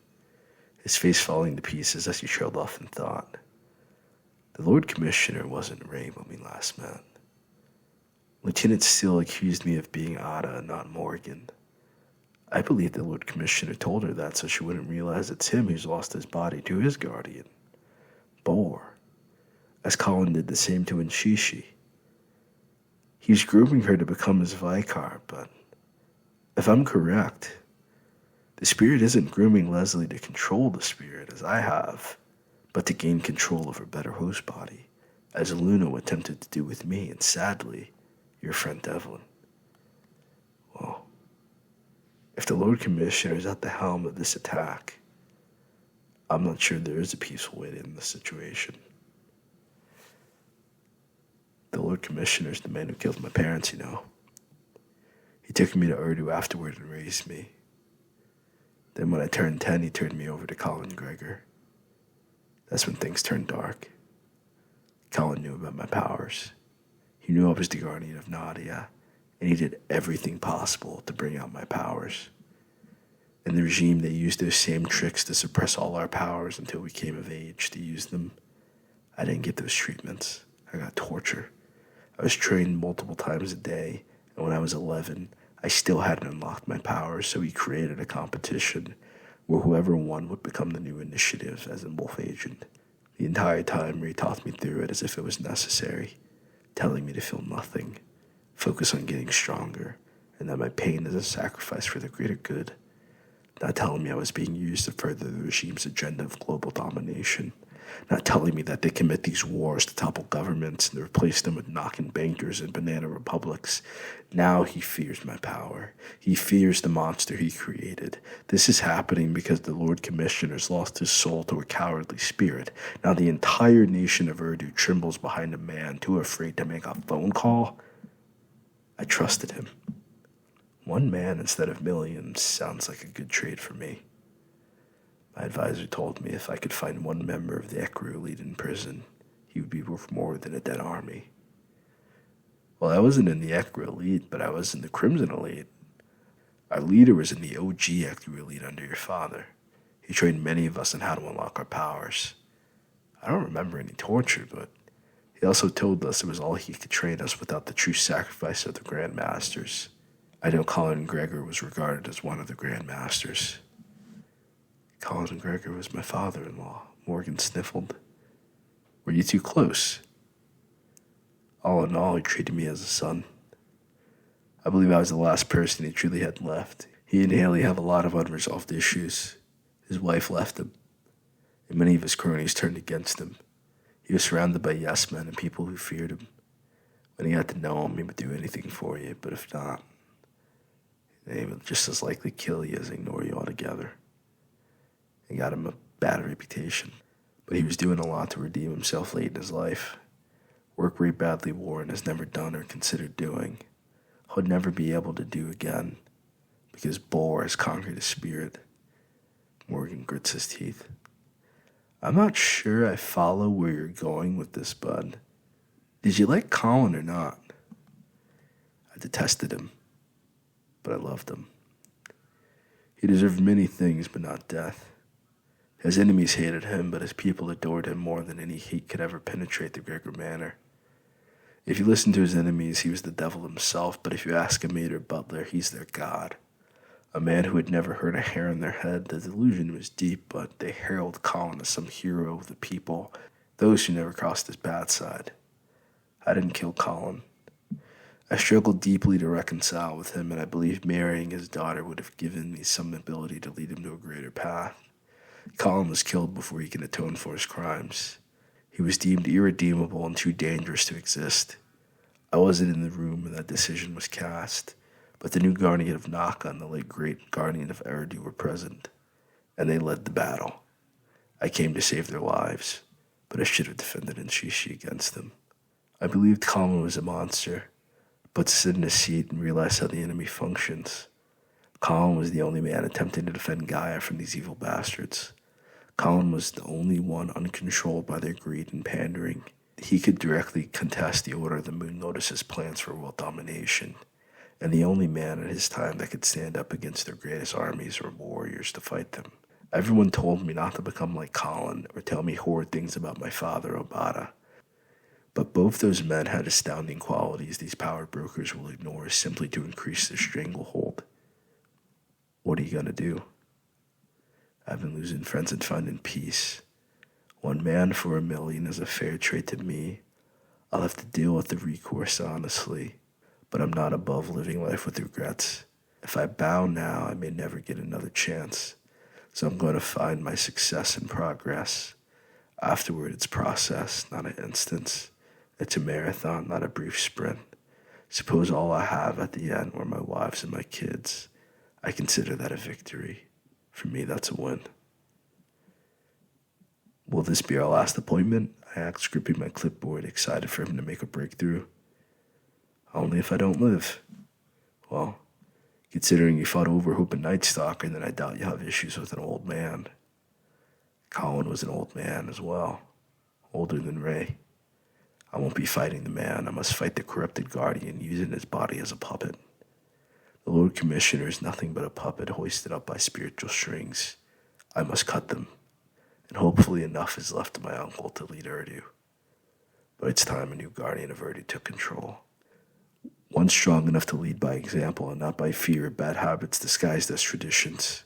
his face falling to pieces as he trailed off in thought. The Lord Commissioner wasn't Ray when we last met. Lieutenant Steele accused me of being Ada and not Morgan. I believe the Lord Commissioner told her that so she wouldn't realize it's him who's lost his body to his guardian, Bor, as Colin did the same to Nshishi. He's grooming her to become his vicar, but if I'm correct, the spirit isn't grooming Leslie to control the spirit as I have, but to gain control of her better host body, as Luna attempted to do with me and, sadly, your friend Devlin. Well, if the Lord Commissioner is at the helm of this attack, I'm not sure there is a peaceful way to end the situation. The Lord Commissioner is the man who killed my parents, you know. He took me to Urdu afterward and raised me. Then when I turned 10, he turned me over to Colin Gregor. That's when things turned dark. Colin knew about my powers. He knew I was the guardian of Nadia, and he did everything possible to bring out my powers. In the regime, they used those same tricks to suppress all our powers until we came of age to use them. I didn't get those treatments. I got torture. I was trained multiple times a day, and when I was 11, I still hadn't unlocked my powers, so he created a competition where whoever won would become the new initiative as a wolf agent. The entire time, Ray talked me through it as if it was necessary, telling me to feel nothing, focus on getting stronger, and that my pain is a sacrifice for the greater good. Not telling me I was being used to further the regime's agenda of global domination. Not telling me that they commit these wars to topple governments and replace them with knocking bankers and banana republics. Now he fears my power. He fears the monster he created. This is happening because the Lord Commissioner's lost his soul to a cowardly spirit. Now the entire nation of Urdu trembles behind a man too afraid to make a phone call. I trusted him. One man instead of millions sounds like a good trade for me. My advisor told me if I could find one member of the Ekru elite in prison, he would be worth more than a dead army. Well, I wasn't in the Ekru elite, but I was in the Crimson elite. Our leader was in the OG Ekru elite under your father. He trained many of us on how to unlock our powers. I don't remember any torture, but he also told us it was all he could train us without the true sacrifice of the Grand Masters. I know Colin Gregor was regarded as one of the Grand Masters. Colin Gregor was my father-in-law, Morgan sniffled. Were you too close? All in all, he treated me as a son. I believe I was the last person he truly had left. He and Haley have a lot of unresolved issues. His wife left him, and many of his cronies turned against him. He was surrounded by yes men and people who feared him. When he got to know him, he would do anything for you, but if not, they would just as likely kill you as ignore you altogether. It got him a bad reputation, but he was doing a lot to redeem himself late in his life. Work Ray Badly Warren has never done or considered doing. He'll never be able to do again, because Bor has conquered his spirit. Morgan grits his teeth. I'm not sure I follow where you're going with this, bud. Did you like Colin or not? I detested him, but I loved him. He deserved many things, but not death. His enemies hated him, but his people adored him more than any hate could ever penetrate the Gregor Manor. If you listen to his enemies, he was the devil himself, but if you ask a maid or butler, he's their god. A man who had never hurt a hair on their head. The delusion was deep, but they heralded Colin as some hero of the people, those who never crossed his bad side. I didn't kill Colin. I struggled deeply to reconcile with him, and I believe marrying his daughter would have given me some ability to lead him to a greater path. Colin was killed before he could atone for his crimes. He was deemed irredeemable and too dangerous to exist. I wasn't in the room when that decision was cast, but the new guardian of Naka and the late great guardian of Eridu were present, and they led the battle. I came to save their lives, but I should have defended Nshishi against them. I believed Colin was a monster, but to sit in a seat and realize how the enemy functions. Colin was the only man attempting to defend Gaia from these evil bastards. Colin was the only one uncontrolled by their greed and pandering. He could directly contest the Order of the Moon Lotus's plans for world domination, and the only man at his time that could stand up against their greatest armies or warriors to fight them. Everyone told me not to become like Colin or tell me horrid things about my father, Obata. But both those men had astounding qualities these power brokers will ignore simply to increase their stranglehold. What are you going to do? I've been losing friends and finding peace. One man for 1,000,000 is a fair trade to me. I'll have to deal with the recourse honestly, but I'm not above living life with regrets. If I bow now, I may never get another chance. So I'm going to find my success in progress. Afterward, it's process, not an instance. It's a marathon, not a brief sprint. Suppose all I have at the end were my wives and my kids. I consider that a victory. For me, that's a win. Will this be our last appointment? I asked, gripping my clipboard, excited for him to make a breakthrough. Only if I don't live. Well, considering you fought Overhoop and Night Stalker, then I doubt you have issues with an old man. Colin was an old man as well, older than Ray. I won't be fighting the man. I must fight the corrupted guardian, using his body as a puppet. The Lord Commissioner is nothing but a puppet hoisted up by spiritual strings. I must cut them, and hopefully enough is left to my uncle to lead Urdu. But it's time a new guardian of Urdu took control. One strong enough to lead by example and not by fear of bad habits disguised as traditions.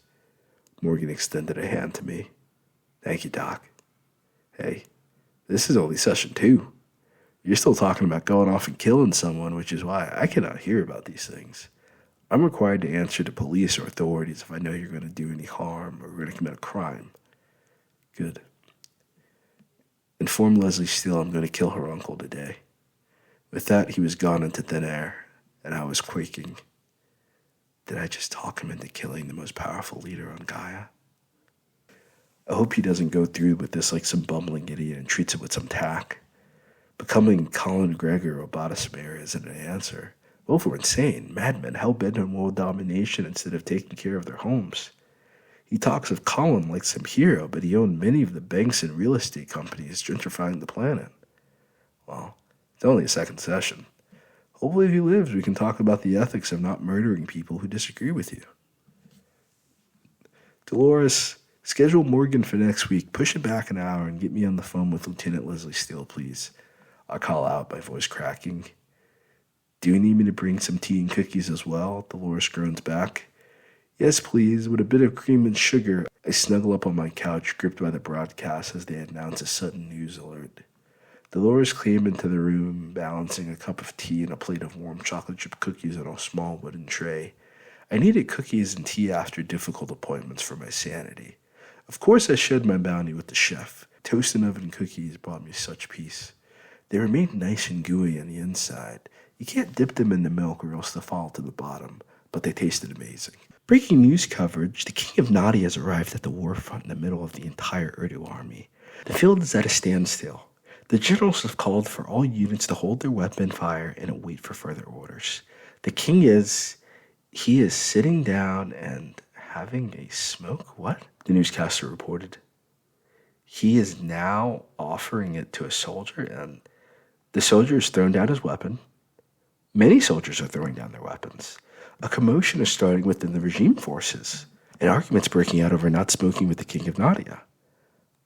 Morgan extended a hand to me. Thank you, Doc. Hey, this is only session 2. You're still talking about going off and killing someone, which is why I cannot hear about these things. I'm required to answer to police or authorities if I know you're going to do any harm or going to commit a crime. Good. Inform Leslie Steele I'm going to kill her uncle today. With that, he was gone into thin air, and I was quaking. Did I just talk him into killing the most powerful leader on Gaia? I hope he doesn't go through with this like some bumbling idiot and treats it with some tact. Becoming Colin Gregor or Bottasmere isn't an answer. Both were insane, madmen hell-bent on world domination instead of taking care of their homes. He talks of Colin like some hero, but he owned many of the banks and real estate companies gentrifying the planet. Well, it's only a second session. Hopefully if he lives, we can talk about the ethics of not murdering people who disagree with you. Dolores, schedule Morgan for next week. Push it back an hour and get me on the phone with Lieutenant Leslie Steele, please. I call out, my voice cracking. Do you need me to bring some tea and cookies as well? Dolores groans back. Yes, please, with a bit of cream and sugar. I snuggle up on my couch, gripped by the broadcast as they announce a sudden news alert. Dolores came into the room, balancing a cup of tea and a plate of warm chocolate chip cookies on a small wooden tray. I needed cookies and tea after difficult appointments for my sanity. Of course I shared my bounty with the chef. Toast and oven cookies brought me such peace. They remained nice and gooey on the inside. You can't dip them in the milk or else they'll fall to the bottom, but they tasted amazing. Breaking news coverage, the King of Nadia has arrived at the war front in the middle of the entire Urdu army. The field is at a standstill. The generals have called for all units to hold their weapon fire and await for further orders. The king is sitting down and having a smoke? What? The newscaster reported. He is now offering it to a soldier, and the soldier has thrown down his weapon. Many soldiers are throwing down their weapons. A commotion is starting within the regime forces. An argument's breaking out over not smoking with the King of Nadia.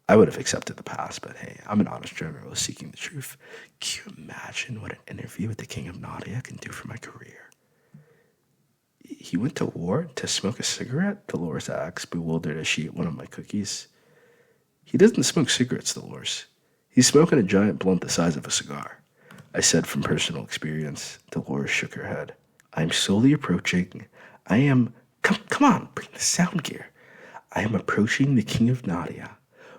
I would have accepted the pass, but hey, I'm an honest journalist seeking the truth. Can you imagine what an interview with the King of Nadia can do for my career? He went to war to smoke a cigarette? Dolores asked, bewildered as she ate one of my cookies. He doesn't smoke cigarettes, Dolores. He's smoking a giant blunt the size of a cigar. I said from personal experience. Dolores shook her head. I'm slowly approaching. Come on, bring the sound gear. I am approaching the King of Nadia,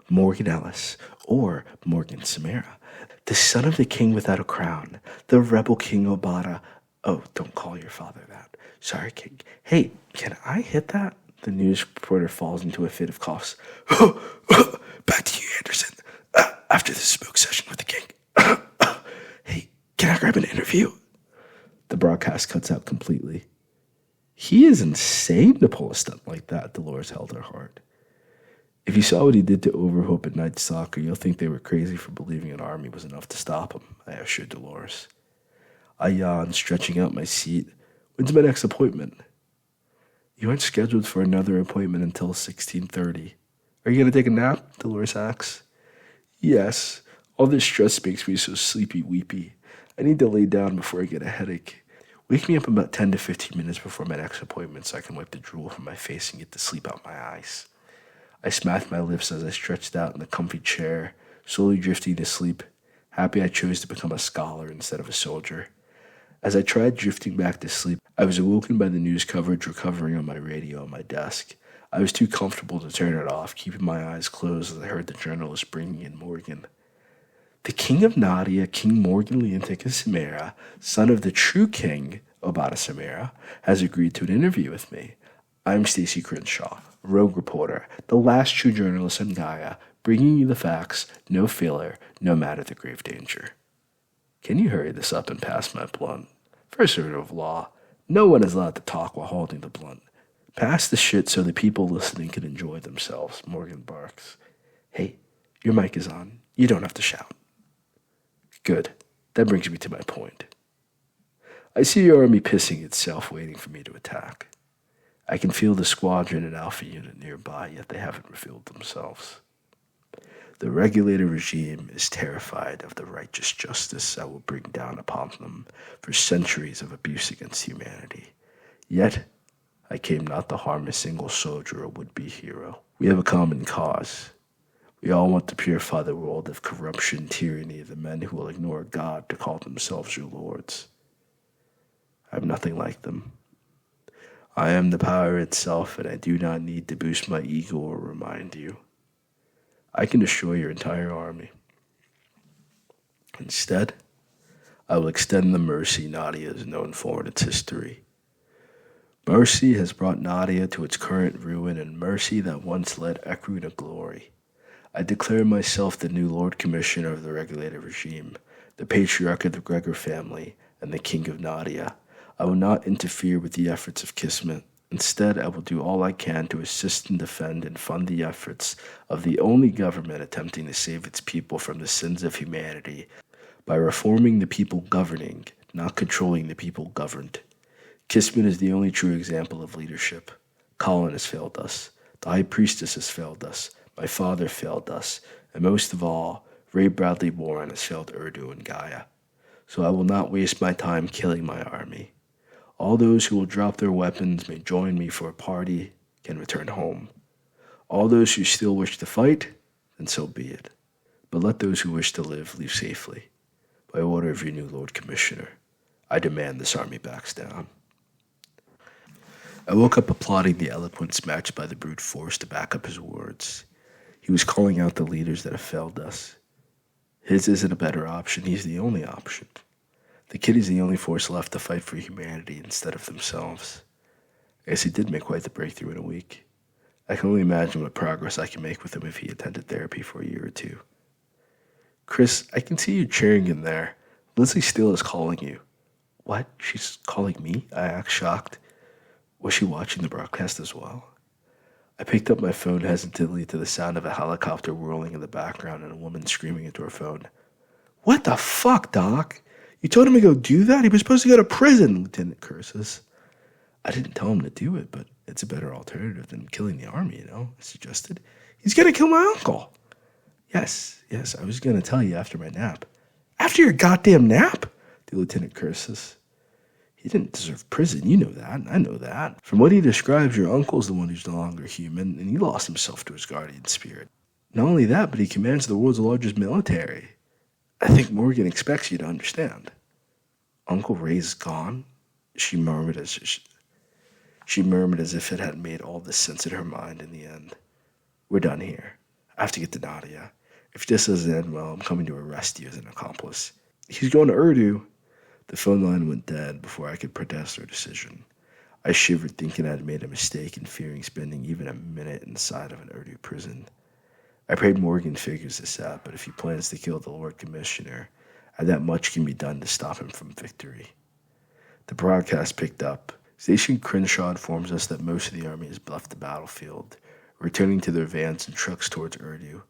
Morgan Ellis, or Morgan Samara, the son of the king without a crown, the rebel King Obata. Oh, don't call your father that. Sorry, King. Hey, can I hit that? The news reporter falls into a fit of coughs. Back to you, Anderson. After the smoke session with the king. Hey, can I grab an interview? The broadcast cuts out completely. He is insane to pull a stunt like that, Dolores held her heart. If you saw what he did to Overhope at night soccer, you'll think they were crazy for believing an army was enough to stop him, I assured Dolores. I yawned, stretching out my seat. When's my next appointment? You aren't scheduled for another appointment until 16:30. Are you going to take a nap? Dolores asks. Yes. All this stress makes me so sleepy-weepy. I need to lay down before I get a headache. Wake me up about 10 to 15 minutes before my next appointment so I can wipe the drool from my face and get the sleep out my eyes. I smacked my lips as I stretched out in the comfy chair, slowly drifting to sleep, happy I chose to become a scholar instead of a soldier. As I tried drifting back to sleep, I was awoken by the news coverage recovering on my radio on my desk. I was too comfortable to turn it off, keeping my eyes closed as I heard the journalist bringing in Morgan. The King of Nadia, King Morgan Leontica Samara, son of the true king, Obata Samara, has agreed to an interview with me. I'm Stacy Crenshaw, rogue reporter, the last true journalist on Gaia, bringing you the facts, no filler, no matter the grave danger. Can you hurry this up and pass my blunt? First order of law, no one is allowed to talk while holding the blunt. Pass the shit so the people listening can enjoy themselves, Morgan barks. Hey, your mic is on. You don't have to shout. Good. That brings me to my point. I see your army pissing itself waiting for me to attack. I can feel the squadron and alpha unit nearby, yet they haven't revealed themselves. The regulator regime is terrified of the righteous justice I will bring down upon them for centuries of abuse against humanity. Yet, I came not to harm a single soldier or would-be hero. We have a common cause. We all want to purify the world of corruption and tyranny of the men who will ignore God to call themselves your lords. I'm nothing like them. I am the power itself, and I do not need to boost my ego or remind you. I can destroy your entire army. Instead, I will extend the mercy Nadia is known for in its history. Mercy has brought Nadia to its current ruin, and mercy that once led Ekru to glory. I declare myself the new Lord Commissioner of the regulated regime, the patriarch of the Gregor family, and the King of Nadia. I will not interfere with the efforts of Kismet. Instead, I will do all I can to assist and defend and fund the efforts of the only government attempting to save its people from the sins of humanity by reforming the people governing, not controlling the people governed. Kismet is the only true example of leadership. Colin has failed us. The High Priestess has failed us. My father failed us. And most of all, Ray Bradley Warren has failed Urdu and Gaia. So I will not waste my time killing my army. All those who will drop their weapons may join me for a party, can return home. All those who still wish to fight, then so be it. But let those who wish to live leave safely. By order of your new Lord Commissioner, I demand this army backs down. I woke up applauding the eloquence matched by the brute force to back up his words. He was calling out the leaders that have failed us. His isn't a better option, he's the only option. The kid is the only force left to fight for humanity instead of themselves. I guess he did make quite the breakthrough in a week. I can only imagine what progress I can make with him if he attended therapy for a year or two. Chris, I can see you cheering in there. Lizzie Steele is calling you. What? She's calling me? I asked, shocked. Was she watching the broadcast as well? I picked up my phone hesitantly to the sound of a helicopter whirling in the background and a woman screaming into her phone. What the fuck, Doc? You told him to go do that? He was supposed to go to prison, Lieutenant curses. I didn't tell him to do it, but it's a better alternative than killing the army, I suggested. He's going to kill my uncle. Yes, I was going to tell you after my nap. After your goddamn nap? The lieutenant curses. He didn't deserve prison, you know that, I know that. From what he describes, your uncle's the one who's no longer human, and he lost himself to his guardian spirit. Not only that, but he commands the world's largest military. I think Morgan expects you to understand. Uncle Ray's gone, she murmured as She murmured as if it had made all this sense in her mind in the end. We're done here. I have to get to Nadia. If this doesn't end well, I'm coming to arrest you as an accomplice. He's going to Urdu. The phone line went dead before I could protest her decision. I shivered thinking I had made a mistake and fearing spending even a minute inside of an Urdu prison. I prayed Morgan figures this out, but if he plans to kill the Lord Commissioner, that much can be done to stop him from victory. The broadcast picked up. Station Crenshaw informs us that most of the army has left the battlefield, returning to their vans and trucks towards Urdu.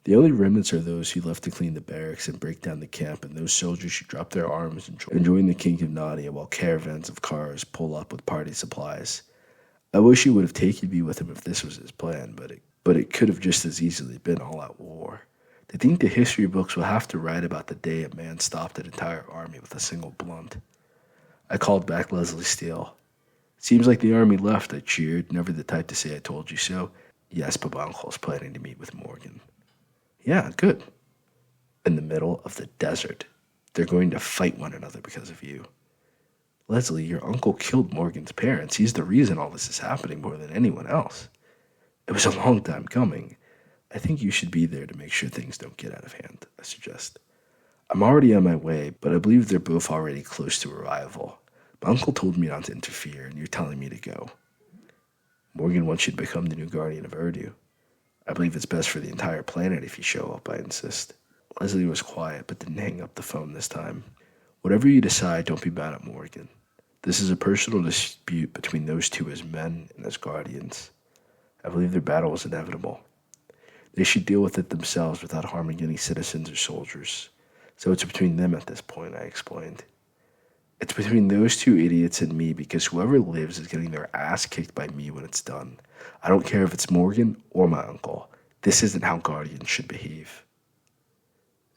The only remnants are those who left to clean the barracks and break down the camp, and those soldiers who dropped their arms and join the King of Nadia while caravans of cars pull up with party supplies. I wish he would have taken me with him if this was his plan, but it could have just as easily been all-out war. To think the history books will have to write about the day a man stopped an entire army with a single blunt. I called back Leslie Steele. Seems like the army left, I cheered, never the type to say I told you so. Yes, but my uncle's planning to meet with Morgan. Yeah, good. In the middle of the desert. They're going to fight one another because of you. Leslie, your uncle killed Morgan's parents. He's the reason all this is happening more than anyone else. It was a long time coming. I think you should be there to make sure things don't get out of hand, I suggest. I'm already on my way, but I believe they're both already close to arrival. My uncle told me not to interfere, and you're telling me to go. Morgan wants you to become the new guardian of Urdu. I believe it's best for the entire planet if you show up, I insist. Leslie was quiet, but didn't hang up the phone this time. Whatever you decide, don't be mad at Morgan. This is a personal dispute between those two as men and as guardians. I believe their battle is inevitable. They should deal with it themselves without harming any citizens or soldiers. So it's between them at this point, I explained. It's between those two idiots and me because whoever lives is getting their ass kicked by me when it's done. I don't care if it's Morgan or my uncle. This isn't how guardians should behave.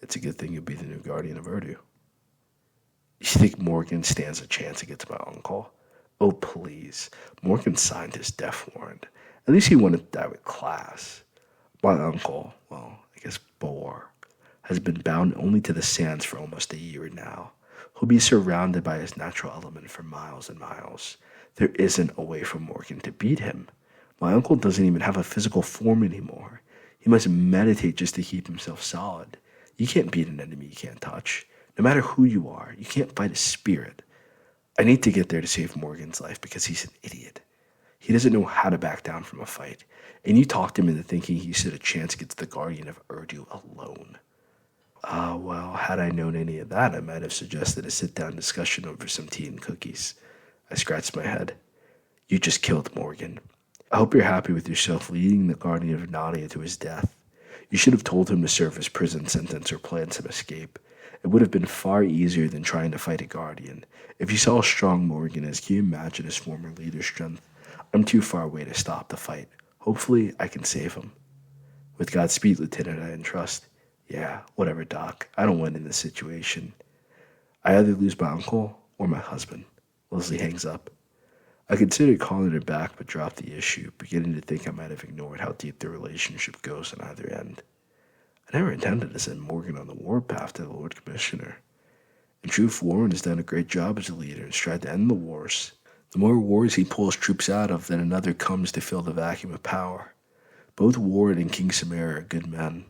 It's a good thing you'll be the new guardian of Urdu. You think Morgan stands a chance against my uncle? Oh, please. Morgan signed his death warrant. At least he wanted to die with class. My uncle, well, I guess Boar, has been bound only to the sands for almost a year now. He'll be surrounded by his natural element for miles and miles. There isn't a way for Morgan to beat him. My uncle doesn't even have a physical form anymore. He must meditate just to keep himself solid. You can't beat an enemy you can't touch. No matter who you are, you can't fight a spirit. I need to get there to save Morgan's life because he's an idiot. He doesn't know how to back down from a fight. And you talked him into thinking he stood a chance against the guardian of Urdu alone. Well, had I known any of that, I might have suggested a sit-down discussion over some tea and cookies. I scratched my head. You just killed Morgan. I hope you're happy with yourself leading the guardian of Nadia to his death. You should have told him to serve his prison sentence or plan some escape. It would have been far easier than trying to fight a guardian. If you saw how strong Morgan is, can you imagine his former leader's strength? I'm too far away to stop the fight. Hopefully, I can save him. With Godspeed, Lieutenant, I entrust. Yeah, whatever, Doc. I don't win in this situation. I either lose my uncle or my husband. Leslie hangs up. I considered calling her back but dropped the issue, beginning to think I might have ignored how deep the relationship goes on either end. I never intended to send Morgan on the warpath to the Lord Commissioner. In truth, Warren has done a great job as a leader and tried to end the wars. The more wars he pulls troops out of, then another comes to fill the vacuum of power. Both Warren and King Samara are good men.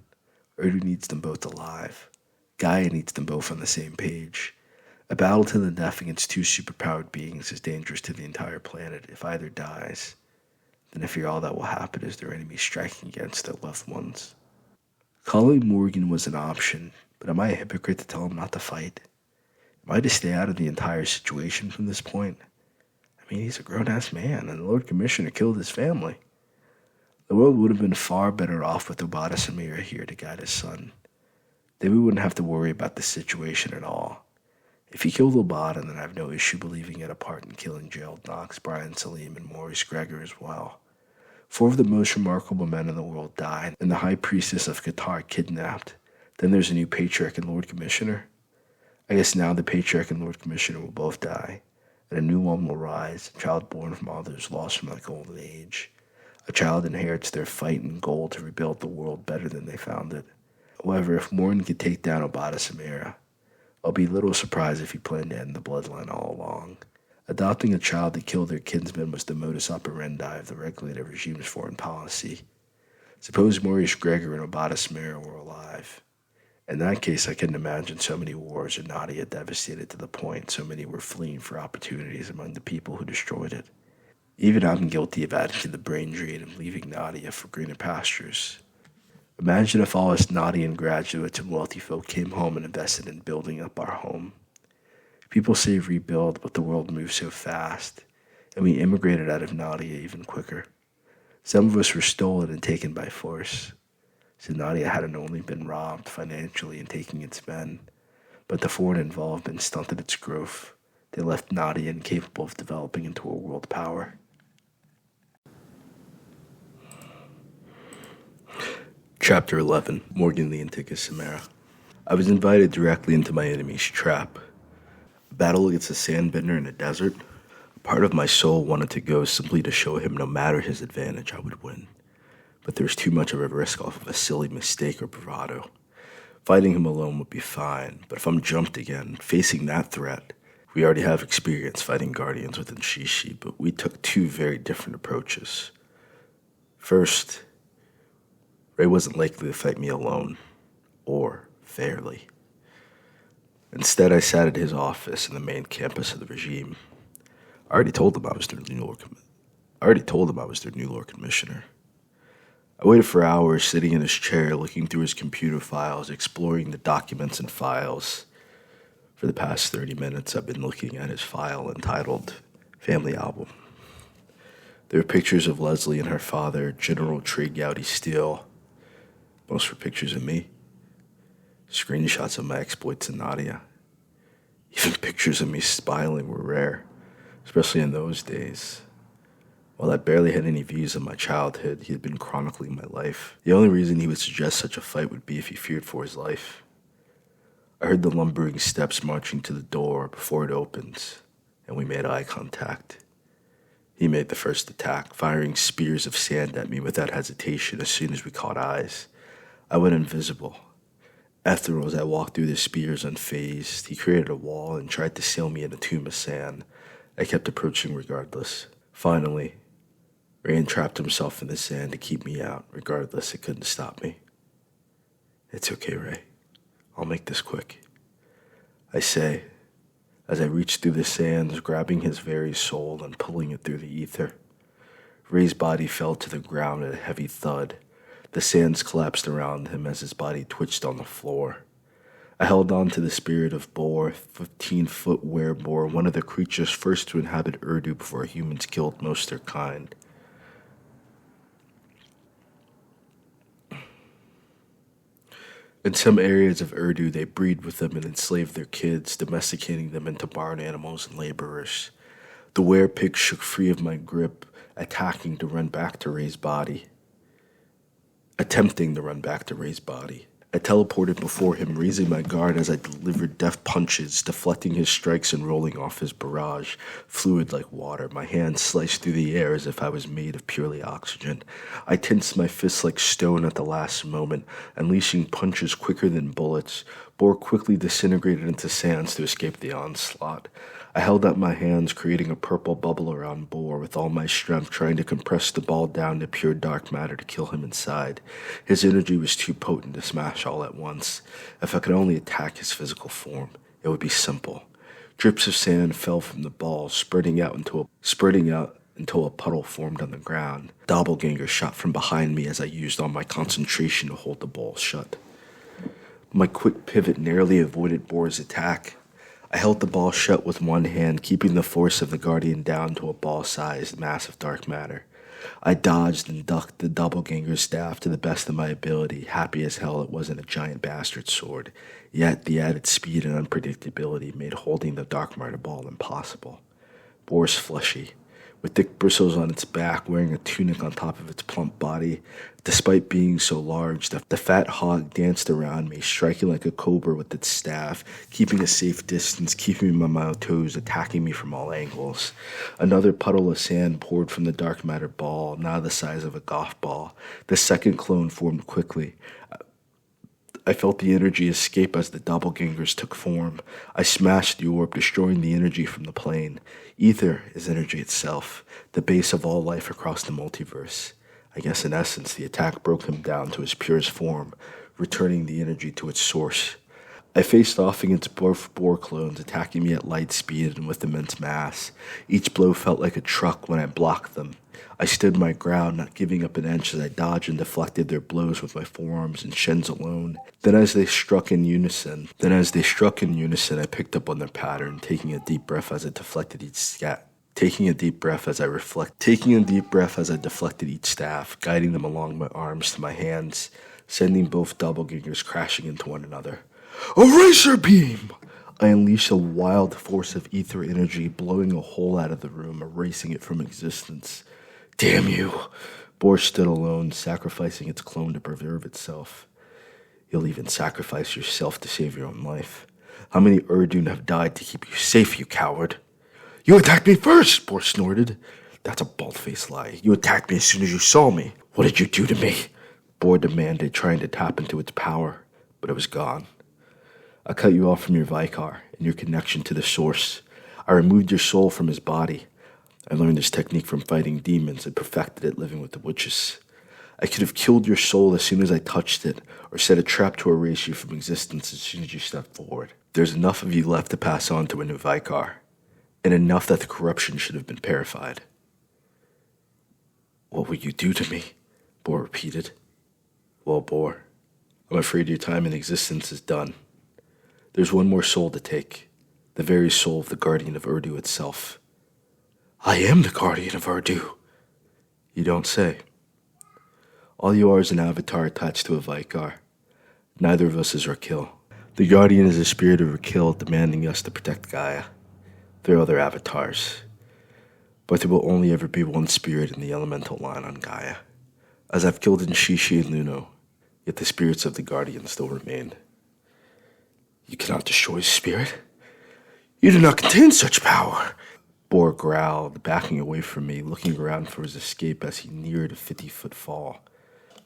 Urdu needs them both alive. Gaia needs them both on the same page. A battle to the death against two superpowered beings is dangerous to the entire planet if either dies. Then I fear all that will happen is their enemies striking against their loved ones. Calling Morgan was an option, but am I a hypocrite to tell him not to fight? Am I to stay out of the entire situation from this point? I mean, he's a grown-ass man, and the Lord Commissioner killed his family. The world would have been far better off with Obada Samira here to guide his son. Then we wouldn't have to worry about the situation at all. If he killed Obada, then I have no issue believing he had a part in killing Gerald Knox, Brian Salim, and Maurice Gregor as well. 4 of the most remarkable men in the world died, and the High Priestess of Qatar kidnapped. Then there's a new Patriarch and Lord Commissioner. I guess now the Patriarch and Lord Commissioner will both die, and a new one will rise, a child born from all those lost from the golden age. A child inherits their fight and goal to rebuild the world better than they found it. However, if Morn could take down Obada Samira, I'll be little surprised if he planned to end the bloodline all along. Adopting a child to kill their kinsman was the modus operandi of the regulated regime's foreign policy. Suppose Maurice Gregor and Obata Samara were alive. In that case, I couldn't imagine so many wars and Nadia devastated to the point so many were fleeing for opportunities among the people who destroyed it. Even I'm guilty of adding to the brain drain and leaving Nadia for greener pastures. Imagine if all us Nadian graduates and wealthy folk came home and invested in building up our home. People say rebuild, but the world moves so fast, and we immigrated out of Nadia even quicker. Some of us were stolen and taken by force. So Nadia hadn't only been robbed financially and taking its men, but the foreign involvement stunted its growth. They left Nadia incapable of developing into a world power. Chapter 11, Morgan the Antica Samara. I was invited directly into my enemy's trap. A battle against a sandbender in a desert. A part of my soul wanted to go simply to show him no matter his advantage, I would win. But there was too much of a risk off of a silly mistake or bravado. Fighting him alone would be fine, but if I'm jumped again, facing that threat, we already have experience fighting guardians within Shishi, but we took two very different approaches. First, Ray wasn't likely to fight me alone, or fairly. Instead, I sat at his office in the main campus of the regime. I already told him I was their new Lord Commissioner. I waited for hours, sitting in his chair, looking through his computer files, exploring the documents and files. For the past 30 minutes, I've been looking at his file entitled Family Album. There are pictures of Leslie and her father, General Trey Gowdy Steele. Most were pictures of me. Screenshots of my exploits in Nadia. Even pictures of me smiling were rare, especially in those days. While I barely had any views of my childhood, he had been chronicling my life. The only reason he would suggest such a fight would be if he feared for his life. I heard the lumbering steps marching to the door before it opened, and we made eye contact. He made the first attack, firing spears of sand at me without hesitation as soon as we caught eyes. I went invisible. Afterwards, I walked through the spears unfazed. He created a wall and tried to seal me in a tomb of sand. I kept approaching regardless. Finally, Ray entrapped himself in the sand to keep me out. Regardless, it couldn't stop me. It's okay, Ray. I'll make this quick. I say, as I reach through the sands, grabbing his very soul and pulling it through the ether. Ray's body fell to the ground at a heavy thud. The sands collapsed around him as his body twitched on the floor. I held on to the spirit of Boar, 15-foot were-boar, one of the creatures first to inhabit Urdu before humans killed most of their kind. In some areas of Urdu, they breed with them and enslave their kids, domesticating them into barn animals and laborers. The were-pig shook free of my grip, attempting to run back to Ray's body. I teleported before him, raising my guard as I delivered deft punches, deflecting his strikes and rolling off his barrage, fluid like water. My hands sliced through the air as if I was made of purely oxygen. I tensed my fists like stone at the last moment, unleashing punches quicker than bullets. Boar quickly disintegrated into sands to escape the onslaught. I held out my hands, creating a purple bubble around Boar with all my strength, trying to compress the ball down to pure dark matter to kill him inside. His energy was too potent to smash all at once. If I could only attack his physical form, it would be simple. Drips of sand fell from the ball, spurting out until a puddle formed on the ground. Doppelganger shot from behind me as I used all my concentration to hold the ball shut. My quick pivot narrowly avoided Boar's attack. I held the ball shut with one hand, keeping the force of the Guardian down to a ball-sized mass of dark matter. I dodged and ducked the doppelganger's staff to the best of my ability, happy as hell it wasn't a giant bastard sword. Yet the added speed and unpredictability made holding the dark matter ball impossible. Boar's fleshy, with thick bristles on its back, wearing a tunic on top of its plump body. Despite being so large, the fat hog danced around me, striking like a cobra with its staff, keeping a safe distance, keeping me on my toes, attacking me from all angles. Another puddle of sand poured from the dark matter ball, now the size of a golf ball. The second clone formed quickly. I felt the energy escape as the doppelgangers took form. I smashed the orb, destroying the energy from the plane. Ether is energy itself, the base of all life across the multiverse. I guess in essence, the attack broke him down to his purest form, returning the energy to its source. I faced off against both Boar clones, attacking me at light speed and with immense mass. Each blow felt like a truck when I blocked them. I stood my ground, not giving up an inch as I dodged and deflected their blows with my forearms and shins alone. Then as they struck in unison, I picked up on their pattern, taking a deep breath as I deflected each staff, guiding them along my arms to my hands, sending both doppelgangers crashing into one another. Eraser beam! I unleashed a wild force of ether energy, blowing a hole out of the room, erasing it from existence. Damn you! Boar stood alone, sacrificing its clone to preserve itself. You'll even sacrifice yourself to save your own life. How many Urdun have died to keep you safe, you coward? You attacked me first, Boar snorted. That's a bald-faced lie. You attacked me as soon as you saw me. What did you do to me? Boar demanded, trying to tap into its power, but it was gone. I cut you off from your Vicar and your connection to the source. I removed your soul from his body. I learned this technique from fighting demons and perfected it living with the witches. I could have killed your soul as soon as I touched it, or set a trap to erase you from existence as soon as you stepped forward. There's enough of you left to pass on to a new Vicar, and enough that the corruption should have been purified. What will you do to me? Boar repeated. Well, Boar, I'm afraid your time in existence is done. There's one more soul to take, the very soul of the Guardian of Urdu itself. I am the Guardian of Urdu. You don't say. All you are is an avatar attached to a Vicar. Neither of us is Raquel. The Guardian is a spirit of Raquel demanding us to protect Gaia. There are other avatars, but there will only ever be one spirit in the elemental line on Gaia. As I've killed Nshishi and Luno, yet the spirits of the Guardian still remain. You cannot destroy spirit. You do not contain such power. Boar growled, backing away from me, looking around for his escape as he neared a 50-foot fall.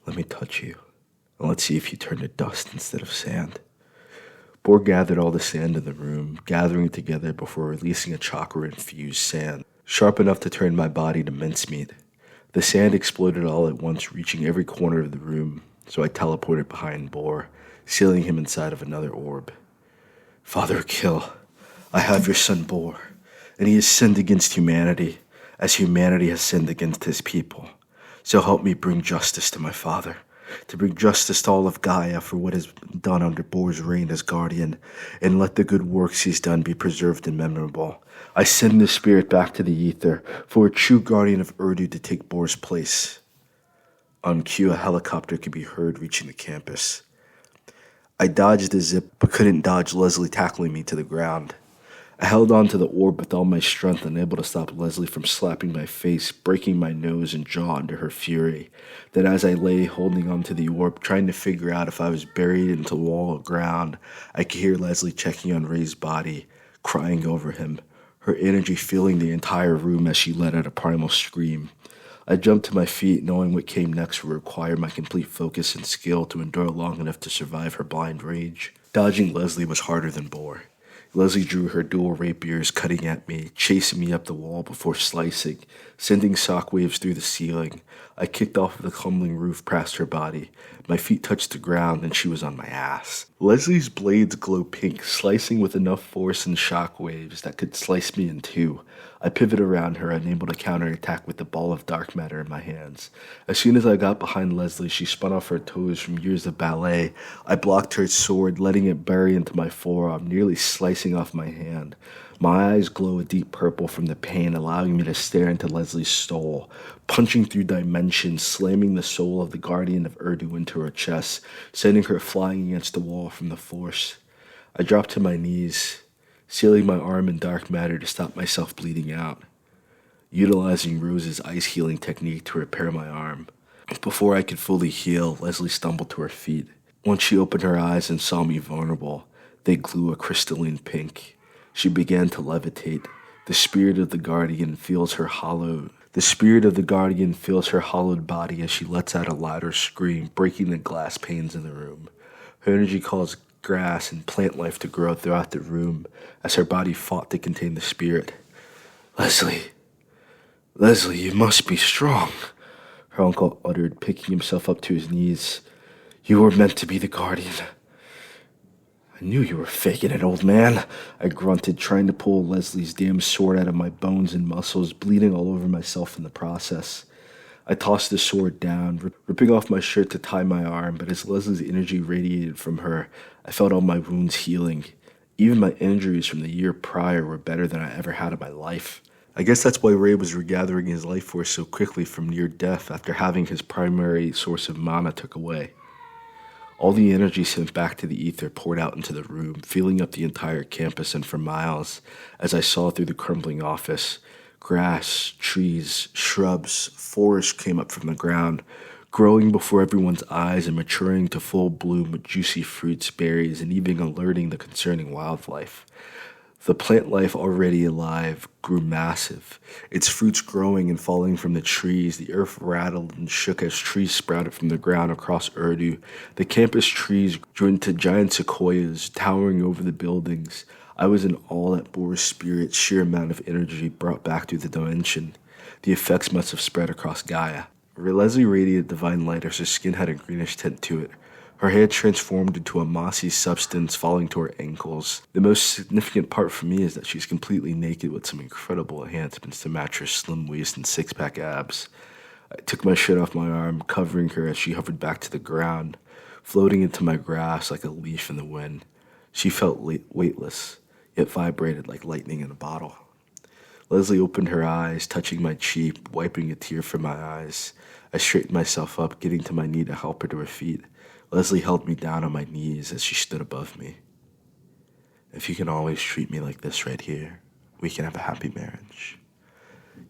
Let me touch you, and let's see if you turn to dust instead of sand. Boar gathered all the sand in the room, gathering it together before releasing a chakra-infused sand, sharp enough to turn my body to mincemeat. The sand exploded all at once, reaching every corner of the room, so I teleported behind Boar, sealing him inside of another orb. Father Kill, I have your son Boar, and he has sinned against humanity, as humanity has sinned against his people. So help me bring justice to my father, to bring justice to all of Gaia for what has been done under Boar's reign as guardian, and let the good works he's done be preserved and memorable. I send this spirit back to the ether for a true guardian of Urdu to take Boar's place. On cue, a helicopter could be heard reaching the campus. I dodged the zip, but couldn't dodge Leslie tackling me to the ground. I held on to the orb with all my strength, unable to stop Leslie from slapping my face, breaking my nose and jaw under her fury. Then as I lay holding onto the orb, trying to figure out if I was buried into the wall of ground, I could hear Leslie checking on Ray's body, crying over him, her energy filling the entire room as she let out a primal scream. I jumped to my feet, knowing what came next would require my complete focus and skill to endure long enough to survive her blind rage. Dodging Leslie was harder than Boar. Leslie drew her dual rapiers, cutting at me, chasing me up the wall before slicing, sending shockwaves through the ceiling. I kicked off of the crumbling roof past her body. My feet touched the ground, and she was on my ass. Leslie's blades glow pink, slicing with enough force and shockwaves that could slice me in two. I pivoted around her, unable to counterattack with the ball of dark matter in my hands. As soon as I got behind Leslie, she spun off her toes from years of ballet. I blocked her sword, letting it bury into my forearm, nearly slicing off my hand. My eyes glow a deep purple from the pain, allowing me to stare into Leslie's soul, punching through dimensions, slamming the soul of the Guardian of Urdu into her chest, sending her flying against the wall from the force. I dropped to my knees, sealing my arm in dark matter to stop myself bleeding out, utilizing Rose's ice healing technique to repair my arm. Before I could fully heal, Leslie stumbled to her feet. Once she opened her eyes and saw me vulnerable, they glowed a crystalline pink. She began to levitate. The spirit of the Guardian fills her hallowed body as she lets out a louder scream, breaking the glass panes in the room. Her energy caused grass and plant life to grow throughout the room as her body fought to contain the spirit. Leslie, you must be strong, her uncle uttered, picking himself up to his knees. You were meant to be the guardian. I knew you were faking it, old man, I grunted, trying to pull Leslie's damn sword out of my bones and muscles, bleeding all over myself in the process. I tossed the sword down, ripping off my shirt to tie my arm, but as Leslie's energy radiated from her, I felt all my wounds healing. Even my injuries from the year prior were better than I ever had in my life. I guess that's why Ray was regathering his life force so quickly from near death after having his primary source of mana took away. All the energy sent back to the ether poured out into the room, filling up the entire campus and for miles, as I saw through the crumbling office. Grass, trees, shrubs, forest came up from the ground, growing before everyone's eyes and maturing to full bloom with juicy fruits, berries, and even alerting the concerning wildlife. The plant life already alive grew massive, its fruits growing and falling from the trees. The earth rattled and shook as trees sprouted from the ground across Urdu. The campus trees grew into giant sequoias, towering over the buildings. I was in awe at Boar's spirit's sheer amount of energy brought back through the dimension. The effects must have spread across Gaia. Leslie radiated divine light as her skin had a greenish tint to it. Her hair transformed into a mossy substance falling to her ankles. The most significant part for me is that she's completely naked with some incredible enhancements to match her slim waist and six-pack abs. I took my shirt off my arm, covering her as she hovered back to the ground, floating into my grasp like a leaf in the wind. She felt weightless, yet vibrated like lightning in a bottle. Leslie opened her eyes, touching my cheek, wiping a tear from my eyes. I straightened myself up, getting to my knee to help her to her feet. Leslie held me down on my knees as she stood above me. If you can always treat me like this right here, we can have a happy marriage.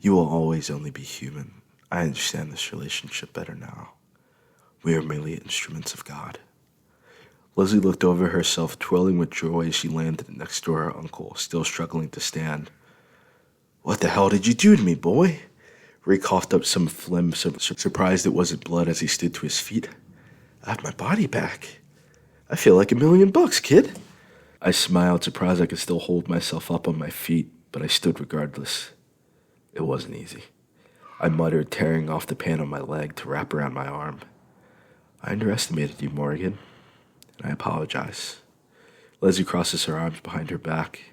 You will always only be human. I understand this relationship better now. We are merely instruments of God. Leslie looked over herself, twirling with joy as she landed next to her uncle, still struggling to stand. What the hell did you do to me, boy? Ray coughed up some phlegm, surprised it wasn't blood as he stood to his feet. I have my body back. I feel like $1,000,000, kid. I smiled, surprised I could still hold myself up on my feet, but I stood regardless. It wasn't easy. I muttered, tearing off the pant on my leg to wrap around my arm. I underestimated you, Morgan, and I apologize. Leslie crosses her arms behind her back.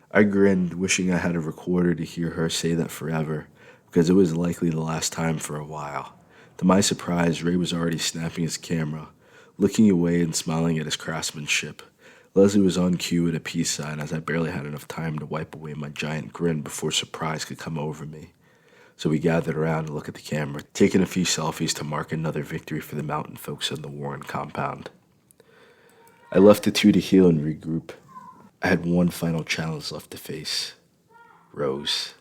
I grinned, wishing I had a recorder to hear her say that forever, because it was likely the last time for a while. To my surprise, Ray was already snapping his camera, looking away and smiling at his craftsmanship. Leslie was on cue with a peace sign as I barely had enough time to wipe away my giant grin before surprise could come over me. So we gathered around to look at the camera, taking a few selfies to mark another victory for the mountain folks on the Warren compound. I left the two to heal and regroup. I had one final challenge left to face. Rose.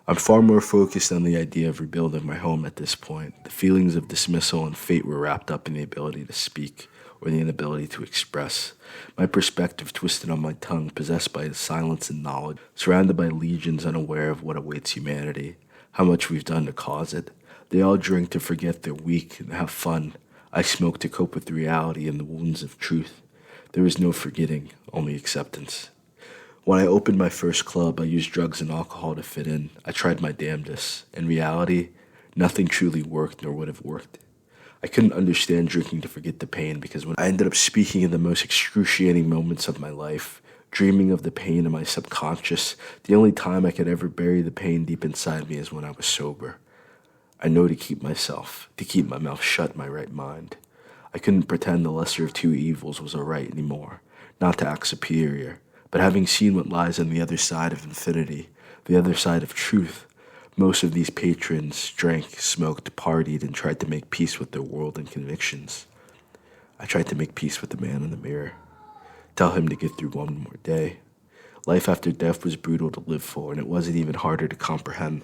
I'm far more focused on the idea of rebuilding my home at this point. The feelings of dismissal and fate were wrapped up in the ability to speak, or the inability to express. My perspective twisted on my tongue, possessed by silence and knowledge, surrounded by legions unaware of what awaits humanity, how much we've done to cause it. They all drink to forget they're weak and have fun. I smoke to cope with reality and the wounds of truth. There is no forgetting, only acceptance. When I opened my first club, I used drugs and alcohol to fit in. I tried my damnedest. In reality, nothing truly worked nor would have worked. I couldn't understand drinking to forget the pain because when I ended up speaking in the most excruciating moments of my life, dreaming of the pain in my subconscious, the only time I could ever bury the pain deep inside me is when I was sober. I know to keep my mouth shut in my right mind. I couldn't pretend the lesser of two evils was alright anymore, not to act superior. But having seen what lies on the other side of infinity, the other side of truth, most of these patrons drank, smoked, partied, and tried to make peace with their world and convictions. I tried to make peace with the man in the mirror. Tell him to get through one more day. Life after death was brutal to live for, and it wasn't even harder to comprehend.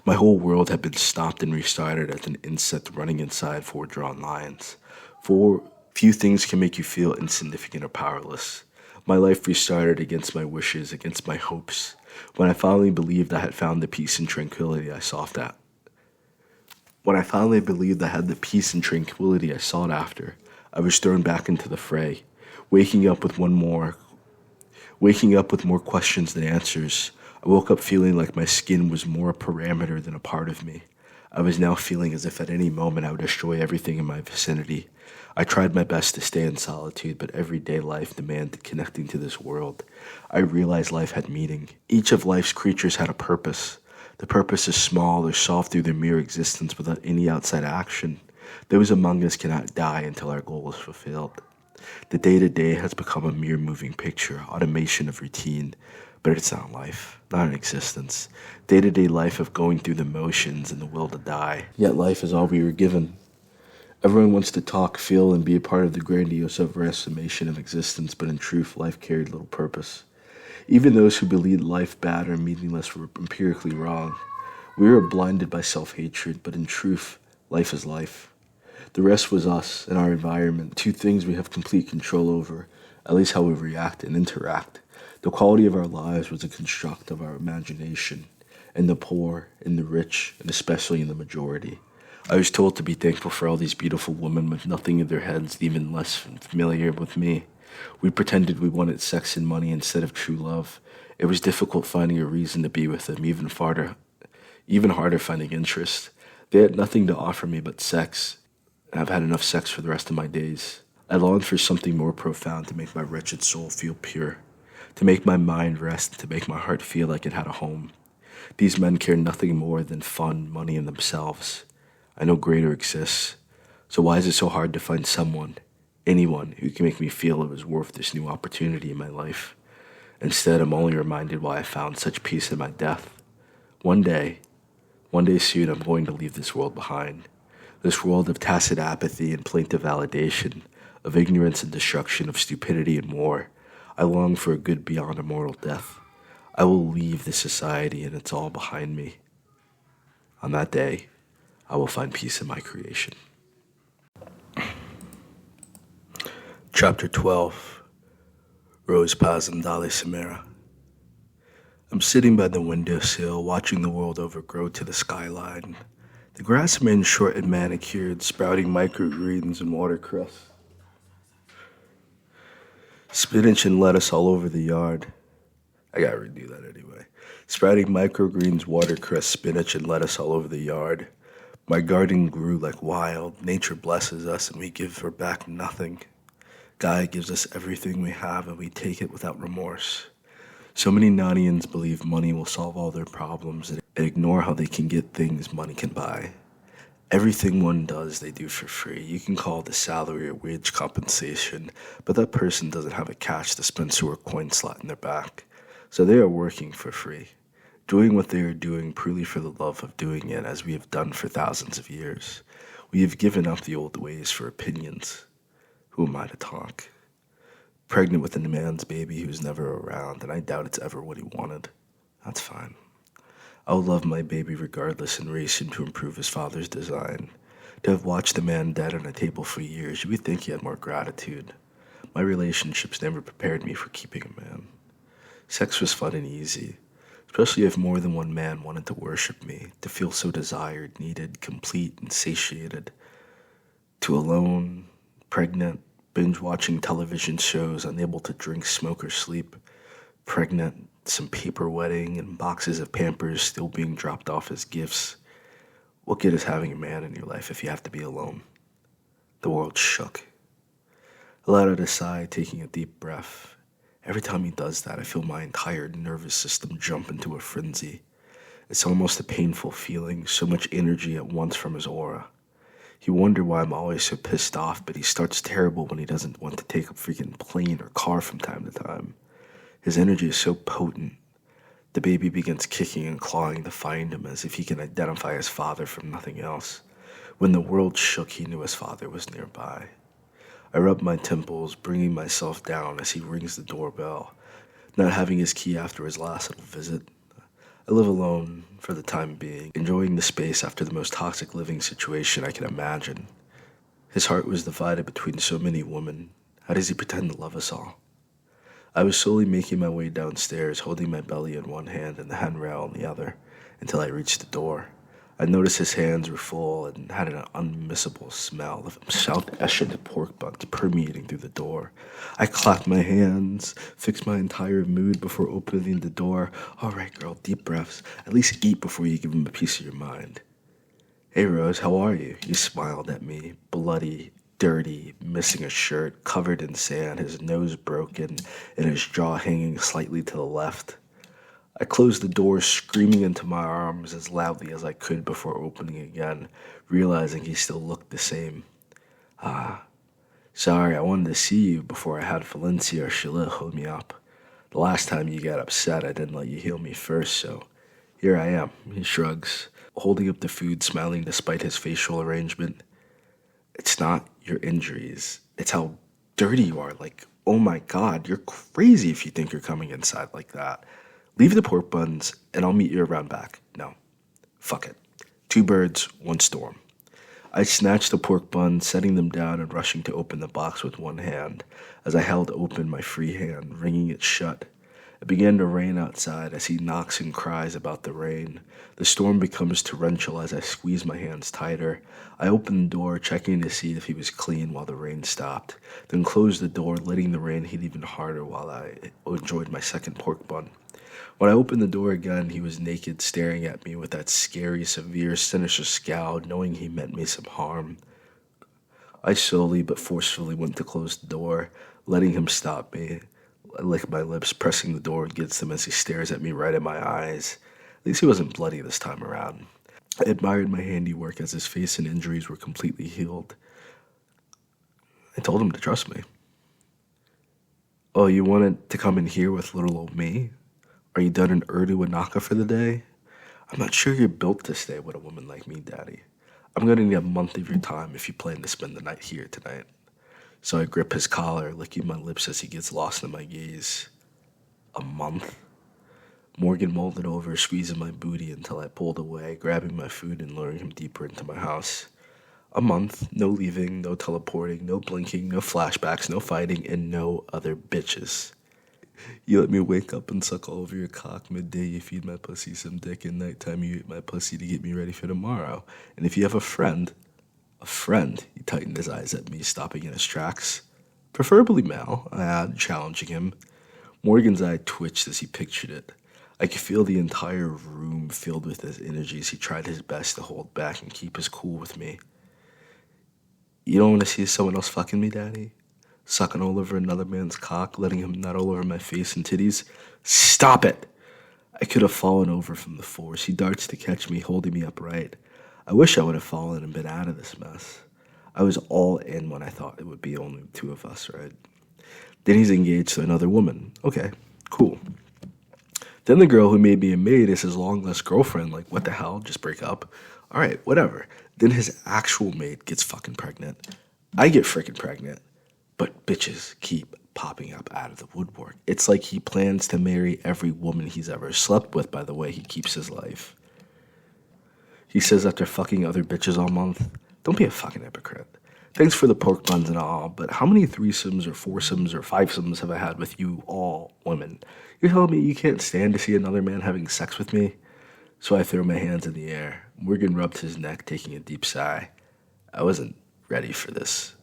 My whole world had been stopped and restarted as an insect running inside four drawn lines. Few things can make you feel insignificant or powerless. My life restarted against my wishes, against my hopes. When I finally believed I had found the peace and tranquility I sought after, I was thrown back into the fray, waking up with more questions than answers. I woke up feeling like my skin was more a parameter than a part of me. I was now feeling as if at any moment I would destroy everything in my vicinity. I tried my best to stay in solitude, but everyday life demanded connecting to this world. I realized life had meaning. Each of life's creatures had a purpose. The purpose is small or solved through their mere existence without any outside action. Those among us cannot die until our goal is fulfilled. The day-to-day has become a mere moving picture, automation of routine, but it's not life, not an existence. Day-to-day life of going through the motions and the will to die. Yet life is all we were given. Everyone wants to talk, feel, and be a part of the grandiose overestimation of existence, but in truth, life carried little purpose. Even those who believed life bad or meaningless were empirically wrong. We were blinded by self-hatred, but in truth, life is life. The rest was us and our environment, two things we have complete control over, at least how we react and interact. The quality of our lives was a construct of our imagination, in the poor, in the rich, and especially in the majority. I was told to be thankful for all these beautiful women with nothing in their heads, even less familiar with me. We pretended we wanted sex and money instead of true love. It was difficult finding a reason to be with them, even harder finding interest. They had nothing to offer me but sex, and I've had enough sex for the rest of my days. I longed for something more profound to make my wretched soul feel pure, to make my mind rest, to make my heart feel like it had a home. These men care nothing more than fun, money, and themselves. I know greater exists, so why is it so hard to find someone, anyone, who can make me feel it was worth this new opportunity in my life? Instead, I'm only reminded why I found such peace in my death. One day soon, I'm going to leave this world behind. This world of tacit apathy and plaintive validation, of ignorance and destruction, of stupidity and war. I long for a good beyond a mortal death. I will leave this society and it's all behind me. On that day, I will find peace in my creation. Chapter 12. Rose Pasm Dali Samara. I'm sitting by the windowsill, watching the world overgrow to the skyline. The grass remains short and manicured, sprouting microgreens and watercress. Spinach and lettuce all over the yard. I gotta redo that anyway. Sprouting microgreens, watercress, spinach, and lettuce all over the yard. My garden grew like wild. Nature blesses us and we give her back nothing. Gaia gives us everything we have and we take it without remorse. So many Nadians believe money will solve all their problems and ignore how they can get things money can buy. Everything one does, they do for free. You can call it a salary or wage compensation, but that person doesn't have a cash dispenser or coin slot in their back. So they are working for free, doing what they are doing purely for the love of doing it, as we have done for thousands of years. We have given up the old ways for opinions. Who am I to talk? Pregnant with a man's baby who's never around, and I doubt it's ever what he wanted. That's fine. I'll love my baby regardless and raise him to improve his father's design. To have watched a man dead on a table for years, you would think he had more gratitude. My relationships never prepared me for keeping a man. Sex was fun and easy, especially if more than one man wanted to worship me, to feel so desired, needed, complete, and satiated. To alone, pregnant, binge-watching television shows, unable to drink, smoke, or sleep, pregnant, some paper wedding, and boxes of Pampers still being dropped off as gifts. What good is having a man in your life if you have to be alone? The world shook. I let out a sigh, taking a deep breath. Every time he does that, I feel my entire nervous system jump into a frenzy. It's almost a painful feeling, so much energy at once from his aura. You wonder why I'm always so pissed off, but he starts terrible when he doesn't want to take a freaking plane or car from time to time. His energy is so potent. The baby begins kicking and clawing to find him as if he can identify his father from nothing else. When the world shook, he knew his father was nearby. I rub my temples, bringing myself down as he rings the doorbell, not having his key after his last little visit. I live alone for the time being, enjoying the space after the most toxic living situation I can imagine. His heart was divided between so many women. How does he pretend to love us all? I was slowly making my way downstairs, holding my belly in one hand and the handrail in the other, until I reached the door. I noticed his hands were full and had an unmissable smell of South-Asian pork buns permeating through the door. I clapped my hands, fixed my entire mood before opening the door. All right, girl, deep breaths. At least eat before you give him a piece of your mind. Hey, Rose, how are you? He smiled at me, bloody, dirty, missing a shirt, covered in sand, his nose broken, and his jaw hanging slightly to the left. I closed the door, screaming into my arms as loudly as I could before opening again, realizing he still looked the same. Sorry, I wanted to see you before I had Valencia or Sheila hold me up. The last time you got upset, I didn't let you heal me first, so here I am. He shrugs, holding up the food, smiling despite his facial arrangement. It's not your injuries. It's how dirty you are. Like, oh my God, you're crazy if you think you're coming inside like that. Leave the pork buns, and I'll meet you around back. No. Fuck it. 2 birds, 1 storm. I snatched the pork buns, setting them down and rushing to open the box with one hand, as I held open my free hand, wringing it shut. It began to rain outside as he knocks and cries about the rain. The storm becomes torrential as I squeeze my hands tighter. I opened the door, checking to see if he was clean while the rain stopped, then closed the door, letting the rain hit even harder while I enjoyed my second pork bun. When I opened the door again, he was naked, staring at me with that scary, severe, sinister scowl, knowing he meant me some harm. I slowly but forcefully went to close the door, letting him stop me. I licked my lips, pressing the door against him as he stares at me right in my eyes. At least he wasn't bloody this time around. I admired my handiwork as his face and injuries were completely healed. I told him to trust me. Oh, you wanted to come in here with little old me? Are you done in Urdu and Naka for the day? I'm not sure you're built to stay with a woman like me, Daddy. I'm going to need a month of your time if you plan to spend the night here tonight. So I grip his collar, licking my lips as he gets lost in my gaze. A month? Morgan molded over, squeezing my booty until I pulled away, grabbing my food and luring him deeper into my house. A month, no leaving, no teleporting, no blinking, no flashbacks, no fighting, and no other bitches. You let me wake up and suck all over your cock. Midday, you feed my pussy some dick. And nighttime, you eat my pussy to get me ready for tomorrow. And if you have a friend, he tightened his eyes at me, stopping in his tracks. Preferably male, I added, challenging him. Morgan's eye twitched as he pictured it. I could feel the entire room filled with his energy as he tried his best to hold back and keep his cool with me. You don't want to see someone else fucking me, Daddy? Sucking all over another man's cock, letting him nut all over my face and titties? Stop it! I could have fallen over from the force. He darts to catch me, holding me upright. I wish I would have fallen and been out of this mess. I was all in when I thought it would be only 2 of us, right? Then he's engaged to another woman. Okay, cool. Then the girl who made me a maid is his long-lost girlfriend. Like, what the hell? Just break up? All right, whatever. Then his actual maid gets fucking pregnant. I get freaking pregnant. But bitches keep popping up out of the woodwork. It's like he plans to marry every woman he's ever slept with by the way he keeps his life. He says after fucking other bitches all month, don't be a fucking hypocrite. Thanks for the pork buns and all, but how many threesomes or foursomes or fivesomes have I had with you all women? You're telling me you can't stand to see another man having sex with me? So I throw my hands in the air. Morgan rubbed his neck, taking a deep sigh. I wasn't ready for this.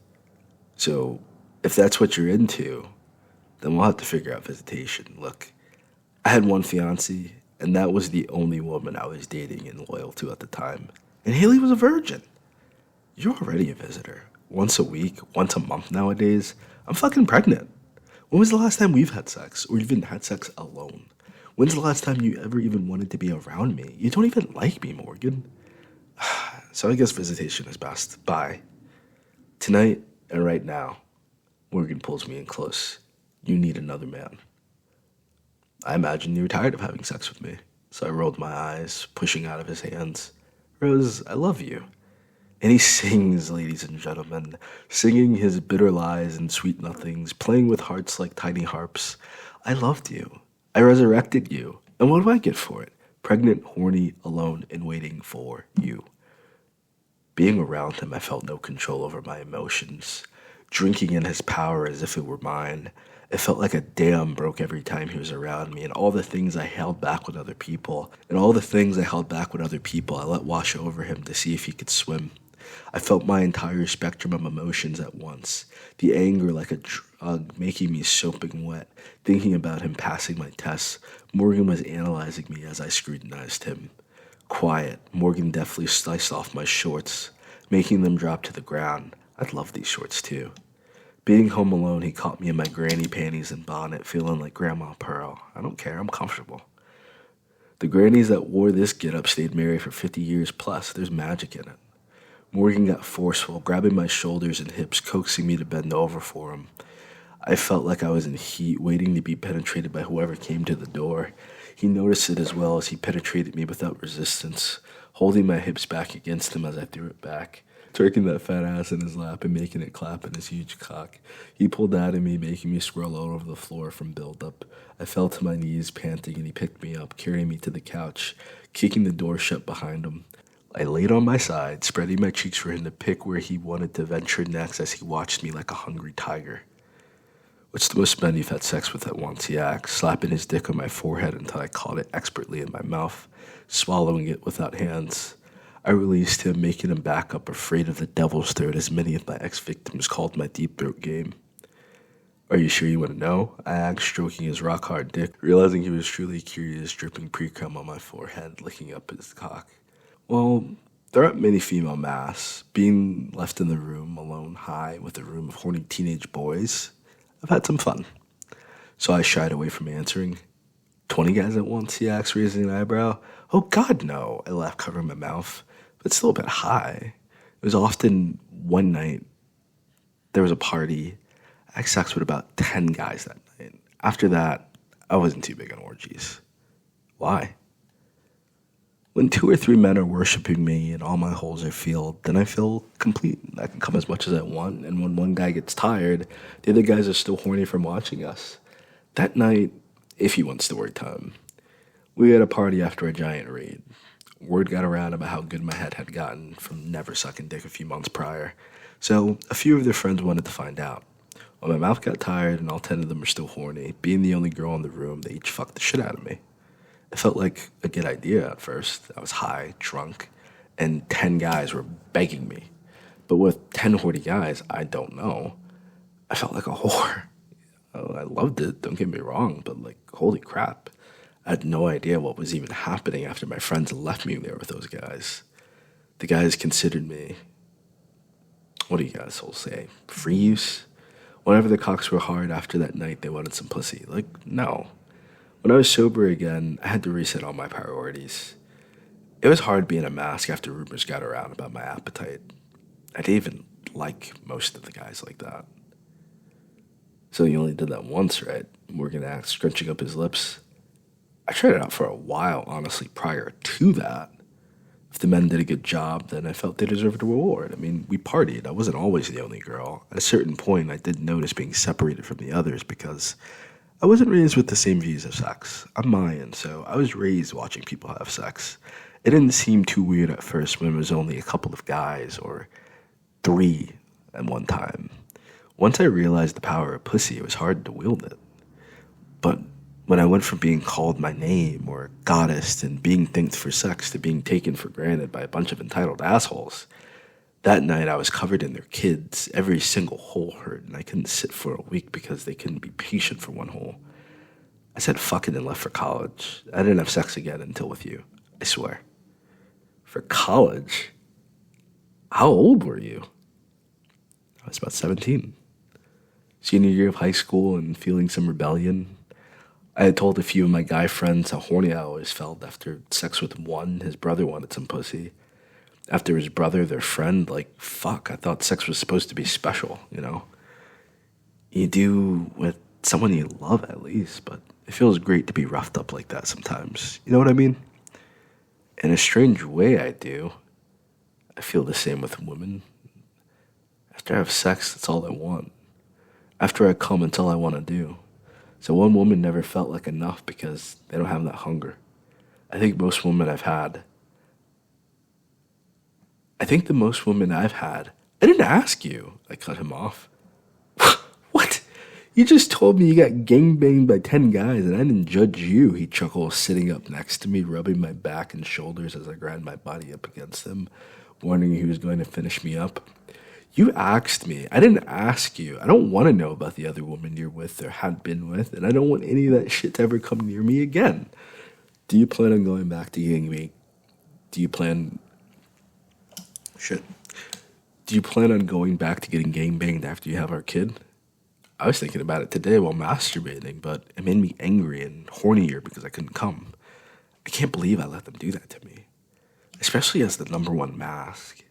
So if that's what you're into, then we'll have to figure out visitation. Look, I had one fiancée, and that was the only woman I was dating and loyal to at the time. And Haley was a virgin. You're already a visitor. Once a week, once a month nowadays. I'm fucking pregnant. When was the last time we've had sex, or even had sex alone? When's the last time you ever even wanted to be around me? You don't even like me, Morgan. So I guess visitation is best. Bye. Tonight and right now. Morgan pulls me in close. You need another man. I imagine you're tired of having sex with me. So I rolled my eyes, pushing out of his hands. Rose, I love you. And he sings, ladies and gentlemen, singing his bitter lies and sweet nothings, playing with hearts like tiny harps. I loved you. I resurrected you. And what do I get for it? Pregnant, horny, alone, and waiting for you. Being around him, I felt no control over my emotions. drinking in his power as if it were mine. It felt like a dam broke every time he was around me, and all the things I held back with other people, I let wash over him to see if he could swim. I felt my entire spectrum of emotions at once. The anger like a drug, making me soaping wet. Thinking about him passing my tests, Morgan was analyzing me as I scrutinized him. Quiet, Morgan deftly sliced off my shorts, making them drop to the ground. I'd love these shorts too. Being home alone, he caught me in my granny panties and bonnet, feeling like Grandma Pearl. I don't care, I'm comfortable. The grannies that wore this get-up stayed married for 50 years plus. There's magic in it. Morgan got forceful, grabbing my shoulders and hips, coaxing me to bend over for him. I felt like I was in heat, waiting to be penetrated by whoever came to the door. He noticed it as well as he penetrated me without resistance, holding my hips back against him as I threw it back, twerking that fat ass in his lap and making it clap in his huge cock. He pulled out at me, making me swirl all over the floor from buildup. I fell to my knees, panting, and he picked me up, carrying me to the couch, kicking the door shut behind him. I laid on my side, spreading my cheeks for him to pick where he wanted to venture next as he watched me like a hungry tiger. "What's the most men you've had sex with at once?" he asked, slapping his dick on my forehead until I caught it expertly in my mouth, swallowing it without hands. I released him, making him back up, afraid of the devil's throat, as many of my ex-victims called my deep throat game. "Are you sure you want to know?" I asked, stroking his rock-hard dick, realizing he was truly curious, dripping pre-cum on my forehead, licking up his cock. "Well, there aren't many female masks. Being left in the room, alone, high, with a room of horny teenage boys, I've had some fun." So I shied away from answering. 20 guys at once?" he asked, raising an eyebrow. "Oh, God, no," I laughed, covering my mouth. But still a bit high. It was often one night, there was a party. I had sex with about 10 guys that night. After that, I wasn't too big on orgies. Why? When 2 or 3 men are worshiping me and all my holes are filled, then I feel complete. I can come as much as I want, and when one guy gets tired, the other guys are still horny from watching us. That night, if he wants the word time, we had a party after a giant raid. Word got around about how good my head had gotten from never sucking dick a few months prior, so a few of their friends wanted to find out. When my mouth got tired and all 10 of them were still horny, being the only girl in the room, they each fucked the shit out of me. It felt like a good idea at first. I was high, drunk, and 10 guys were begging me. But with 10 horny guys, I don't know. I felt like a whore. Oh, I loved it, don't get me wrong, but like, holy crap. I had no idea what was even happening after my friends left me there with those guys. The guys considered me, what do you guys all say, free use? Whenever the cocks were hard after that night, they wanted some pussy. Like, no. When I was sober again, I had to reset all my priorities. It was hard being a mask after rumors got around about my appetite. I didn't even like most of the guys like that. "So you only did that once, right?" Morgan asked, scrunching up his lips. I tried it out for a while, honestly, prior to that. If the men did a good job, then I felt they deserved a reward. I mean, we partied. I wasn't always the only girl. At a certain point, I did notice being separated from the others because I wasn't raised with the same views of sex. I'm Mayan, so I was raised watching people have sex. It didn't seem too weird at first when it was only a couple of guys or 3 at one time. Once I realized the power of pussy, it was hard to wield it. But when I went from being called my name or goddess and being thanked for sex to being taken for granted by a bunch of entitled assholes, that night I was covered in their kids. Every single hole hurt, and I couldn't sit for a week because they couldn't be patient for one hole. I said fuck it and left for college. I didn't have sex again until with you. I swear. For college? How old were you? I was about 17. Senior year of high school and feeling some rebellion. I had told a few of my guy friends how horny I always felt after sex with one. His brother wanted some pussy. After his brother, their friend, like, fuck, I thought sex was supposed to be special, you know? You do with someone you love at least, but it feels great to be roughed up like that sometimes. You know what I mean? In a strange way, I do. I feel the same with women. After I have sex, that's all I want. After I come, it's all I want to do. So one woman never felt like enough because they don't have that hunger. I think the most women I've had, I didn't ask you. I cut him off. You just told me you got gangbanged by 10 guys and I didn't judge you, he chuckles, sitting up next to me, rubbing my back and shoulders as I grind my body up against him, wondering he was going to finish me up. You asked me. I didn't ask you. I don't want to know about the other woman you're with or had been with, and I don't want any of that shit to ever come near me again. Do you plan on going back to gangbang? Do you plan... Shit. Do you plan on going back to getting gangbanged after you have our kid? I was thinking about it today while masturbating, but it made me angry and hornier because I couldn't come. I can't believe I let them do that to me. Especially as the number one mask.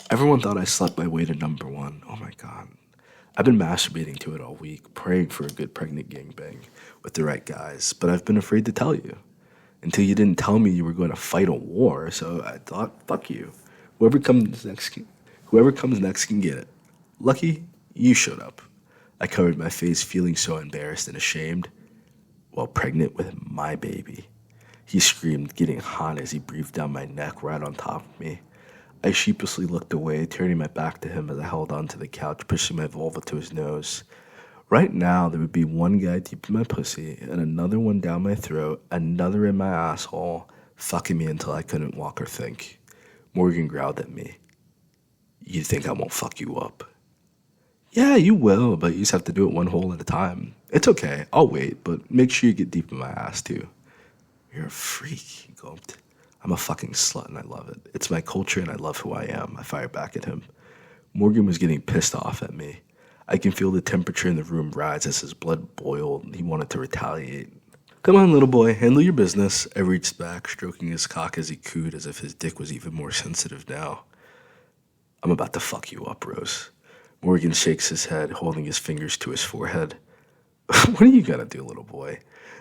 Everyone thought I slept my way to number one. Oh my god. I've been masturbating to it all week, praying for a good pregnant gangbang with the right guys, but I've been afraid to tell you. Until you didn't tell me you were going to fight a war, so I thought, fuck you. Whoever comes next can get it. Lucky, you showed up. I covered my face, feeling so embarrassed and ashamed. While pregnant with my baby. He screamed, getting hot as he breathed down my neck right on top of me. I sheepishly looked away, turning my back to him as I held onto the couch, pushing my vulva to his nose. Right now, there would be one guy deep in my pussy, and another one down my throat, another in my asshole, fucking me until I couldn't walk or think. Morgan growled at me. You think I won't fuck you up? Yeah, you will, but you just have to do it one hole at a time. It's okay, I'll wait, but make sure you get deep in my ass too. You're a freak, he gulped. I'm a fucking slut and I love it. It's my culture and I love who I am. I fired back at him. Morgan was getting pissed off at me. I can feel the temperature in the room rise as his blood boiled and he wanted to retaliate. Come on, little boy, handle your business. I reached back, stroking his cock as he cooed as if his dick was even more sensitive now. I'm about to fuck you up, Rose. Morgan shakes his head, holding his fingers to his forehead. What are you gonna do, little boy?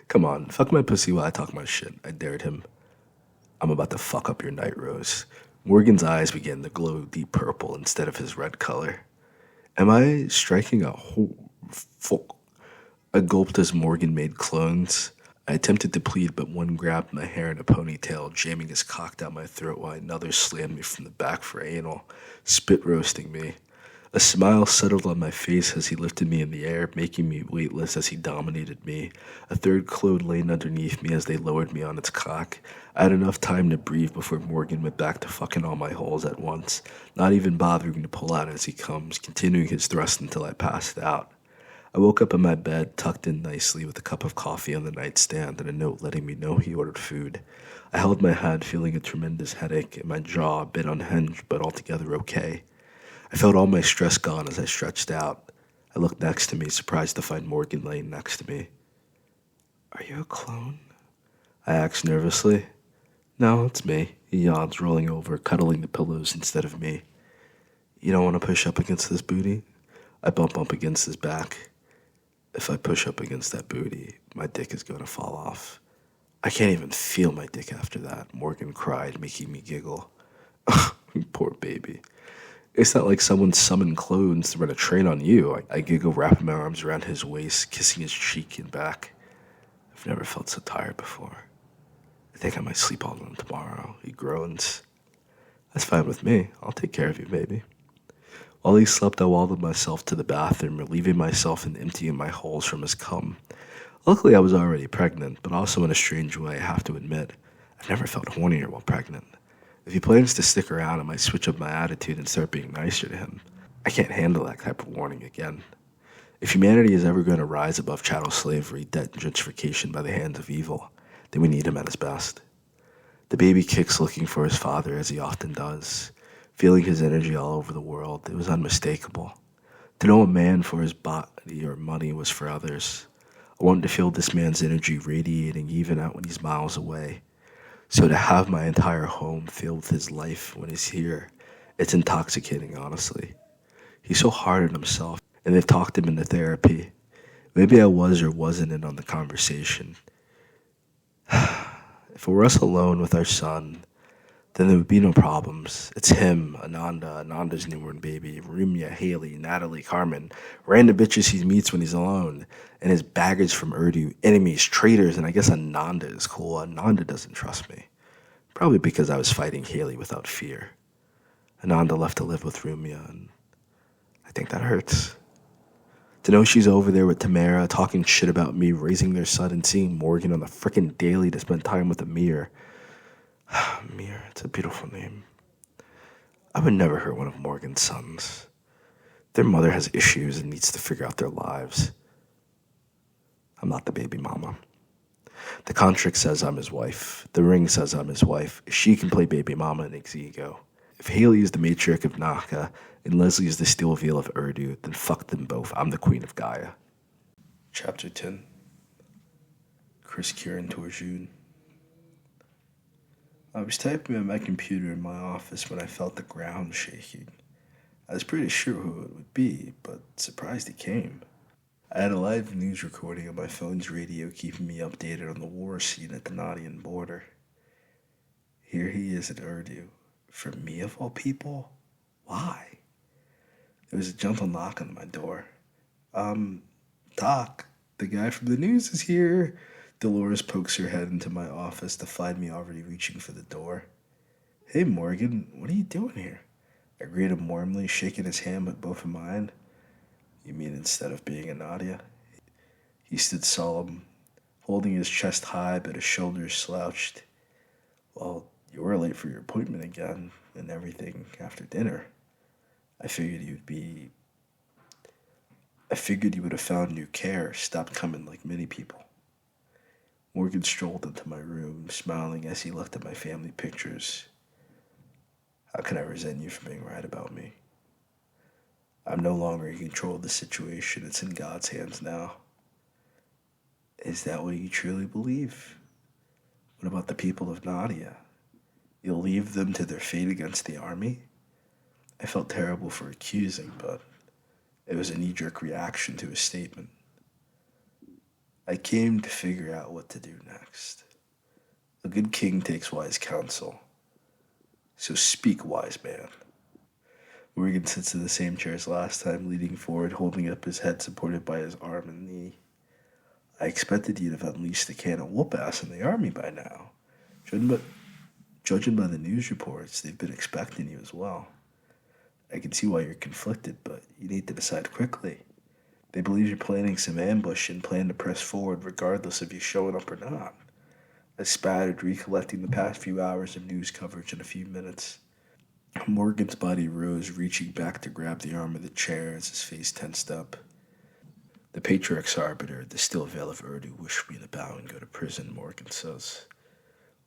Come on, fuck my pussy while I talk my shit. I dared him. I'm about to fuck up your night, Rose. Morgan's eyes began to glow deep purple instead of his red color. Am I striking a fuck? I gulped as Morgan made clones. I attempted to plead, but one grabbed my hair in a ponytail, jamming his cock down my throat while another slammed me from the back for anal, spit roasting me. A smile settled on my face as he lifted me in the air, making me weightless as he dominated me. A third clone lay underneath me as they lowered me on its cock. I had enough time to breathe before Morgan went back to fucking all my holes at once, not even bothering to pull out as he comes, continuing his thrust until I passed out. I woke up in my bed, tucked in nicely with a cup of coffee on the nightstand and a note letting me know he ordered food. I held my head, feeling a tremendous headache, and my jaw a bit unhinged, but altogether okay. I felt all my stress gone as I stretched out. I looked next to me, surprised to find Morgan laying next to me. Are you a clone? I asked nervously. No, it's me, he yawns, rolling over, cuddling the pillows instead of me. You don't want to push up against this booty? I bump up against his back. If I push up against that booty, my dick is going to fall off. I can't even feel my dick after that, Morgan cried, making me giggle. Poor baby. It's not like someone summoned clones to run a train on you. I giggle, wrapping my arms around his waist, kissing his cheek and back. I've never felt so tired before. I think I might sleep all alone tomorrow, he groans. That's fine with me. I'll take care of you, baby. While he slept, I wallowed myself to the bathroom, relieving myself and emptying my holes from his cum. Luckily, I was already pregnant, but also in a strange way, I have to admit. I've never felt hornier while pregnant. If he plans to stick around, I might switch up my attitude and start being nicer to him. I can't handle that type of warning again. If humanity is ever going to rise above chattel slavery, debt, and gentrification by the hands of evil, then we need him at his best. The baby kicks looking for his father, as he often does. Feeling his energy all over the world, it was unmistakable. To know a man for his body or money was for others. I wanted to feel this man's energy radiating even out when he's miles away. So to have my entire home filled with his life when he's here, it's intoxicating, honestly. He's so hard on himself, and they've talked him into therapy. Maybe I was or wasn't in on the conversation. If it were us alone with our son, then there would be no problems. It's him, Ananda's newborn baby, Rumia, Haley, Natalie, Carmen, random bitches he meets when he's alone, and his baggage from Urdu, enemies, traitors, and I guess Ananda is cool. Ananda doesn't trust me. Probably because I was fighting Haley without fear. Ananda left to live with Rumia, and I think that hurts. To know she's over there with Tamara talking shit about me raising their son and seeing Morgan on the frickin' daily to spend time with Amir. Amir, it's a beautiful name. I would never hurt one of Morgan's sons. Their mother has issues and needs to figure out their lives. I'm not the baby mama. The contract says I'm his wife. The ring says I'm his wife. She can play baby mama in Exigo. If Haley is the matriarch of Naka and Leslie is the steel veil of Urdu, then fuck them both. I'm the queen of Gaia. Chapter 10. Chris Kieran Torjun. I was typing at my computer in my office when I felt the ground shaking. I was pretty sure who it would be, but surprised it came. I had a live news recording on my phone's radio keeping me updated on the war scene at the Nadian border. Here he is in Urdu. For me, of all people? Why? There was a gentle knock on my door. Doc, the guy from the news is here. Dolores pokes her head into my office to find me already reaching for the door. Hey, Morgan, what are you doing here? I greeted him warmly, shaking his hand with both of mine. You mean instead of being a Nadia? He stood solemn, holding his chest high but his shoulders slouched. Well, you were late for your appointment again and everything after dinner. I figured you would have found new care, stopped coming like many people. Morgan strolled into my room, smiling as he looked at my family pictures. How can I resent you for being right about me? I'm no longer in control of the situation. It's in God's hands now. Is that what you truly believe? What about the people of Nadia? You'll leave them to their fate against the army? I felt terrible for accusing, but it was a knee-jerk reaction to his statement. I came to figure out what to do next. A good king takes wise counsel. So speak, wise man. Morgan sits in the same chair as last time, leaning forward, holding up his head supported by his arm and knee. I expected you'd have unleashed a can of whoop-ass in the army by now. Judging by the news reports, they've been expecting you as well. I can see why you're conflicted, but you need to decide quickly. They believe you're planning some ambush and plan to press forward regardless of you showing up or not. I spattered, recollecting the past few hours of news coverage in a few minutes. Morgan's body rose, reaching back to grab the arm of the chair as his face tensed up. The Patriarch's arbiter, the steel veil of Urdu, wished me to bow and go to prison, Morgan says.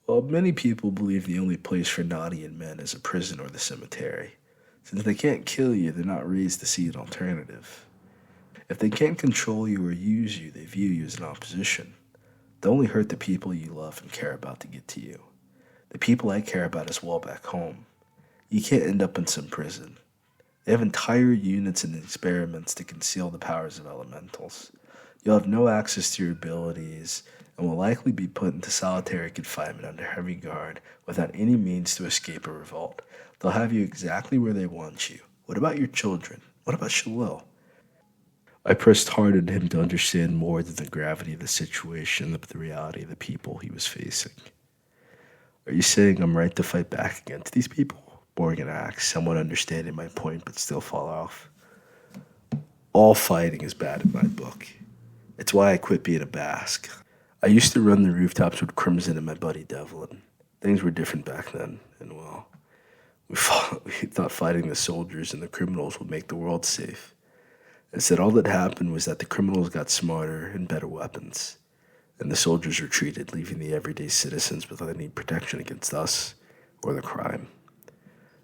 Well, many people believe the only place for Nadian men is a prison or the cemetery. Since they can't kill you, they're not raised to see an alternative. If they can't control you or use you, they view you as an opposition. They only hurt the people you love and care about to get to you. The people I care about as well back home. You can't end up in some prison. They have entire units and experiments to conceal the powers of elementals. You'll have no access to your abilities and will likely be put into solitary confinement under heavy guard without any means to escape a revolt. They'll have you exactly where they want you. What about your children? What about Shalil? I pressed hard at him to understand more than the gravity of the situation, but the reality of the people he was facing. Are you saying I'm right to fight back against these people? Morgan asked, somewhat understanding my point but still fall off. All fighting is bad in my book. It's why I quit being a Basque. I used to run the rooftops with Crimson and my buddy Devlin. Things were different back then, and well, we thought fighting the soldiers and the criminals would make the world safe. Instead, all that happened was that the criminals got smarter and better weapons, and the soldiers retreated, leaving the everyday citizens without any protection against us or the crime.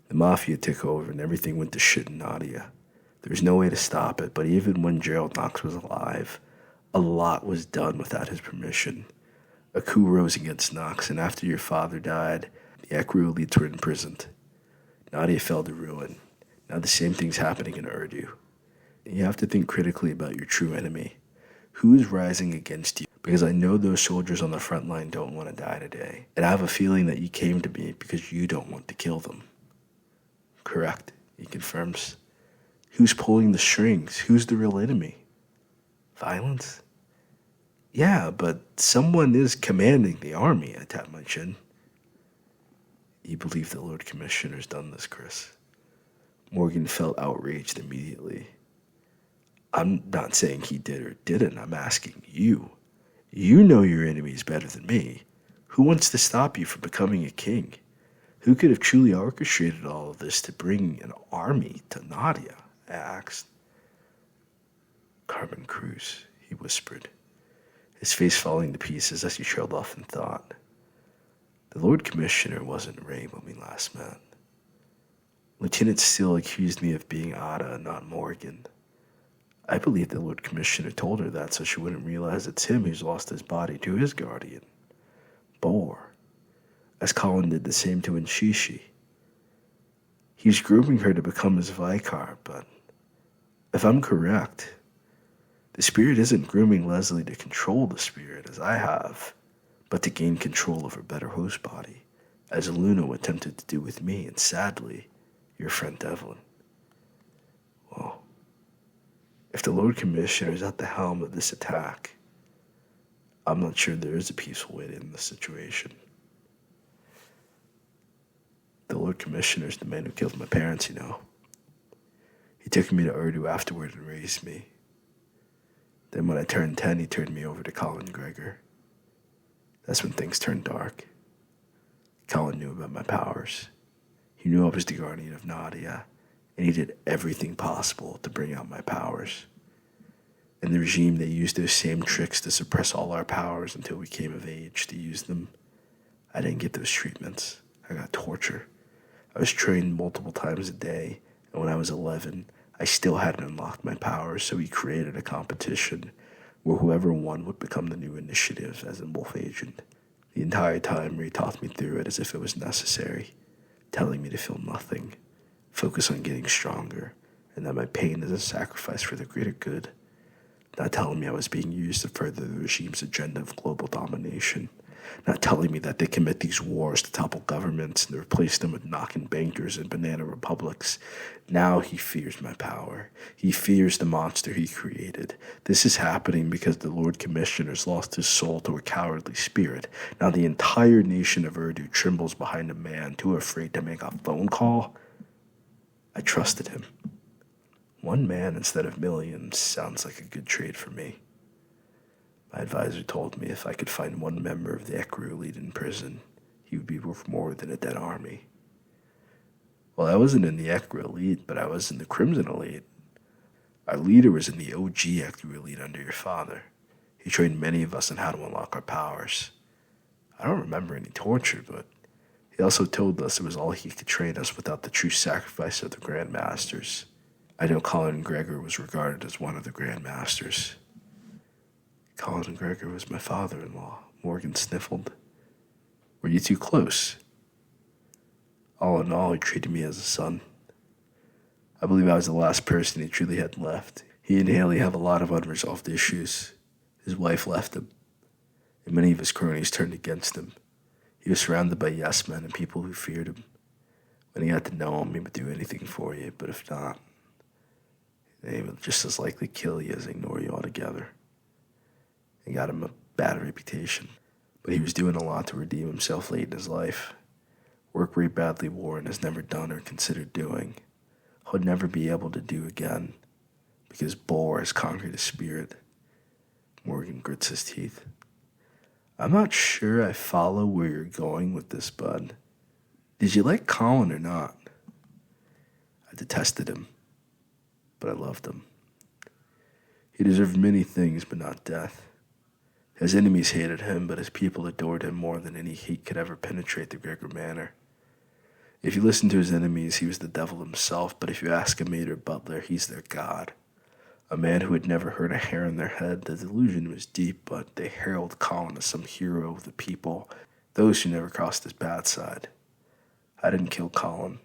The mafia took over and everything went to shit in Nadia. There was no way to stop it, but even when Gerald Knox was alive, a lot was done without his permission. A coup rose against Knox, and after your father died, the Ekru elites were imprisoned. Nadia fell to ruin. Now the same thing's happening in Urdu. You have to think critically about your true enemy. Who is rising against you? Because I know those soldiers on the front line don't want to die today. And I have a feeling that you came to me because you don't want to kill them. Correct, he confirms. Who's pulling the strings? Who's the real enemy? Violence? Yeah, but someone is commanding the army, I tap my chin. You believe the Lord Commissioner's done this, Chris? Morgan felt outraged immediately. I'm not saying he did or didn't. I'm asking you. You know your enemies better than me. Who wants to stop you from becoming a king? Who could have truly orchestrated all of this to bring an army to Nadia? I asked. Carmen Cruz, he whispered, his face falling to pieces as he trailed off in thought. The Lord Commissioner wasn't Ray when we last met. Lieutenant Steele accused me of being Ada and not Morgan. I believe the Lord Commissioner told her that so she wouldn't realize it's him who's lost his body to his guardian, Bor, as Colin did the same to Nshishi. He's grooming her to become his vicar, but if I'm correct, the spirit isn't grooming Leslie to control the spirit as I have, but to gain control of her better host body, as Luna attempted to do with me and, sadly, your friend Devlin. Well, if the Lord Commissioner is at the helm of this attack, I'm not sure there is a peaceful way to end this situation. The Lord Commissioner is the man who killed my parents, you know. He took me to Urdu afterward and raised me. Then when I turned 10, he turned me over to Colin Gregor. That's when things turned dark. Colin knew about my powers. He knew I was the guardian of Nadia, and he did everything possible to bring out my powers. In the regime, they used those same tricks to suppress all our powers until we came of age to use them. I didn't get those treatments. I got torture. I was trained multiple times a day, and when I was 11, I still hadn't unlocked my powers, so he created a competition where whoever won would become the new initiative as a wolf agent. The entire time, Ray talked me through it as if it was necessary, telling me to feel nothing, focus on getting stronger, and that my pain is a sacrifice for the greater good, not telling me I was being used to further the regime's agenda of global domination, not telling me that they commit these wars to topple governments and replace them with knocking bankers and banana republics. Now he fears my power. He fears the monster he created. This is happening because the Lord Commissioner's lost his soul to a cowardly spirit. Now the entire nation of Urdu trembles behind a man too afraid to make a phone call. I trusted him. One man instead of millions sounds like a good trade for me. My advisor told me if I could find one member of the Ekru elite in prison, he would be worth more than a dead army. Well, I wasn't in the Ekru elite, but I was in the Crimson elite. Our leader was in the OG Ekru elite under your father. He trained many of us on how to unlock our powers. I don't remember any torture, but he also told us it was all he could train us without the true sacrifice of the Grand Masters. I know Colin Gregor was regarded as one of the Grand Masters. Colin Gregor was my father-in-law, Morgan sniffled. Were you too close? All in all, he treated me as a son. I believe I was the last person he truly had left. He and Haley have a lot of unresolved issues. His wife left him, and many of his cronies turned against him. He was surrounded by yes men and people who feared him. When he got to know him, he would do anything for you, but if not, they would just as likely kill you as ignore you altogether. He got him a bad reputation, but he was doing a lot to redeem himself late in his life. Work Ray Bradley Warren has never done or considered doing. He'll never be able to do again, because Bor has conquered his spirit. Morgan grits his teeth. I'm not sure I follow where you're going with this, bud. Did you like Colin or not? I detested him, but I loved him. He deserved many things, but not death. His enemies hated him, but his people adored him more than any hate could ever penetrate the Gregor Manor. If you listen to his enemies, he was the devil himself, but if you ask a maid or butler, he's their god. A man who had never hurt a hair on their head. The delusion was deep, but they herald Colin as some hero of the people, those who never crossed his bad side. I didn't kill Colin.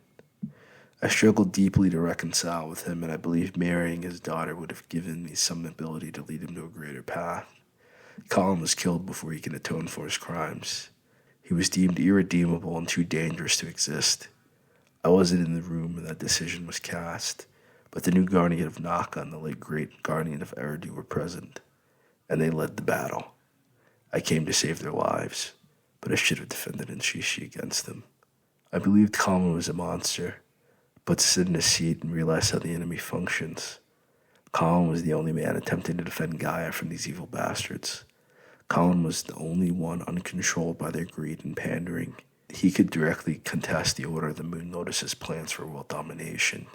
I struggled deeply to reconcile with him, and I believe marrying his daughter would have given me some ability to lead him to a greater path. Colin was killed before he could atone for his crimes. He was deemed irredeemable and too dangerous to exist. I wasn't in the room when that decision was cast, but the new guardian of Naka and the late great guardian of Eridu were present, and they led the battle. I came to save their lives, but I should have defended Nshishi against them. I believed Colin was a monster, but to sit in a seat and realize how the enemy functions. Colin was the only man attempting to defend Gaia from these evil bastards. Colin was the only one uncontrolled by their greed and pandering. He could directly contest the Order of the Moon Lotus's plans for world domination,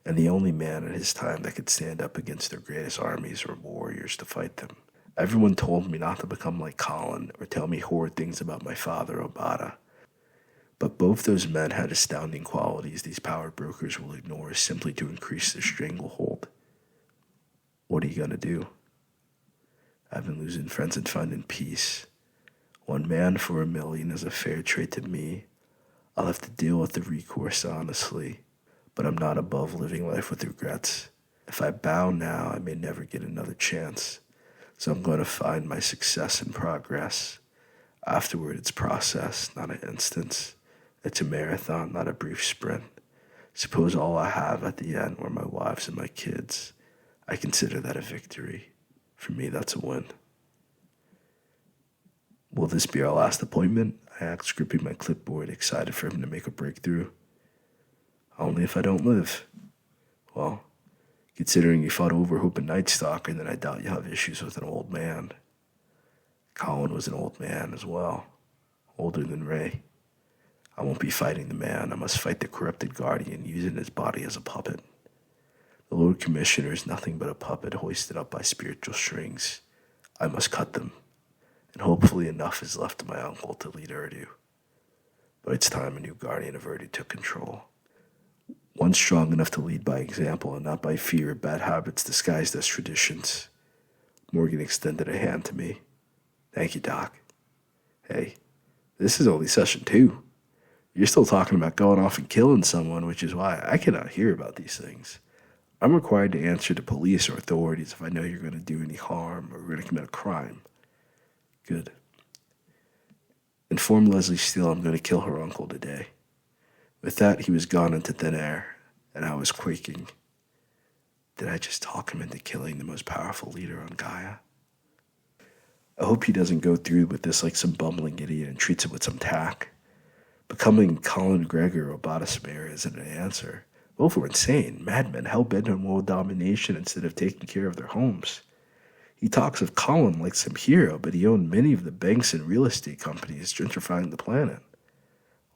and the only man at his time that could stand up against their greatest armies or warriors to fight them. Everyone told me not to become like Colin or tell me horrid things about my father, Obata. But both those men had astounding qualities these power brokers will ignore simply to increase their stranglehold. What are you going to do? I've been losing friends and finding peace. One man for 1,000,000 is a fair trade to me. I'll have to deal with the recourse honestly, but I'm not above living life with regrets. If I bow now, I may never get another chance. So I'm going to find my success in progress. Afterward, it's process, not an instance. It's a marathon, not a brief sprint. Suppose all I have at the end were my wives and my kids. I consider that a victory. For me, that's a win. Will this be our last appointment? I asked, gripping my clipboard, excited for him to make a breakthrough. Only if I don't live. Well, considering you fought Overhoop and Nightstalker, then I doubt you have issues with an old man. Colin was an old man as well, older than Ray. I won't be fighting the man. I must fight the corrupted guardian, using his body as a puppet. The Lord Commissioner is nothing but a puppet hoisted up by spiritual strings. I must cut them, and hopefully enough is left to my uncle to lead Urdu. But it's time a new guardian of Urdu took control. One strong enough to lead by example and not by fear of bad habits disguised as traditions. Morgan extended a hand to me. Thank you, Doc. Hey, this is only session 2. You're still talking about going off and killing someone, which is why I cannot hear about these things. I'm required to answer to police or authorities if I know you're going to do any harm or going to commit a crime. Good. Inform Leslie Steele I'm going to kill her uncle today. With that, he was gone into thin air, and I was quaking. Did I just talk him into killing the most powerful leader on Gaia? I hope he doesn't go through with this like some bumbling idiot and treats it with some tact. Becoming Colin Gregor or Obata Samara isn't an answer. Both were insane, madmen hell-bent on world domination instead of taking care of their homes. He talks of Colin like some hero, but he owned many of the banks and real estate companies gentrifying the planet.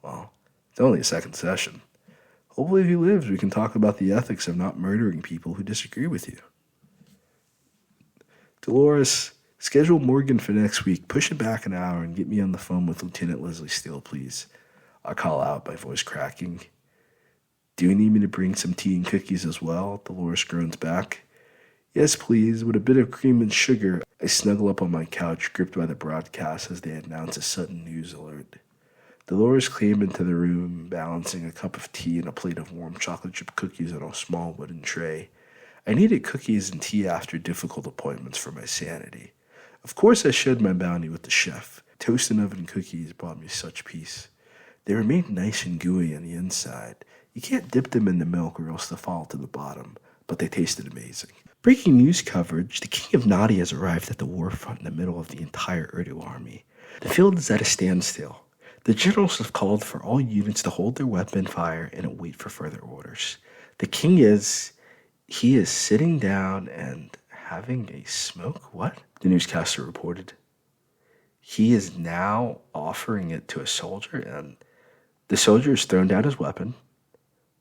Well, it's only a second session. Hopefully if he lives, we can talk about the ethics of not murdering people who disagree with you. Dolores, schedule Morgan for next week. Push it back an hour and get me on the phone with Lieutenant Leslie Steele, please. I call out, my voice cracking. Do you need me to bring some tea and cookies as well? Dolores groans back. Yes, please, with a bit of cream and sugar. I snuggle up on my couch, gripped by the broadcast as they announce a sudden news alert. Dolores came into the room, balancing a cup of tea and a plate of warm chocolate chip cookies on a small wooden tray. I needed cookies and tea after difficult appointments for my sanity. Of course I shared my bounty with the chef. Toast and oven cookies brought me such peace. They remained nice and gooey on the inside. You can't dip them in the milk or else they'll fall to the bottom, but they tasted amazing. Breaking news coverage, the King of Nadia has arrived at the war front in the middle of the entire Urdu army. The field is at a standstill. The generals have called for all units to hold their weapon fire and await for further orders. The king is sitting down and having a smoke? What? The newscaster reported. He is now offering it to a soldier, and the soldier has thrown down his weapon.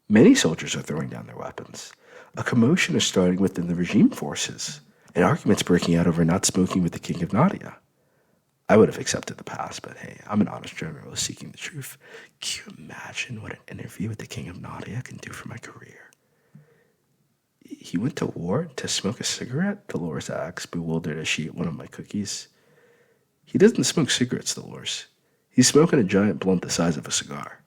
Many soldiers are throwing down their weapons. A commotion is starting within the regime forces. An argument's breaking out over not smoking with the King of Nadia. I would have accepted the pass, but hey, I'm an honest journalist seeking the truth. Can you imagine what an interview with the King of Nadia can do for my career? He went to war to smoke a cigarette? Dolores asked, bewildered as she ate one of my cookies. He doesn't smoke cigarettes, Dolores. He's smoking a giant blunt the size of a cigar.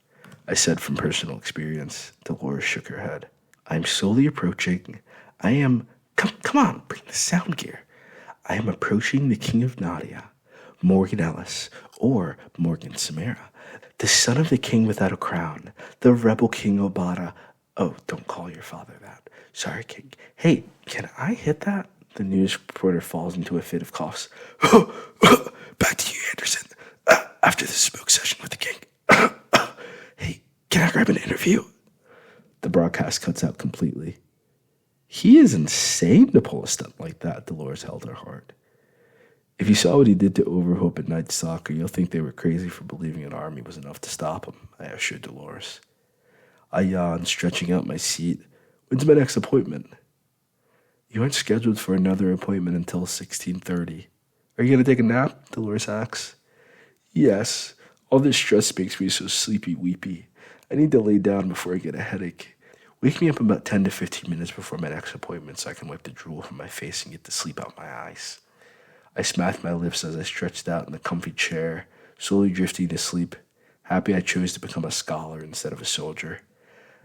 I said from personal experience. Dolores shook her head. I'm slowly approaching. Come on, bring the sound gear. I am approaching the King of Nadia, Morgan Ellis, or Morgan Samara, the son of the king without a crown, the rebel King Obata. Oh, don't call your father that. Sorry, King. Hey, can I hit that? The news reporter falls into a fit of coughs. Back to you, Anderson. After the smoke session with the king. Hey, can I grab an interview? The broadcast cuts out completely. He is insane to pull a stunt like that, Dolores held her heart. If you saw what he did to Overhope at night soccer, you'll think they were crazy for believing an army was enough to stop him, I assured Dolores. I yawned, stretching out my seat. When's my next appointment? You aren't scheduled for another appointment until 16:30. Are you going to take a nap? Dolores asks. Yes. All this stress makes me so sleepy-weepy. I need to lay down before I get a headache. Wake me up about 10 to 15 minutes before my next appointment so I can wipe the drool from my face and get the sleep out my eyes. I smacked my lips as I stretched out in the comfy chair, slowly drifting to sleep, happy I chose to become a scholar instead of a soldier.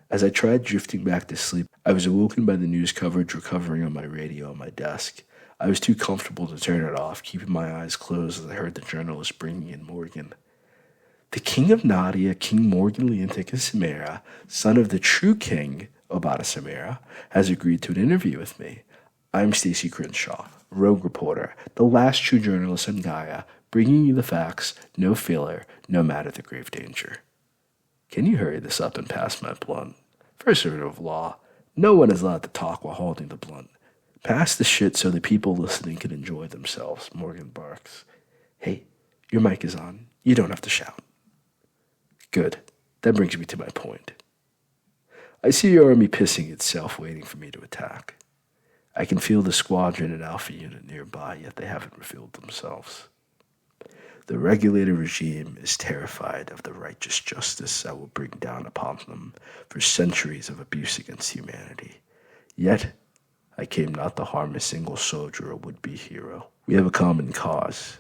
As I tried drifting back to sleep, I was awoken by the news coverage recovering on my radio on my desk. I was too comfortable to turn it off, keeping my eyes closed as I heard the journalist bringing in Morgan. The King of Nadia, King Morgan Leontic of Samara, son of the true king, Obata Samara, has agreed to an interview with me. I'm Stacy Crenshaw, rogue reporter, the last true journalist on Gaia, bringing you the facts, no filler, no matter the grave danger. Can you hurry this up and pass my blunt? First order of law, no one is allowed to talk while holding the blunt. Pass the shit so the people listening can enjoy themselves, Morgan barks. Hey, your mic is on. You don't have to shout. Good. That brings me to my point. I see your army pissing itself, waiting for me to attack. I can feel the squadron and alpha unit nearby, yet they haven't revealed themselves. The regulator regime is terrified of the righteous justice I will bring down upon them for centuries of abuse against humanity. Yet, I came not to harm a single soldier or would-be hero. We have a common cause.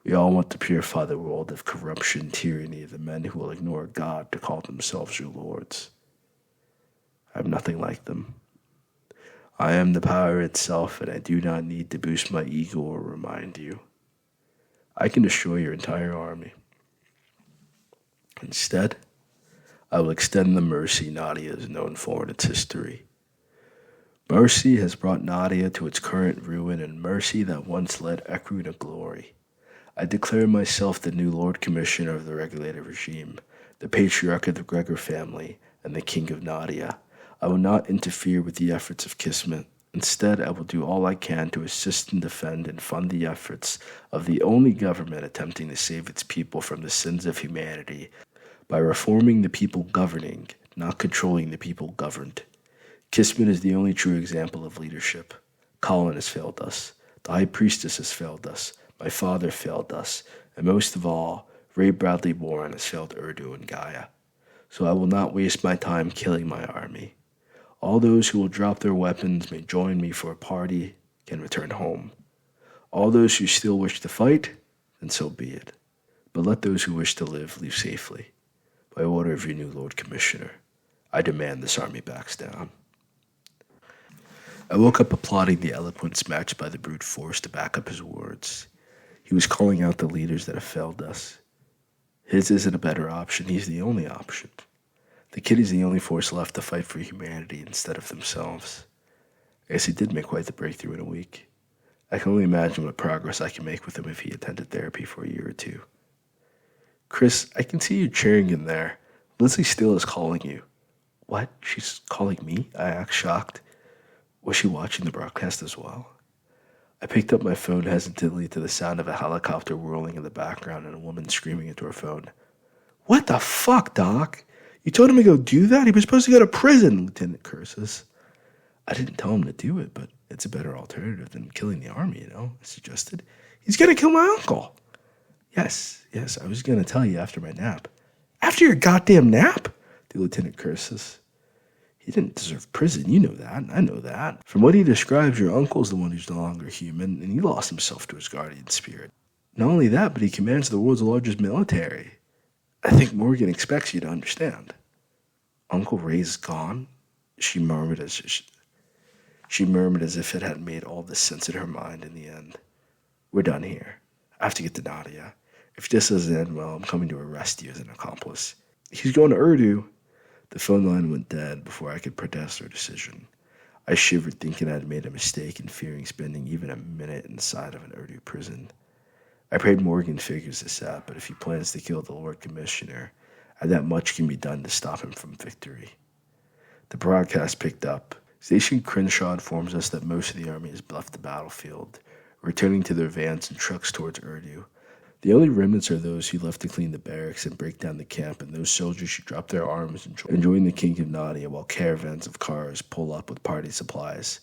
We all want to purify the world of corruption, tyranny, of the men who will ignore God to call themselves your lords. I am nothing like them. I am the power itself, and I do not need to boost my ego or remind you. I can destroy your entire army. Instead, I will extend the mercy Nadia is known for in its history. Mercy has brought Nadia to its current ruin, and mercy that once led Ekru to glory. I declare myself the new Lord Commissioner of the regulator regime, the patriarch of the Gregor family, and the King of Nadia. I will not interfere with the efforts of Kismet. Instead, I will do all I can to assist and defend and fund the efforts of the only government attempting to save its people from the sins of humanity by reforming the people governing, not controlling the people governed. Kismet is the only true example of leadership. Colin has failed us. The High Priestess has failed us. My father failed us. And most of all, Ray Bradley Warren has failed Urdu and Gaia. So I will not waste my time killing my army. All those who will drop their weapons may join me for a party, can return home. All those who still wish to fight, then so be it. But let those who wish to live leave safely. By order of your new Lord Commissioner, I demand this army backs down. I woke up applauding the eloquence matched by the brute force to back up his words. He was calling out the leaders that have failed us. His isn't a better option, he's the only option. The kid is the only force left to fight for humanity instead of themselves. I guess he did make quite the breakthrough in a week. I can only imagine what progress I can make with him if he attended therapy for a year or two. Chris, I can see you cheering in there. Lindsay Steele is calling you. What? She's calling me? I asked, shocked. Was she watching the broadcast as well? I picked up my phone hesitantly to the sound of a helicopter whirling in the background and a woman screaming into her phone. What the fuck, Doc? You told him to go do that? He was supposed to go to prison, Lieutenant curses. I didn't tell him to do it, but it's a better alternative than killing the army, I suggested. He's going to kill my uncle. Yes, I was going to tell you after my nap. After your goddamn nap? The lieutenant curses. He didn't deserve prison, you know that, I know that. From what he describes, your uncle's the one who's no longer human, and he lost himself to his guardian spirit. Not only that, but he commands the world's largest military. I think Morgan expects you to understand. Uncle Ray's gone? She murmured as if it had made all this sense in her mind in the end. We're done here. I have to get to Nadia. If this doesn't end well, I'm coming to arrest you as an accomplice. He's going to Urdu. The phone line went dead before I could protest her decision. I shivered thinking I'd made a mistake and fearing spending even a minute inside of an Urdu prison. I prayed Morgan figures this out, but if he plans to kill the Lord Commissioner, that much can be done to stop him from victory. The broadcast picked up. Station Crenshaw informs us that most of the army has left the battlefield, returning to their vans and trucks towards Urdu. The only remnants are those who left to clean the barracks and break down the camp, and those soldiers who drop their arms and join the King of Nadia while caravans of cars pull up with party supplies.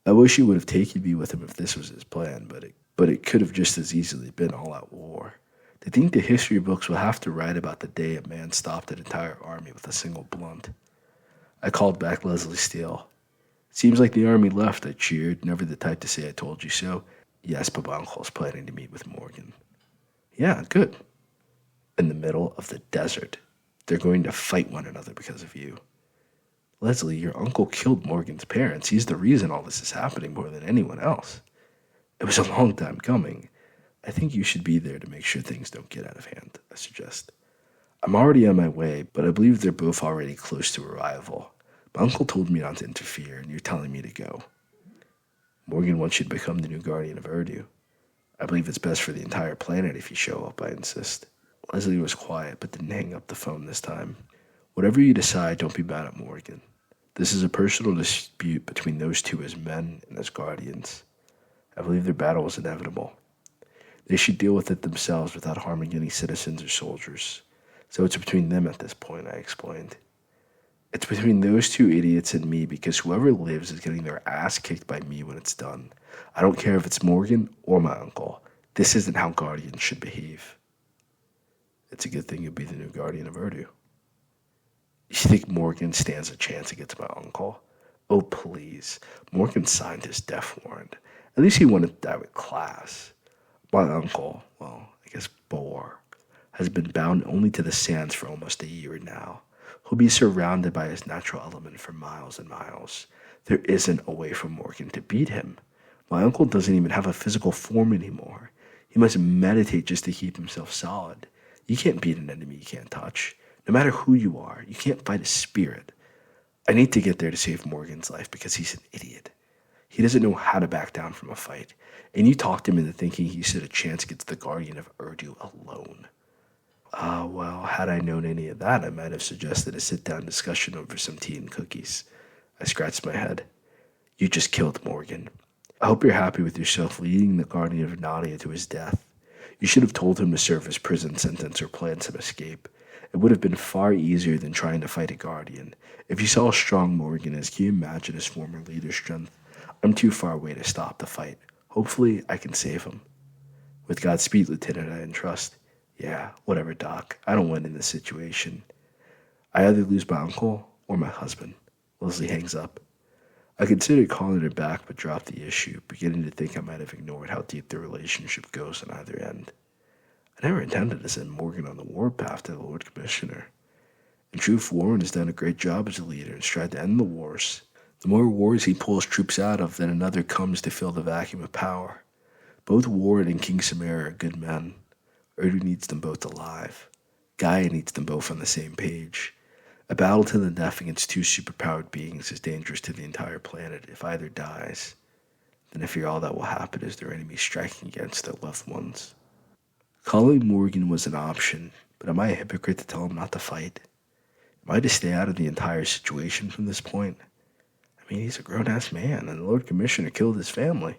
I wish he would have taken me with him if this was his plan, but it could have just as easily been all-out war. To think the history books will have to write about the day a man stopped an entire army with a single blunt. I called back Leslie Steele. Seems like the army left, I cheered, never the type to say I told you so. Yes, but my uncle's planning to meet with Morgan. Yeah, good. In the middle of the desert. They're going to fight one another because of you. Leslie, your uncle killed Morgan's parents. He's the reason all this is happening more than anyone else. It was a long time coming. I think you should be there to make sure things don't get out of hand, I suggest. I'm already on my way, but I believe they're both already close to arrival. My uncle told me not to interfere, and you're telling me to go. Morgan wants you to become the new guardian of Urdu. I believe it's best for the entire planet if you show up, I insist. Leslie was quiet, but didn't hang up the phone this time. Whatever you decide, don't be mad at Morgan. This is a personal dispute between those two as men and as guardians. I believe their battle is inevitable. They should deal with it themselves without harming any citizens or soldiers. So it's between them at this point, I explained. It's between those two idiots and me because whoever lives is getting their ass kicked by me when it's done. I don't care if it's Morgan or my uncle. This isn't how guardians should behave. It's a good thing you'll be the new guardian of Urdu. You think Morgan stands a chance against my uncle? Oh, please. Morgan signed his death warrant. At least he wanted to die with class. My uncle, well, I guess Boar, has been bound only to the sands for almost a year now. He'll be surrounded by his natural element for miles and miles. There isn't a way for Morgan to beat him. My uncle doesn't even have a physical form anymore. He must meditate just to keep himself solid. You can't beat an enemy you can't touch. No matter who you are, you can't fight a spirit. I need to get there to save Morgan's life because he's an idiot. He doesn't know how to back down from a fight. And you talked him into thinking he stood a chance against the guardian of Urdu alone. Well, had I known any of that, I might have suggested a sit-down discussion over some tea and cookies. I scratched my head. You just killed Morgan. I hope you're happy with yourself leading the guardian of Nadia to his death. You should have told him to serve his prison sentence or plan some escape. It would have been far easier than trying to fight a guardian. If you saw how strong Morgan is, can you imagine his former leader's strength? I'm too far away to stop the fight. Hopefully, I can save him. With Godspeed, Lieutenant, I entrust. Yeah, whatever, Doc. I don't win in this situation. I either lose my uncle or my husband. Leslie hangs up. I considered calling her back, but dropped the issue, beginning to think I might have ignored how deep the relationship goes on either end. I never intended to send Morgan on the warpath to the Lord Commissioner. In truth, Warren has done a great job as a leader and tried to end the wars. The more wars he pulls troops out of, then another comes to fill the vacuum of power. Both Warren and King Samara are good men. Urdu needs them both alive. Gaia needs them both on the same page. A battle to the death against two superpowered beings is dangerous to the entire planet if either dies. Then I fear all that will happen is their enemies striking against their loved ones. Calling Morgan was an option, but am I a hypocrite to tell him not to fight? Am I to stay out of the entire situation from this point? I mean, he's a grown-ass man, and the Lord Commissioner killed his family.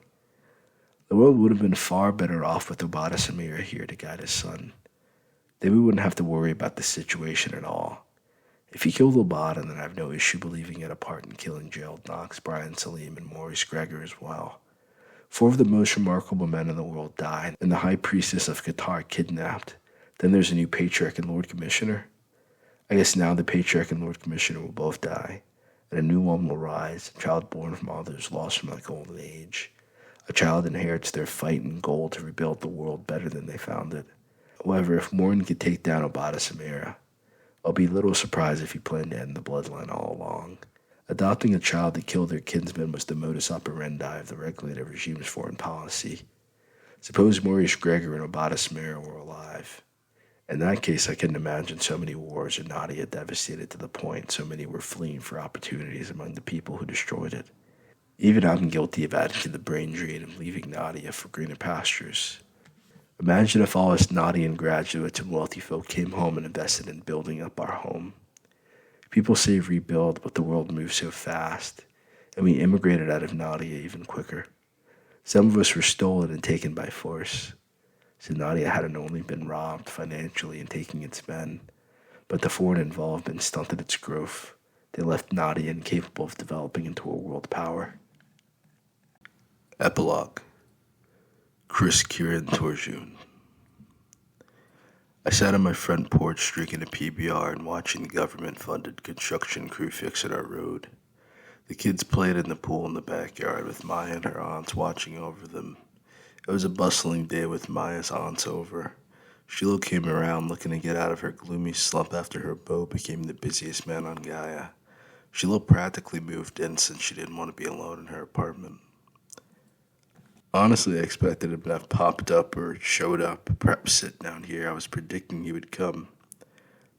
The world would have been far better off with Obata Samira here to guide his son. Then we wouldn't have to worry about the situation at all. If he killed Obata, then I have no issue believing he had a part in killing Gerald Knox, Brian Salim, and Maurice Gregor as well. 4 of the most remarkable men in the world died, and the High Priestess of Qatar kidnapped. Then there's a new Patriarch and Lord Commissioner. I guess now the Patriarch and Lord Commissioner will both die, and a new one will rise, a child born from others lost from the golden age. A child inherits their fight and goal to rebuild the world better than they found it. However, if Morgan could take down Obata Samira, I'll be little surprised if he planned to end the bloodline all along. Adopting a child that killed their kinsman was the modus operandi of the regulated regime's foreign policy. Suppose Maurice Gregor and Obata Samira were alive. In that case, I couldn't imagine so many wars in Nadia devastated to the point so many were fleeing for opportunities among the people who destroyed it. Even I'm guilty of adding to the brain drain and leaving Nadia for greener pastures. Imagine if all us Nadian graduates and wealthy folk came home and invested in building up our home. People say rebuild, but the world moves so fast. and we immigrated out of Nadia even quicker. Some of us were stolen and taken by force. So Nadia hadn't only been robbed financially and taking its men, but the foreign involvement stunted its growth. They left Nadia incapable of developing into a world power. Epilogue. Chris Kieran Torjun. I sat on my front porch drinking a PBR and watching the government-funded construction crew fixing our road. The kids played in the pool in the backyard with Maya and her aunts watching over them. It was a bustling day with Maya's aunts over. Sheila came around looking to get out of her gloomy slump after her beau became the busiest man on Gaia. Sheila practically moved in since she didn't want to be alone in her apartment. Honestly, I expected him to have popped up or showed up, perhaps sit down here. I was predicting he would come.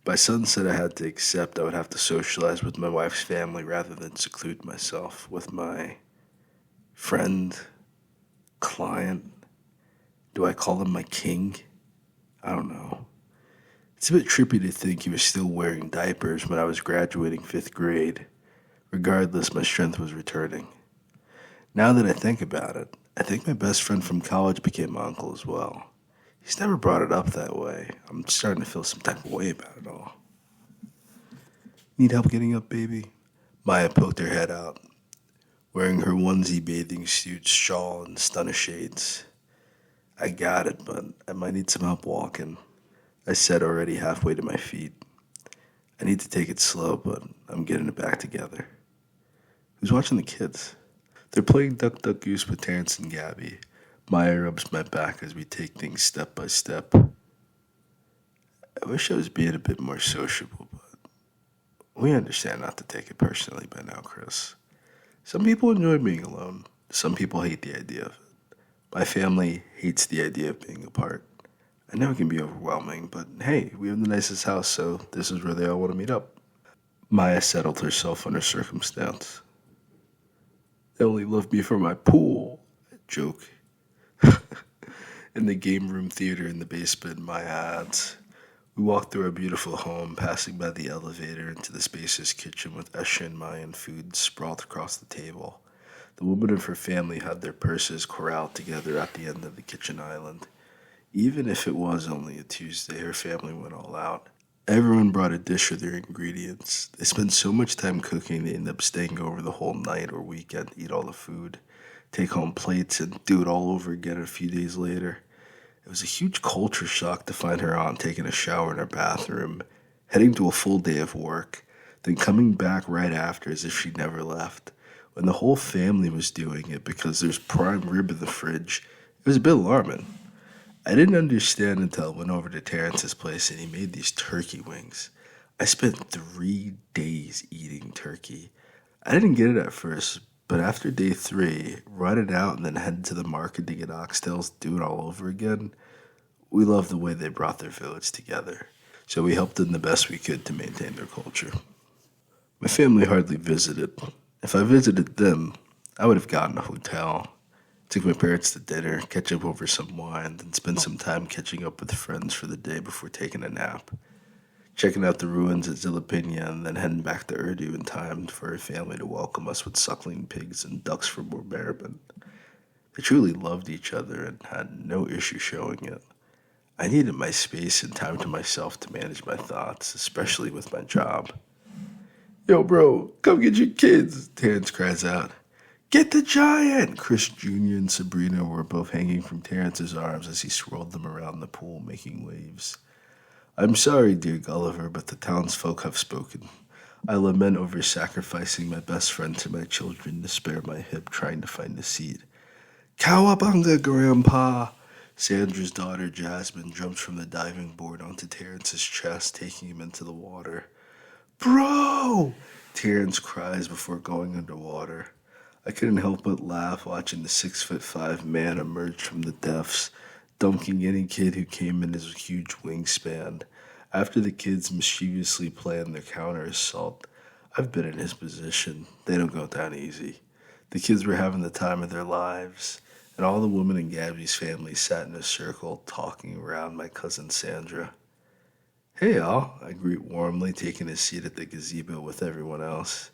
By sunset, I had to accept I would have to socialize with my wife's family rather than seclude myself with my friend, client. Do I call him my king? I don't know. It's a bit trippy to think he was still wearing diapers when I was graduating 5th grade. Regardless, my strength was returning. Now that I think about it, I think my best friend from college became my uncle as well. He's never brought it up that way. I'm starting to feel some type of way about it all. Need help getting up, baby? Maya poked her head out, wearing her onesie bathing suit, shawl, and stunner shades. I got it, but I might need some help walking, I said, already halfway to my feet. I need to take it slow, but I'm getting it back together. Who's watching the kids? They're playing Duck Duck Goose with Terrence and Gabby. Maya rubs my back as we take things step by step. I wish I was being a bit more sociable, but we understand not to take it personally by now, Chris. Some people enjoy being alone. Some people hate the idea of it. My family hates the idea of being apart. I know it can be overwhelming, but hey, we have the nicest house, so this is where they all want to meet up. Maya settled herself under circumstance. They only love me for my pool, I joke. In the game room theater in the basement, Maya adds. We walked through our beautiful home, passing by the elevator into the spacious kitchen with Esha and Mayan food sprawled across the table. The woman of her family had their purses corralled together at the end of the kitchen island. Even if it was only a Tuesday, her family went all out. Everyone brought a dish of their ingredients. They spent so much time cooking, they ended up staying over the whole night or weekend to eat all the food, take home plates, and do it all over again a few days later. It was a huge culture shock to find her aunt taking a shower in her bathroom, heading to a full day of work, then coming back right after as if she never left. When the whole family was doing it because there's prime rib in the fridge, it was a bit alarming. I didn't understand until I went over to Terrence's place and he made these turkey wings. I spent 3 days eating turkey. I didn't get it at first, but after day 3, run it out and then head to the market to get oxtails, do it all over again. We loved the way they brought their village together, so we helped them the best we could to maintain their culture. My family hardly visited. If I visited them, I would have gotten a hotel. Took my parents to dinner, catch up over some wine, then spend some time catching up with friends for the day before taking a nap. Checking out the ruins at Zilipina and then heading back to Urdu in time for her family to welcome us with suckling pigs and ducks for more merriment. They truly loved each other and had no issue showing it. I needed my space and time to myself to manage my thoughts, especially with my job. Yo, bro, come get your kids, Terrence cries out. Get the giant! Chris Jr. and Sabrina were both hanging from Terrence's arms as he swirled them around the pool, making waves. I'm sorry, dear Gulliver, but the townsfolk have spoken. I lament over sacrificing my best friend to my children to spare my hip trying to find a seat. Cowabunga, Grandpa! Sandra's daughter, Jasmine, jumps from the diving board onto Terrence's chest, taking him into the water. Bro! Terrence cries before going underwater. I couldn't help but laugh watching the 6'5" man emerge from the depths, dunking any kid who came in his huge wingspan. After the kids mischievously planned their counter-assault, I've been in his position. They don't go down easy. The kids were having the time of their lives, and all the women in Gabby's family sat in a circle talking around my cousin Sandra. Hey, all, I greet warmly, taking a seat at the gazebo with everyone else.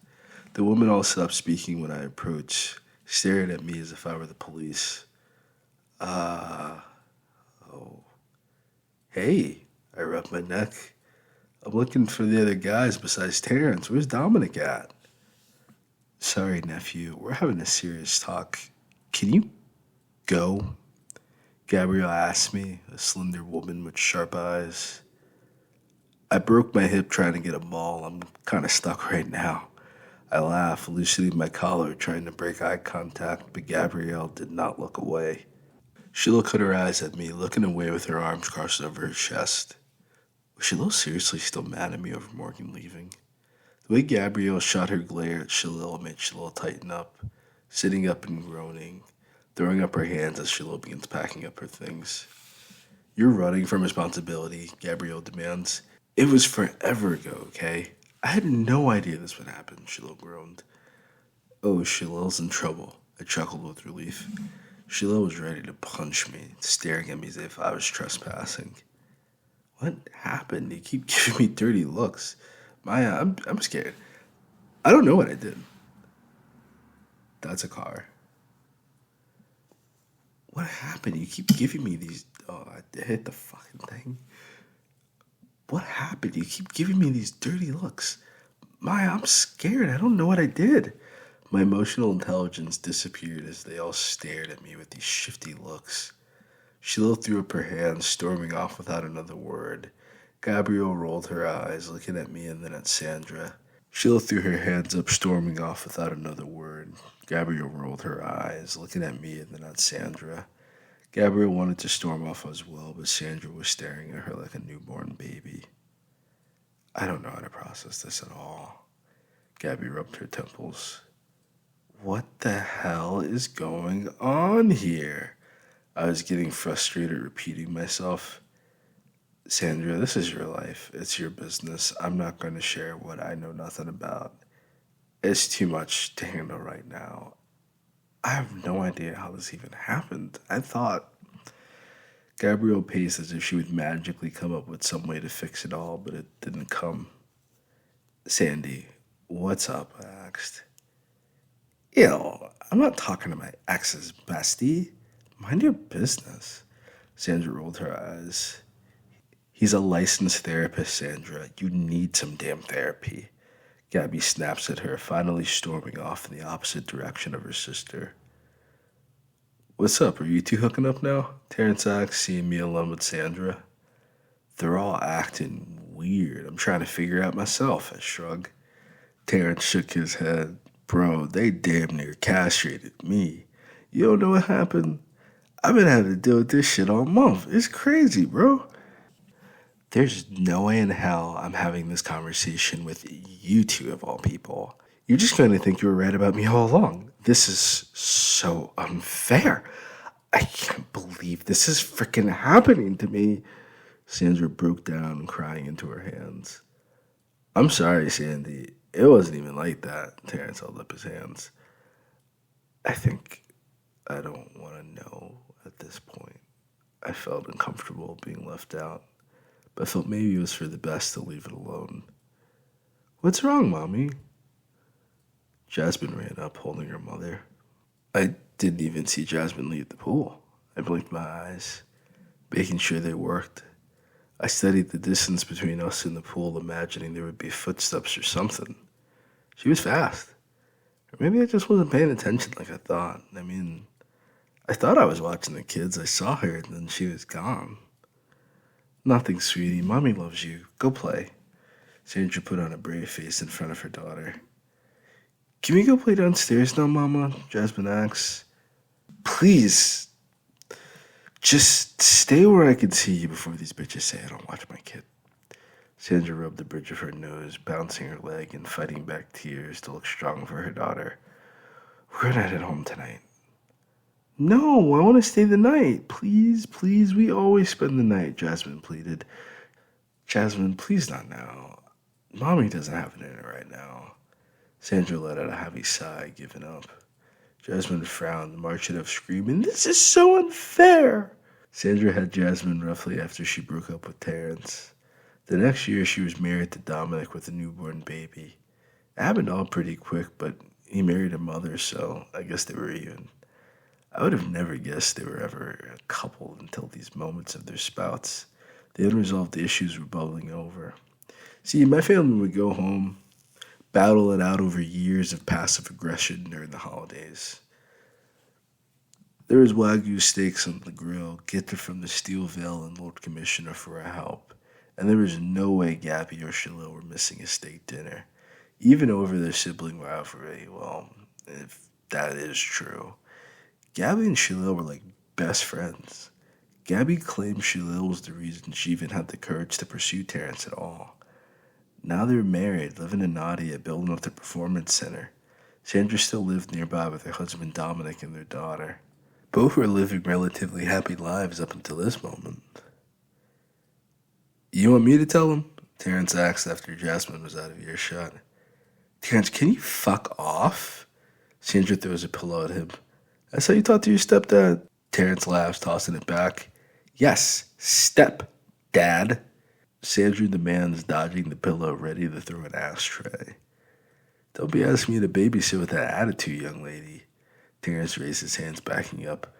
The woman all stopped speaking when I approached, staring at me as if I were the police. Oh. Hey, I rubbed my neck. I'm looking for the other guys besides Terrence. Where's Dominic at? Sorry, nephew. We're having a serious talk. Can you go? Gabrielle asked me, a slender woman with sharp eyes. I broke my hip trying to get a ball. I'm kind of stuck right now. I laughed, loosening my collar, trying to break eye contact, but Gabrielle did not look away. Sheila cut her eyes at me, looking away with her arms crossed over her chest. Was Sheila seriously still mad at me over Morgan leaving? The way Gabrielle shot her glare at Sheila made Sheila tighten up, sitting up and groaning, throwing up her hands as Sheila begins packing up her things. You're running from responsibility, Gabrielle demands. It was forever ago, okay? I had no idea this would happen, Sheila groaned. Oh, Sheila's in trouble, I chuckled with relief. Sheila was ready to punch me, staring at me as if I was trespassing. What happened? You keep giving me dirty looks. Maya, I'm scared. I don't know what I did. That's a car. What happened? You keep giving me these... Oh, I hit the fucking thing. What happened? You keep giving me these dirty looks. Maya, I'm scared. I don't know what I did. My emotional intelligence disappeared as they all stared at me with these shifty looks. Sheila threw up her hands, storming off without another word. Gabrielle rolled her eyes, looking at me and then at Sandra. Sheila threw her hands up, storming off without another word. Gabrielle rolled her eyes, looking at me and then at Sandra. Gabrielle wanted to storm off as well, but Sandra was staring at her like a newborn baby. I don't know how to process this at all. Gabby rubbed her temples. What the hell is going on here? I was getting frustrated, repeating myself. Sandra, this is your life. It's your business. I'm not going to share what I know nothing about. It's too much to handle right now. I have no idea how this even happened. I thought Gabrielle paced as if she would magically come up with some way to fix it all, but it didn't come. Sandy, what's up? I asked. Ew, I'm not talking to my ex's bestie. Mind your business. Sandra rolled her eyes. He's a licensed therapist, Sandra. You need some damn therapy. Gabby snaps at her, finally storming off in the opposite direction of her sister. What's up? Are you two hooking up now? Terrence asked, seeing me alone with Sandra. They're all acting weird. I'm trying to figure out myself, I shrugged. Terrence shook his head. Bro, they damn near castrated me. You don't know what happened? I've been having to deal with this shit all month. It's crazy, bro. There's no way in hell I'm having this conversation with you two of all people. You're just going to think you were right about me all along. This is so unfair. I can't believe this is freaking happening to me. Sandra broke down, crying into her hands. I'm sorry, Sandy. It wasn't even like that. Terrence held up his hands. I think I don't want to know at this point. I felt uncomfortable being left out, but I felt maybe it was for the best to leave it alone. What's wrong, Mommy? Jasmine ran up, holding her mother. I didn't even see Jasmine leave the pool. I blinked my eyes, making sure they worked. I studied the distance between us and the pool, imagining there would be footsteps or something. She was fast. Or maybe I just wasn't paying attention like I thought. I thought I was watching the kids. I saw her, and then she was gone. Nothing, sweetie. Mommy loves you. Go play. Sandra put on a brave face in front of her daughter. Can we go play downstairs now, Mama? Jasmine asked. Please. Just stay where I can see you before these bitches say I don't watch my kid. Sandra rubbed the bridge of her nose, bouncing her leg and fighting back tears to look strong for her daughter. We're not at home tonight. No, I want to stay the night. Please, please, we always spend the night, Jasmine pleaded. Jasmine, please not now. Mommy doesn't have it in her right now. Sandra let out a heavy sigh, giving up. Jasmine frowned, marching up, screaming, This is so unfair! Sandra had Jasmine roughly after she broke up with Terrence. The next year, she was married to Dominic with a newborn baby. It happened all pretty quick, but he married a mother, so I guess they were even. I would have never guessed they were ever a couple until these moments of their spouts. The unresolved issues were bubbling over. See, my family would go home, battle it out over years of passive aggression during the holidays. There was Wagyu steaks on the grill, gifted from the Steel Veil and Lord Commissioner for our help, and there was no way Gabby or Shalil were missing a steak dinner, even over their sibling rivalry. Well, if that is true. Gabby and Shalil were like best friends. Gabby claimed Shalil was the reason she even had the courage to pursue Terrence at all. Now they're married, living in Nadia, building up the performance center. Sandra still lived nearby with her husband Dominic and their daughter. Both were living relatively happy lives up until this moment. You want me to tell him? Terrence asked after Jasmine was out of earshot. Terrence, can you fuck off? Sandra throws a pillow at him. That's how you talk to your stepdad? Terrence laughs, tossing it back. Yes, step, dad. Sandra demands, dodging the pillow, ready to throw an ashtray. Don't be asking me to babysit with that attitude, young lady. Terrence raised his hands, backing up.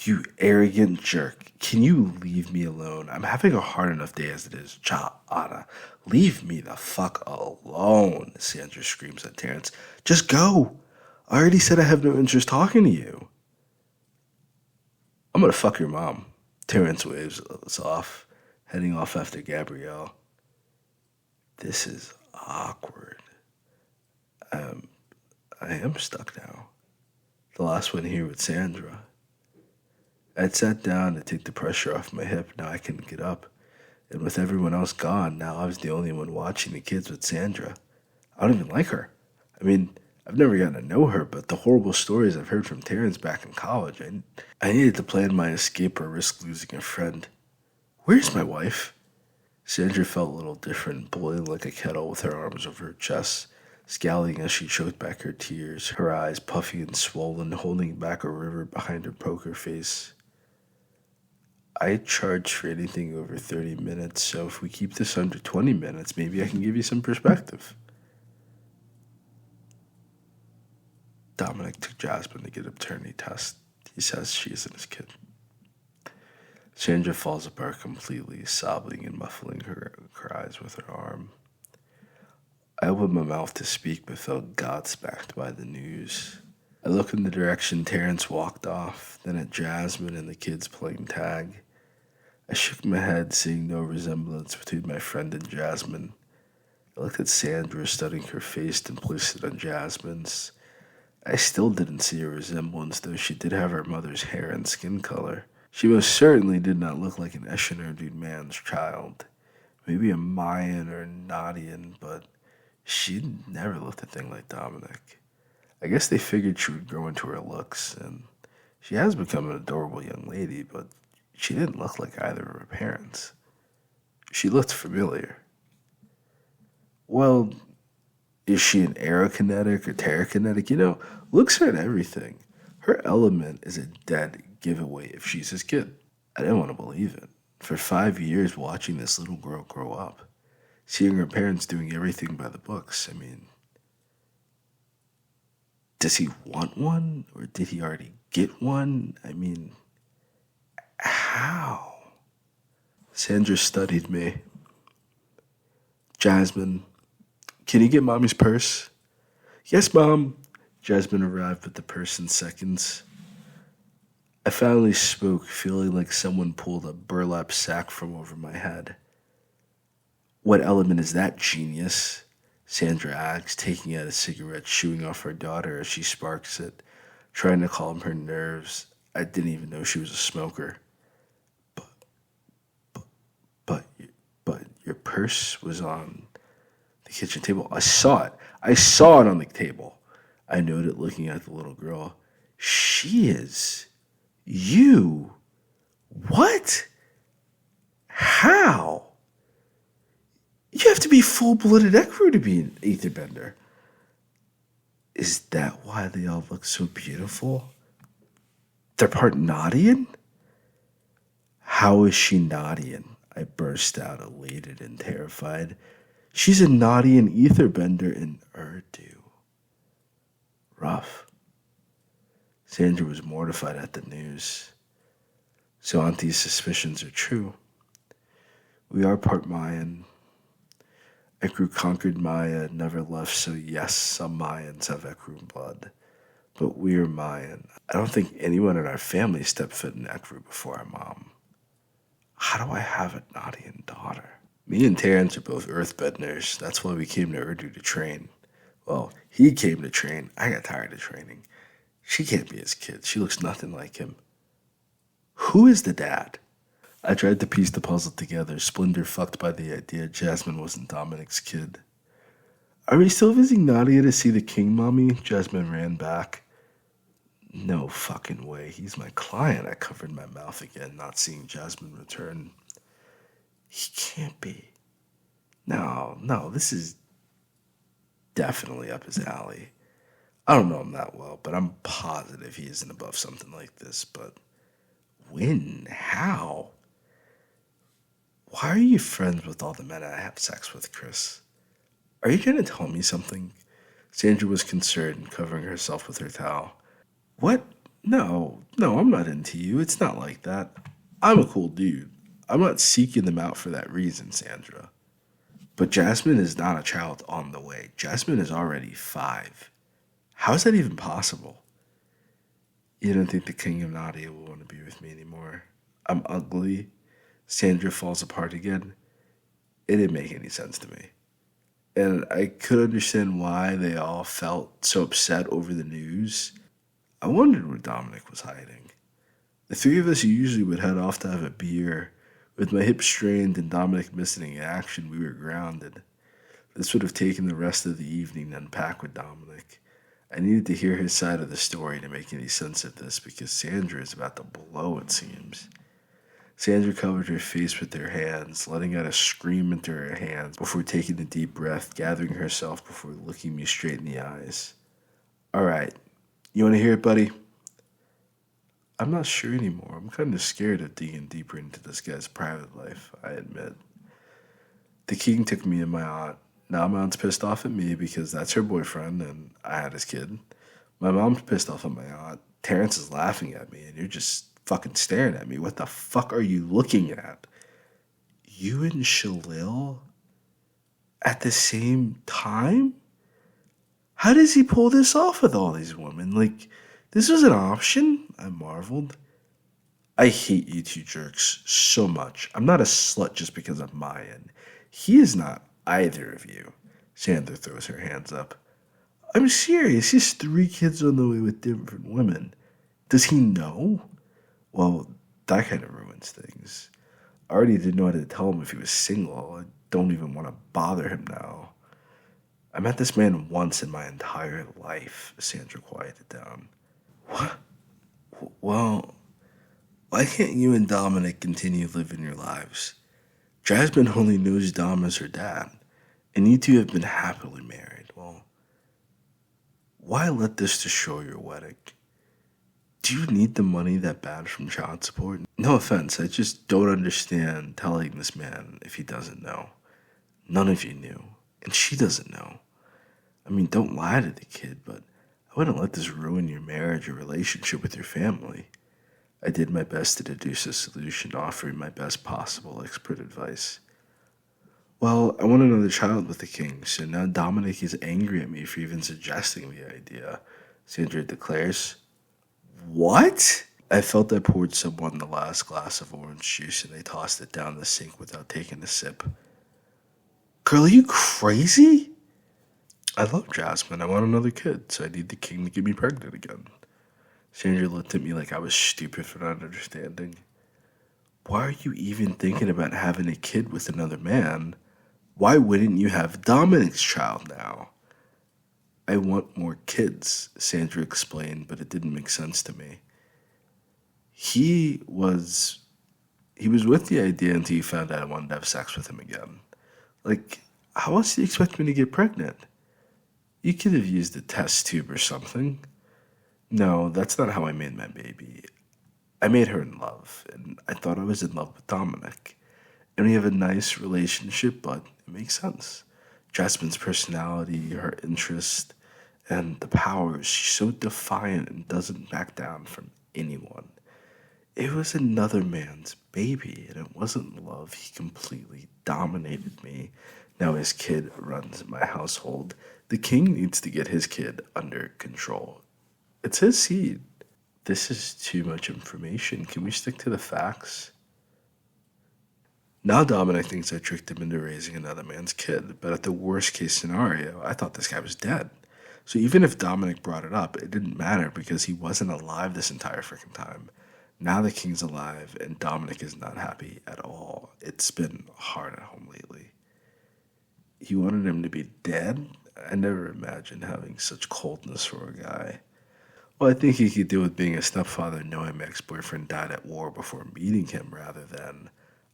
You arrogant jerk. Can you leave me alone? I'm having a hard enough day as it is. Cha-ana. Leave me the fuck alone, Sandra screams at Terrence. Just go. I already said I have no interest talking to you. I'm gonna fuck your mom. Terrence waves us off, heading off after Gabrielle. This is awkward. I am stuck now. The last one here with Sandra. I'd sat down to take the pressure off my hip. Now I couldn't get up. And with everyone else gone, now I was the only one watching the kids with Sandra. I don't even like her. I mean, I've never gotten to know her, but the horrible stories I've heard from Terrence back in college, I needed to plan my escape or risk losing a friend. Where's my wife? Sandra felt a little different, boiling like a kettle with her arms over her chest, scowling as she choked back her tears, her eyes puffy and swollen, holding back a river behind her poker face. I charge for anything over 30 minutes, so if we keep this under 20 minutes, maybe I can give you some perspective. Dominic took Jasmine to get a paternity test. He says she isn't his kid. Sandra falls apart completely, sobbing and muffling her cries with her arm. I opened my mouth to speak, but felt gobsmacked by the news. I looked in the direction Terrence walked off, then at Jasmine and the kids playing tag. I shook my head, seeing no resemblance between my friend and Jasmine. I looked at Sandra, studying her face, and placed it on Jasmine's. I still didn't see a resemblance, though she did have her mother's hair and skin color. She most certainly did not look like an Eshenerdude man's child. Maybe a Mayan or Nadian, but she never looked a thing like Dominic. I guess they figured she would grow into her looks, and she has become an adorable young lady, but she didn't look like either of her parents. She looked familiar. Well, is she an aerokinetic or terrakinetic? You know, looks aren't everything. Her element is a dead giveaway if she's his kid. I didn't want to believe it. For 5 years watching this little girl grow up, seeing her parents doing everything by the books, I mean, does he want one? Or did he already get one? I mean, how? Sandra studied me. Jasmine, can you get mommy's purse? Yes, Mom. Jasmine arrived with the purse in seconds. I finally spoke, feeling like someone pulled a burlap sack from over my head. What element is that, genius? Sandra asked, taking out a cigarette, shooing off her daughter as she sparks it, trying to calm her nerves. I didn't even know she was a smoker. But, but your purse was on the kitchen table. I saw it. I saw it on the table. I noted, looking at the little girl. She is. You. What? How? You have to be full-blooded Ekru to be an Aetherbender. Is that why they all look so beautiful? They're part Nadian? How is she Nadian? I burst out, elated and terrified. She's a Nadian etherbender in Urdu. Rough. Sandra was mortified at the news. So Auntie's suspicions are true. We are part Mayan. Ekru conquered Maya, never left, so yes, some Mayans have Ekru blood. But we're Mayan. I don't think anyone in our family stepped foot in Ekru before our mom. How do I have a Nadian daughter? Me and Terrence are both earthbenders. That's why we came to Urdu to train. Well, he came to train. I got tired of training. She can't be his kid. She looks nothing like him. Who is the dad? I tried to piece the puzzle together, splinter fucked by the idea Jasmine wasn't Dominic's kid. Are we still visiting Nadia to see the king, Mommy? Jasmine ran back. No fucking way. He's my client. I covered my mouth again, not seeing Jasmine return. He can't be. No, this is definitely up his alley. I don't know him that well, but I'm positive he isn't above something like this. But when? How? Why are you friends with all the men I have sex with, Chris? Are you trying to tell me something? Sandra was concerned, covering herself with her towel. What? No, I'm not into you. It's not like that. I'm a cool dude. I'm not seeking them out for that reason, Sandra. But Jasmine is not a child on the way. Jasmine is already 5. How is that even possible? You don't think the King of Nadia will want to be with me anymore? I'm ugly. Sandra falls apart again. It didn't make any sense to me. And I could understand why they all felt so upset over the news. I wondered where Dominic was hiding. The 3 of us usually would head off to have a beer. With my hip strained and Dominic missing in action, we were grounded. This would have taken the rest of the evening to unpack with Dominic. I needed to hear his side of the story to make any sense of this because Sandra is about to blow, it seems. Sandra covered her face with her hands, letting out a scream into her hands before taking a deep breath, gathering herself before looking me straight in the eyes. All right, you want to hear it, buddy? I'm not sure anymore. I'm kind of scared of digging deeper into this guy's private life, I admit. The king took me and my aunt. Now my aunt's pissed off at me because that's her boyfriend and I had his kid. My mom's pissed off at my aunt. Terrence is laughing at me and you're just fucking staring at me. What the fuck are you looking at? You and Shalil? At the same time? How does he pull this off with all these women? Like, this was an option? I marveled. I hate you two jerks so much. I'm not a slut just because I'm Mayan. He is not either of you. Sandra throws her hands up. I'm serious. He has 3 kids on the way with different women. Does he know? Well, that kind of ruins things. I already didn't know how to tell him if he was single. I don't even want to bother him now. I met this man once in my entire life, Sandra quieted down. What? Well, why can't you and Dominic continue living your lives? Jasmine only knows Dom as her dad, and you two have been happily married. Well, why let this destroy your wedding? Do you need the money that bad from child support? No offense, I just don't understand telling this man if he doesn't know. None of you knew, and she doesn't know. I mean, don't lie to the kid, but I wouldn't let this ruin your marriage or relationship with your family. I did my best to deduce a solution, offering my best possible expert advice. Well, I want another child with the king, so now Dominic is angry at me for even suggesting the idea, Sandra declares. What? I felt I poured someone the last glass of orange juice and they tossed it down the sink without taking a sip. Girl, are you crazy? I love Jasmine. I want another kid, so I need the king to get me pregnant again. Sandra looked at me like I was stupid for not understanding. Why are you even thinking about having a kid with another man? Why wouldn't you have Dominic's child now? I want more kids, Sandra explained, but it didn't make sense to me. He was with the idea until he found out I wanted to have sex with him again. Like, how else do you expect me to get pregnant? You could have used a test tube or something. No, that's not how I made my baby. I made her in love, and I thought I was in love with Dominic. And we have a nice relationship, but it makes sense. Jasmine's personality, her interest, and the powers. She's so defiant and doesn't back down from anyone. It was another man's baby, and it wasn't love. He completely dominated me. Now his kid runs my household. The king needs to get his kid under control. It's his seed. This is too much information. Can we stick to the facts? Now Dominic thinks I tricked him into raising another man's kid, but at the worst case scenario, I thought this guy was dead. So even if Dominic brought it up, it didn't matter because he wasn't alive this entire freaking time. Now the king's alive and Dominic is not happy at all. It's been hard at home lately. He wanted him to be dead? I never imagined having such coldness for a guy. Well, I think he could deal with being a stepfather knowing my ex-boyfriend died at war before meeting him rather than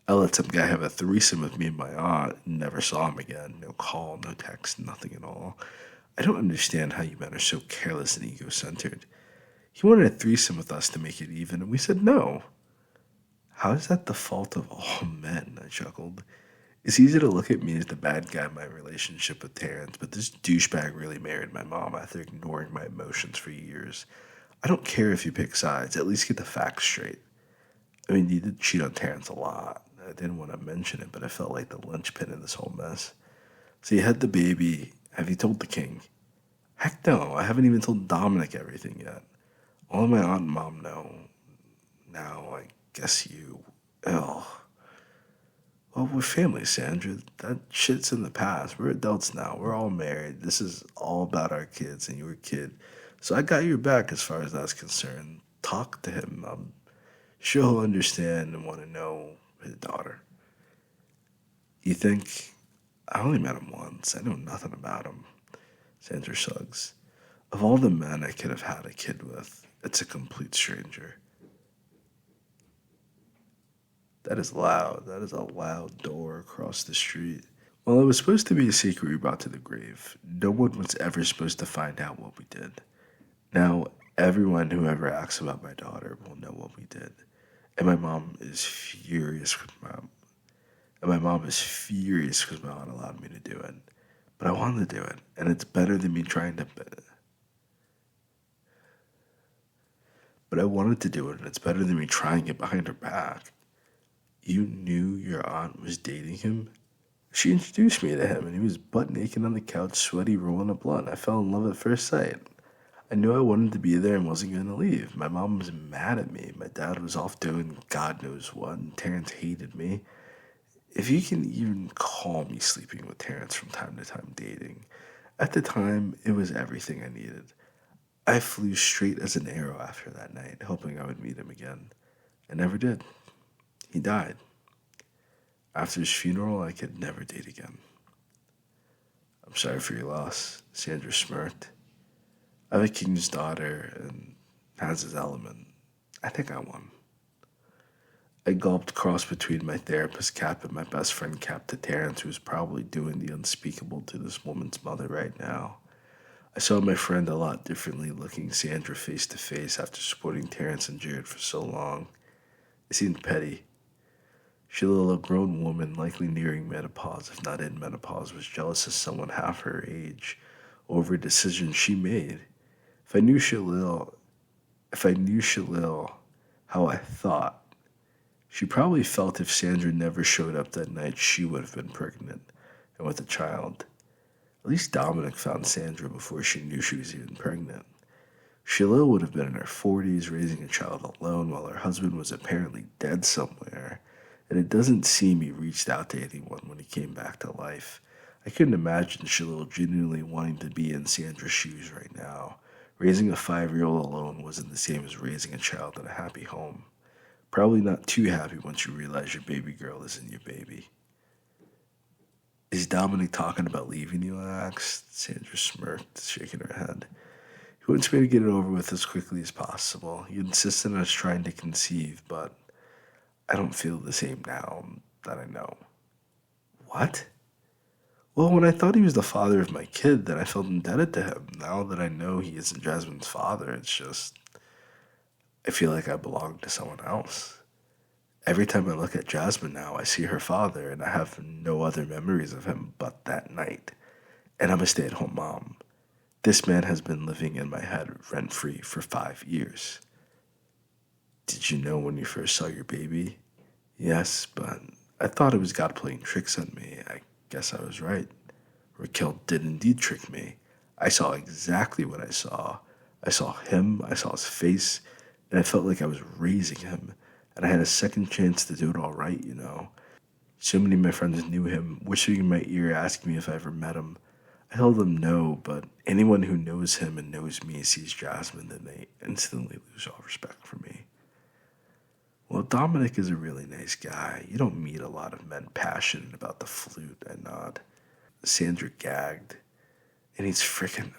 I let some guy have a threesome with me and my aunt and never saw him again. No call, no text, nothing at all. I don't understand how you men are so careless and ego-centered. He wanted a threesome with us to make it even, and we said no. How is that the fault of all men? I chuckled. It's easy to look at me as the bad guy in my relationship with Terrence, but this douchebag really married my mom after ignoring my emotions for years. I don't care if you pick sides, at least get the facts straight. I mean, you did cheat on Terrence a lot. I didn't want to mention it, but I felt like the linchpin in this whole mess. So you had the baby. Have you told the king? Heck no, I haven't even told Dominic everything yet. Only my aunt and mom know. Now, I guess you. Oh. Well, we're family, Sandra. That shit's in the past. We're adults now. We're all married. This is all about our kids and your kid. So I got your back as far as that's concerned. Talk to him. I'm sure he'll understand and want to know his daughter. You think? I only met him once. I know nothing about him. Sandra shrugs. Of all the men I could have had a kid with, it's a complete stranger. That is loud. That is a loud door across the street. Well, it was supposed to be a secret we brought to the grave. No one was ever supposed to find out what we did. Now, everyone who ever asks about my daughter will know what we did. And my mom is furious with my mom is furious because my aunt allowed me to do it. But I wanted to do it, and it's better than me trying to. But I wanted to do it, and it's better than me trying it behind her back. You knew your aunt was dating him? She introduced me to him, and he was butt naked on the couch, sweaty, rolling a blunt. I fell in love at first sight. I knew I wanted to be there and wasn't going to leave. My mom was mad at me. My dad was off doing God knows what, and Terrence hated me. If you can even call me sleeping with Terrence from time to time dating. At the time, it was everything I needed. I flew straight as an arrow after that night, hoping I would meet him again. I never did. He died. After his funeral, I could never date again. I'm sorry for your loss, Sandra smirked. I have a king's daughter and has his element. I think I won. I gulped cross between my therapist cap and my best friend cap to Terrence, who was probably doing the unspeakable to this woman's mother right now. I saw my friend a lot differently looking Sandra face to face after supporting Terrence and Jared for so long. It seemed petty. Sheila, a grown woman likely nearing menopause, if not in menopause, was jealous of someone half her age over a decision she made. If I knew Sheila how I thought, she probably felt if Sandra never showed up that night, she would have been pregnant and with a child. At least Dominic found Sandra before she knew she was even pregnant. Sheila would have been in her 40s, raising a child alone while her husband was apparently dead somewhere, and it doesn't seem he reached out to anyone when he came back to life. I couldn't imagine Sheila genuinely wanting to be in Sandra's shoes right now. Raising a 5-year-old alone wasn't the same as raising a child in a happy home. Probably not too happy once you realize your baby girl isn't your baby. Is Dominic talking about leaving you? I asked. Sandra smirked, shaking her head. He wants me to get it over with as quickly as possible. He insisted on us trying to conceive, but I don't feel the same now that I know. What? Well, when I thought he was the father of my kid, then I felt indebted to him. Now that I know he isn't Jasmine's father, it's just, I feel like I belong to someone else. Every time I look at Jasmine now, I see her father, and I have no other memories of him but that night. And I'm a stay-at-home mom. This man has been living in my head rent-free for 5 years. Did you know when you first saw your baby? Yes, but I thought it was God playing tricks on me. I guess I was right. Raquel did indeed trick me. I saw exactly what I saw. I saw him, I saw his face, and I felt like I was raising him. And I had a second chance to do it all right. So many of my friends knew him, whispering in my ear, asking me if I ever met him. I told them no, but anyone who knows him and knows me sees Jasmine, then they instantly lose all respect for me. Well, Dominic is a really nice guy. You don't meet a lot of men passionate about the flute. I nod. Sandra gagged. And he's freaking.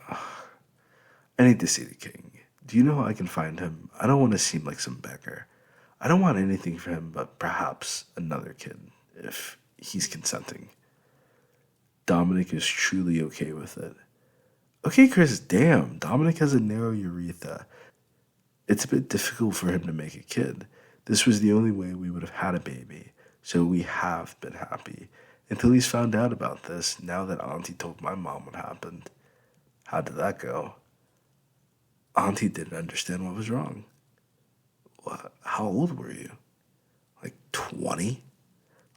I need to see the king. Do you know how I can find him? I don't want to seem like some beggar. I don't want anything for him but perhaps another kid, if he's consenting. Dominic is truly okay with it. Okay, Chris, damn. Dominic has a narrow urethra. It's a bit difficult for him to make a kid. This was the only way we would have had a baby, so we have been happy. Until he's found out about this, now that Auntie told my mom what happened. How did that go? Auntie didn't understand what was wrong. What? How old were you? Like 20?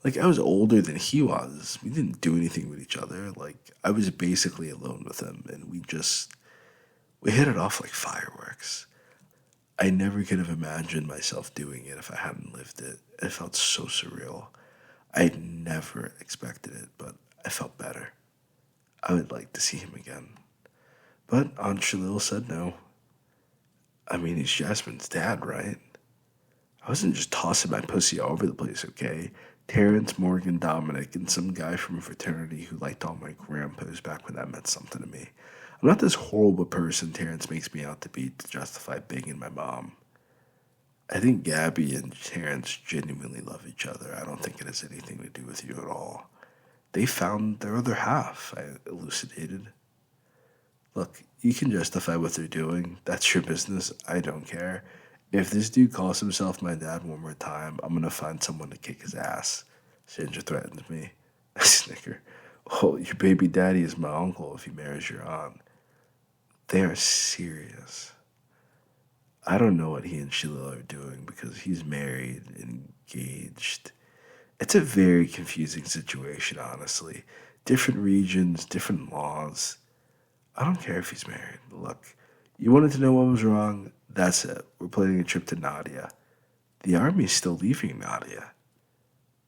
Like, I was older than he was. We didn't do anything with each other. Like, I was basically alone with him, and we hit it off like fireworks. I never could have imagined myself doing it if I hadn't lived it. It felt so surreal. I never expected it, but I felt better. I would like to see him again. But Aunt Shalil said no. I mean, he's Jasmine's dad, right? I wasn't just tossing my pussy all over the place, okay? Terrence, Morgan, Dominic, and some guy from a fraternity who liked all my grandpas back when that meant something to me. I'm not this horrible person Terrence makes me out to be to justify banging my mom. I think Gabby and Terrence genuinely love each other. I don't think it has anything to do with you at all. They found their other half, I elucidated. Look, you can justify what they're doing. That's your business. I don't care. If this dude calls himself my dad one more time, I'm gonna find someone to kick his ass. Sandra threatens me. I snicker. Oh, your baby daddy is my uncle if he marries your aunt. They are serious. I don't know what he and Sheila are doing because he's married and engaged. It's a very confusing situation, honestly. Different regions, different laws. I don't care if he's married. Look, you wanted to know what was wrong? That's it. We're planning a trip to Nadia. The army's still leaving Nadia.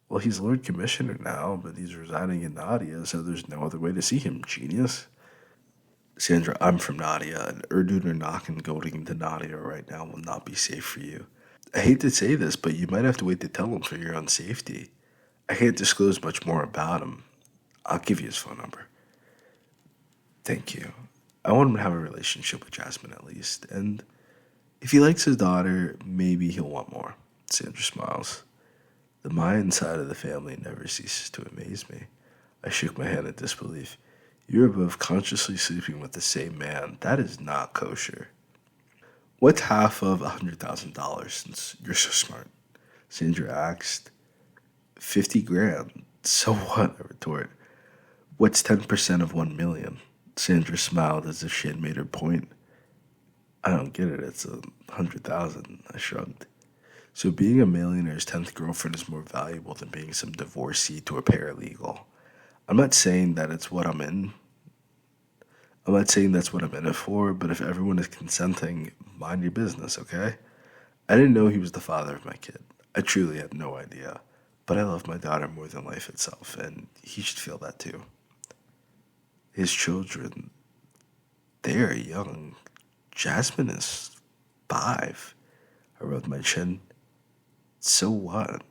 Well, he's Lord Commissioner now, but he's residing in Nadia, so there's no other way to see him, genius. Sandra, I'm from Nadia, and Erdun or Nakan going into Nadia right now will not be safe for you. I hate to say this, but you might have to wait to tell him for your own safety. I can't disclose much more about him. I'll give you his phone number. Thank you. I want him to have a relationship with Jasmine at least, and if he likes his daughter, maybe he'll want more. Sandra smiles. The Mayan side of the family never ceases to amaze me. I shook my head in disbelief. You're above consciously sleeping with the same man. That is not kosher. What's half of $100,000 since you're so smart? Sandra asked. 50 grand. So what? I retort. What's 10% of 1 million? Sandra smiled as if she had made her point. I don't get it. It's 100,000. I shrugged. So being a millionaire's 10th girlfriend is more valuable than being some divorcee to a paralegal. I'm not saying that it's what I'm in. I'm not saying that's what I'm in it for, but if everyone is consenting, mind your business, okay? I didn't know he was the father of my kid. I truly had no idea. But I love my daughter more than life itself, and he should feel that too. His children, they are young. Jasmine is 5. I rubbed my chin. So what?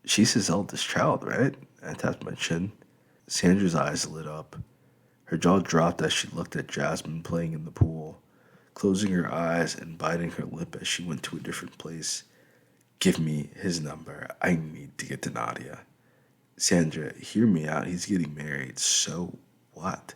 She's his eldest child, right? I tapped my chin. Sandra's eyes lit up. Her jaw dropped as she looked at Jasmine playing in the pool, closing her eyes and biting her lip as she went to a different place. Give me his number. I need to get to Nadia. Sandra, hear me out. He's getting married. So what?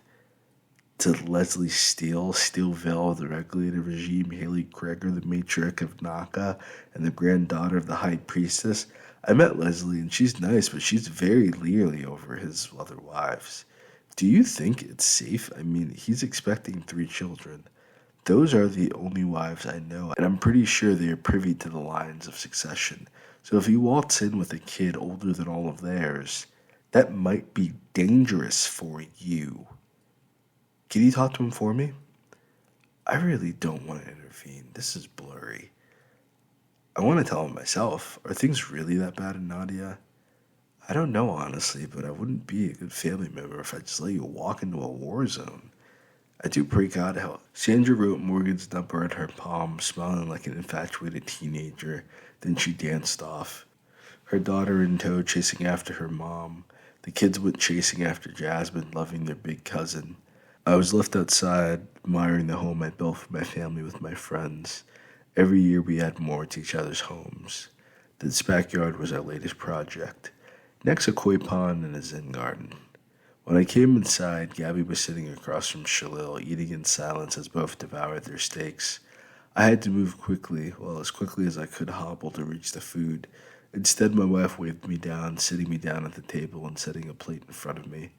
To Leslie Steele, Steeleville of the regulated regime, Haley Kreger, the matriarch of Naka, and the granddaughter of the high priestess. I met Leslie, and she's nice, but she's very leery over his other wives. Do you think it's safe? I mean, he's expecting 3 children. Those are the only wives I know, and I'm pretty sure they are privy to the lines of succession. So if he waltz in with a kid older than all of theirs, that might be dangerous for you. Can you talk to him for me? I really don't want to intervene. This is blurry. I want to tell him myself. Are things really that bad in Nadia? I don't know, honestly, but I wouldn't be a good family member if I just let you walk into a war zone. I do pray God help. Sandra wrote Morgan's number in her palm, smiling like an infatuated teenager. Then she danced off. Her daughter in tow, chasing after her mom. The kids went chasing after Jasmine, loving their big cousin. I was left outside, admiring the home I built for my family with my friends. Every year we add more to each other's homes. This backyard was our latest project. Next, a koi pond and a zen garden. When I came inside, Gabby was sitting across from Shalil, eating in silence as both devoured their steaks. I had to move quickly, well, as quickly as I could hobble to reach the food. Instead, my wife waved me down, sitting me down at the table and setting a plate in front of me.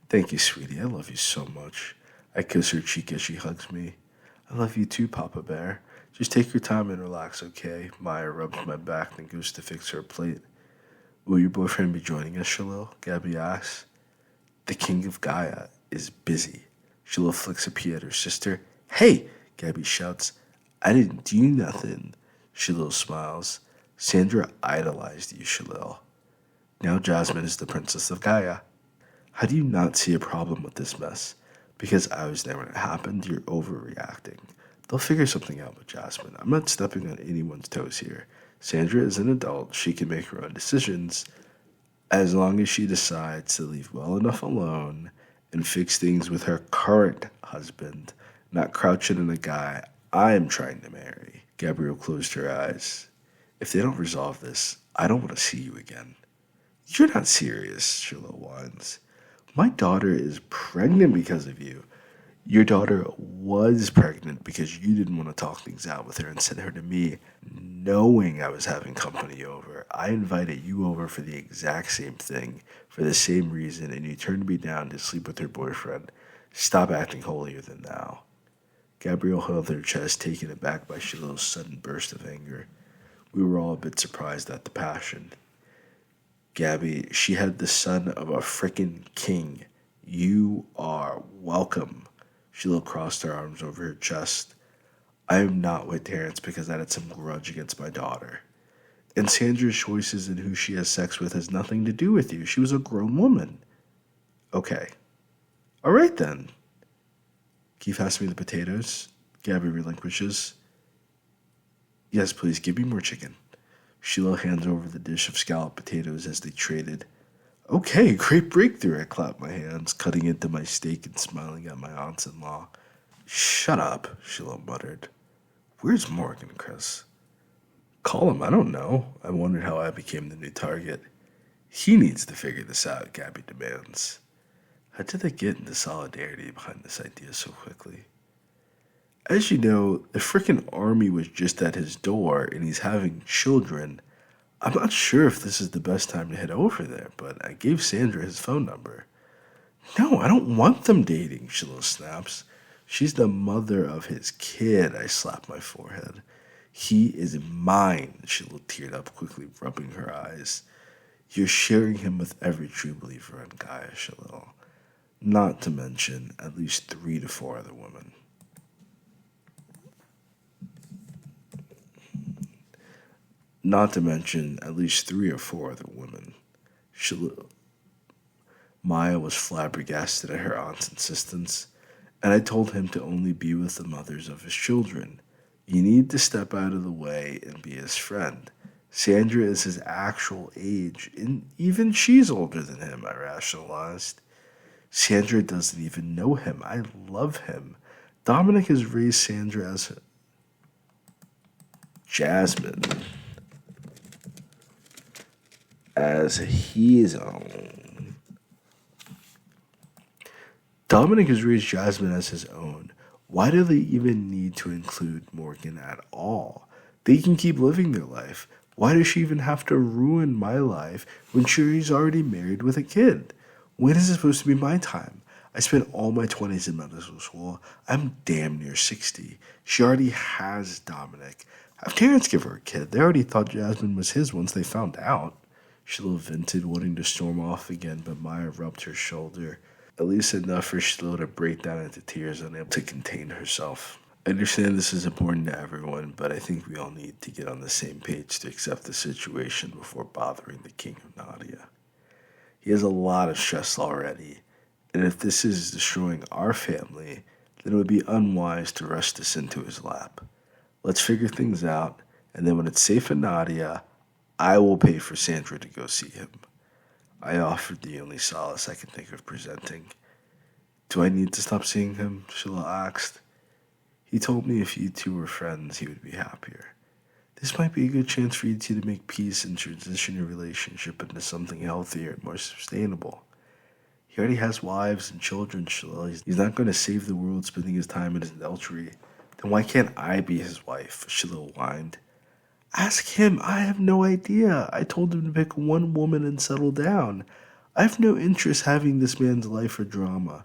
Thank you, sweetie. I love you so much. I kiss her cheek as she hugs me. I love you too, Papa Bear. Just take your time and relax, okay? Maya rubs my back and goes to fix her plate. Will your boyfriend be joining us, Shalil? Gabby asks. The King of Gaia is busy. Shalil flicks a pea at her sister. Hey! Gabby shouts. I didn't do nothing. Shalil smiles. Sandra idolized you, Shalil. Now Jasmine is the princess of Gaia. How do you not see a problem with this mess? Because I was there when it happened, you're overreacting. They'll figure something out with Jasmine. I'm not stepping on anyone's toes here. Sandra is an adult. She can make her own decisions as long as she decides to leave well enough alone and fix things with her current husband, not crouching in a guy I'm trying to marry. Gabrielle closed her eyes. If they don't resolve this, I don't want to see you again. You're not serious, Shalil whines. My daughter is pregnant because of you. Your daughter was pregnant because you didn't want to talk things out with her and sent her to me, knowing I was having company over. I invited you over for the exact same thing, for the same reason, and you turned me down to sleep with her boyfriend. Stop acting holier than thou. Gabrielle held her chest, taken aback by Shalil's sudden burst of anger. We were all a bit surprised at the passion. Gabby, she had the son of a frickin' king. You are welcome. Sheila crossed her arms over her chest. I am not with Terrence because I had some grudge against my daughter. And Sandra's choices in who she has sex with has nothing to do with you. She was a grown woman. Okay. All right, then. Can you pass me the potatoes? Gabby relinquishes. Yes, please, give me more chicken. Sheila hands over the dish of scalloped potatoes as they traded. Okay, great breakthrough. I clapped my hands, cutting into my steak and smiling at my aunts-in-law. Shut up, Sheila muttered. Where's Morgan, Chris? Call him, I don't know. I wondered how I became the new target. He needs to figure this out, Gabby demands. How did they get into solidarity behind this idea so quickly? As you know, the frickin' army was just at his door and he's having children. I'm not sure if this is the best time to head over there, but I gave Sandra his phone number. No, I don't want them dating, Shiloh snaps. She's the mother of his kid, I slap my forehead. He is mine, Shiloh teared up, quickly rubbing her eyes. You're sharing him with every true believer in Gaia, Shiloh. Not to mention at least 3 to 4 other women. Not to mention at least 3 or 4 other women. Maya was flabbergasted at her aunt's insistence, and I told him to only be with the mothers of his children. You need to step out of the way and be his friend. Sandra is his actual age, and even she's older than him, I rationalized. Sandra doesn't even know him. I love him. Dominic has raised Sandra as Jasmine as his own. Dominic has raised Jasmine as his own. Why do they even need to include Morgan at all? They can keep living their life. Why does she even have to ruin my life when she's already married with a kid? When is it supposed to be my time? I spent all my 20s in medical school. I'm damn near 60. She already has Dominic. Have Terrence give her a kid. They already thought Jasmine was his once they found out. Shiloh vented, wanting to storm off again, but Maya rubbed her shoulder, at least enough for Shiloh to break down into tears, unable to contain herself. I understand this is important to everyone, but I think we all need to get on the same page to accept the situation before bothering the King of Nadia. He has a lot of stress already, and if this is destroying our family, then it would be unwise to rush this into his lap. Let's figure things out, and then when it's safe in Nadia, I will pay for Sandra to go see him. I offered the only solace I can think of presenting. Do I need to stop seeing him? Sheila asked. He told me if you two were friends, he would be happier. This might be a good chance for you two to make peace and transition your relationship into something healthier and more sustainable. He already has wives and children, Sheila. He's not going to save the world spending his time in his adultery. Then why can't I be his wife? Sheila whined. Ask him. I have no idea. I told him to pick one woman and settle down. I have no interest having this man's life or drama.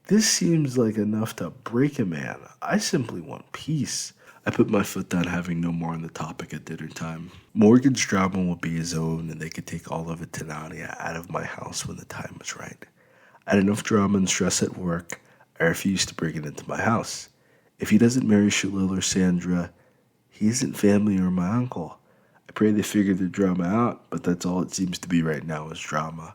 This seems like enough to break a man. I simply want peace. I put my foot down, having no more on the topic at dinner time. Morgan's drama will be his own, and they could take all of it to Nadia out of my house when the time was right. I had enough drama and stress at work. I refused to bring it into my house. If he doesn't marry Shalil or Sandra, he isn't family or my uncle. I pray they figure the drama out, but that's all it seems to be right now is drama.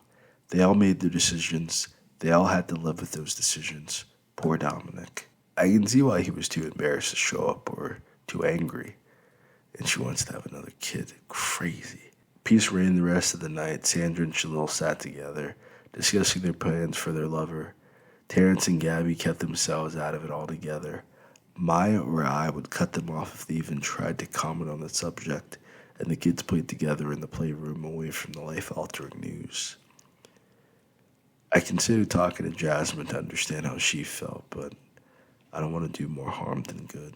They all made their decisions. They all had to live with those decisions. Poor Dominic. I can see why he was too embarrassed to show up or too angry. And she wants to have another kid. Crazy. Peace reigned the rest of the night. Sandra and Shalil sat together, discussing their plans for their lover. Terrence and Gabby kept themselves out of it altogether. Maya or I would cut them off if they even tried to comment on the subject, and the kids played together in the playroom away from the life-altering news. I considered talking to Jasmine to understand how she felt, but I don't want to do more harm than good.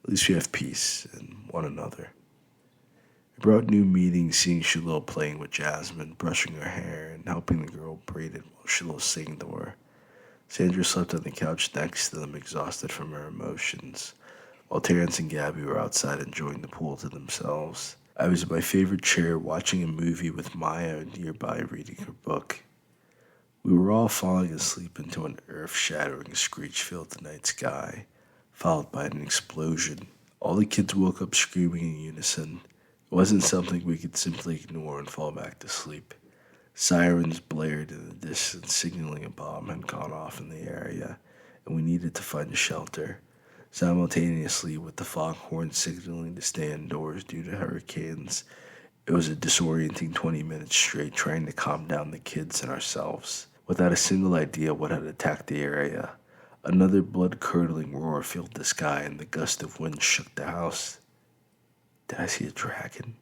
At least we have peace and one another. It brought new meetings seeing Shalil playing with Jasmine, brushing her hair, and helping the girl braid it while Shalil sang to her. Sandra slept on the couch next to them, exhausted from her emotions, while Terrence and Gabby were outside enjoying the pool to themselves. I was in my favorite chair watching a movie with Maya nearby reading her book. We were all falling asleep into an earth-shattering screech filled the night sky, followed by an explosion. All the kids woke up screaming in unison. It wasn't something we could simply ignore and fall back to sleep. Sirens blared in the distance, signaling a bomb had gone off in the area, and we needed to find a shelter. Simultaneously, with the foghorn signaling to stay indoors due to hurricanes, it was a disorienting 20 minutes straight trying to calm down the kids and ourselves, without a single idea what had attacked the area. Another blood-curdling roar filled the sky, and the gust of wind shook the house. Did I see a dragon?